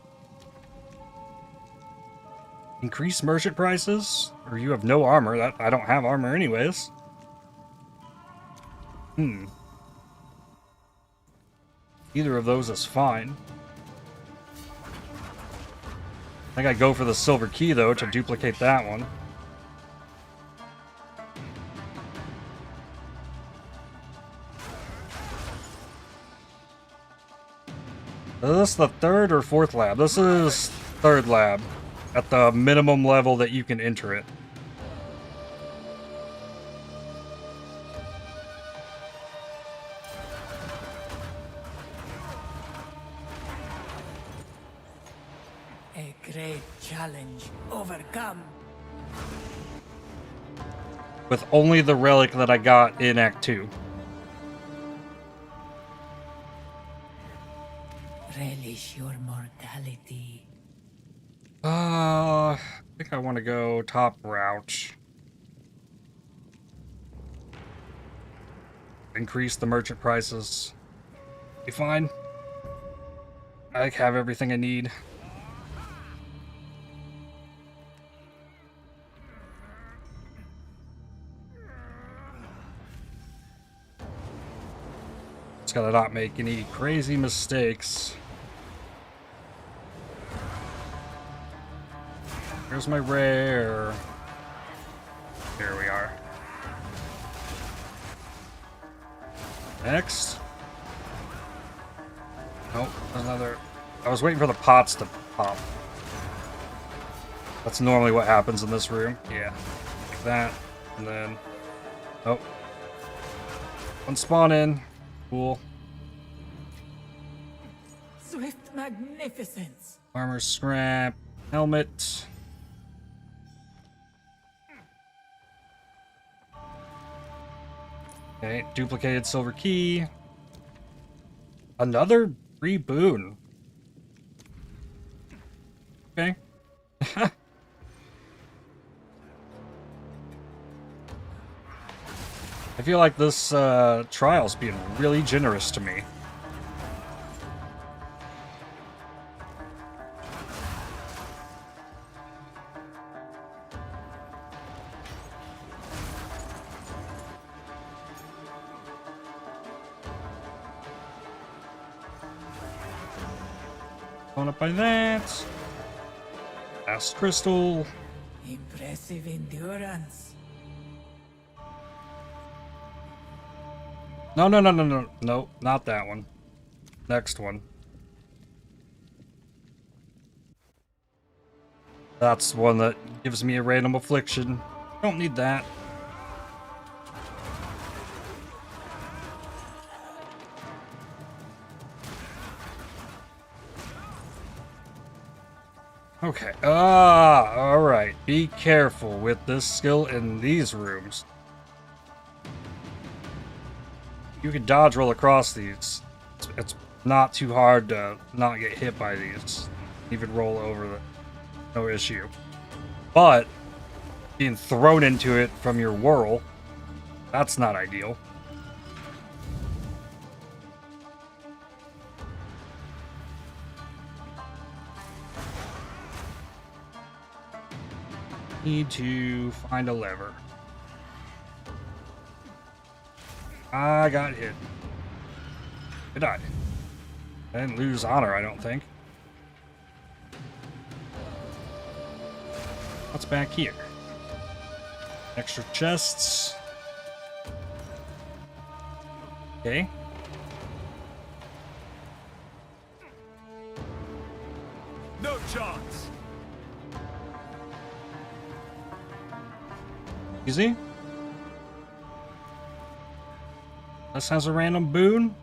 Increase merchant prices, or you have no armor. That I don't have armor anyways. Either of those is fine. I think I go for the silver key though to duplicate that one. Is this the 3rd or 4th lab? This is 3rd lab, at the minimum level that you can enter it. A great challenge overcome. With only the relic that I got in Act 2. Relish your mortality. I think I want to go top route. Increase the merchant prices. Be fine. I have everything I need. Just gotta not make any crazy mistakes. Here's my rare. Here we are. Next. Nope, another. I was waiting for the pots to pop. That's normally what happens in this room. Yeah. Like that. And then. Oh. One spawn in. Cool. Swift magnificence. Armor scrap. Helmet. Okay, duplicated silver key. Another free boon. Okay. I feel like this trial's being really generous to me. Going up by that. Last crystal. Impressive endurance. No, no, no, no, no. No, not that one. Next one. That's one that gives me a random affliction. Don't need that. Okay. Alright. Be careful with this skill in these rooms. You can dodge roll across these. It's not too hard to not get hit by these. Even roll over them. No issue. But being thrown into it from your whirl, that's not ideal. Need to find a lever. I got hit. Did I? I didn't lose honor, I don't think. What's back here? Extra chests. Okay. No chance. Easy. This has a random boon.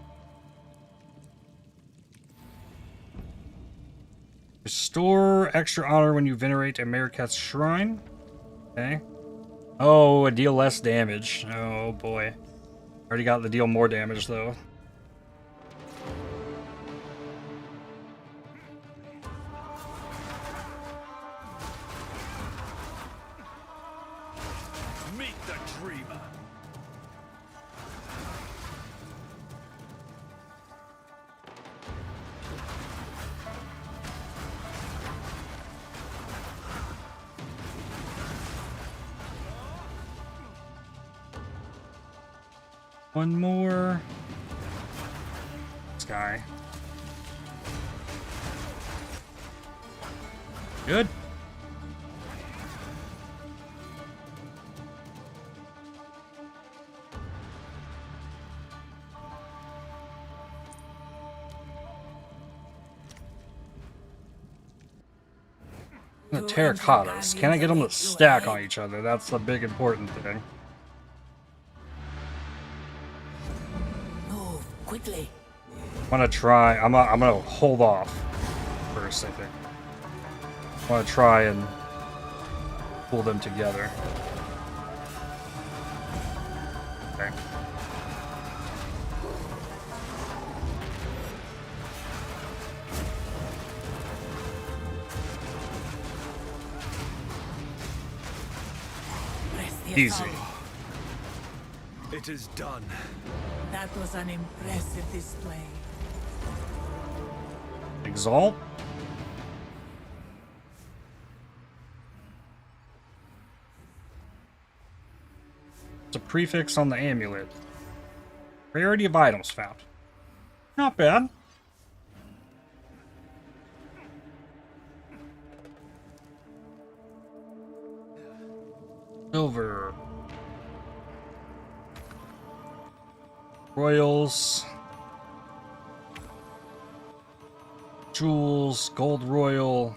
Restore extra honor when you venerate a Meerkat's shrine. Okay. Oh, a deal less damage. Oh boy. Already got the deal more damage though. Meet the dreamer. One more. This guy. Good. The terracottas. Can I get them to stack on each other? That's the big important thing. Move quickly. I'm gonna try. I'm gonna hold off first, I think. I want to try and pull them together. Okay. Easy. It is done. That was an impressive display. Exalt. It's a prefix on the amulet. Rarity of items found. Not bad. Silver. Royals. Jewels. Gold royal.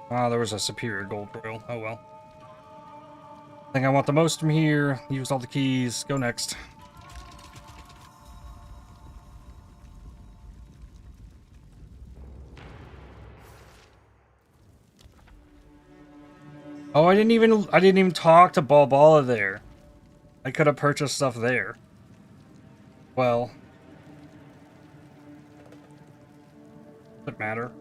Ah, there was a superior gold royal. Oh well. I think I want the most from here. Used all the keys. Go next. Oh, I didn't even talk to Balbala there. I could have purchased stuff there. Well, doesn't matter.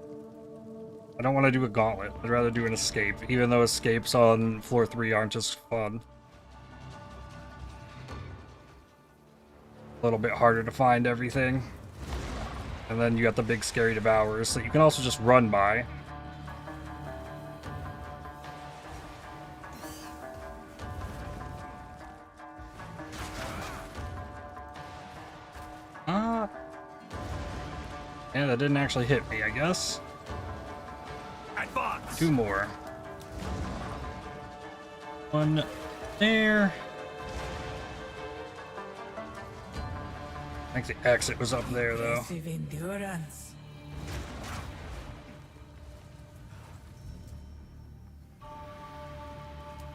I don't want to do a gauntlet. I'd rather do an escape, even though escapes on floor 3 aren't just fun. A little bit harder to find everything. And then you got the big scary devourers that you can also just run by. Yeah, that didn't actually hit me, I guess. Advance. 2 more. 1 there. I think the exit was up there, though. Impressive endurance.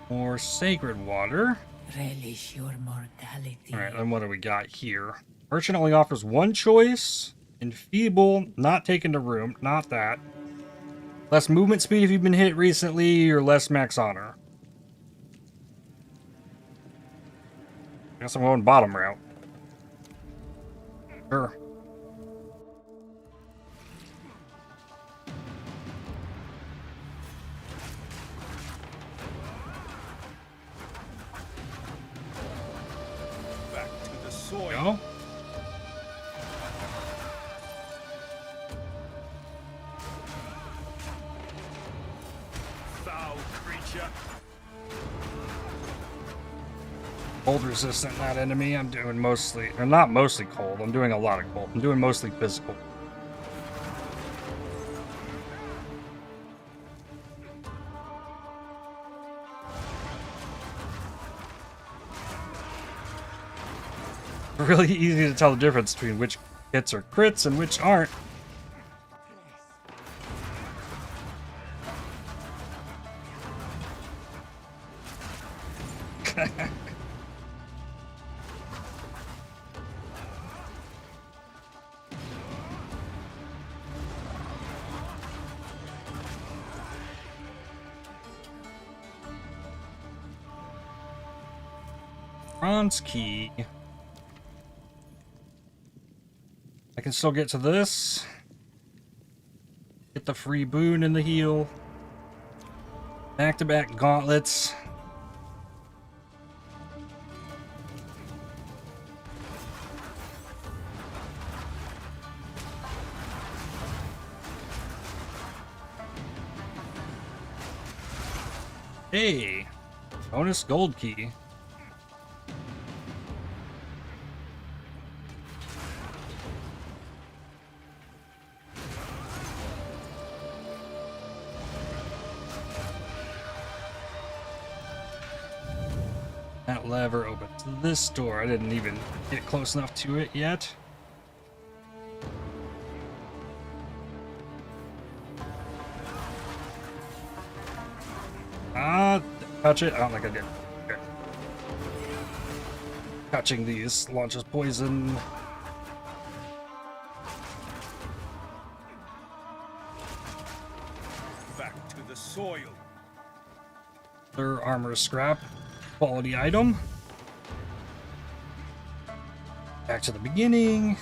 More sacred water. Relish your mortality. Alright, then what do we got here? Merchant only offers 1 choice. Enfeeble, not taken to room, not that. Less movement speed if you've been hit recently, or less max honor. I guess I'm going bottom route. Sure. Back to the soil. Go. Foul creature. Cold resistant, not enemy. I'm doing mostly, or not mostly cold. I'm doing a lot of cold. I'm doing mostly physical. Really easy to tell the difference between which hits are crits and which aren't. Bronze key. I can still get to this. Get the free boon in the heal. Back-to-back gauntlets. Hey, bonus gold key. That lever opens this door. I didn't even get close enough to it yet. Touch it? I don't think I did. Okay. Touching these launches poison. Back to the soil. Their armor scrap. Quality item. Back to the beginning.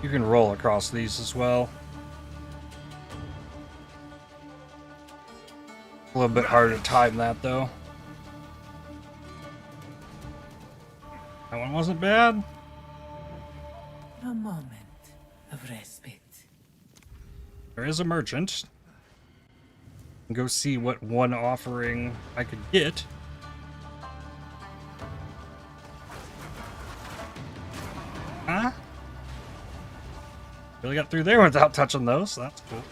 You can roll across these as well. A little bit harder to time that though. That one wasn't bad. A moment of respite. There is a merchant. Go see what one offering I could get. Huh? Really got through there without touching those, so that's cool.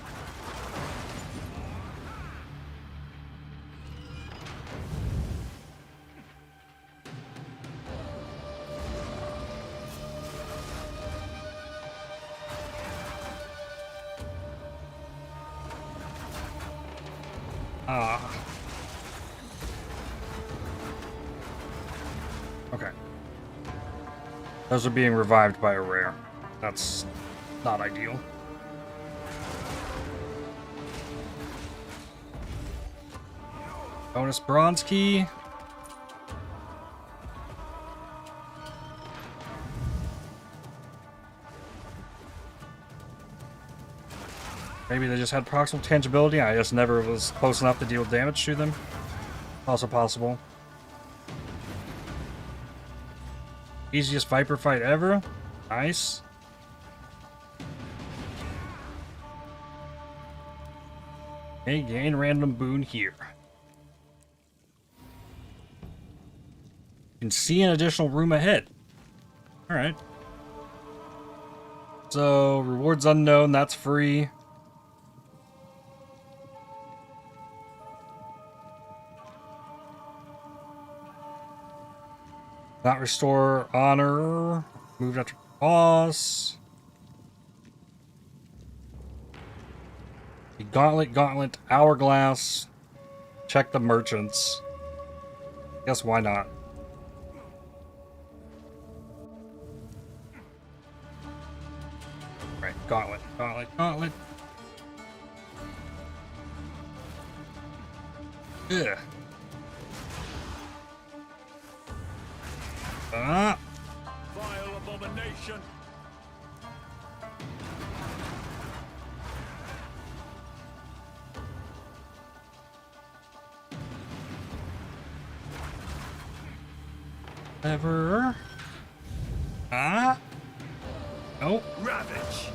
Those are being revived by a rare. That's not ideal. Bonus bronze key. Maybe they just had proximal tangibility. I just never was close enough to deal damage to them. Also possible. Easiest Viper fight ever. Nice. Okay, gain random boon here. You can see an additional room ahead. Alright. So, rewards unknown, that's free. Not restore honor. Moved after boss. The gauntlet, hourglass. Check the merchants. Guess why not? Right, gauntlet. Ugh. Vile abomination. Ever. Nope. Ravage.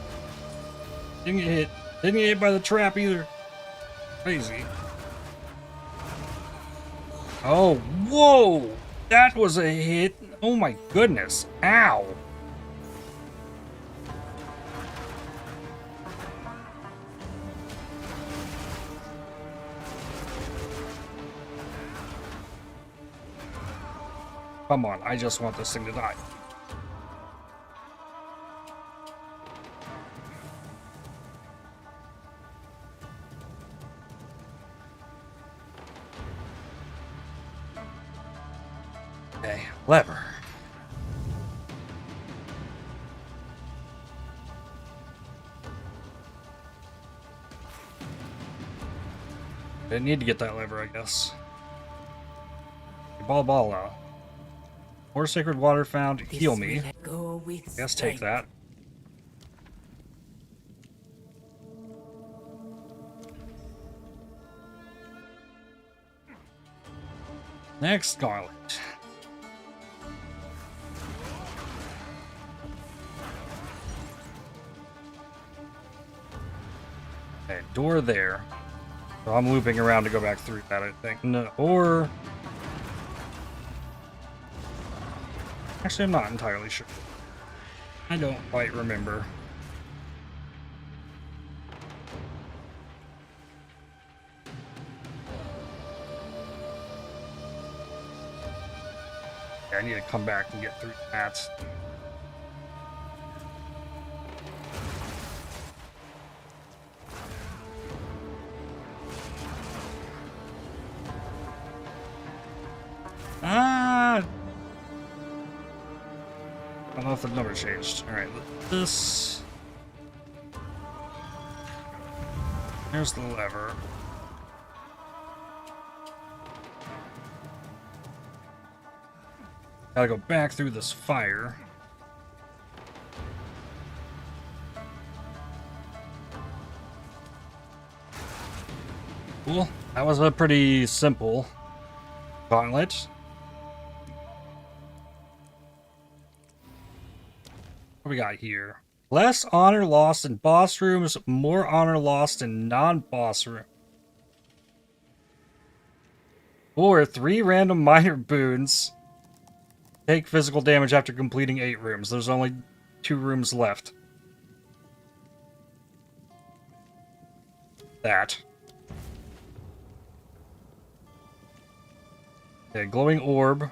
Didn't get hit. Didn't get hit by the trap either. Crazy. Oh, whoa! That was a hit. Oh my goodness. Ow. Come on, I just want this thing to die. Okay, lever. Didn't need to get that lever, I guess. Ball out. More sacred water found. Heal me. Guess take that. Next gauntlet. Okay, door there. So I'm looping around to go back through that, I think. No, or... Actually, I'm not entirely sure. I don't quite remember. Yeah, I need to come back and get through that. I don't know if the number changed. Alright, this... Here's the lever. Gotta go back through this fire. Cool. That was a pretty simple gauntlet. What we got here? Less honor lost in boss rooms, more honor lost in non-boss room. Or 3 random minor boons. Take physical damage after completing 8 rooms. There's only 2 rooms left. That. Okay, glowing orb.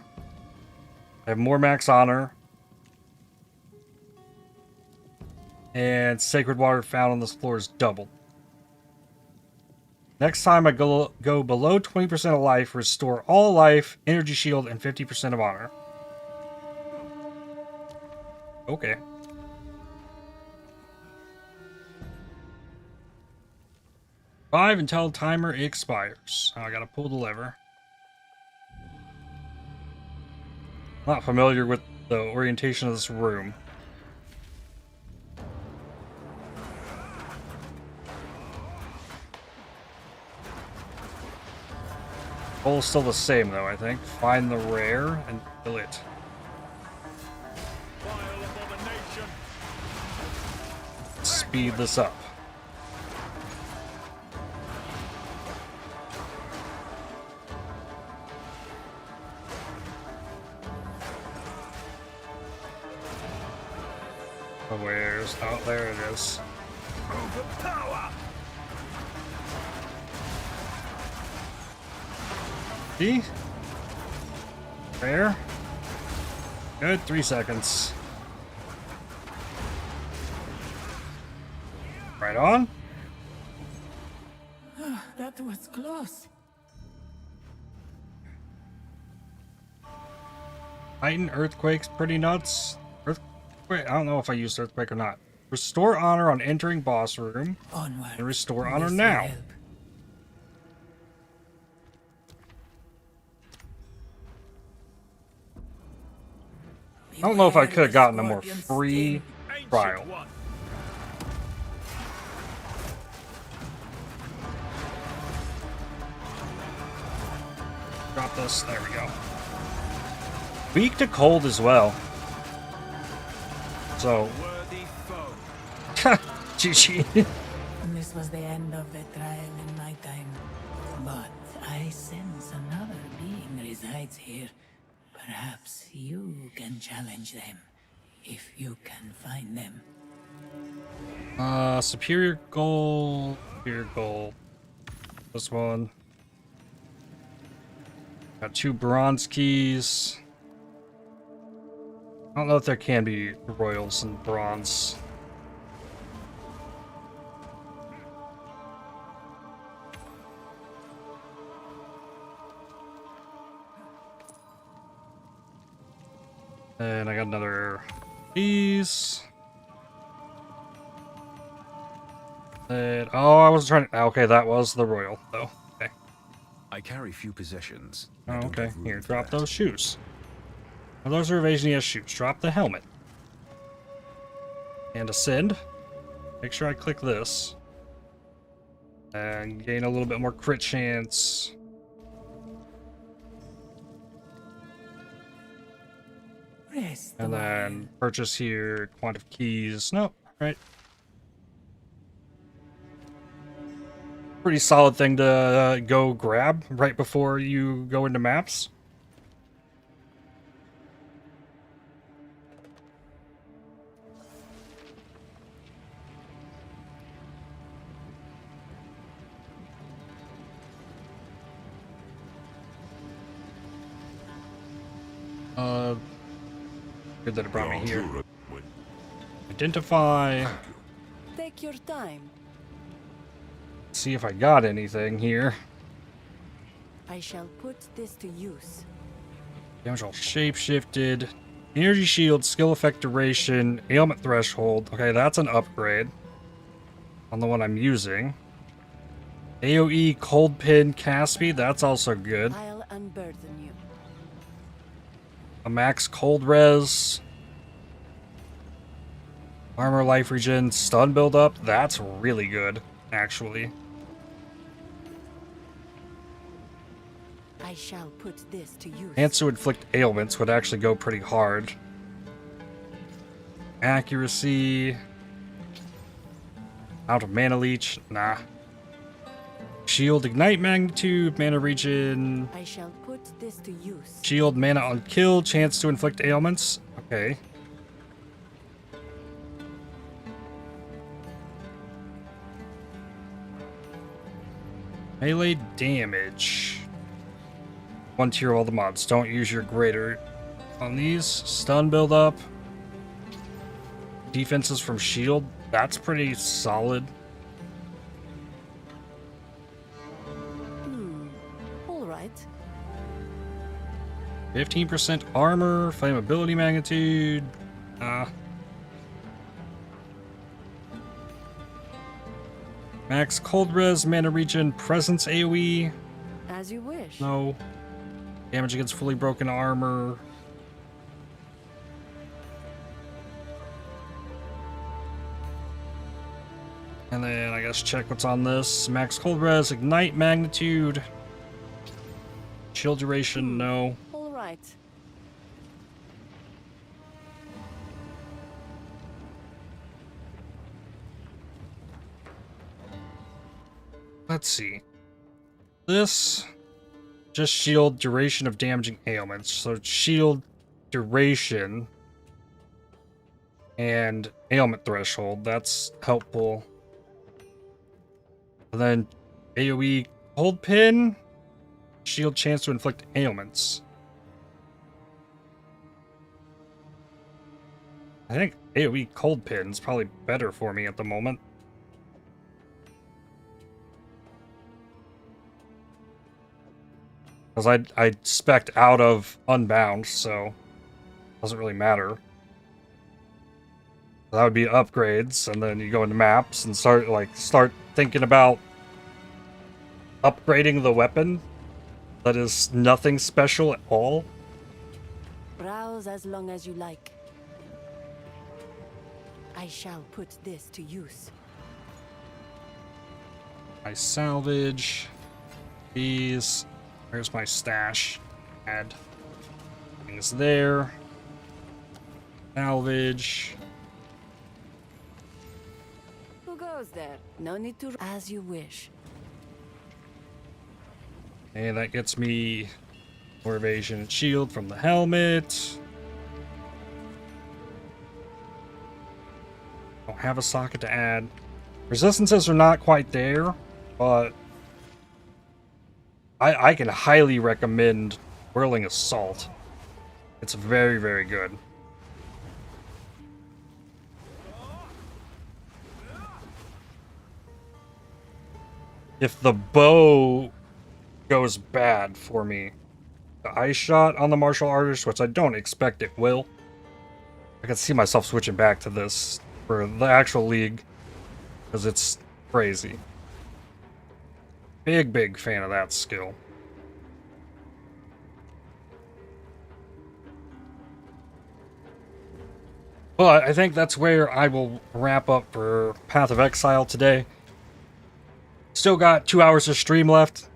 I have more max honor. And sacred water found on this floor is doubled. Next time I go below 20% of life, restore all life, energy shield, and 50% of honor. Okay. Five until timer expires. Oh, I gotta pull the lever. Not familiar with the orientation of this room. Goal is still the same though, I think. Find the rare and kill it. Speed this up. Oh, where's... Oh, there it is. Overpower! See? Rare. Good, 3 seconds. Right on. That was close. Titan Earthquake's pretty nuts. Earthquake, I don't know if I used Earthquake or not. Restore honor on entering boss room. Onward. And restore honor now. I don't know if I could have gotten a more free trial. Drop this. There we go. Weak to cold as well. So. GG. This was the end of the trial in my time. But I sense another being resides here. Perhaps you can challenge them, if you can find them. Superior goal. Superior goal. This one. Got 2 bronze keys. I don't know if there can be royals in bronze. And I got another piece. And, oh, I wasn't trying to. Okay, that was the royal, though. Okay. I carry few possessions. Oh, okay. Here, drop those shoes. Now, those are evasion ES shoes. Drop the helmet. And ascend. Make sure I click this. And gain a little bit more crit chance. And then purchase here, quantity keys. Nope, right. Pretty solid thing to go grab right before you go into maps. Good that it brought me here. Identify. Take your time. See if I got anything here. I shall put this to use. Damage all shapeshifted. Energy shield, skill effect duration, ailment threshold. Okay, that's an upgrade on the one I'm using. AoE, cold pin, cast speed. That's also good. I'll unburden you. A max cold res. Armor life regen, stun build up. That's really good, actually. I shall put this to use. Chance to inflict ailments would actually go pretty hard. Accuracy. Out of mana leech. Nah. Shield, ignite magnitude, mana regen. I shall put this to use. Shield, mana on kill, chance to inflict ailments. Okay. Melee damage. 1 tier of all the mods. Don't use your greater on these. Stun build up. Defenses from shield. That's pretty solid. Alright. 15% armor, flammability magnitude. Max cold res, mana regen, presence AoE. As you wish. No. Damage against fully broken armor. And then I guess check what's on this. Max cold res, ignite magnitude. Chill duration, no. All right. Let's see. This just shield duration of damaging ailments. So shield duration and ailment threshold. That's helpful. And then AoE hold pin. Shield chance to inflict ailments. I think AoE cold pin is probably better for me at the moment. Because I spec'd out of Unbound, so it doesn't really matter. That would be upgrades, and then you go into maps and start thinking about upgrading the weapon that is nothing special at all. Browse as long as you like. I shall put this to use. I salvage these. Where's my stash? Add things there. Salvage. Who goes there? No need to. As you wish. And that gets me more evasion and shield from the helmet. Don't have a socket to add. Resistances are not quite there, but I can highly recommend Whirling Assault. It's very, very good. If the bow goes bad for me, the ice shot on the martial artist, which I don't expect it will, I can see myself switching back to this for the actual league, because it's crazy. Big fan of that skill. But I think that's where I will wrap up for Path of Exile today. Still got 2 hours of stream left,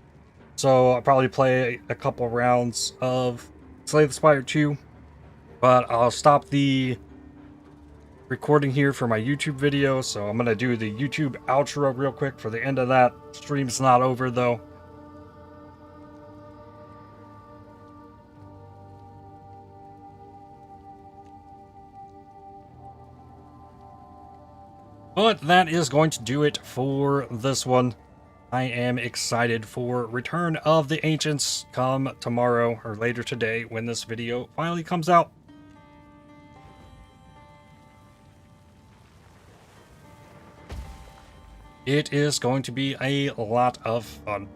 so I'll probably play a couple rounds of Slay the Spire 2. But I'll stop the recording here for my YouTube video, so I'm gonna do the YouTube outro real quick for the end of that. Stream's not over though. But that is going to do it for this one. I am excited for Return of the Ancients come tomorrow or later today when this video finally comes out. It is going to be a lot of fun.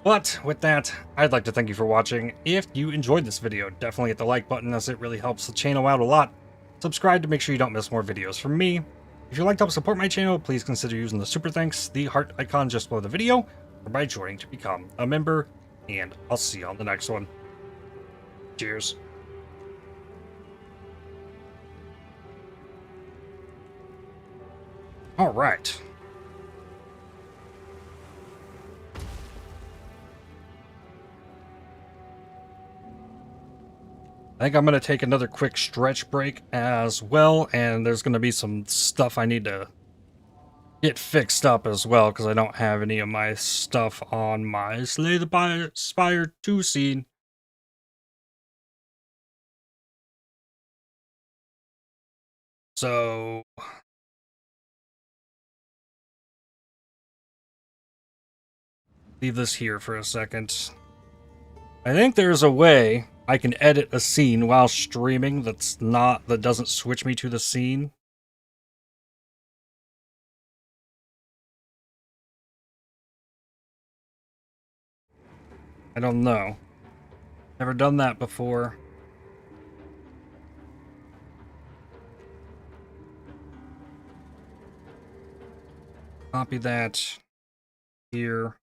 But with that, I'd like to thank you for watching. If you enjoyed this video, definitely hit the like button as it really helps the channel out a lot. Subscribe to make sure you don't miss more videos from me. If you'd like to help support my channel, please consider using the super thanks, the heart icon just below the video, or by joining to become a member, and I'll see you on the next one. Cheers. All right. I think I'm going to take another quick stretch break as well, and there's going to be some stuff I need to get fixed up as well, because I don't have any of my stuff on my Slay the Spire 2 scene. So leave this here for a second. I think there's a way I can edit a scene while streaming that doesn't switch me to the scene. I don't know. Never done that before. Copy that here.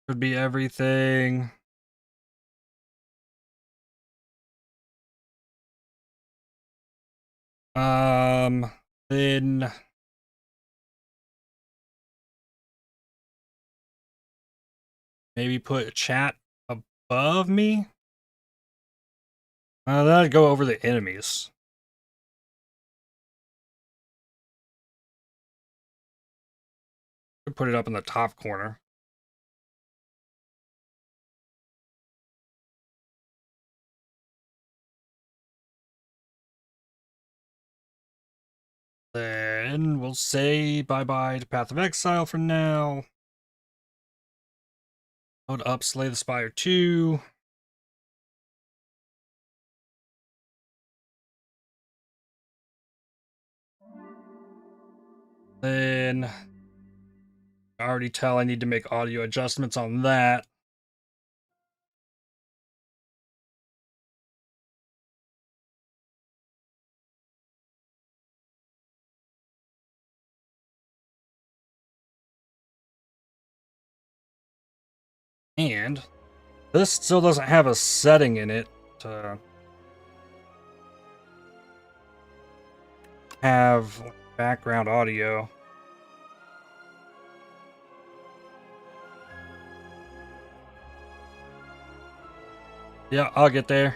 Could be everything. Then maybe put a chat above me. Then I'd go over the enemies. Could put it up in the top corner. Then we'll say bye-bye to Path of Exile for now. Load up Slay the Spire 2. Then I already tell I need to make audio adjustments on that. And this still doesn't have a setting in it to have background audio. Yeah, I'll get there.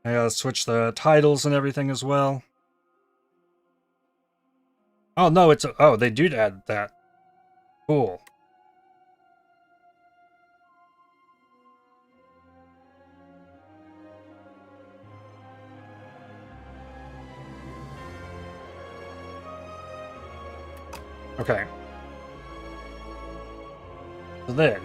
I gotta switch the titles and everything as well. Oh no, oh, they do add that. Cool. Okay. So then.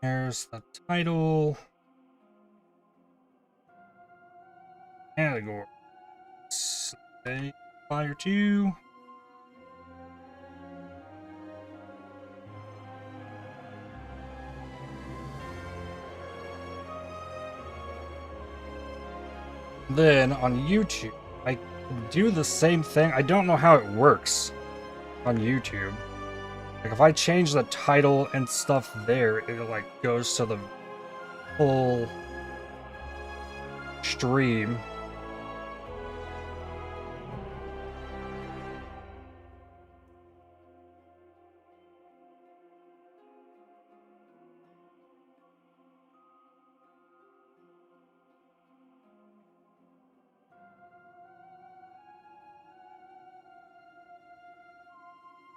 There's the title. Category. Say Fire 2. Then on YouTube, I do the same thing. I don't know how it works on YouTube. Like if I change the title and stuff there, it like goes to the full stream.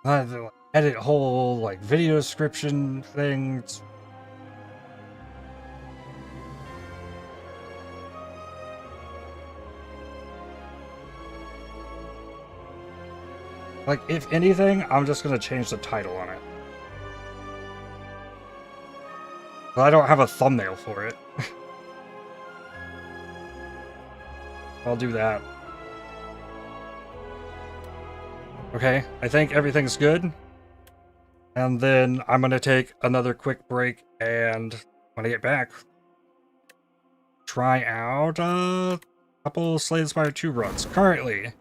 I have to edit whole like video description things. Like if anything, I'm just gonna change the title on it. But I don't have a thumbnail for it. I'll do that. Okay, I think everything's good. And then I'm going to take another quick break, and when I get back, try out a couple Slay the Spire 2 runs. Currently,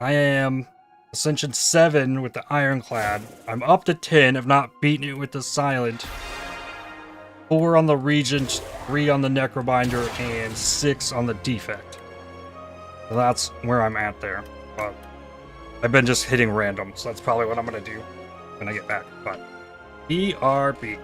I am Ascension 7 with the Ironclad. I'm up to 10, have not beaten it with the Silent. 4 on the Regent, 3 on the Necrobinder, and 6 on the Defect. So that's where I'm at there. But I've been just hitting random, so that's probably what I'm going to do when I get back. But BRB.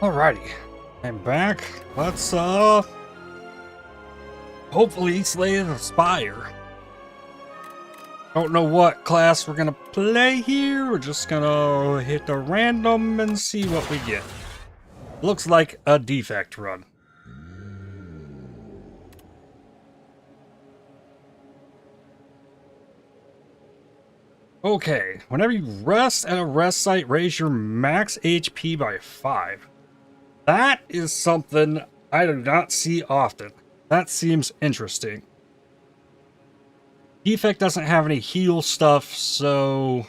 Alrighty. I'm back. Let's, hopefully slay the Spire. Don't know what class we're gonna play here. We're just gonna hit a random and see what we get. Looks like a Defect run. Okay, whenever you rest at a rest site, raise your max HP by 5. That is something I do not see often. That seems interesting. Defect doesn't have any heal stuff, so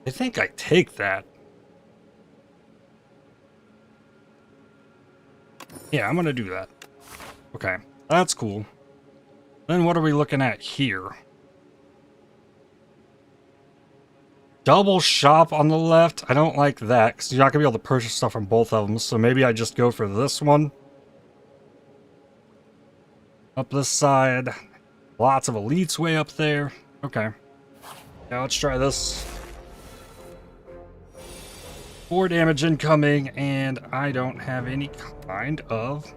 I think I take that. Yeah, I'm gonna do that. Okay, that's cool. Then what are we looking at here? Double shop on the left. I don't like that because you're not gonna be able to purchase stuff from both of them. So maybe I just go for this one. Up this side. Lots of elites way up there. Okay. Yeah, let's try this. 4 damage incoming, and I don't have any kind of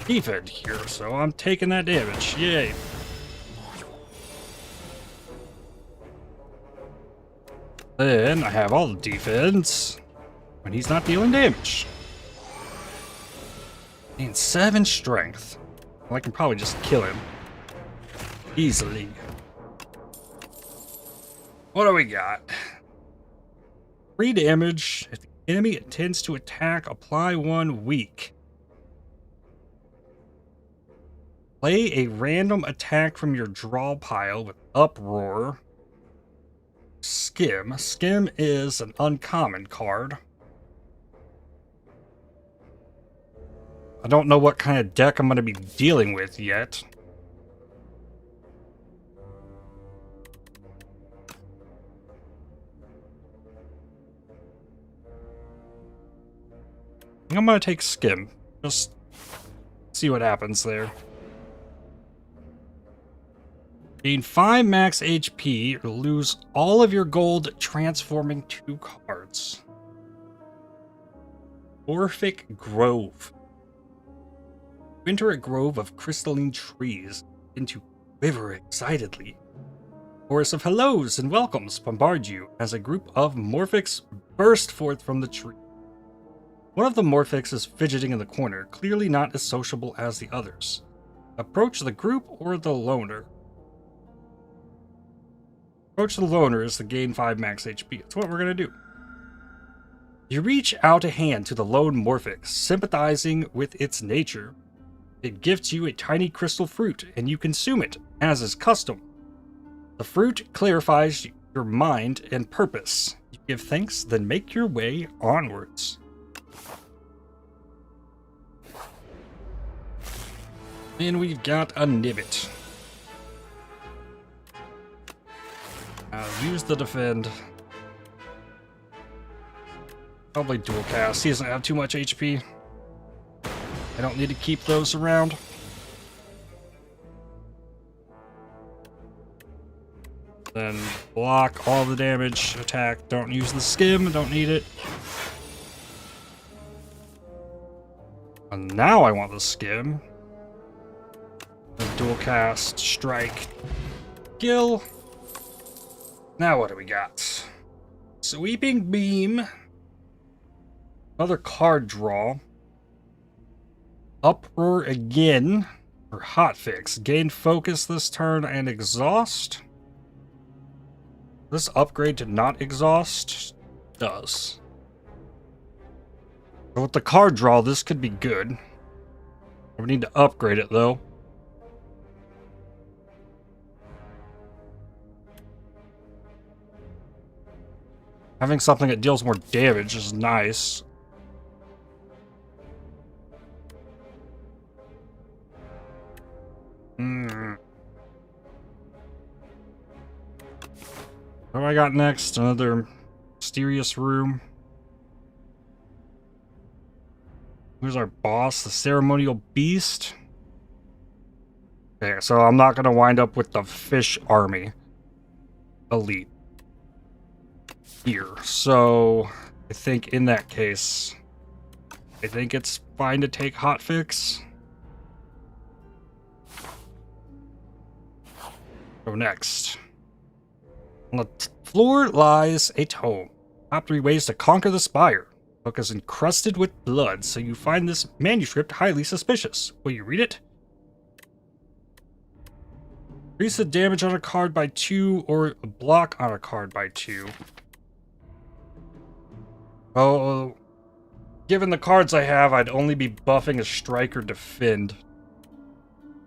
defense here, so I'm taking that damage. Yay. Then I have all the defense when he's not dealing damage. And 7 strength. Well, I can probably just kill him easily. What do we got? 3 damage. If the enemy intends to attack, apply 1 weak. Play a random attack from your draw pile with Uproar. Skim. Skim is an uncommon card. I don't know what kind of deck I'm going to be dealing with yet. I think I'm going to take Skim. Just see what happens there. Gain 5 max HP, or lose all of your gold transforming 2 cards. Orphic Grove. Enter a grove of crystalline trees into quiver excitedly. Chorus of hellos and welcomes bombard you as a group of Morphics burst forth from the tree. One of the Morphics is fidgeting in the corner, clearly not as sociable as the others. Approach the group or the loner. Approach the loner is to gain 5 max HP. That's what we're going to do. You reach out a hand to the lone Morphic, sympathizing with its nature. It gifts you a tiny crystal fruit, and you consume it, as is custom. The fruit clarifies your mind and purpose. You give thanks, then make your way onwards. And we've got a Nibbit. Use the defend. Probably dual cast. He doesn't have too much HP. I don't need to keep those around. Then block all the damage. Attack. Don't use the skim. Don't need it. And now I want the skim. Dual cast. Strike. Kill. Now what do we got? Sweeping Beam. Another card draw. Uproar again. Or Hotfix. Gain focus this turn and exhaust. This upgrade to not exhaust does. But with the card draw, this could be good. We need to upgrade it though. Having something that deals more damage is nice. What do I got next? Another mysterious room. Who's our boss? The ceremonial beast? Okay, so I'm not going to wind up with the fish army. Elite. here. So I think in that case, I think it's fine to take hotfix. Go next. On the floor lies a tome. Top 3 ways to conquer the spire. The book is encrusted with blood, so you find this manuscript highly suspicious. Will you read it? Increase the damage on a card by 2 or a block on a card by 2. Oh, given the cards I have, I'd only be buffing a strike or defend,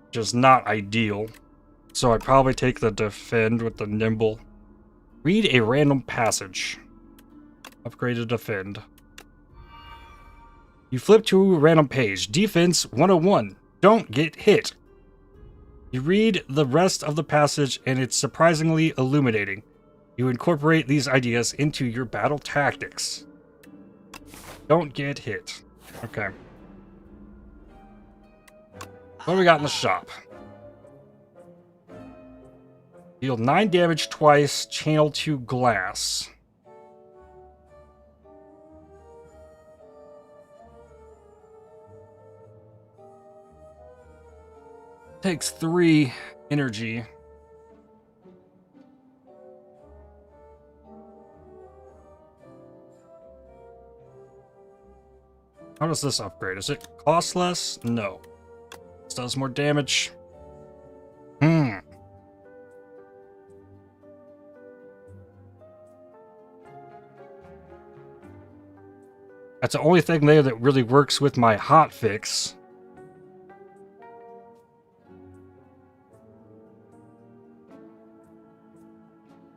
which is not ideal. So I'd probably take the defend with the nimble. Read a random passage. Upgrade to defend. You flip to a random page. Defense 101. Don't get hit. You read the rest of the passage and it's surprisingly illuminating. You incorporate these ideas into your battle tactics. Don't get hit. Okay. What do we got in the shop? Deal 9 damage twice, channel 2 glass. Takes 3 energy. How does this upgrade? Is it cost less? No. This does more damage. That's the only thing there that really works with my hotfix.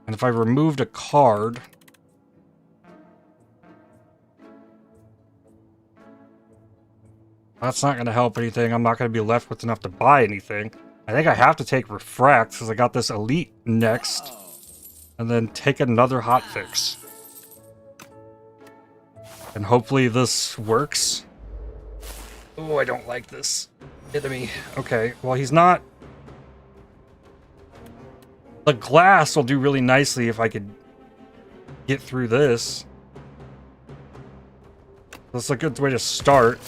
And if I removed a card... that's not going to help anything. I'm not going to be left with enough to buy anything. I think I have to take Refract because I got this Elite next. And then take another hotfix. And hopefully this works. Oh, I don't like this enemy. Okay, well he's not... the glass will do really nicely if I could get through this. That's a good way to start.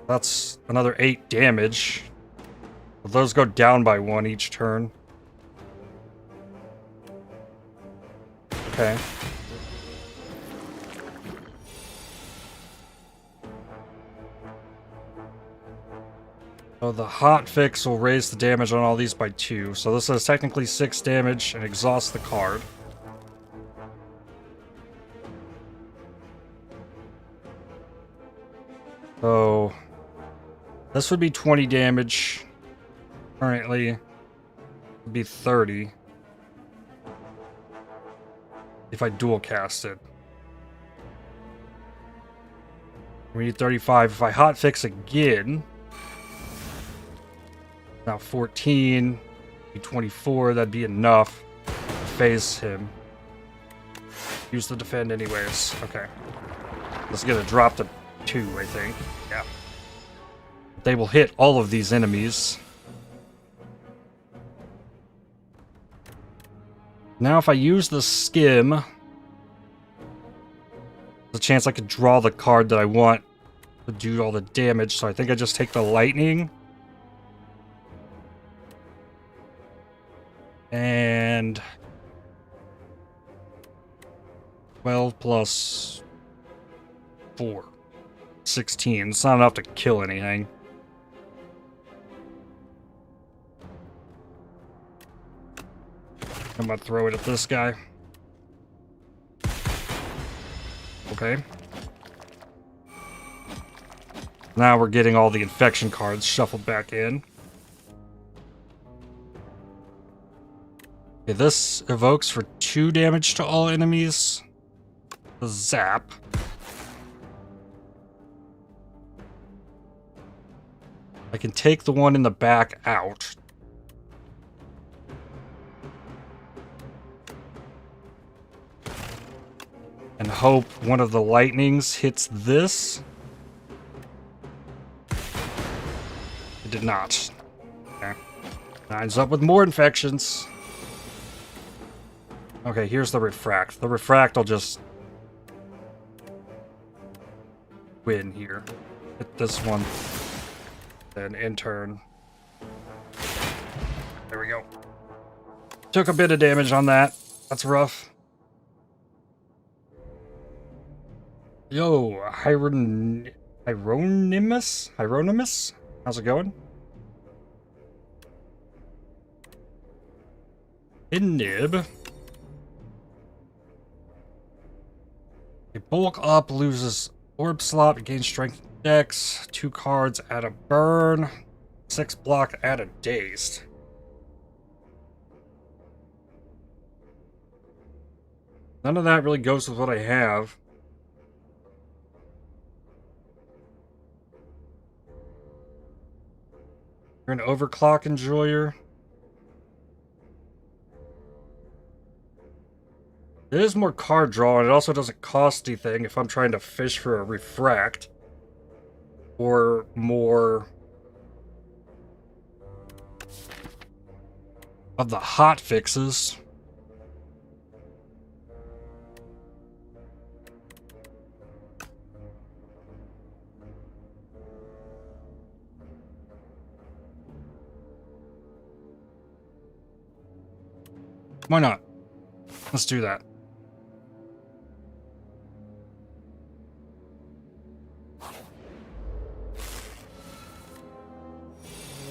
That's another 8 damage. But those go down by 1 each turn. Okay. So the hotfix will raise the damage on all these by 2. So this is technically 6 damage and exhaust the card. So this would be 20 damage. Currently, it would be 30 if I dual cast it. We need 35. If I hotfix again, now 14, be 24. That'd be enough to phase him. Use the defend anyways. Okay, let's get a drop to 2. I think. Yeah. They will hit all of these enemies. Now if I use the skim, there's a chance I could draw the card that I want to do all the damage, so I think I just take the lightning. And 12 plus 4. 16. It's not enough to kill anything. I'm gonna throw it at this guy. Okay. Now we're getting all the infection cards shuffled back in. Okay, this evokes for 2 damage to all enemies. The zap. I can take the one in the back out. And hope one of the lightnings hits this. It did not. Okay. Lines up with more infections. Okay, here's the refract. The refract will just win here. Hit this one. Then in turn. There we go. Took a bit of damage on that. That's rough. Yo, Hieronymus? How's it going? In nib. A bulk up loses orb slot, gains strength dex, 2 cards, add a burn, 6 block, add a dazed. None of that really goes with what I have. You're an overclock enjoyer. It is more card draw, and it also doesn't cost anything if I'm trying to fish for a refract. Or more of the hot fixes. Why not? Let's do that.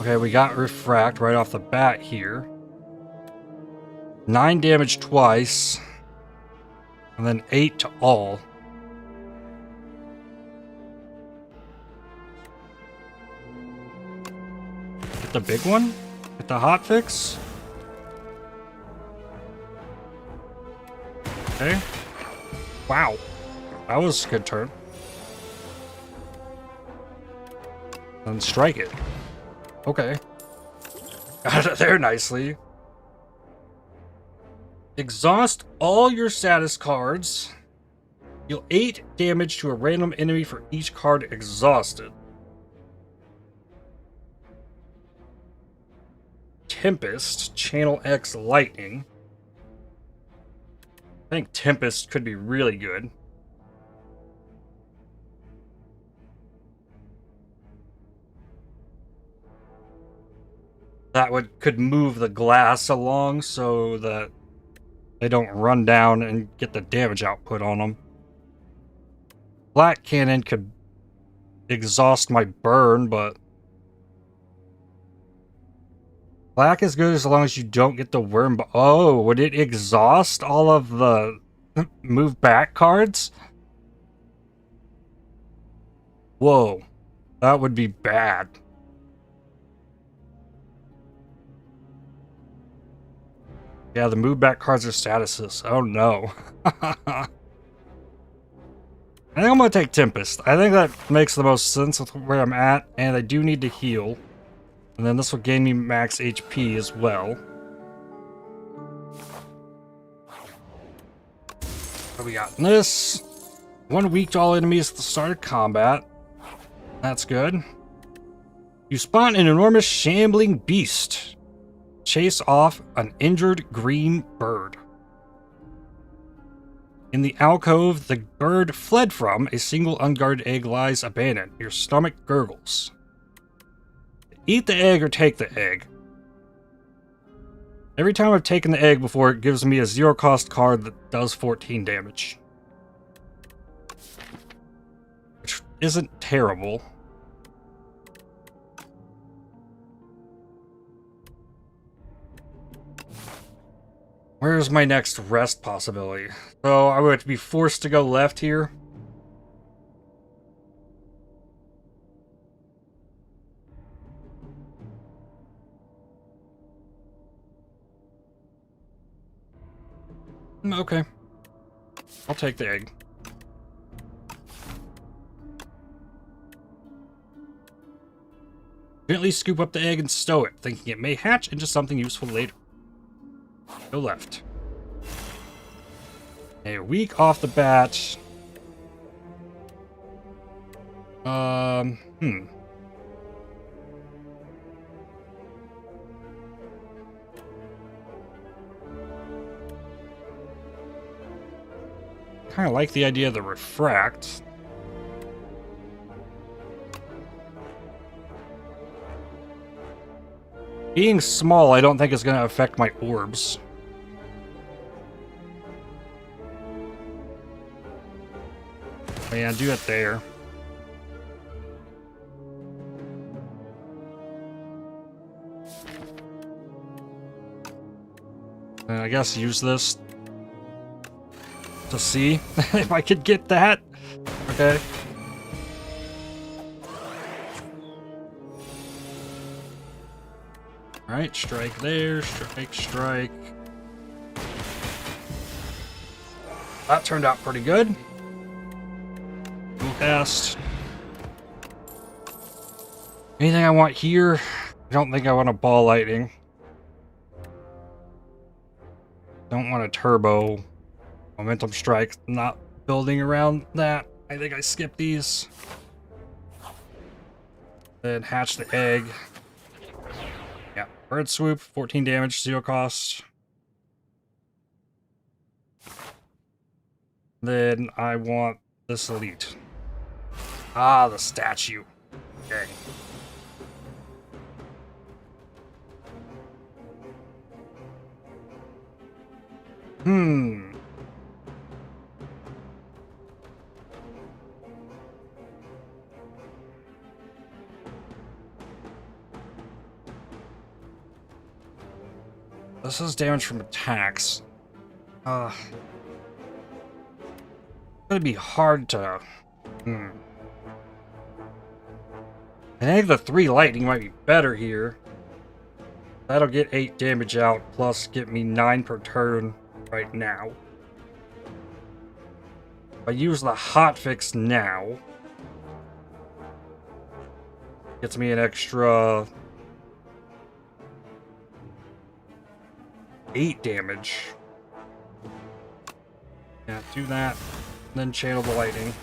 Okay, we got refract right off the bat here. 9 damage twice. And then 8 to all. Get the big one? Get the hot fix? Okay. Wow. That was a good turn. And strike it. Okay. Got it there nicely. Exhaust all your status cards. Deal 8 damage to a random enemy for each card exhausted. Tempest, Channel X Lightning. I think Tempest could be really good. That could move the glass along so that they don't run down and get the damage output on them. Black Cannon could exhaust my burn, but black is good as long as you don't get the worm. Oh, would it exhaust all of the move back cards? Whoa, that would be bad. Yeah, the move back cards are statuses. Oh no. I think I'm gonna take Tempest. I think that makes the most sense with where I'm at, and I do need to heal. And then this will gain me max HP as well. What we got in this? 1 weak to all enemies at the start of combat. That's good. You spawn an enormous shambling beast. Chase off an injured green bird. In the alcove the bird fled from, a single unguarded egg lies abandoned. Your stomach gurgles. Eat the egg or take the egg. Every time I've taken the egg before, it gives me a 0-cost card that does 14 damage. Which isn't terrible. Where's my next rest possibility? So I would be forced to go left here. Okay. I'll take the egg. Gently scoop up the egg and stow it, thinking it may hatch into something useful later. Go left. A week off the bat. Kind of like the idea of the refract. Being small, I don't think is going to affect my orbs. Yeah, do it there. And I guess use this to see if I could get that. Okay. Alright, strike there, strike, strike. That turned out pretty good. Dual cast. Anything I want here? I don't think I want a ball lightning. Don't want a turbo. Momentum strike. Not building around that. I think I skipped these. Then hatch the egg. Yeah, bird swoop, 14 damage, 0 cost. Then I want this elite. Ah, the statue. Okay. This is damage from attacks. It's gonna be hard to... I think the 3 lightning might be better here. That'll get 8 damage out, plus get me 9 per turn right now. If I use the hotfix now, gets me an extra 8 damage. Yeah, do that, then channel the lightning.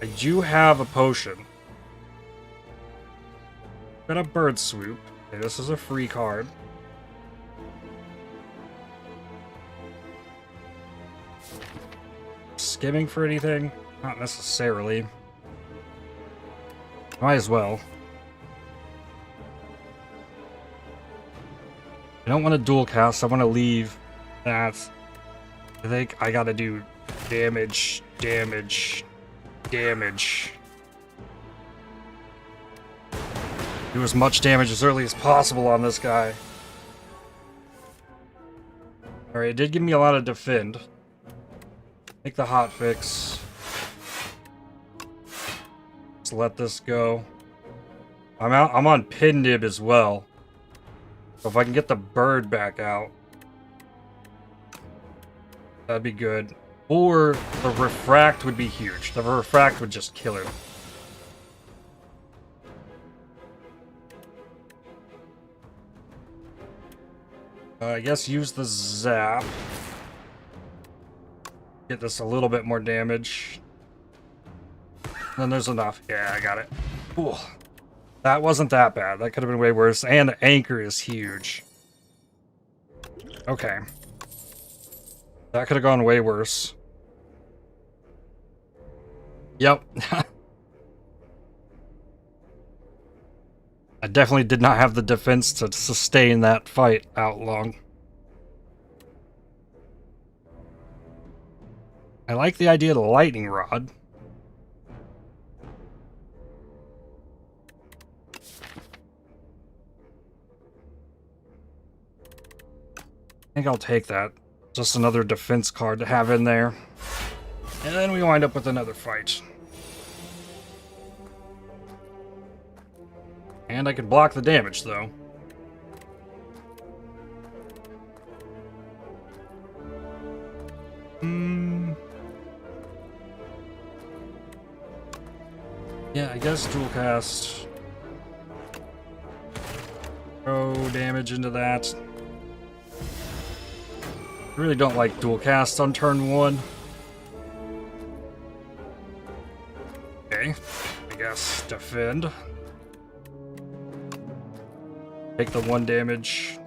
I do have a potion. Got a bird swoop. Okay, this is a free card. Skimming for anything? Not necessarily. Might as well. I don't want to dual cast. I want to leave that. I think I gotta do damage, damage, damage. Do as much damage as early as possible on this guy. Alright, it did give me a lot of defend. Take the hotfix. Let's let this go. I'm on pin nib as well. So if I can get the bird back out, that'd be good. Or the refract would be huge. The refract would just kill him. I guess use the zap. Get this a little bit more damage. Then there's enough. Yeah, I got it. Ooh. That wasn't that bad. That could have been way worse. And the anchor is huge. Okay. That could have gone way worse. Yep. I definitely did not have the defense to sustain that fight out long. I like the idea of the lightning rod. I think I'll take that. Just another defense card to have in there. And then we wind up with another fight. And I can block the damage, though. Yeah, I guess dual cast. Throw damage into that. I really don't like dual cast on turn 1. Okay, I guess defend. Take the 1 damage.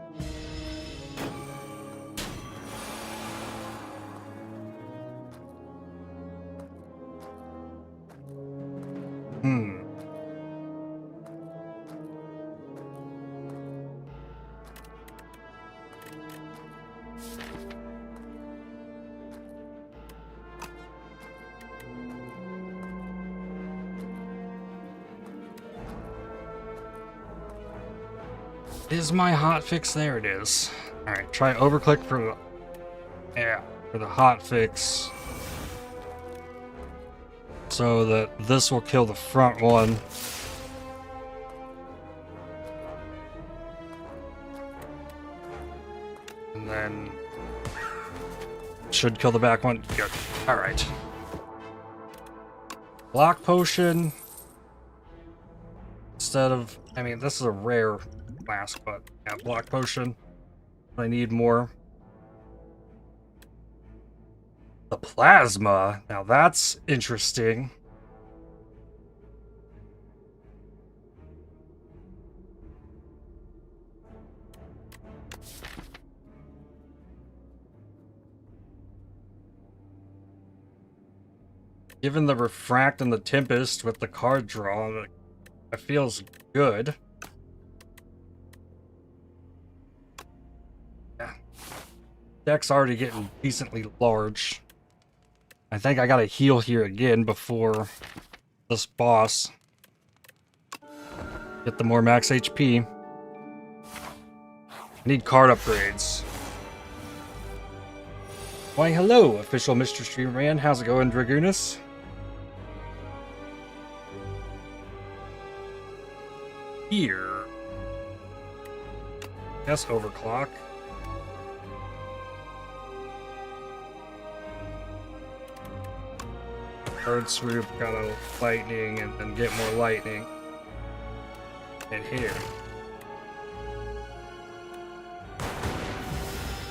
Is my hotfix? There it is. Alright, try overclick for the... Yeah, for the hotfix. So that this will kill the front one. And then... should kill the back one. Good. Alright. Block potion. Instead of... I mean, this is a rare flask, but yeah, block potion. I need more. The plasma. Now that's interesting. Given the refract and the tempest with the card draw, it feels good. Yeah. Deck's already getting decently large. I think I gotta heal here again before this boss. Get the more max HP. I need card upgrades. Why, hello, official Mr. Streamerman. How's it going, Dragoonus? Here. Yes, overclock. Bird swoop, got a lightning, and then get more lightning. And here.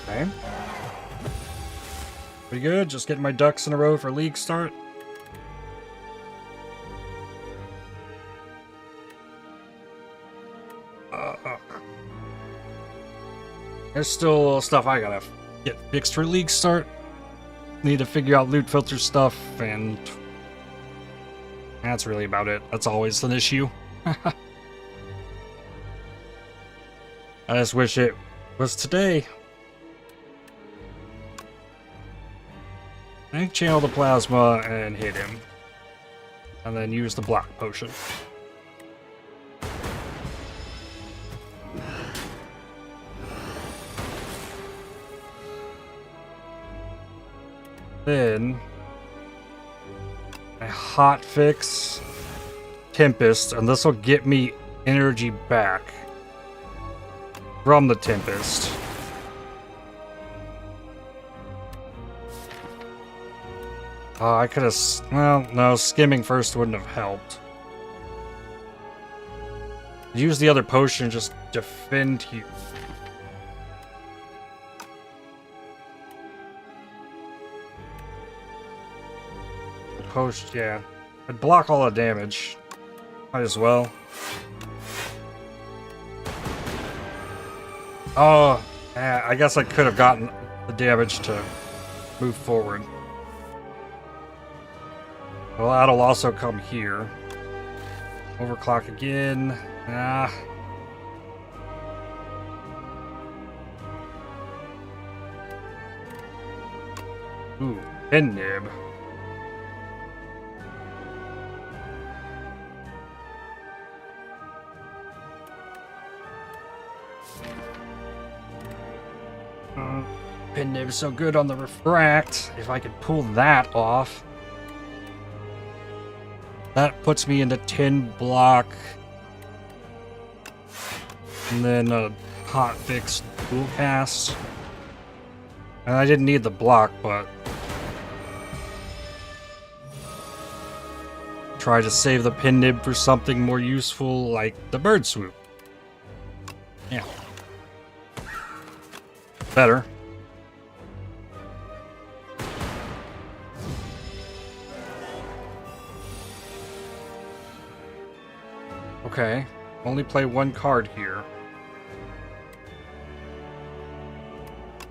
Okay. Pretty good, just getting my ducks in a row for league start. There's still stuff I gotta get fixed for league start. Need to figure out loot filter stuff, and that's really about it. That's always an issue. I just wish it was today. I think channel the plasma and hit him. And then use the block potion. Then I hotfix Tempest, and this will get me energy back from the Tempest. I could have... well, no, skimming first wouldn't have helped. Use the other potion, just defend here. The potion, yeah. I'd block all the damage. Might as well. Oh, I guess I could have gotten the damage to move forward. Well, that'll also come here. Overclock again. Ah. Ooh, pen nib. Pen nib's so good on the refract. If I could pull that off. That puts me into 10 block. And then a hotfix dual cast. And I didn't need the block, but try to save the pin nib for something more useful, like the bird swoop. Yeah. Better. Okay, only play one card here.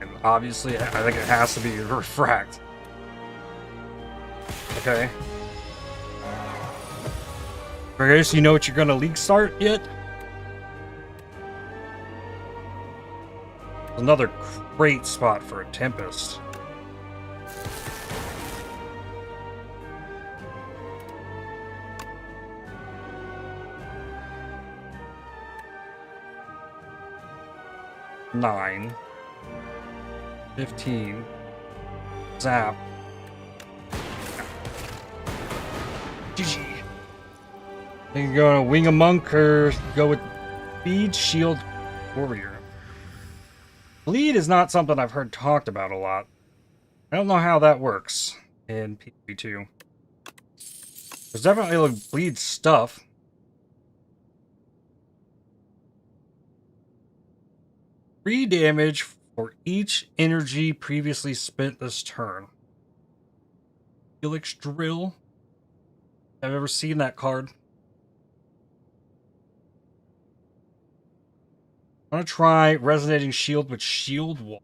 And obviously, I think it has to be refract. Okay. Grace, you know what you're gonna league start yet? Another great spot for a Tempest. 9. 15. Zap. GG. You can go to Wing a Monk or go with Speed, Shield, Warrior. Bleed is not something I've heard talked about a lot. I don't know how that works in PvP2. There's definitely like bleed stuff. Free damage for each energy previously spent this turn. Helix Drill. I've ever seen that card. I'm gonna try Resonating Shield with Shield Wall.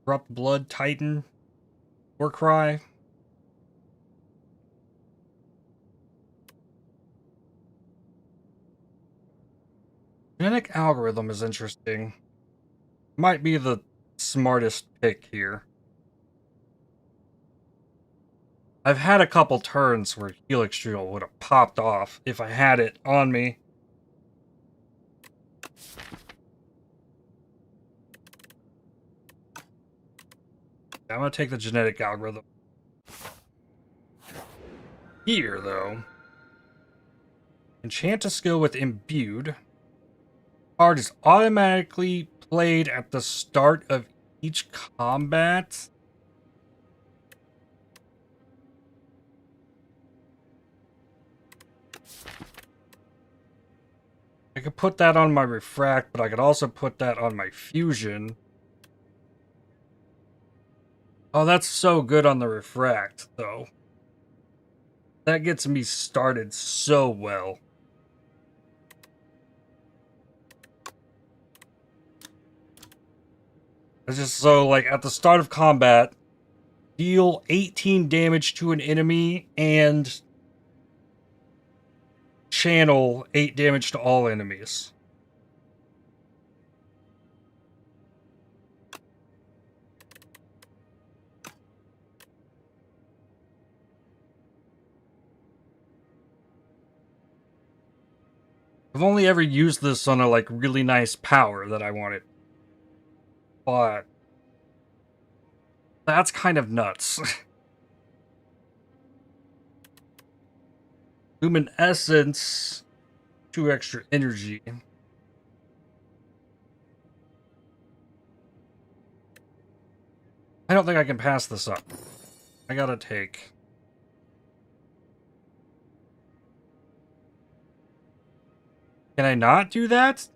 Corrupt Blood Titan. Warcry. Genetic Algorithm is interesting. Might be the smartest pick here. I've had a couple turns where Helix Drill would have popped off if I had it on me. I'm gonna take the Genetic Algorithm. Here, though. Enchant a skill with Imbued. Card is automatically played at the start of each combat. I could put that on my Refract, but I could also put that on my Fusion. Oh, that's so good on the Refract, though. That gets me started so well. It's just so, like, at the start of combat, deal 18 damage to an enemy and channel 8 damage to all enemies. I've only ever used this on a, like, really nice power that I wanted. But that's kind of nuts. Luminescence, 2 extra energy. I don't think I can pass this up. I gotta take. Can I not do that?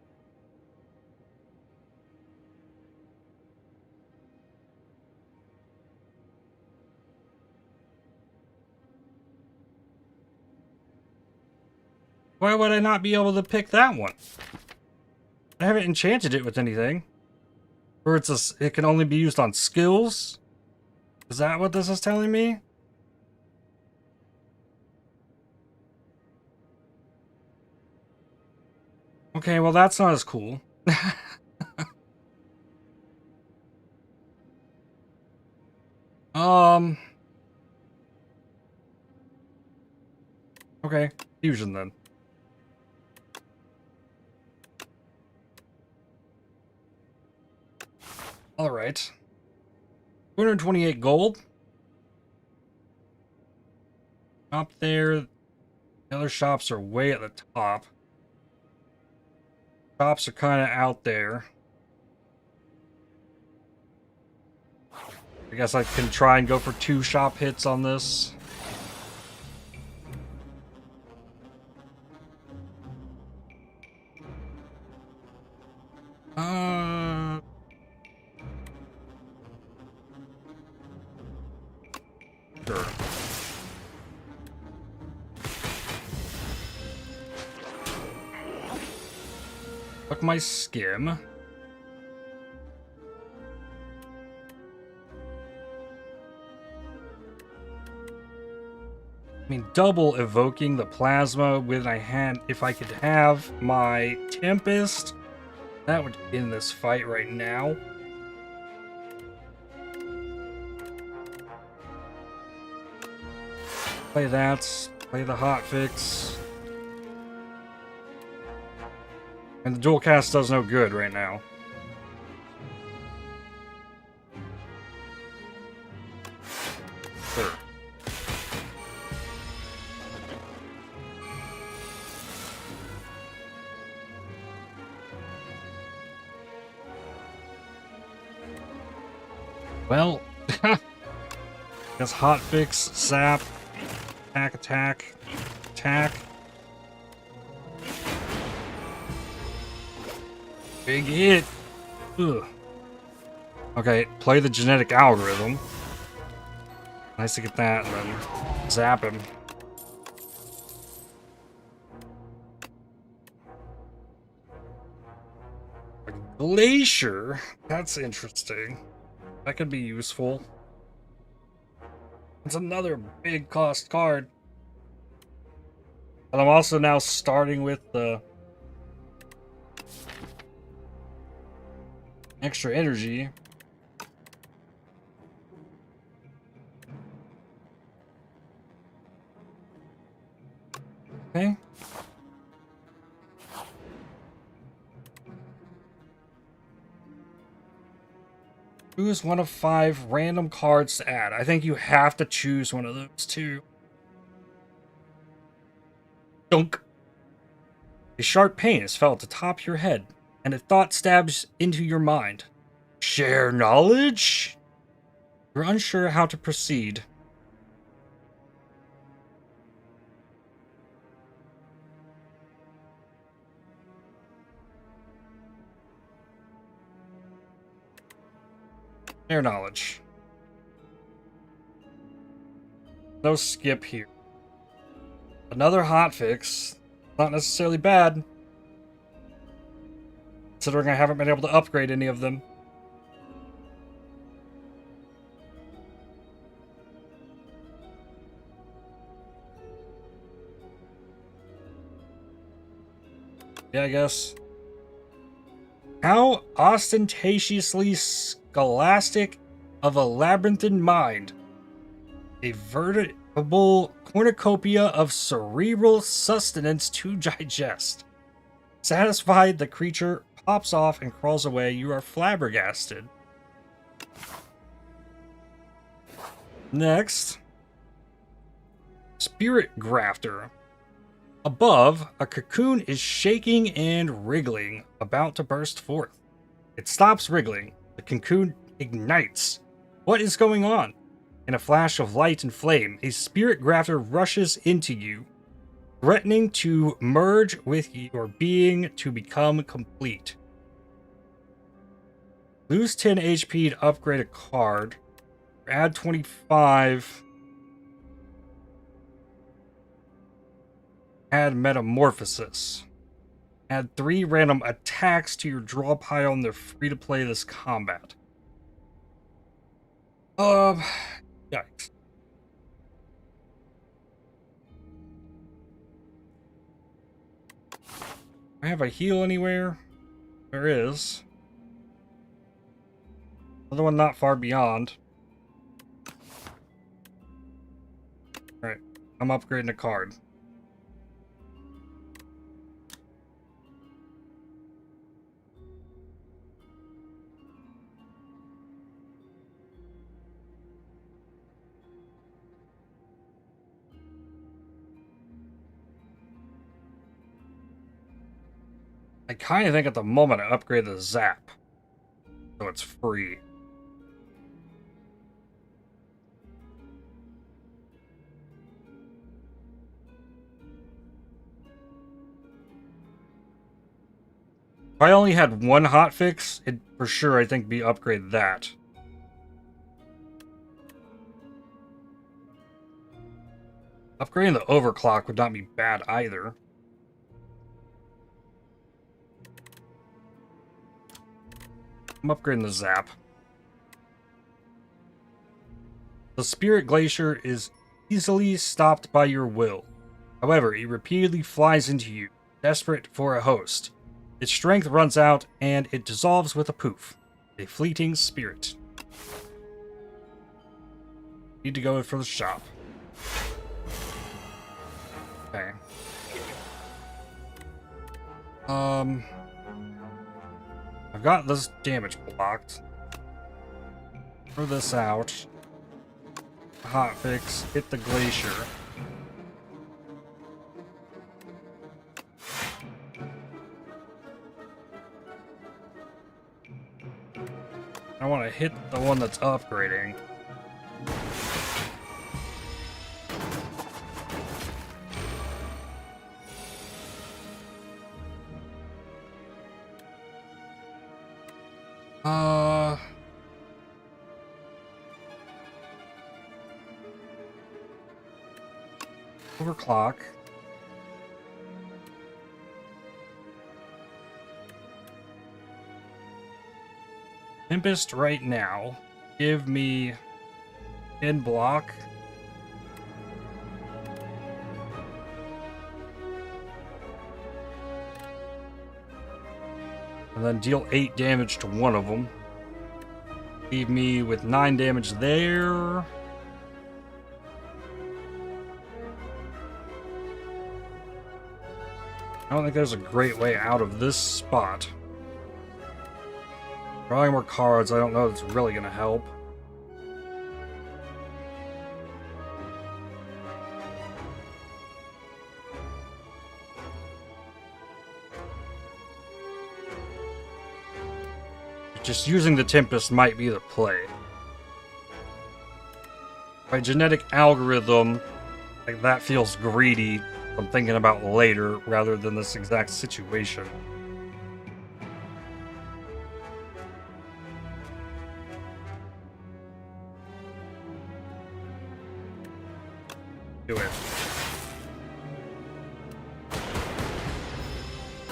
Why would I not be able to pick that one? I haven't enchanted it with anything. Or it can only be used on skills? Is that what this is telling me? Okay, well that's not as cool. Okay, Fusion then. Alright. 228 gold. Up there. The other shops are way at the top. Shops are kind of out there. I guess I can try and go for 2 shop hits on this. Sure. Fuck my skim. I mean, double evoking the plasma when if I could have my Tempest, that would end this fight right now. Play that, play the hotfix. And the dual cast does no good right now. Sure. Well, guess hotfix, zap, attack. Big hit. Ugh. Okay, play the genetic algorithm. Nice to get that and then zap him. A glacier? That's interesting. That could be useful. It's another big cost card. And I'm also now starting with the extra energy. Okay. Choose one of 5 random cards to add. I think you have to choose one of those two. Dunk. A sharp pain is felt at the top of your head, and a thought stabs into your mind. Share knowledge? You're unsure how to proceed. Share knowledge. No skip here. Another hotfix. Not necessarily bad, considering I haven't been able to upgrade any of them. Yeah, I guess. How ostentatiously scholastic of a labyrinthine mind. A veritable cornucopia of cerebral sustenance to digest. Satisfied, the creature pops off and crawls away. You are flabbergasted. Next. Spirit Grafter. Above, a cocoon is shaking and wriggling, about to burst forth. It stops wriggling. The cocoon ignites. What is going on? In a flash of light and flame, a spirit grafter rushes into you, threatening to merge with your being to become complete. Lose 10 HP to upgrade a card. Add 25. Add Metamorphosis. Add 3 random attacks to your draw pile and they're free to play this combat. Yikes. I have a heal anywhere? There is. Another one not far beyond. Alright, I'm upgrading a card. I kind of think at the moment I upgrade the Zap, so it's free. If I only had one hotfix, it'd for sure I think be upgrade that. Upgrading the overclock would not be bad either. I'm upgrading the Zap. The Spirit Glacier is easily stopped by your will. However, it repeatedly flies into you, desperate for a host. Its strength runs out, and it dissolves with a poof. A fleeting spirit. Need to go for the shop. Okay. I've got this damage blocked. Throw this out. Hotfix, hit the glacier. I want to hit the one that's upgrading. Overclock. Tempest right now. Give me in block. And then deal 8 damage to one of them. Leave me with 9 damage there. I don't think there's a great way out of this spot. Drawing more cards, I don't know if it's really going to help. Just using the Tempest might be the play. By genetic algorithm, like that feels greedy. I'm thinking about later rather than this exact situation. Do it.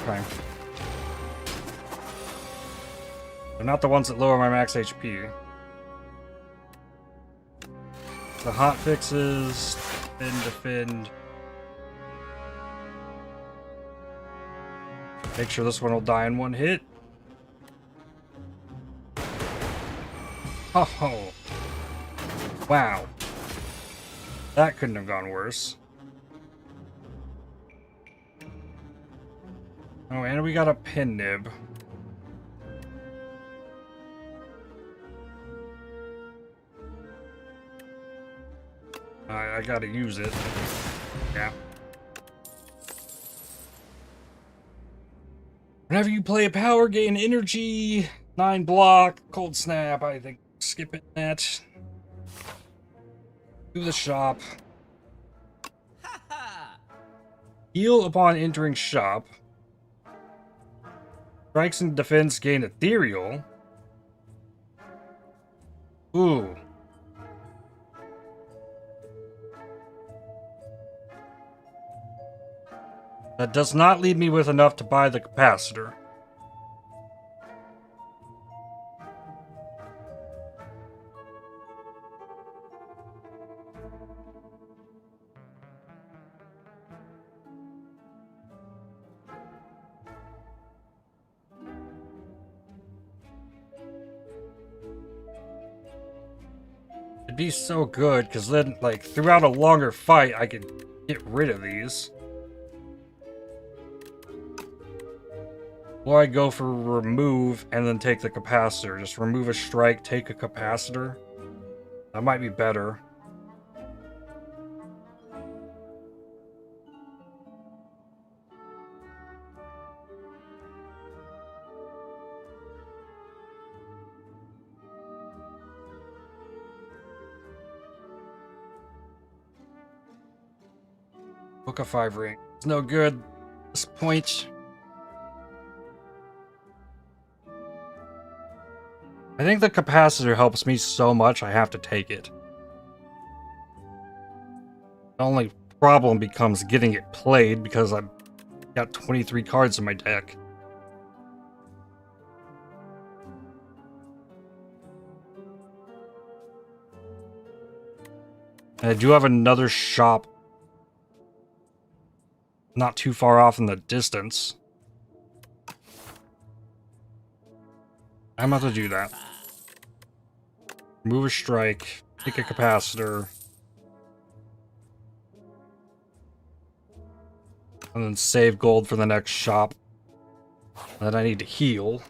Okay. They're not the ones that lower my max HP. The hot fixes, defend. Make sure this one will die in one hit. Oh, wow. That couldn't have gone worse. Oh, and we got a pin nib. I gotta use it. Yeah. Whenever you play a power, gain energy, 9 block, cold snap, I think skip it that. Do the shop. Heal upon entering shop. Strikes and defense gain ethereal. Ooh. That does not leave me with enough to buy the capacitor. It'd be so good, because then, like, throughout a longer fight, I could get rid of these. Or I go for remove and then take the capacitor. Just remove a strike, take a capacitor. That might be better. Book of 5 ring. It's no good at this point. I think the capacitor helps me so much I have to take it. The only problem becomes getting it played because I've got 23 cards in my deck. And I do have another shop not too far off in the distance. I'm about to do that. Remove a strike, take a capacitor, and then save gold for the next shop. Then I need to heal.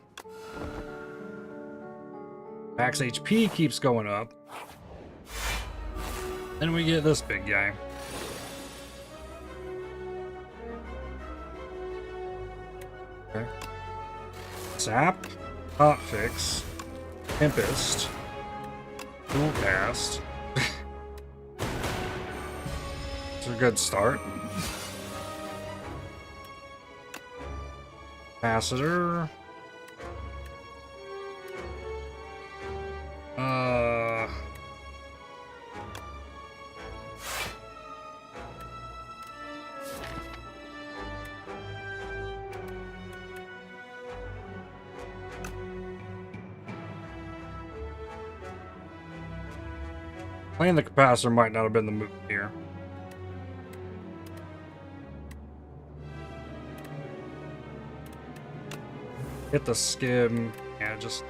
Max HP keeps going up. Then we get this big guy. Okay. Zap, Hotfix, Tempest, Dual Cast. It's a good start. Capacitor. Playing the capacitor might not have been the move here. Hit the skim. Yeah, just...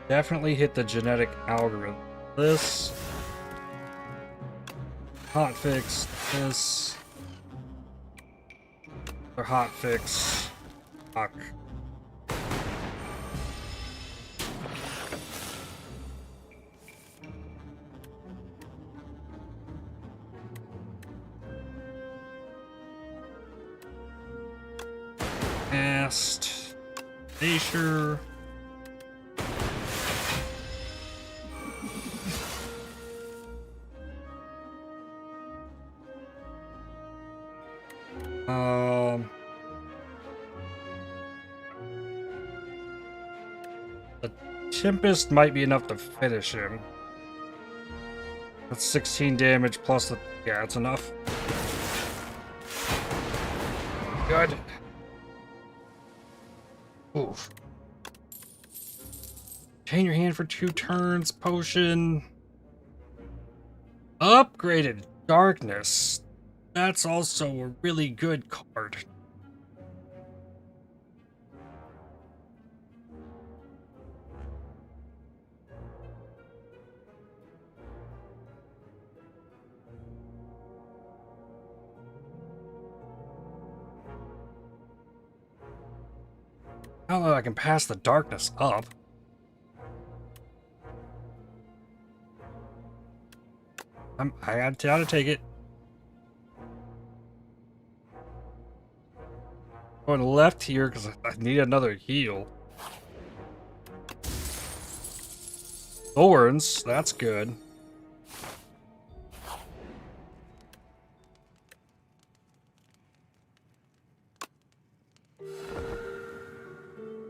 Definitely hit the genetic algorithm. This. Hotfix. This. Or hotfix. Fuck. Cast. Glacier. The Tempest might be enough to finish him. That's 16 damage plus the... Yeah, it's enough. Good. Oof. Chain your hand for 2 turns. Potion. Upgraded Darkness. That's also a really good card. I don't know if I can pass the darkness up. I gotta take it. Going left here because I need another heal. Thorns, that's good.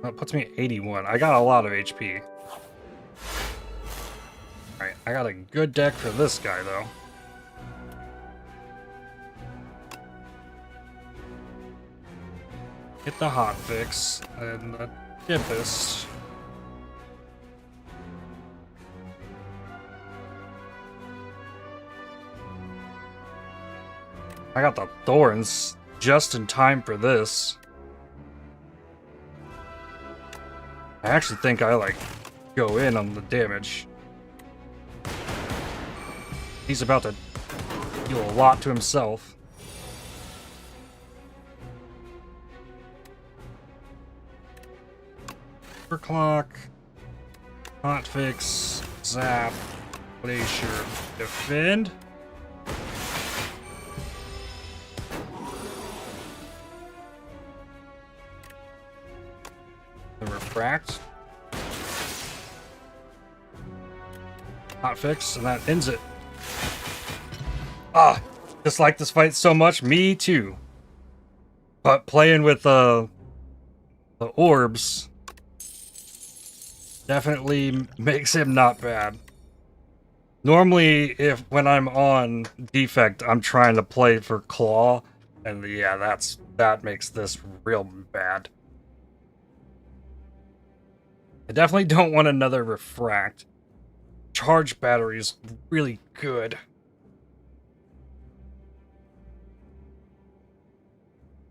That puts me at 81. I got a lot of HP. Alright, I got a good deck for this guy, though. Hit the hotfix and the Tempest. I got the Thorns just in time for this. I actually think I, like, go in on the damage. He's about to deal a lot to himself. Overclock. Hotfix. Zap. Glacier. Defend. Refract. Hotfix, and that ends it. Ah, dislike this fight so much. Me too. But playing with the orbs definitely makes him not bad. Normally, when I'm on Defect, I'm trying to play for Claw, and yeah, that makes this real bad. I definitely don't want another Refract. Charge battery is really good.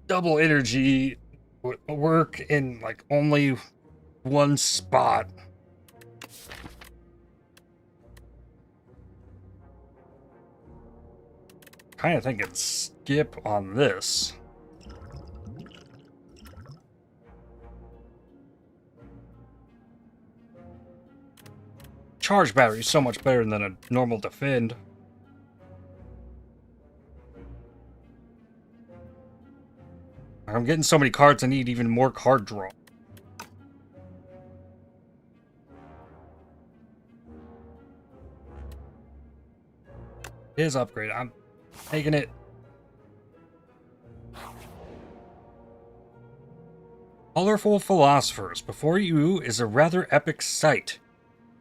Double energy would work in like only one spot. kind of thinking skip on this. Charge battery is so much better than a normal defend. I'm getting so many cards, I need even more card draw. It is upgrade. I'm taking it. Colorful Philosophers. Before you is a rather epic sight.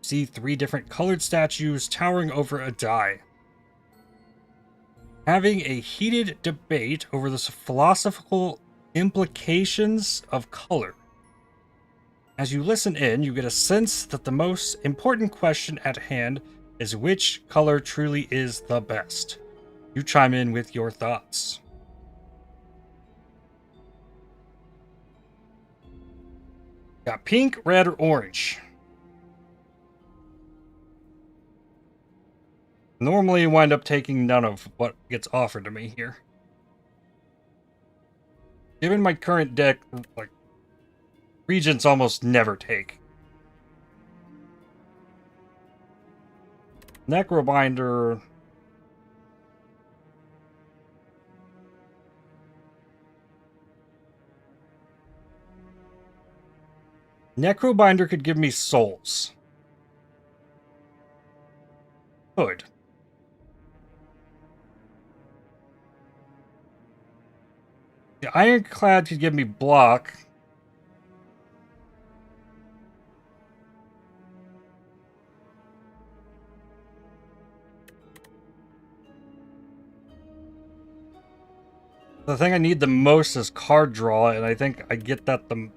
See 3 different colored statues towering over a die. Having a heated debate over the philosophical implications of color. As you listen in, you get a sense that the most important question at hand is which color truly is the best. You chime in with your thoughts. Got pink, red, or orange. Normally wind up taking none of what gets offered to me here. Given my current deck, like, Regents almost never take. Necrobinder. Necrobinder could give me souls. Could. The Ironclad could give me block. The thing I need the most is card draw, and I think I get that the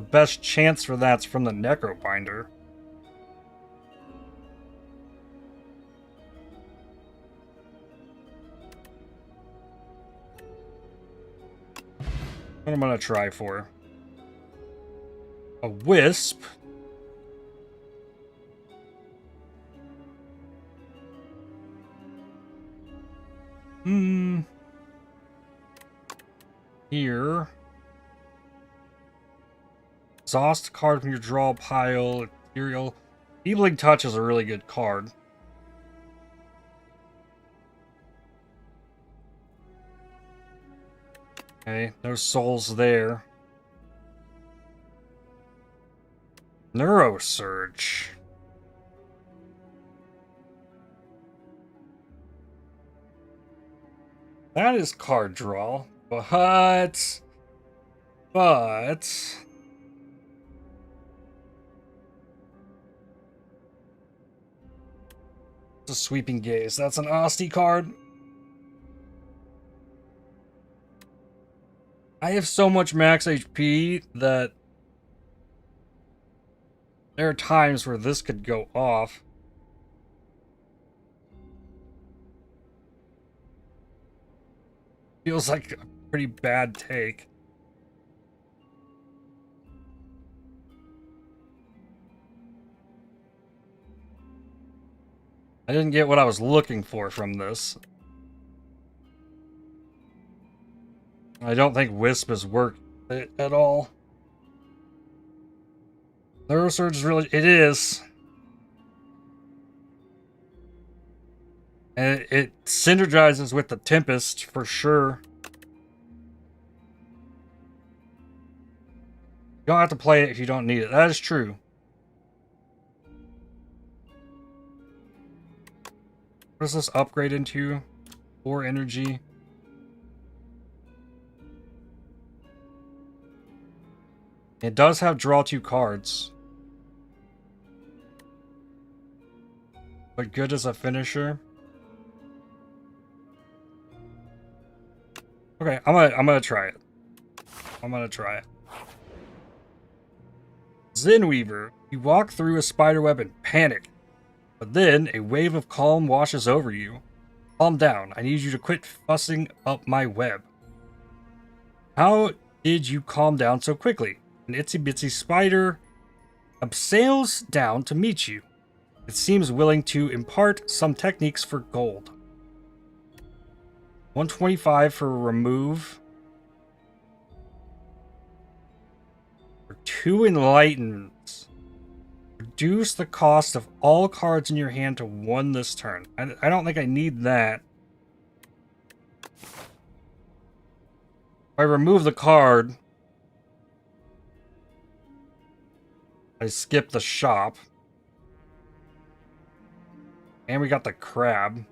best chance for that's from the Necrobinder. What am I gonna try for? A Wisp. Here. Exhaust card from your draw pile. Ethereal. Evening Touch is a really good card. Okay, no souls there. Neurosurge. That is card draw, but it's a Sweeping Gaze. That's an Asti card. I have so much max HP that there are times where this could go off. Feels like a pretty bad take. I didn't get what I was looking for from this. I don't think Wisp has worked at all. Neurosurge is really... It is. And it synergizes with the Tempest, for sure. You don't have to play it if you don't need it. That is true. What does this upgrade into? 4 energy. It does have draw 2 cards. But good as a finisher. Okay, I'm gonna try it. I'm gonna try it. Zenweaver. You walk through a spiderweb and panic. But then a wave of calm washes over you. Calm down. I need you to quit fussing up my web. How did you calm down so quickly? An itsy bitsy spider sails down to meet you. It seems willing to impart some techniques for gold. 125 for remove. For 2 enlightenments. Reduce the cost of all cards in your hand to 1 this turn. I don't think I need that. If I remove the card, I skip the shop. And we got the crab.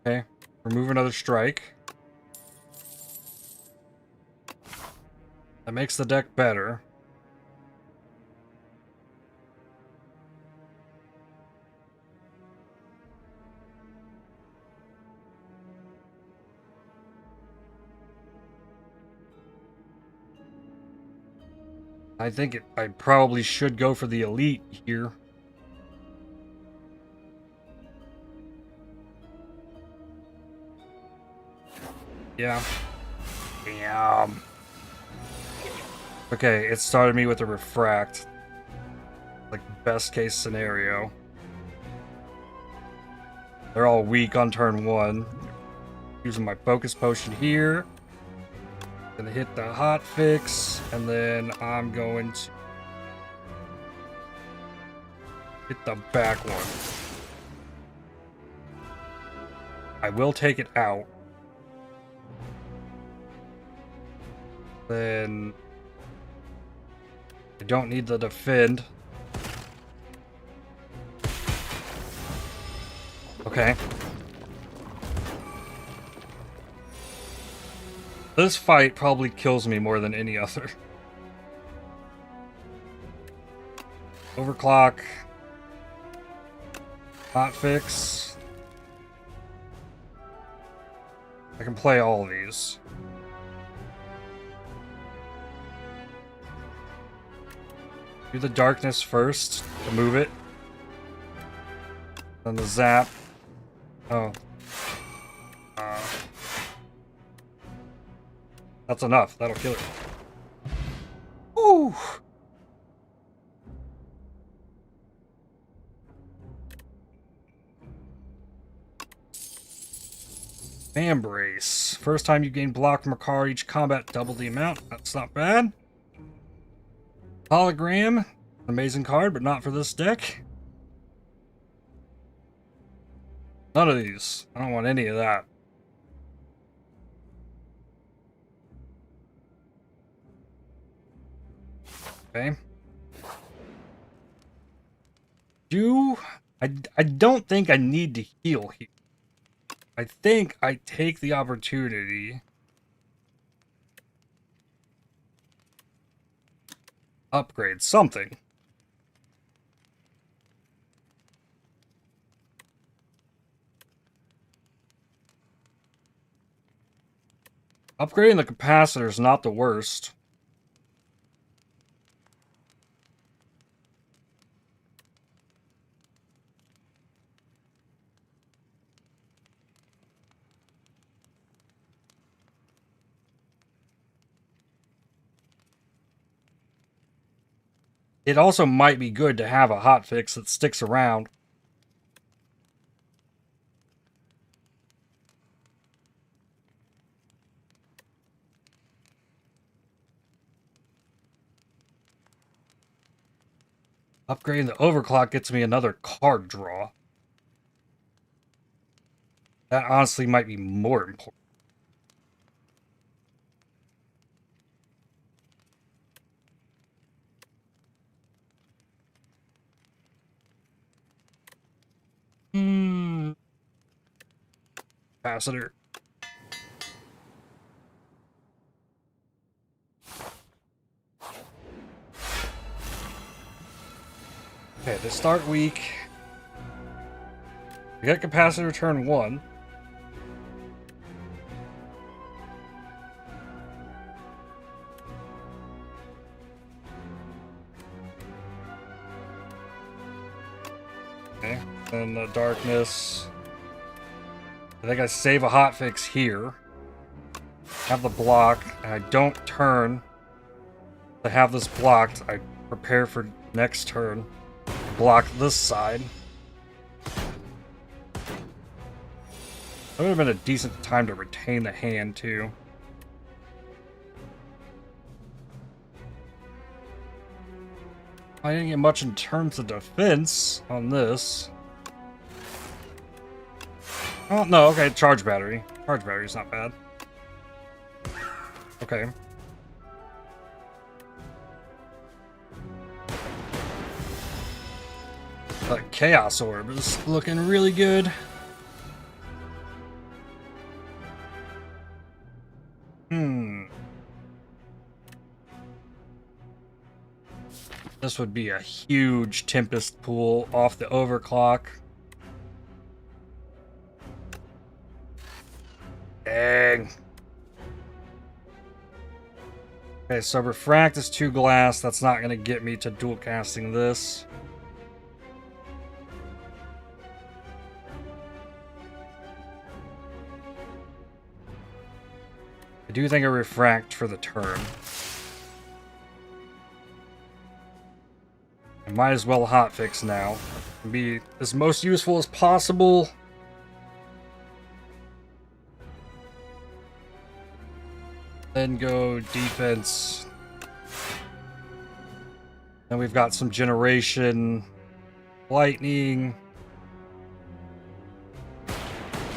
Okay, remove another strike. That makes the deck better. I think I probably should go for the elite here. Yeah. Damn. Okay, it started me with a refract. Like, best case scenario. They're all weak on turn 1. Using my focus potion here. Gonna hit the hot fix, and then I'm going to hit the back one. I will take it out. Then I don't need the defend. Okay. This fight probably kills me more than any other. Overclock. Hotfix. I can play all of these. Do the darkness first to move it. Then the zap. Oh. That's enough. That'll kill it. Ooh. Fan brace. First time you gain block from a card, each combat double the amount. That's not bad. Hologram. Amazing card, but not for this deck. None of these. I don't want any of that. Okay. I don't think I need to heal here. I think I take the opportunity. Upgrade something. Upgrading the capacitor is not the worst. It also might be good to have a hotfix that sticks around. Upgrading the overclock gets me another card draw. That honestly might be more important. Capacitor. Okay, they start weak. We got capacitor turn 1. Okay, then the darkness. I think I save a hotfix here. have the block, and I don't turn to have this blocked, I prepare for next turn. Block this side. That would have been a decent time to retain the hand, too. I didn't get much in terms of defense on this. Oh, no, okay, charge battery. Charge battery's not bad. Okay. The Chaos Orb is looking really good. This would be a huge Tempest pool off the overclock. Dang. Okay, so Refract is 2 glass. That's not going to get me to dual casting this. I do think I Refract for the turn. I might as well hotfix now. Be as most useful as possible. Then go defense. Then we've got some generation. Lightning.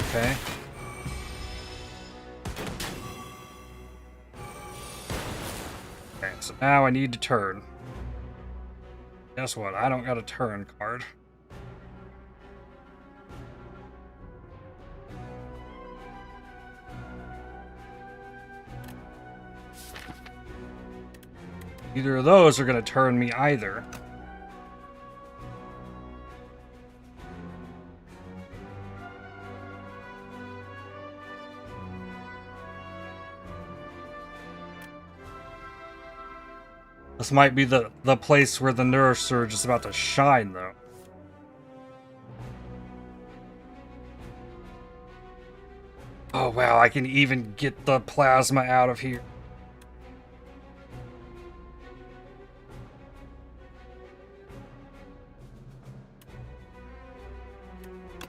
Okay. Okay, so now I need to turn. Guess what? I don't got a turn card. Either of those are going to turn me either. This might be the place where the Neurosurge is about to shine, though. Oh, wow, I can even get the plasma out of here.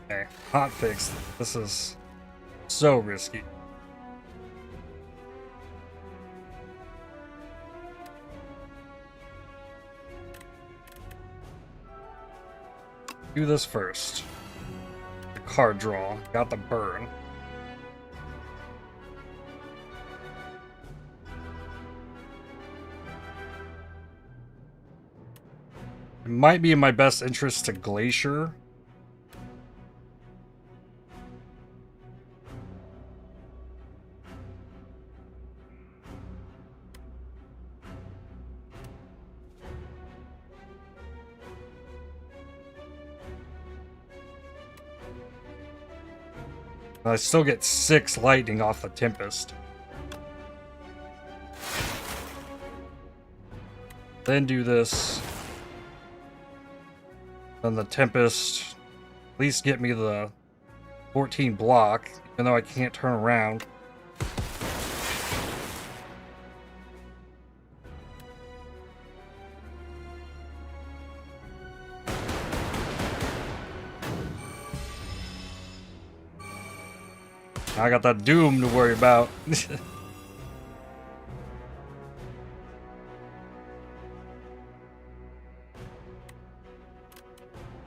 Okay, hotfix. This is so risky. Do this first. The card draw. Got the burn. It might be in my best interest to Glacier. I still get 6 lightning off the Tempest. Then do this. Then the Tempest. At least get me the 14 block, even though I can't turn around. I got that Doom to worry about.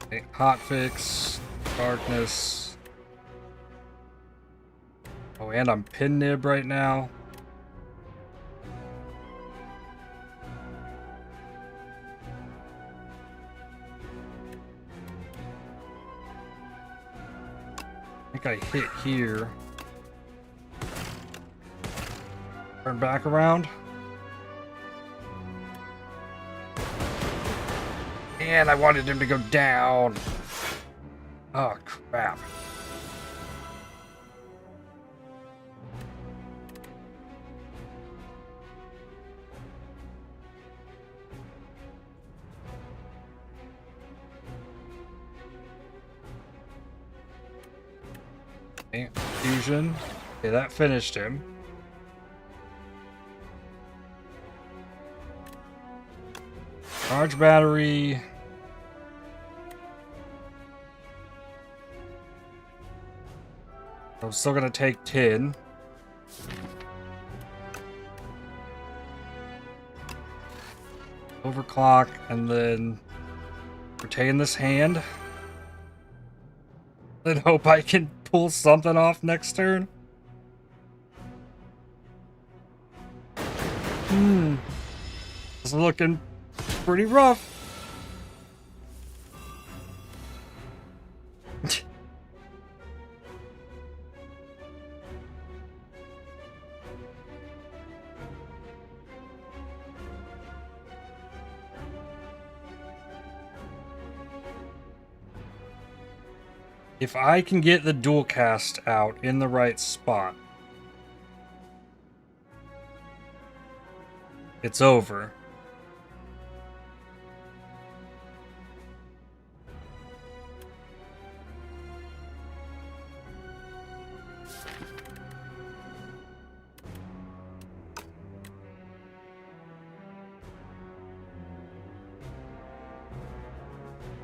Okay, hotfix, darkness. Oh, and I'm pin nib right now. I think I hit here. Turn back around. And I wanted him to go down. Oh, crap. Okay, fusion. Okay, that finished him. Charge battery. I'm still gonna take tin. Overclock, and then retain this hand. Then hope I can pull something off next turn. It's looking pretty rough. If I can get the dual cast out in the right spot, it's over.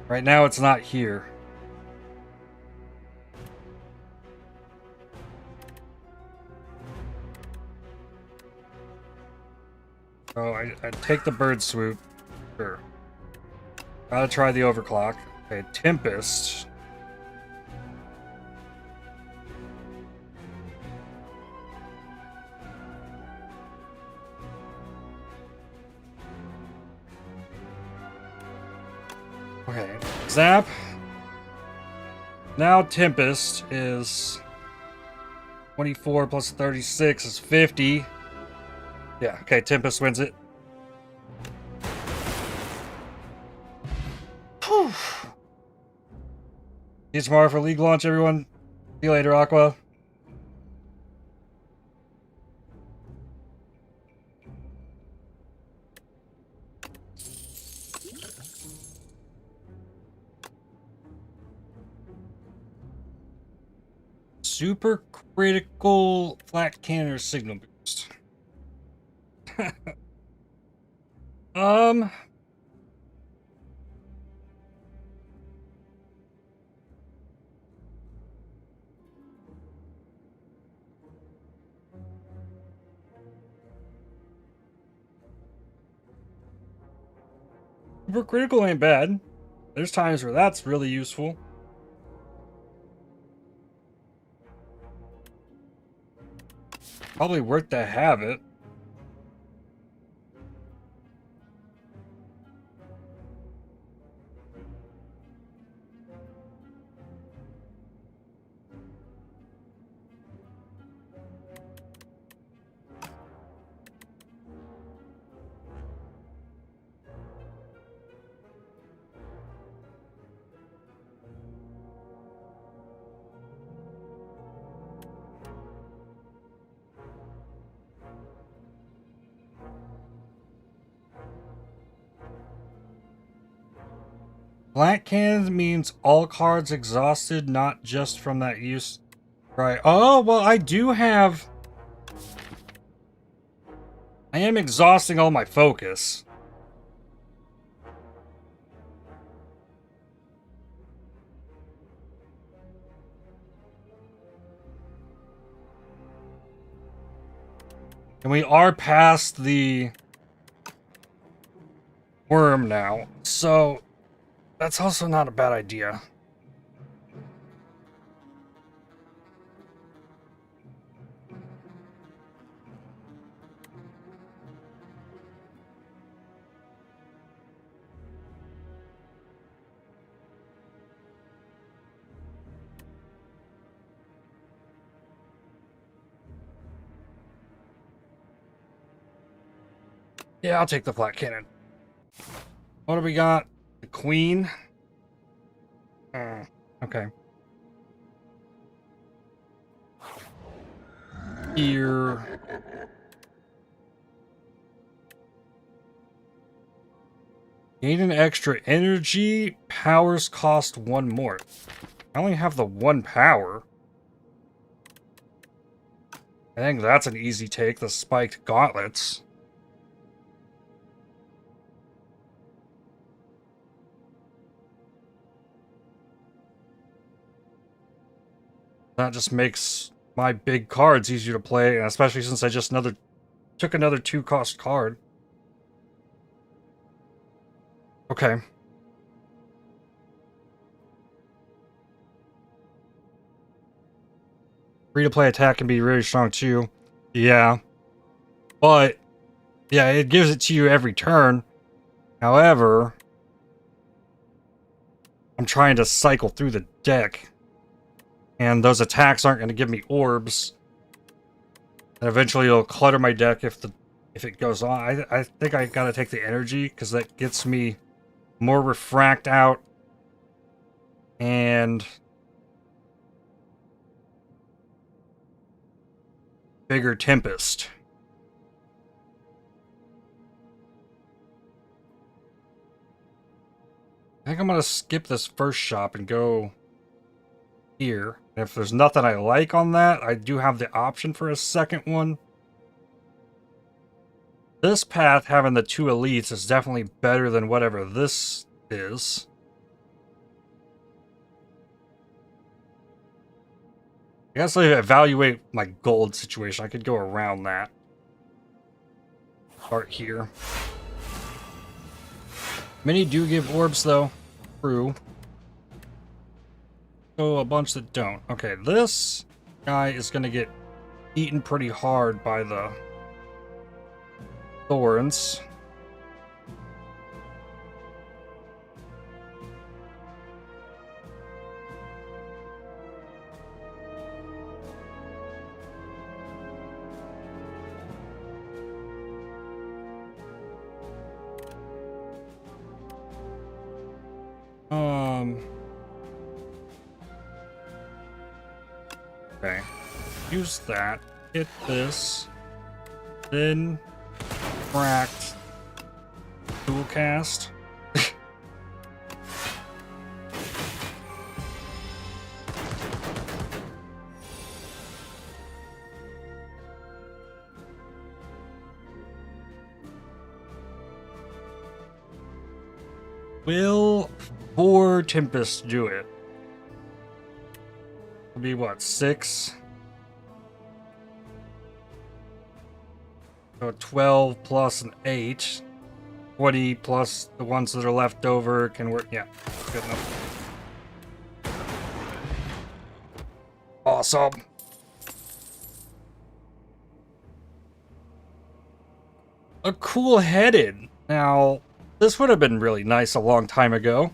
Right now it's not here. Oh, I take the bird swoop. Sure. Gotta try the overclock. Okay, Tempest. Okay, Zap. Now Tempest is 24 plus 36 is 50. Yeah, okay, Tempest wins it. Whew. See you tomorrow for League launch, everyone. See you later, Aqua. Super critical flat cannon or signal boost. Super critical ain't bad. There's times where that's really useful. Probably worth to have it. Black cannons means all cards exhausted, not just from that use. Right. Oh, well, I do have... I am exhausting all my focus. And we are past the worm now, so that's also not a bad idea. Yeah, I'll take the flat cannon. What do we got? The queen? Okay. Here. Gain an extra energy. Powers cost one more. I only have the one power. I think that's an easy take, the spiked gauntlets. That just makes my big cards easier to play, and especially since I just took another 2-cost card. Okay. Free-to-play attack can be really strong too. Yeah. But, yeah, it gives it to you every turn. However, I'm trying to cycle through the deck. And those attacks aren't going to give me orbs. And eventually it'll clutter my deck if it goes on. I think I gotta take the energy, because that gets me more refract out. And bigger Tempest. I think I'm gonna skip this first shop and go here. And if there's nothing I like on that, I do have the option for a second one. This path, having the 2 elites, is definitely better than whatever this is. I guess I evaluate my gold situation. I could go around that. Start here. Many do give orbs, though. True. So a bunch that don't. Okay, this guy is going to get eaten pretty hard by the thorns. Okay. Use that. Hit this. Then cracked. Dual cast. Will 4 Tempest do it? It'll be what, 6? So 12 plus an 8. 20 plus the ones that are left over can work. Yeah, good enough. Awesome. A cool-headed. Now, this would have been really nice a long time ago.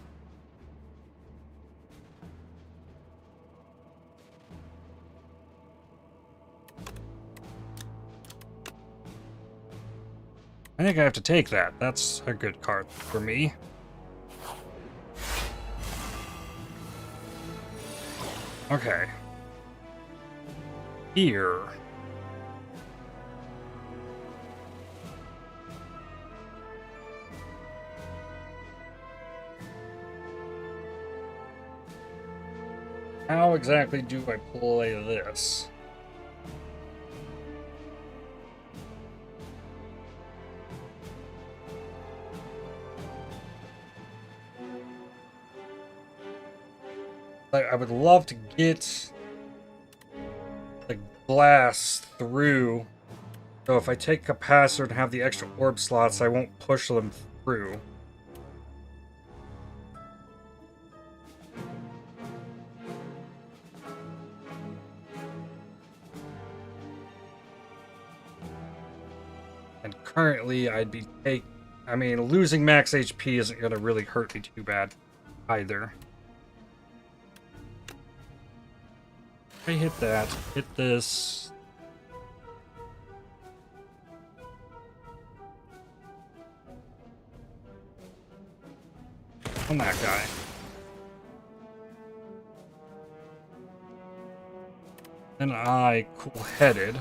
I think I have to take that. That's a good card for me. Okay. Here. How exactly do I play this? I would love to get the glass through. So if I take capacitor and have the extra orb slots, I won't push them through. And currently I'd be I mean, losing max HP isn't going to really hurt me too bad either. I hit that, hit this. On that guy. Then I cool-headed.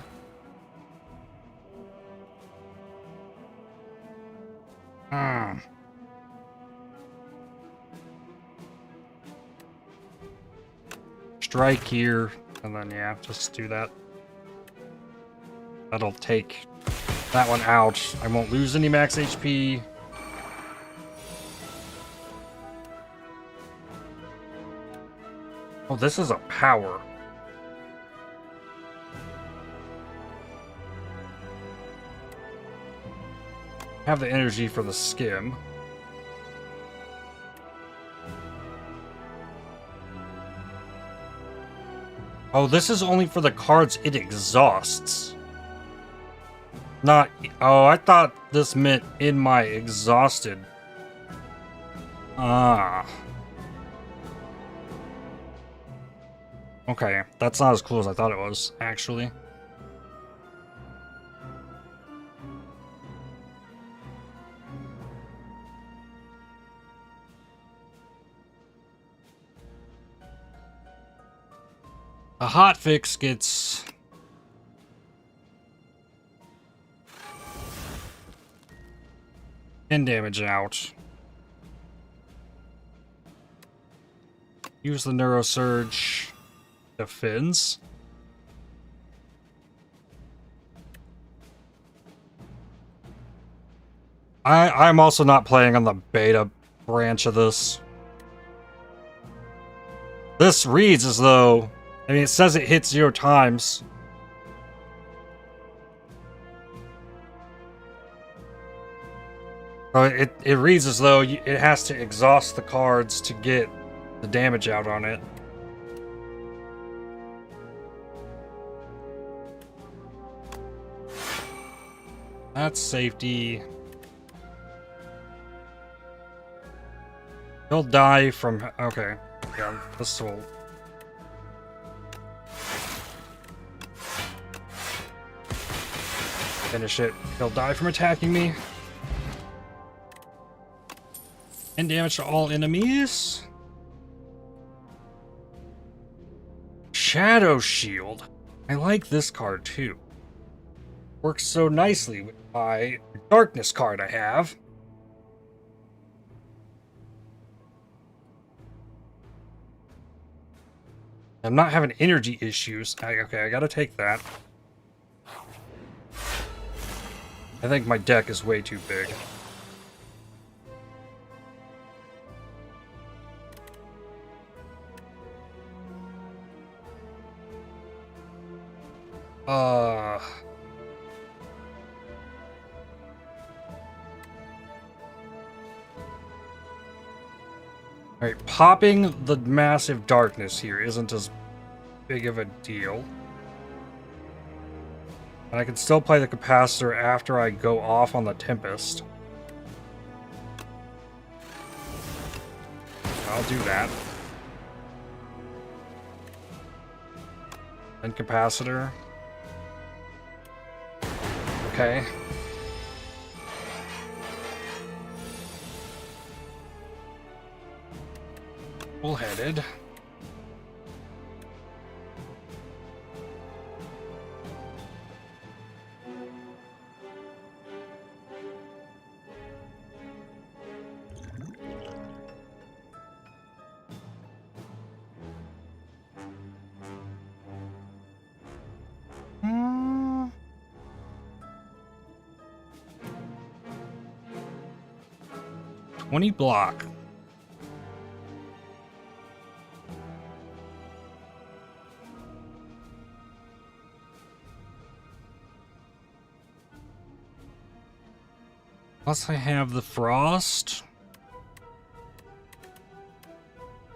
Strike here, and then yeah, just do that. That'll take that one out. I won't lose any max HP. Oh, this is a power. have the energy for the skim. Oh, this is only for the cards it exhausts. Not... Oh, I thought this meant in my exhausted. Ah. Okay, that's not as cool as I thought it was, actually. A hotfix gets... and damage out. Use the Neurosurge. Defends. I'm also not playing on the beta branch of this. This reads as though... I mean, it says it hits 0 times. So it reads as though it has to exhaust the cards to get the damage out on it. That's safety. He'll die from... Okay. Yeah, this will... finish it. He'll die from attacking me. And damage to all enemies. Shadow Shield. I like this card too. Works so nicely with my darkness card I have. I'm not having energy issues. Okay, I gotta take that. I think my deck is way too big. Alright, popping the massive darkness here isn't as big of a deal. And I can still play the capacitor after I go off on the Tempest. I'll do that. And capacitor. Okay. Bullheaded. $20 block. Plus I have the Frost.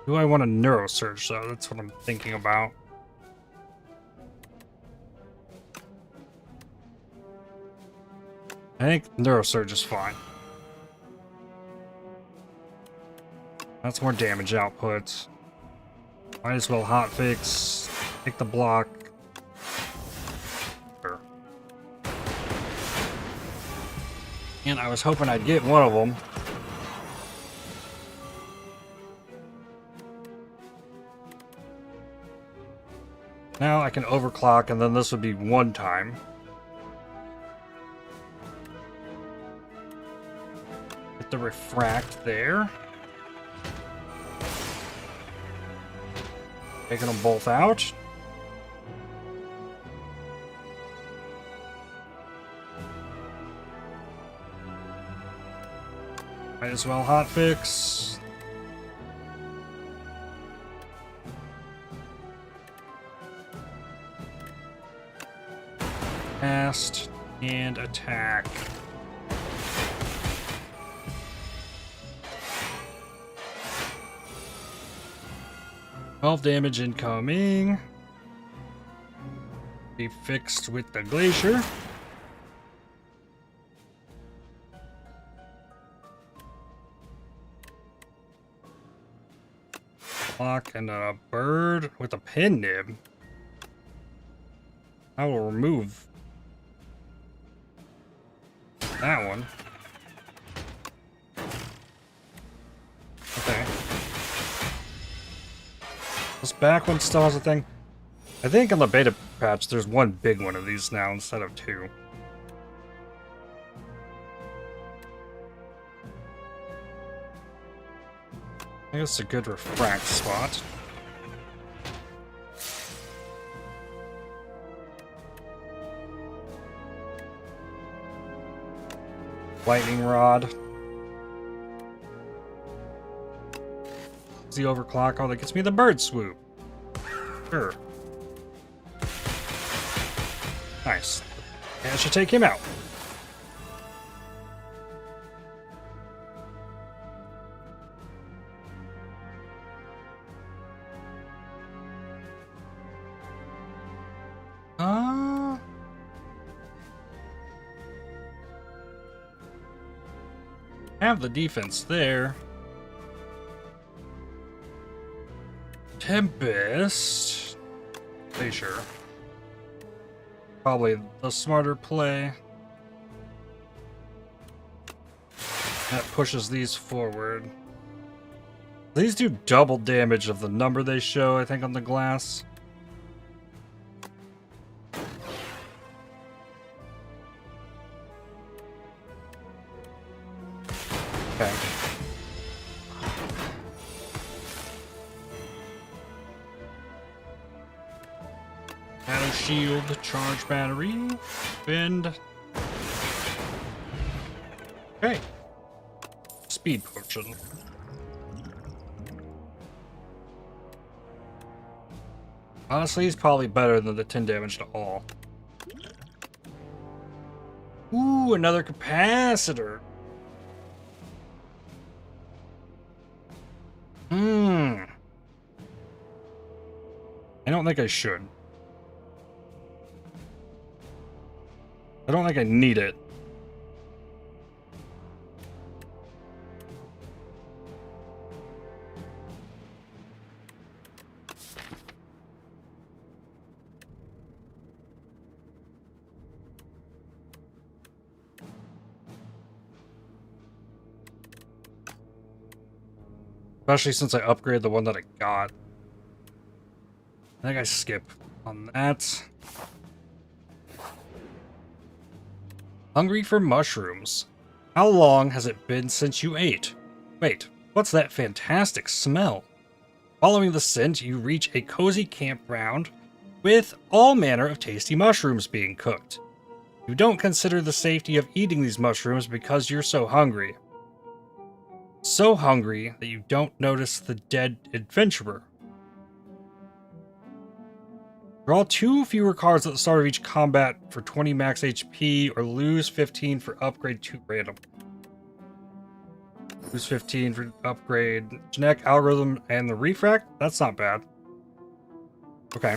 Do I want a Neurosurge though? That's what I'm thinking about. I think Neurosurge is fine. That's more damage output. Might as well hotfix. Take the block. Sure. And I was hoping I'd get one of them. Now I can overclock, and then this would be one time. Get the refract there. Taking them both out. Might as well hotfix. Cast and attack. 12 damage incoming. Be fixed with the glacier. Clock and a bird with a pin nib. I will remove that one. Okay. This back one still has a thing. I think on the beta patch there's one big one of these now instead of two. I guess it's a good refract spot. Lightning rod. It's the overclock. Oh, that gets me the bird swoop. Sure. Nice. And I should take him out. Have the defense there. Tempest. Glacier. Probably the smarter play. That pushes these forward. These do double damage of the number they show, I think, on the glass. Okay. Battle shield, charge battery, bend. Okay. Speed potion. Honestly, he's probably better than the 10 damage to all. Ooh, another capacitor. I don't think I should. I don't think I need it. Especially since I upgraded the one that I got. I think I skip on that. Hungry for mushrooms. How long has it been since you ate? Wait, what's that fantastic smell? Following the scent, you reach a cozy campground with all manner of tasty mushrooms being cooked. You don't consider the safety of eating these mushrooms because you're so hungry. So hungry that you don't notice the dead adventurer. Draw 2 fewer cards at the start of each combat for 20 max HP, or lose 15 for upgrade 2 random. Lose 15 for upgrade genetic algorithm and the refract? That's not bad. Okay.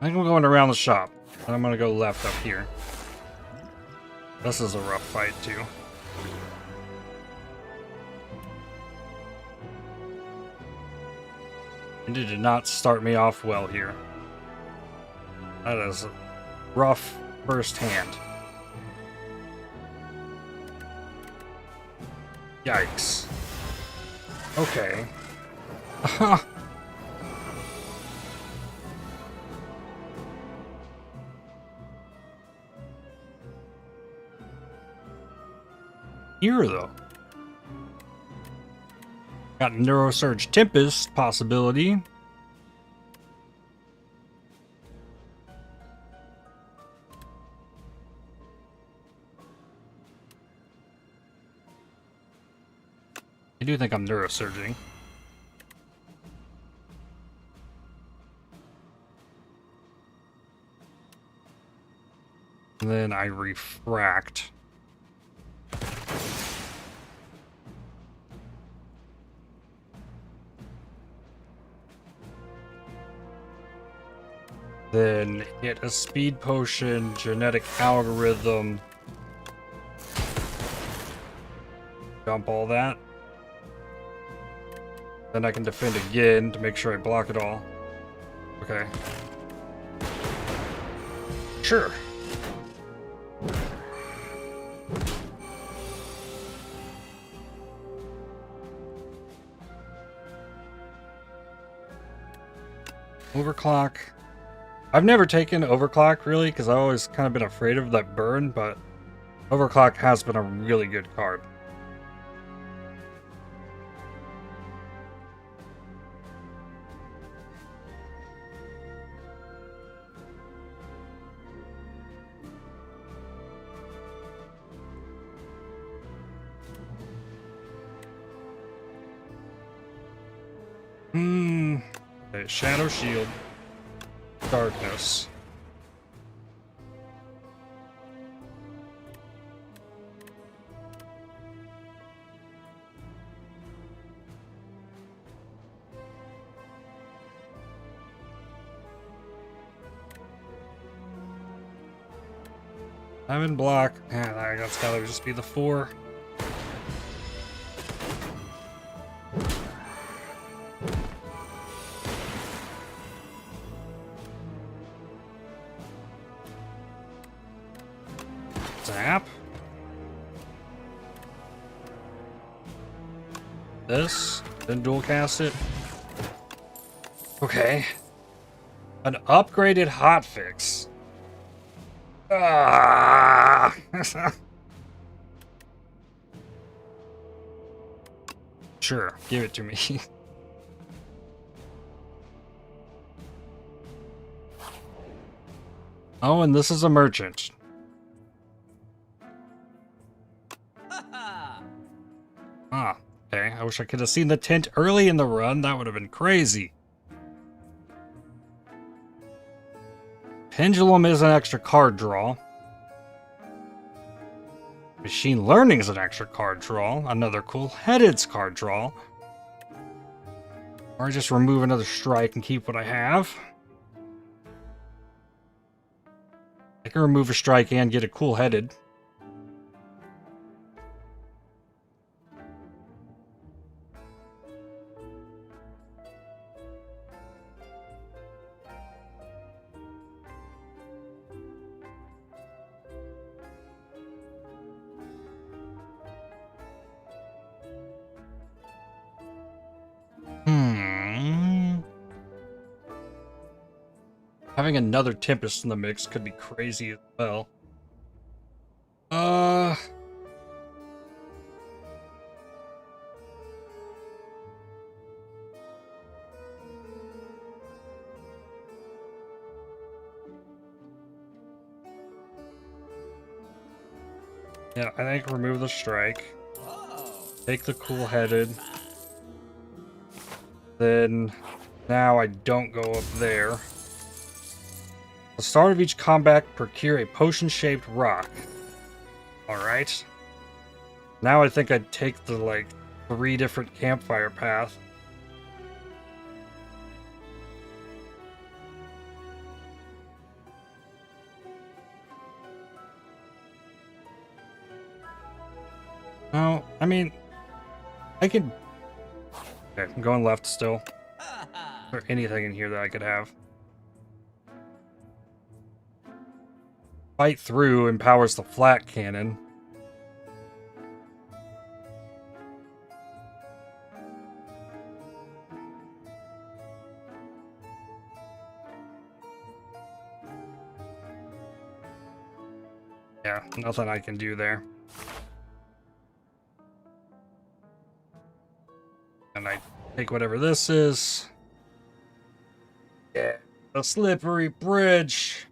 I think I'm going around the shop, and I'm going to go left up here. This is a rough fight, too. And it did not start me off well here. That is a rough first hand. Yikes. Okay. Here, though. Got Neurosurge Tempest possibility. I do think I'm Neurosurging. And then I refract. Then hit a speed potion, genetic algorithm. Dump all that. Then I can defend again to make sure I block it all. Okay. Sure. Overclock. I've never taken overclock really because I've always kind of been afraid of that burn, but overclock has been a really good card. Okay, Shadow Shield. Darkness. I'm in block. Yeah, that's gotta just be the 4. Zap. This, then dual cast it. Okay. An upgraded hotfix. Ah. Sure, give it to me. Oh, and this is a merchant. Ah, okay. I wish I could have seen the tent early in the run. That would have been crazy. Pendulum is an extra card draw. Machine Learning is an extra card draw. Another Cool-Headed's card draw. Or I just remove another strike and keep what I have. I can remove a strike and get a Cool-Headed. Having another Tempest in the mix could be crazy as well. Yeah, I think remove the strike. Take the Cool-Headed. Then now I don't go up there. At the start of each combat, procure a potion-shaped rock. Alright. Now I think I'd take the, 3 different campfire path. No, I mean, I could... Okay, I'm going left still. Is there anything in here that I could have? Fight Through empowers the flat cannon. Yeah, nothing I can do there. And I take whatever this is. Yeah, the slippery bridge.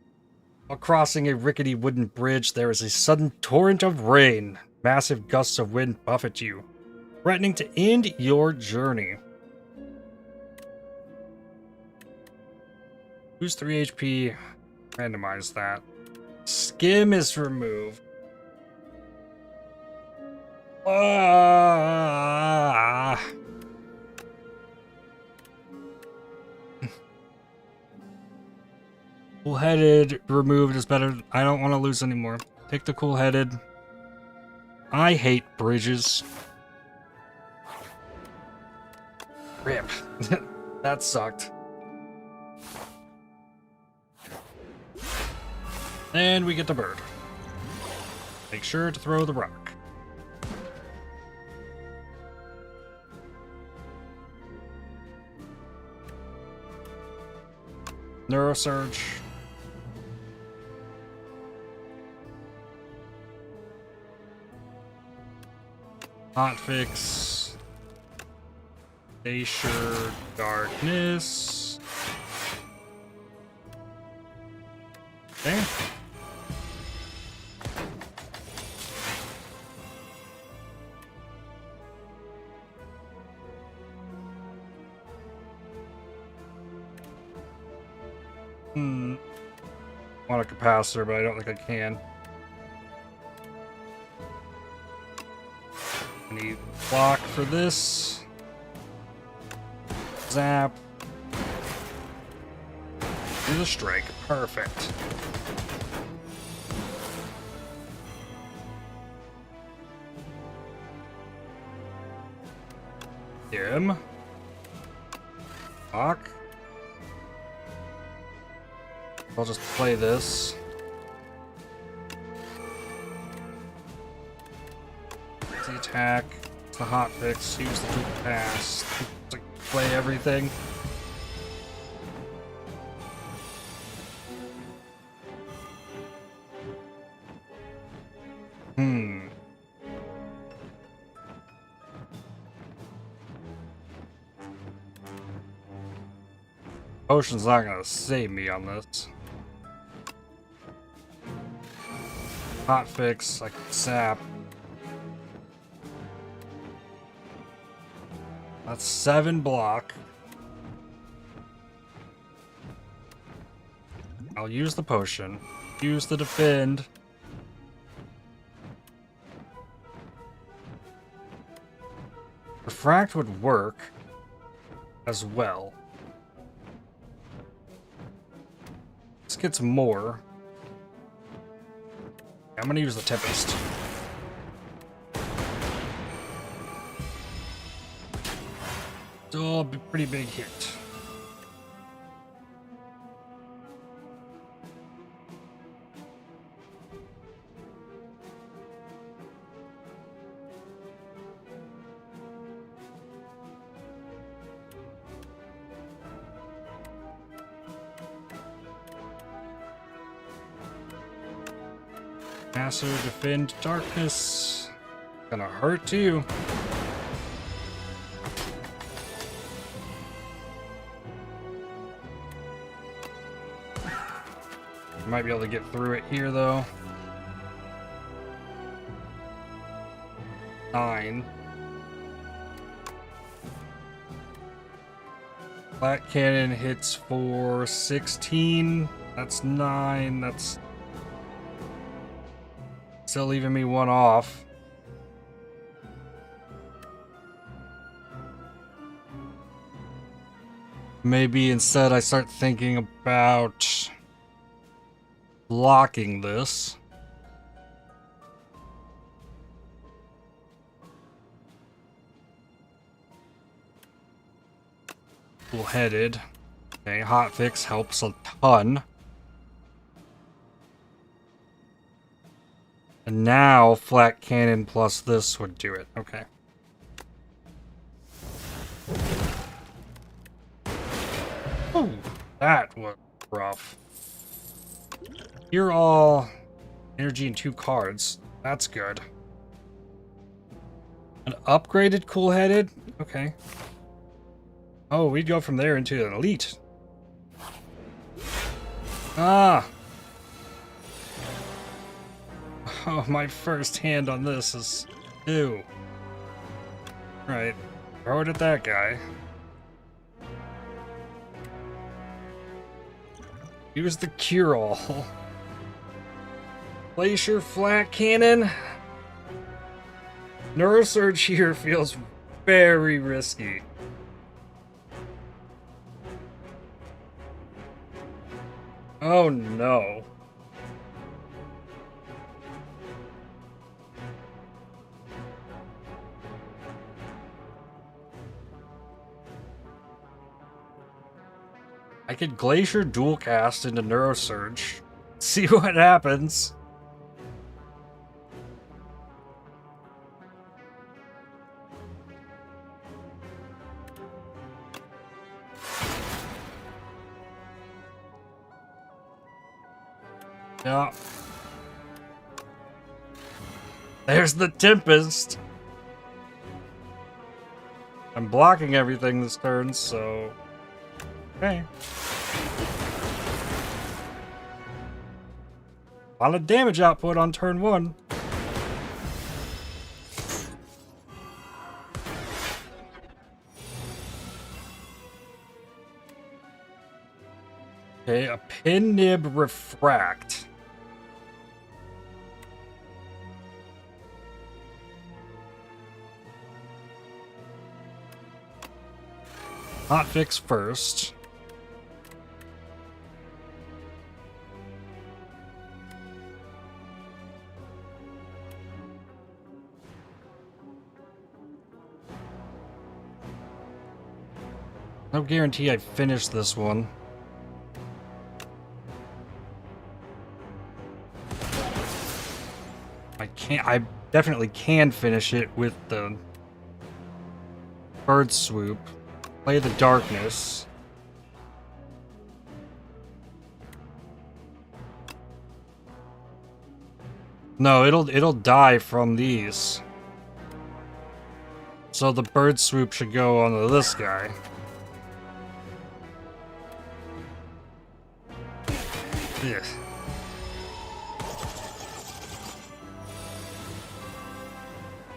While crossing a rickety wooden bridge, there is a sudden torrent of rain. Massive gusts of wind buffet you, threatening to end your journey. Lose 3 HP. Randomize that. Skim is removed. Ah. Cool-headed removed is better. I don't want to lose anymore. Take the cool-headed. I hate bridges. Rip. That sucked. And we get the bird. Make sure to throw the rock. Neurosurge. Hotfix. Glacier Darkness. Okay. I want a capacitor, but I don't think I can. I need block for this. Zap. Do the strike. Perfect. Him. Block. I'll just play this. The attack, the hotfix, use the quick pass, to play everything. Potion's not gonna save me on this. Hotfix, I can sap. That's 7 block. I'll use the potion. Use the defend. Refract would work as well. This gets more. I'm gonna use the Tempest. Still a pretty big hit. Master defend darkness. Gonna hurt too. Might be able to get through it here though. 9. Flat cannon hits for 16. That's 9. That's still leaving me 1 off. Maybe instead I start thinking about blocking this. Cool-headed. Okay, hotfix helps a ton. And now flat cannon plus this would do it. Okay. Ooh, that was rough. You're all energy and 2 cards. That's good. An upgraded cool-headed? Okay. Oh, we'd go from there into an elite. Ah! Oh, my first hand on this is ew. Right. Throw it at that guy. Use the cure-all. Glacier flat cannon. Neurosurge here feels very risky. Oh no. I could Glacier dual cast into Neurosurge. See what happens. Yeah. There's the Tempest. I'm blocking everything this turn, so... Okay. A lot of damage output on turn 1. Okay, a Pin Nib Refract. Hotfix first. No guarantee I finish this one. I definitely can finish it with the Bird Swoop. Play the Darkness. No, it'll die from these. So the Bird Swoop should go onto this guy. Ugh.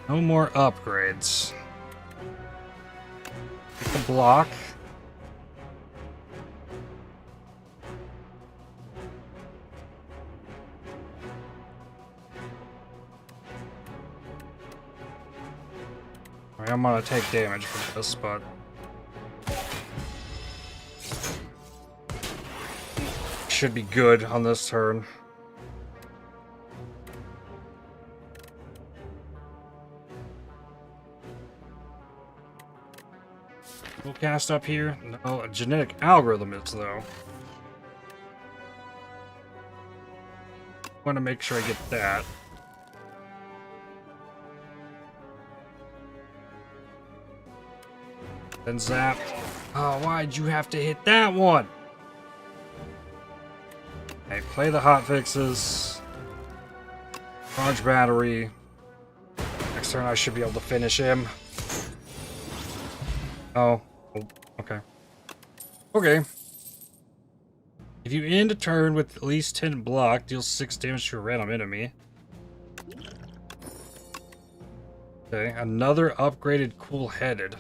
No more upgrades. Pick the block. Alright, I'm gonna take damage from this, but should be good on this turn. We'll cast up here. No, a genetic algorithm is though. Want to make sure I get that. Then zap. Oh, why'd you have to hit that one? Okay, play the hotfixes. Charge battery. Next turn I should be able to finish him. Oh, okay. Okay. If you end a turn with at least 10 block, deal 6 damage to a random enemy. Okay, another upgraded cool-headed.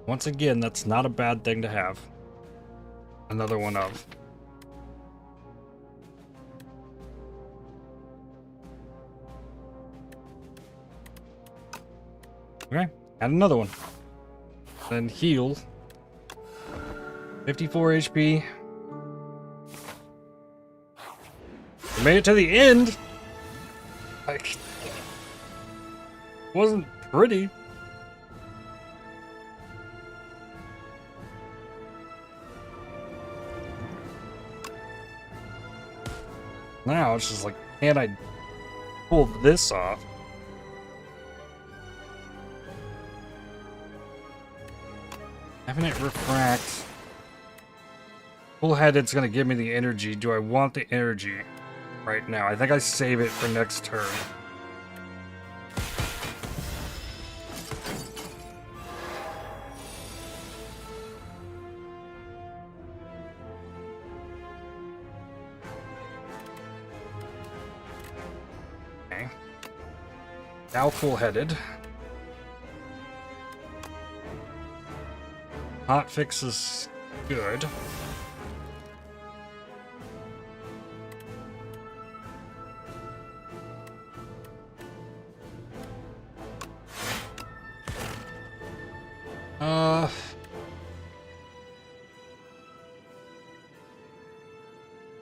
Once again, that's not a bad thing to have. Another one of. Okay, add another one. Then heal. 54 HP. We made it to the end. Like, wasn't pretty. Now it's just like, can I pull this off? Having it refract. Full-headed's gonna give me the energy. Do I want the energy right now? I think I save it for next turn. Okay. Now full-headed. Hotfix is good.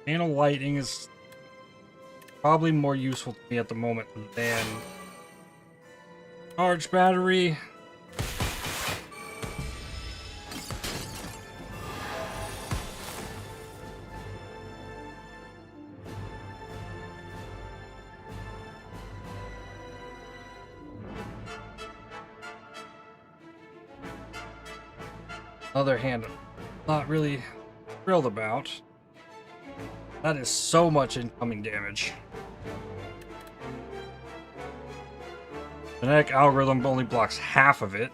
Panel lighting is probably more useful to me at the moment than charge battery. Other hand, not really thrilled about. That is so much incoming damage. Genetic algorithm only blocks half of it.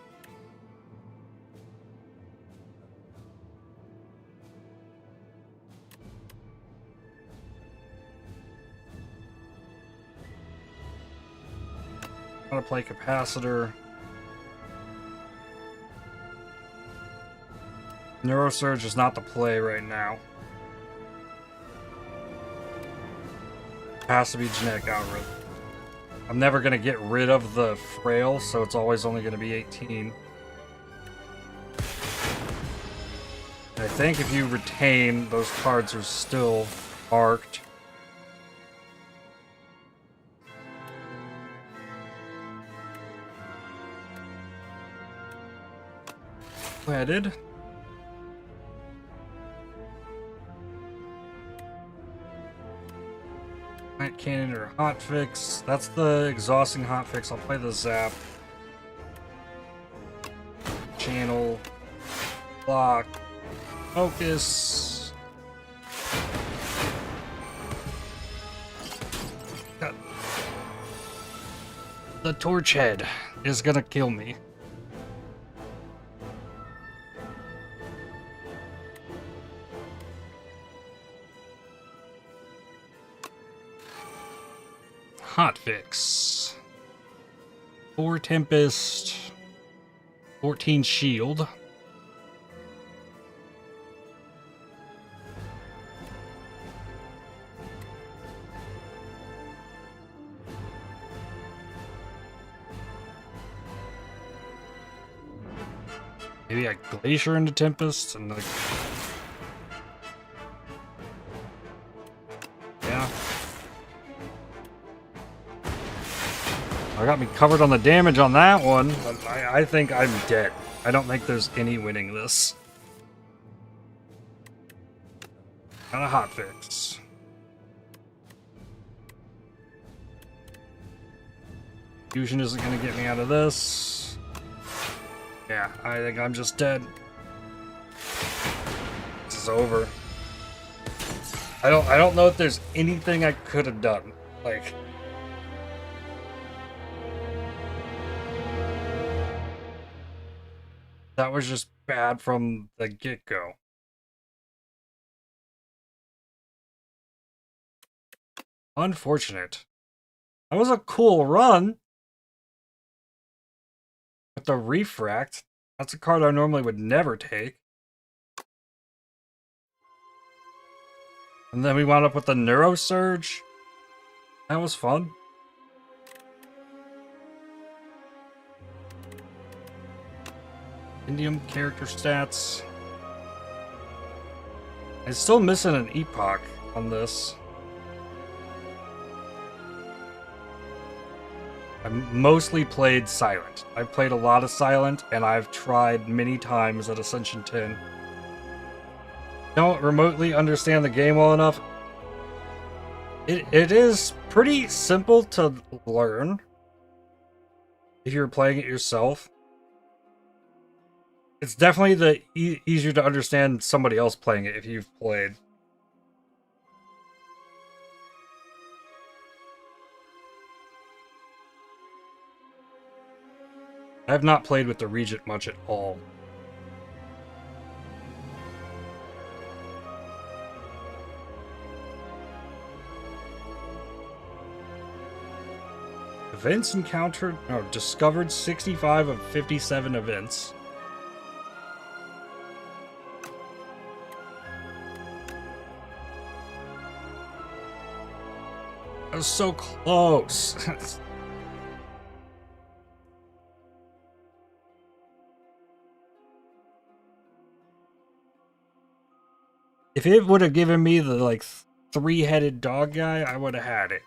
I'm gonna play capacitor. Neurosurge is not the play right now. Has to be genetic algorithm. I'm never going to get rid of the frail, so it's always only going to be 18. I think if you retain, those cards are still marked. Wedded. Night Cannon or Hotfix. That's the exhausting Hotfix. I'll play the Zap. Channel. Block. Focus. The Torch Head is gonna kill me. Hotfix. 4 Tempest. 14 Shield. Maybe I Glacier into Tempest and like... Yeah. I got me covered on the damage on that one, but I think I'm dead. I don't think there's any winning this. Got a Hotfix. Fusion isn't going to get me out of this. Yeah, I think I'm just dead. This is over. I don't know if there's anything I could have done. Like... That was just bad from the get-go. Unfortunate. That was a cool run. With the Refract, that's a card I normally would never take. And then we wound up with the Neurosurge. That was fun. Indium character stats. I'm still missing an Epoch on this. I mostly played Silent. I've played a lot of Silent, and I've tried many times at Ascension 10. Don't remotely understand the game well enough. It is pretty simple to learn if you're playing it yourself. It's definitely easier to understand somebody else playing it if you've played. I have not played with the Regent much at all. Events encountered, no, discovered 65 of 57 events. I was so close. If it would have given me the, like, three-headed dog guy, I would have had it.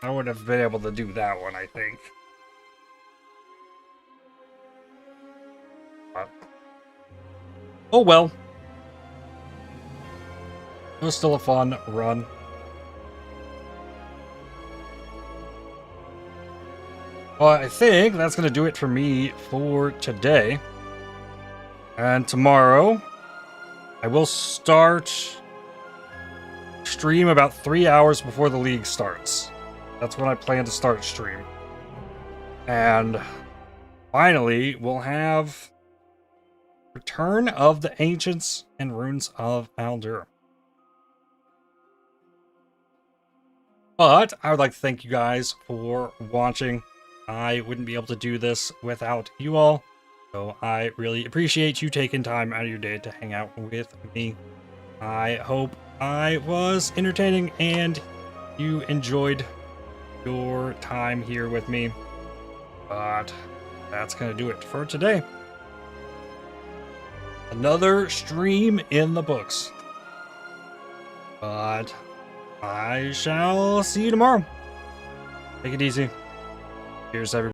I would have been able to do that one, I think. But, oh well. It was still a fun run. Well, I think that's going to do it for me for today. And tomorrow, I will start stream about 3 hours before the league starts. That's when I plan to start stream. And finally, we'll have Return of the Ancients and Runes of Aldur. But I would like to thank you guys for watching. I wouldn't be able to do this without you all. So I really appreciate you taking time out of your day to hang out with me. I hope I was entertaining and you enjoyed your time here with me. But that's going to do it for today. Another stream in the books. But I shall see you tomorrow. Take it easy. Cheers, everybody.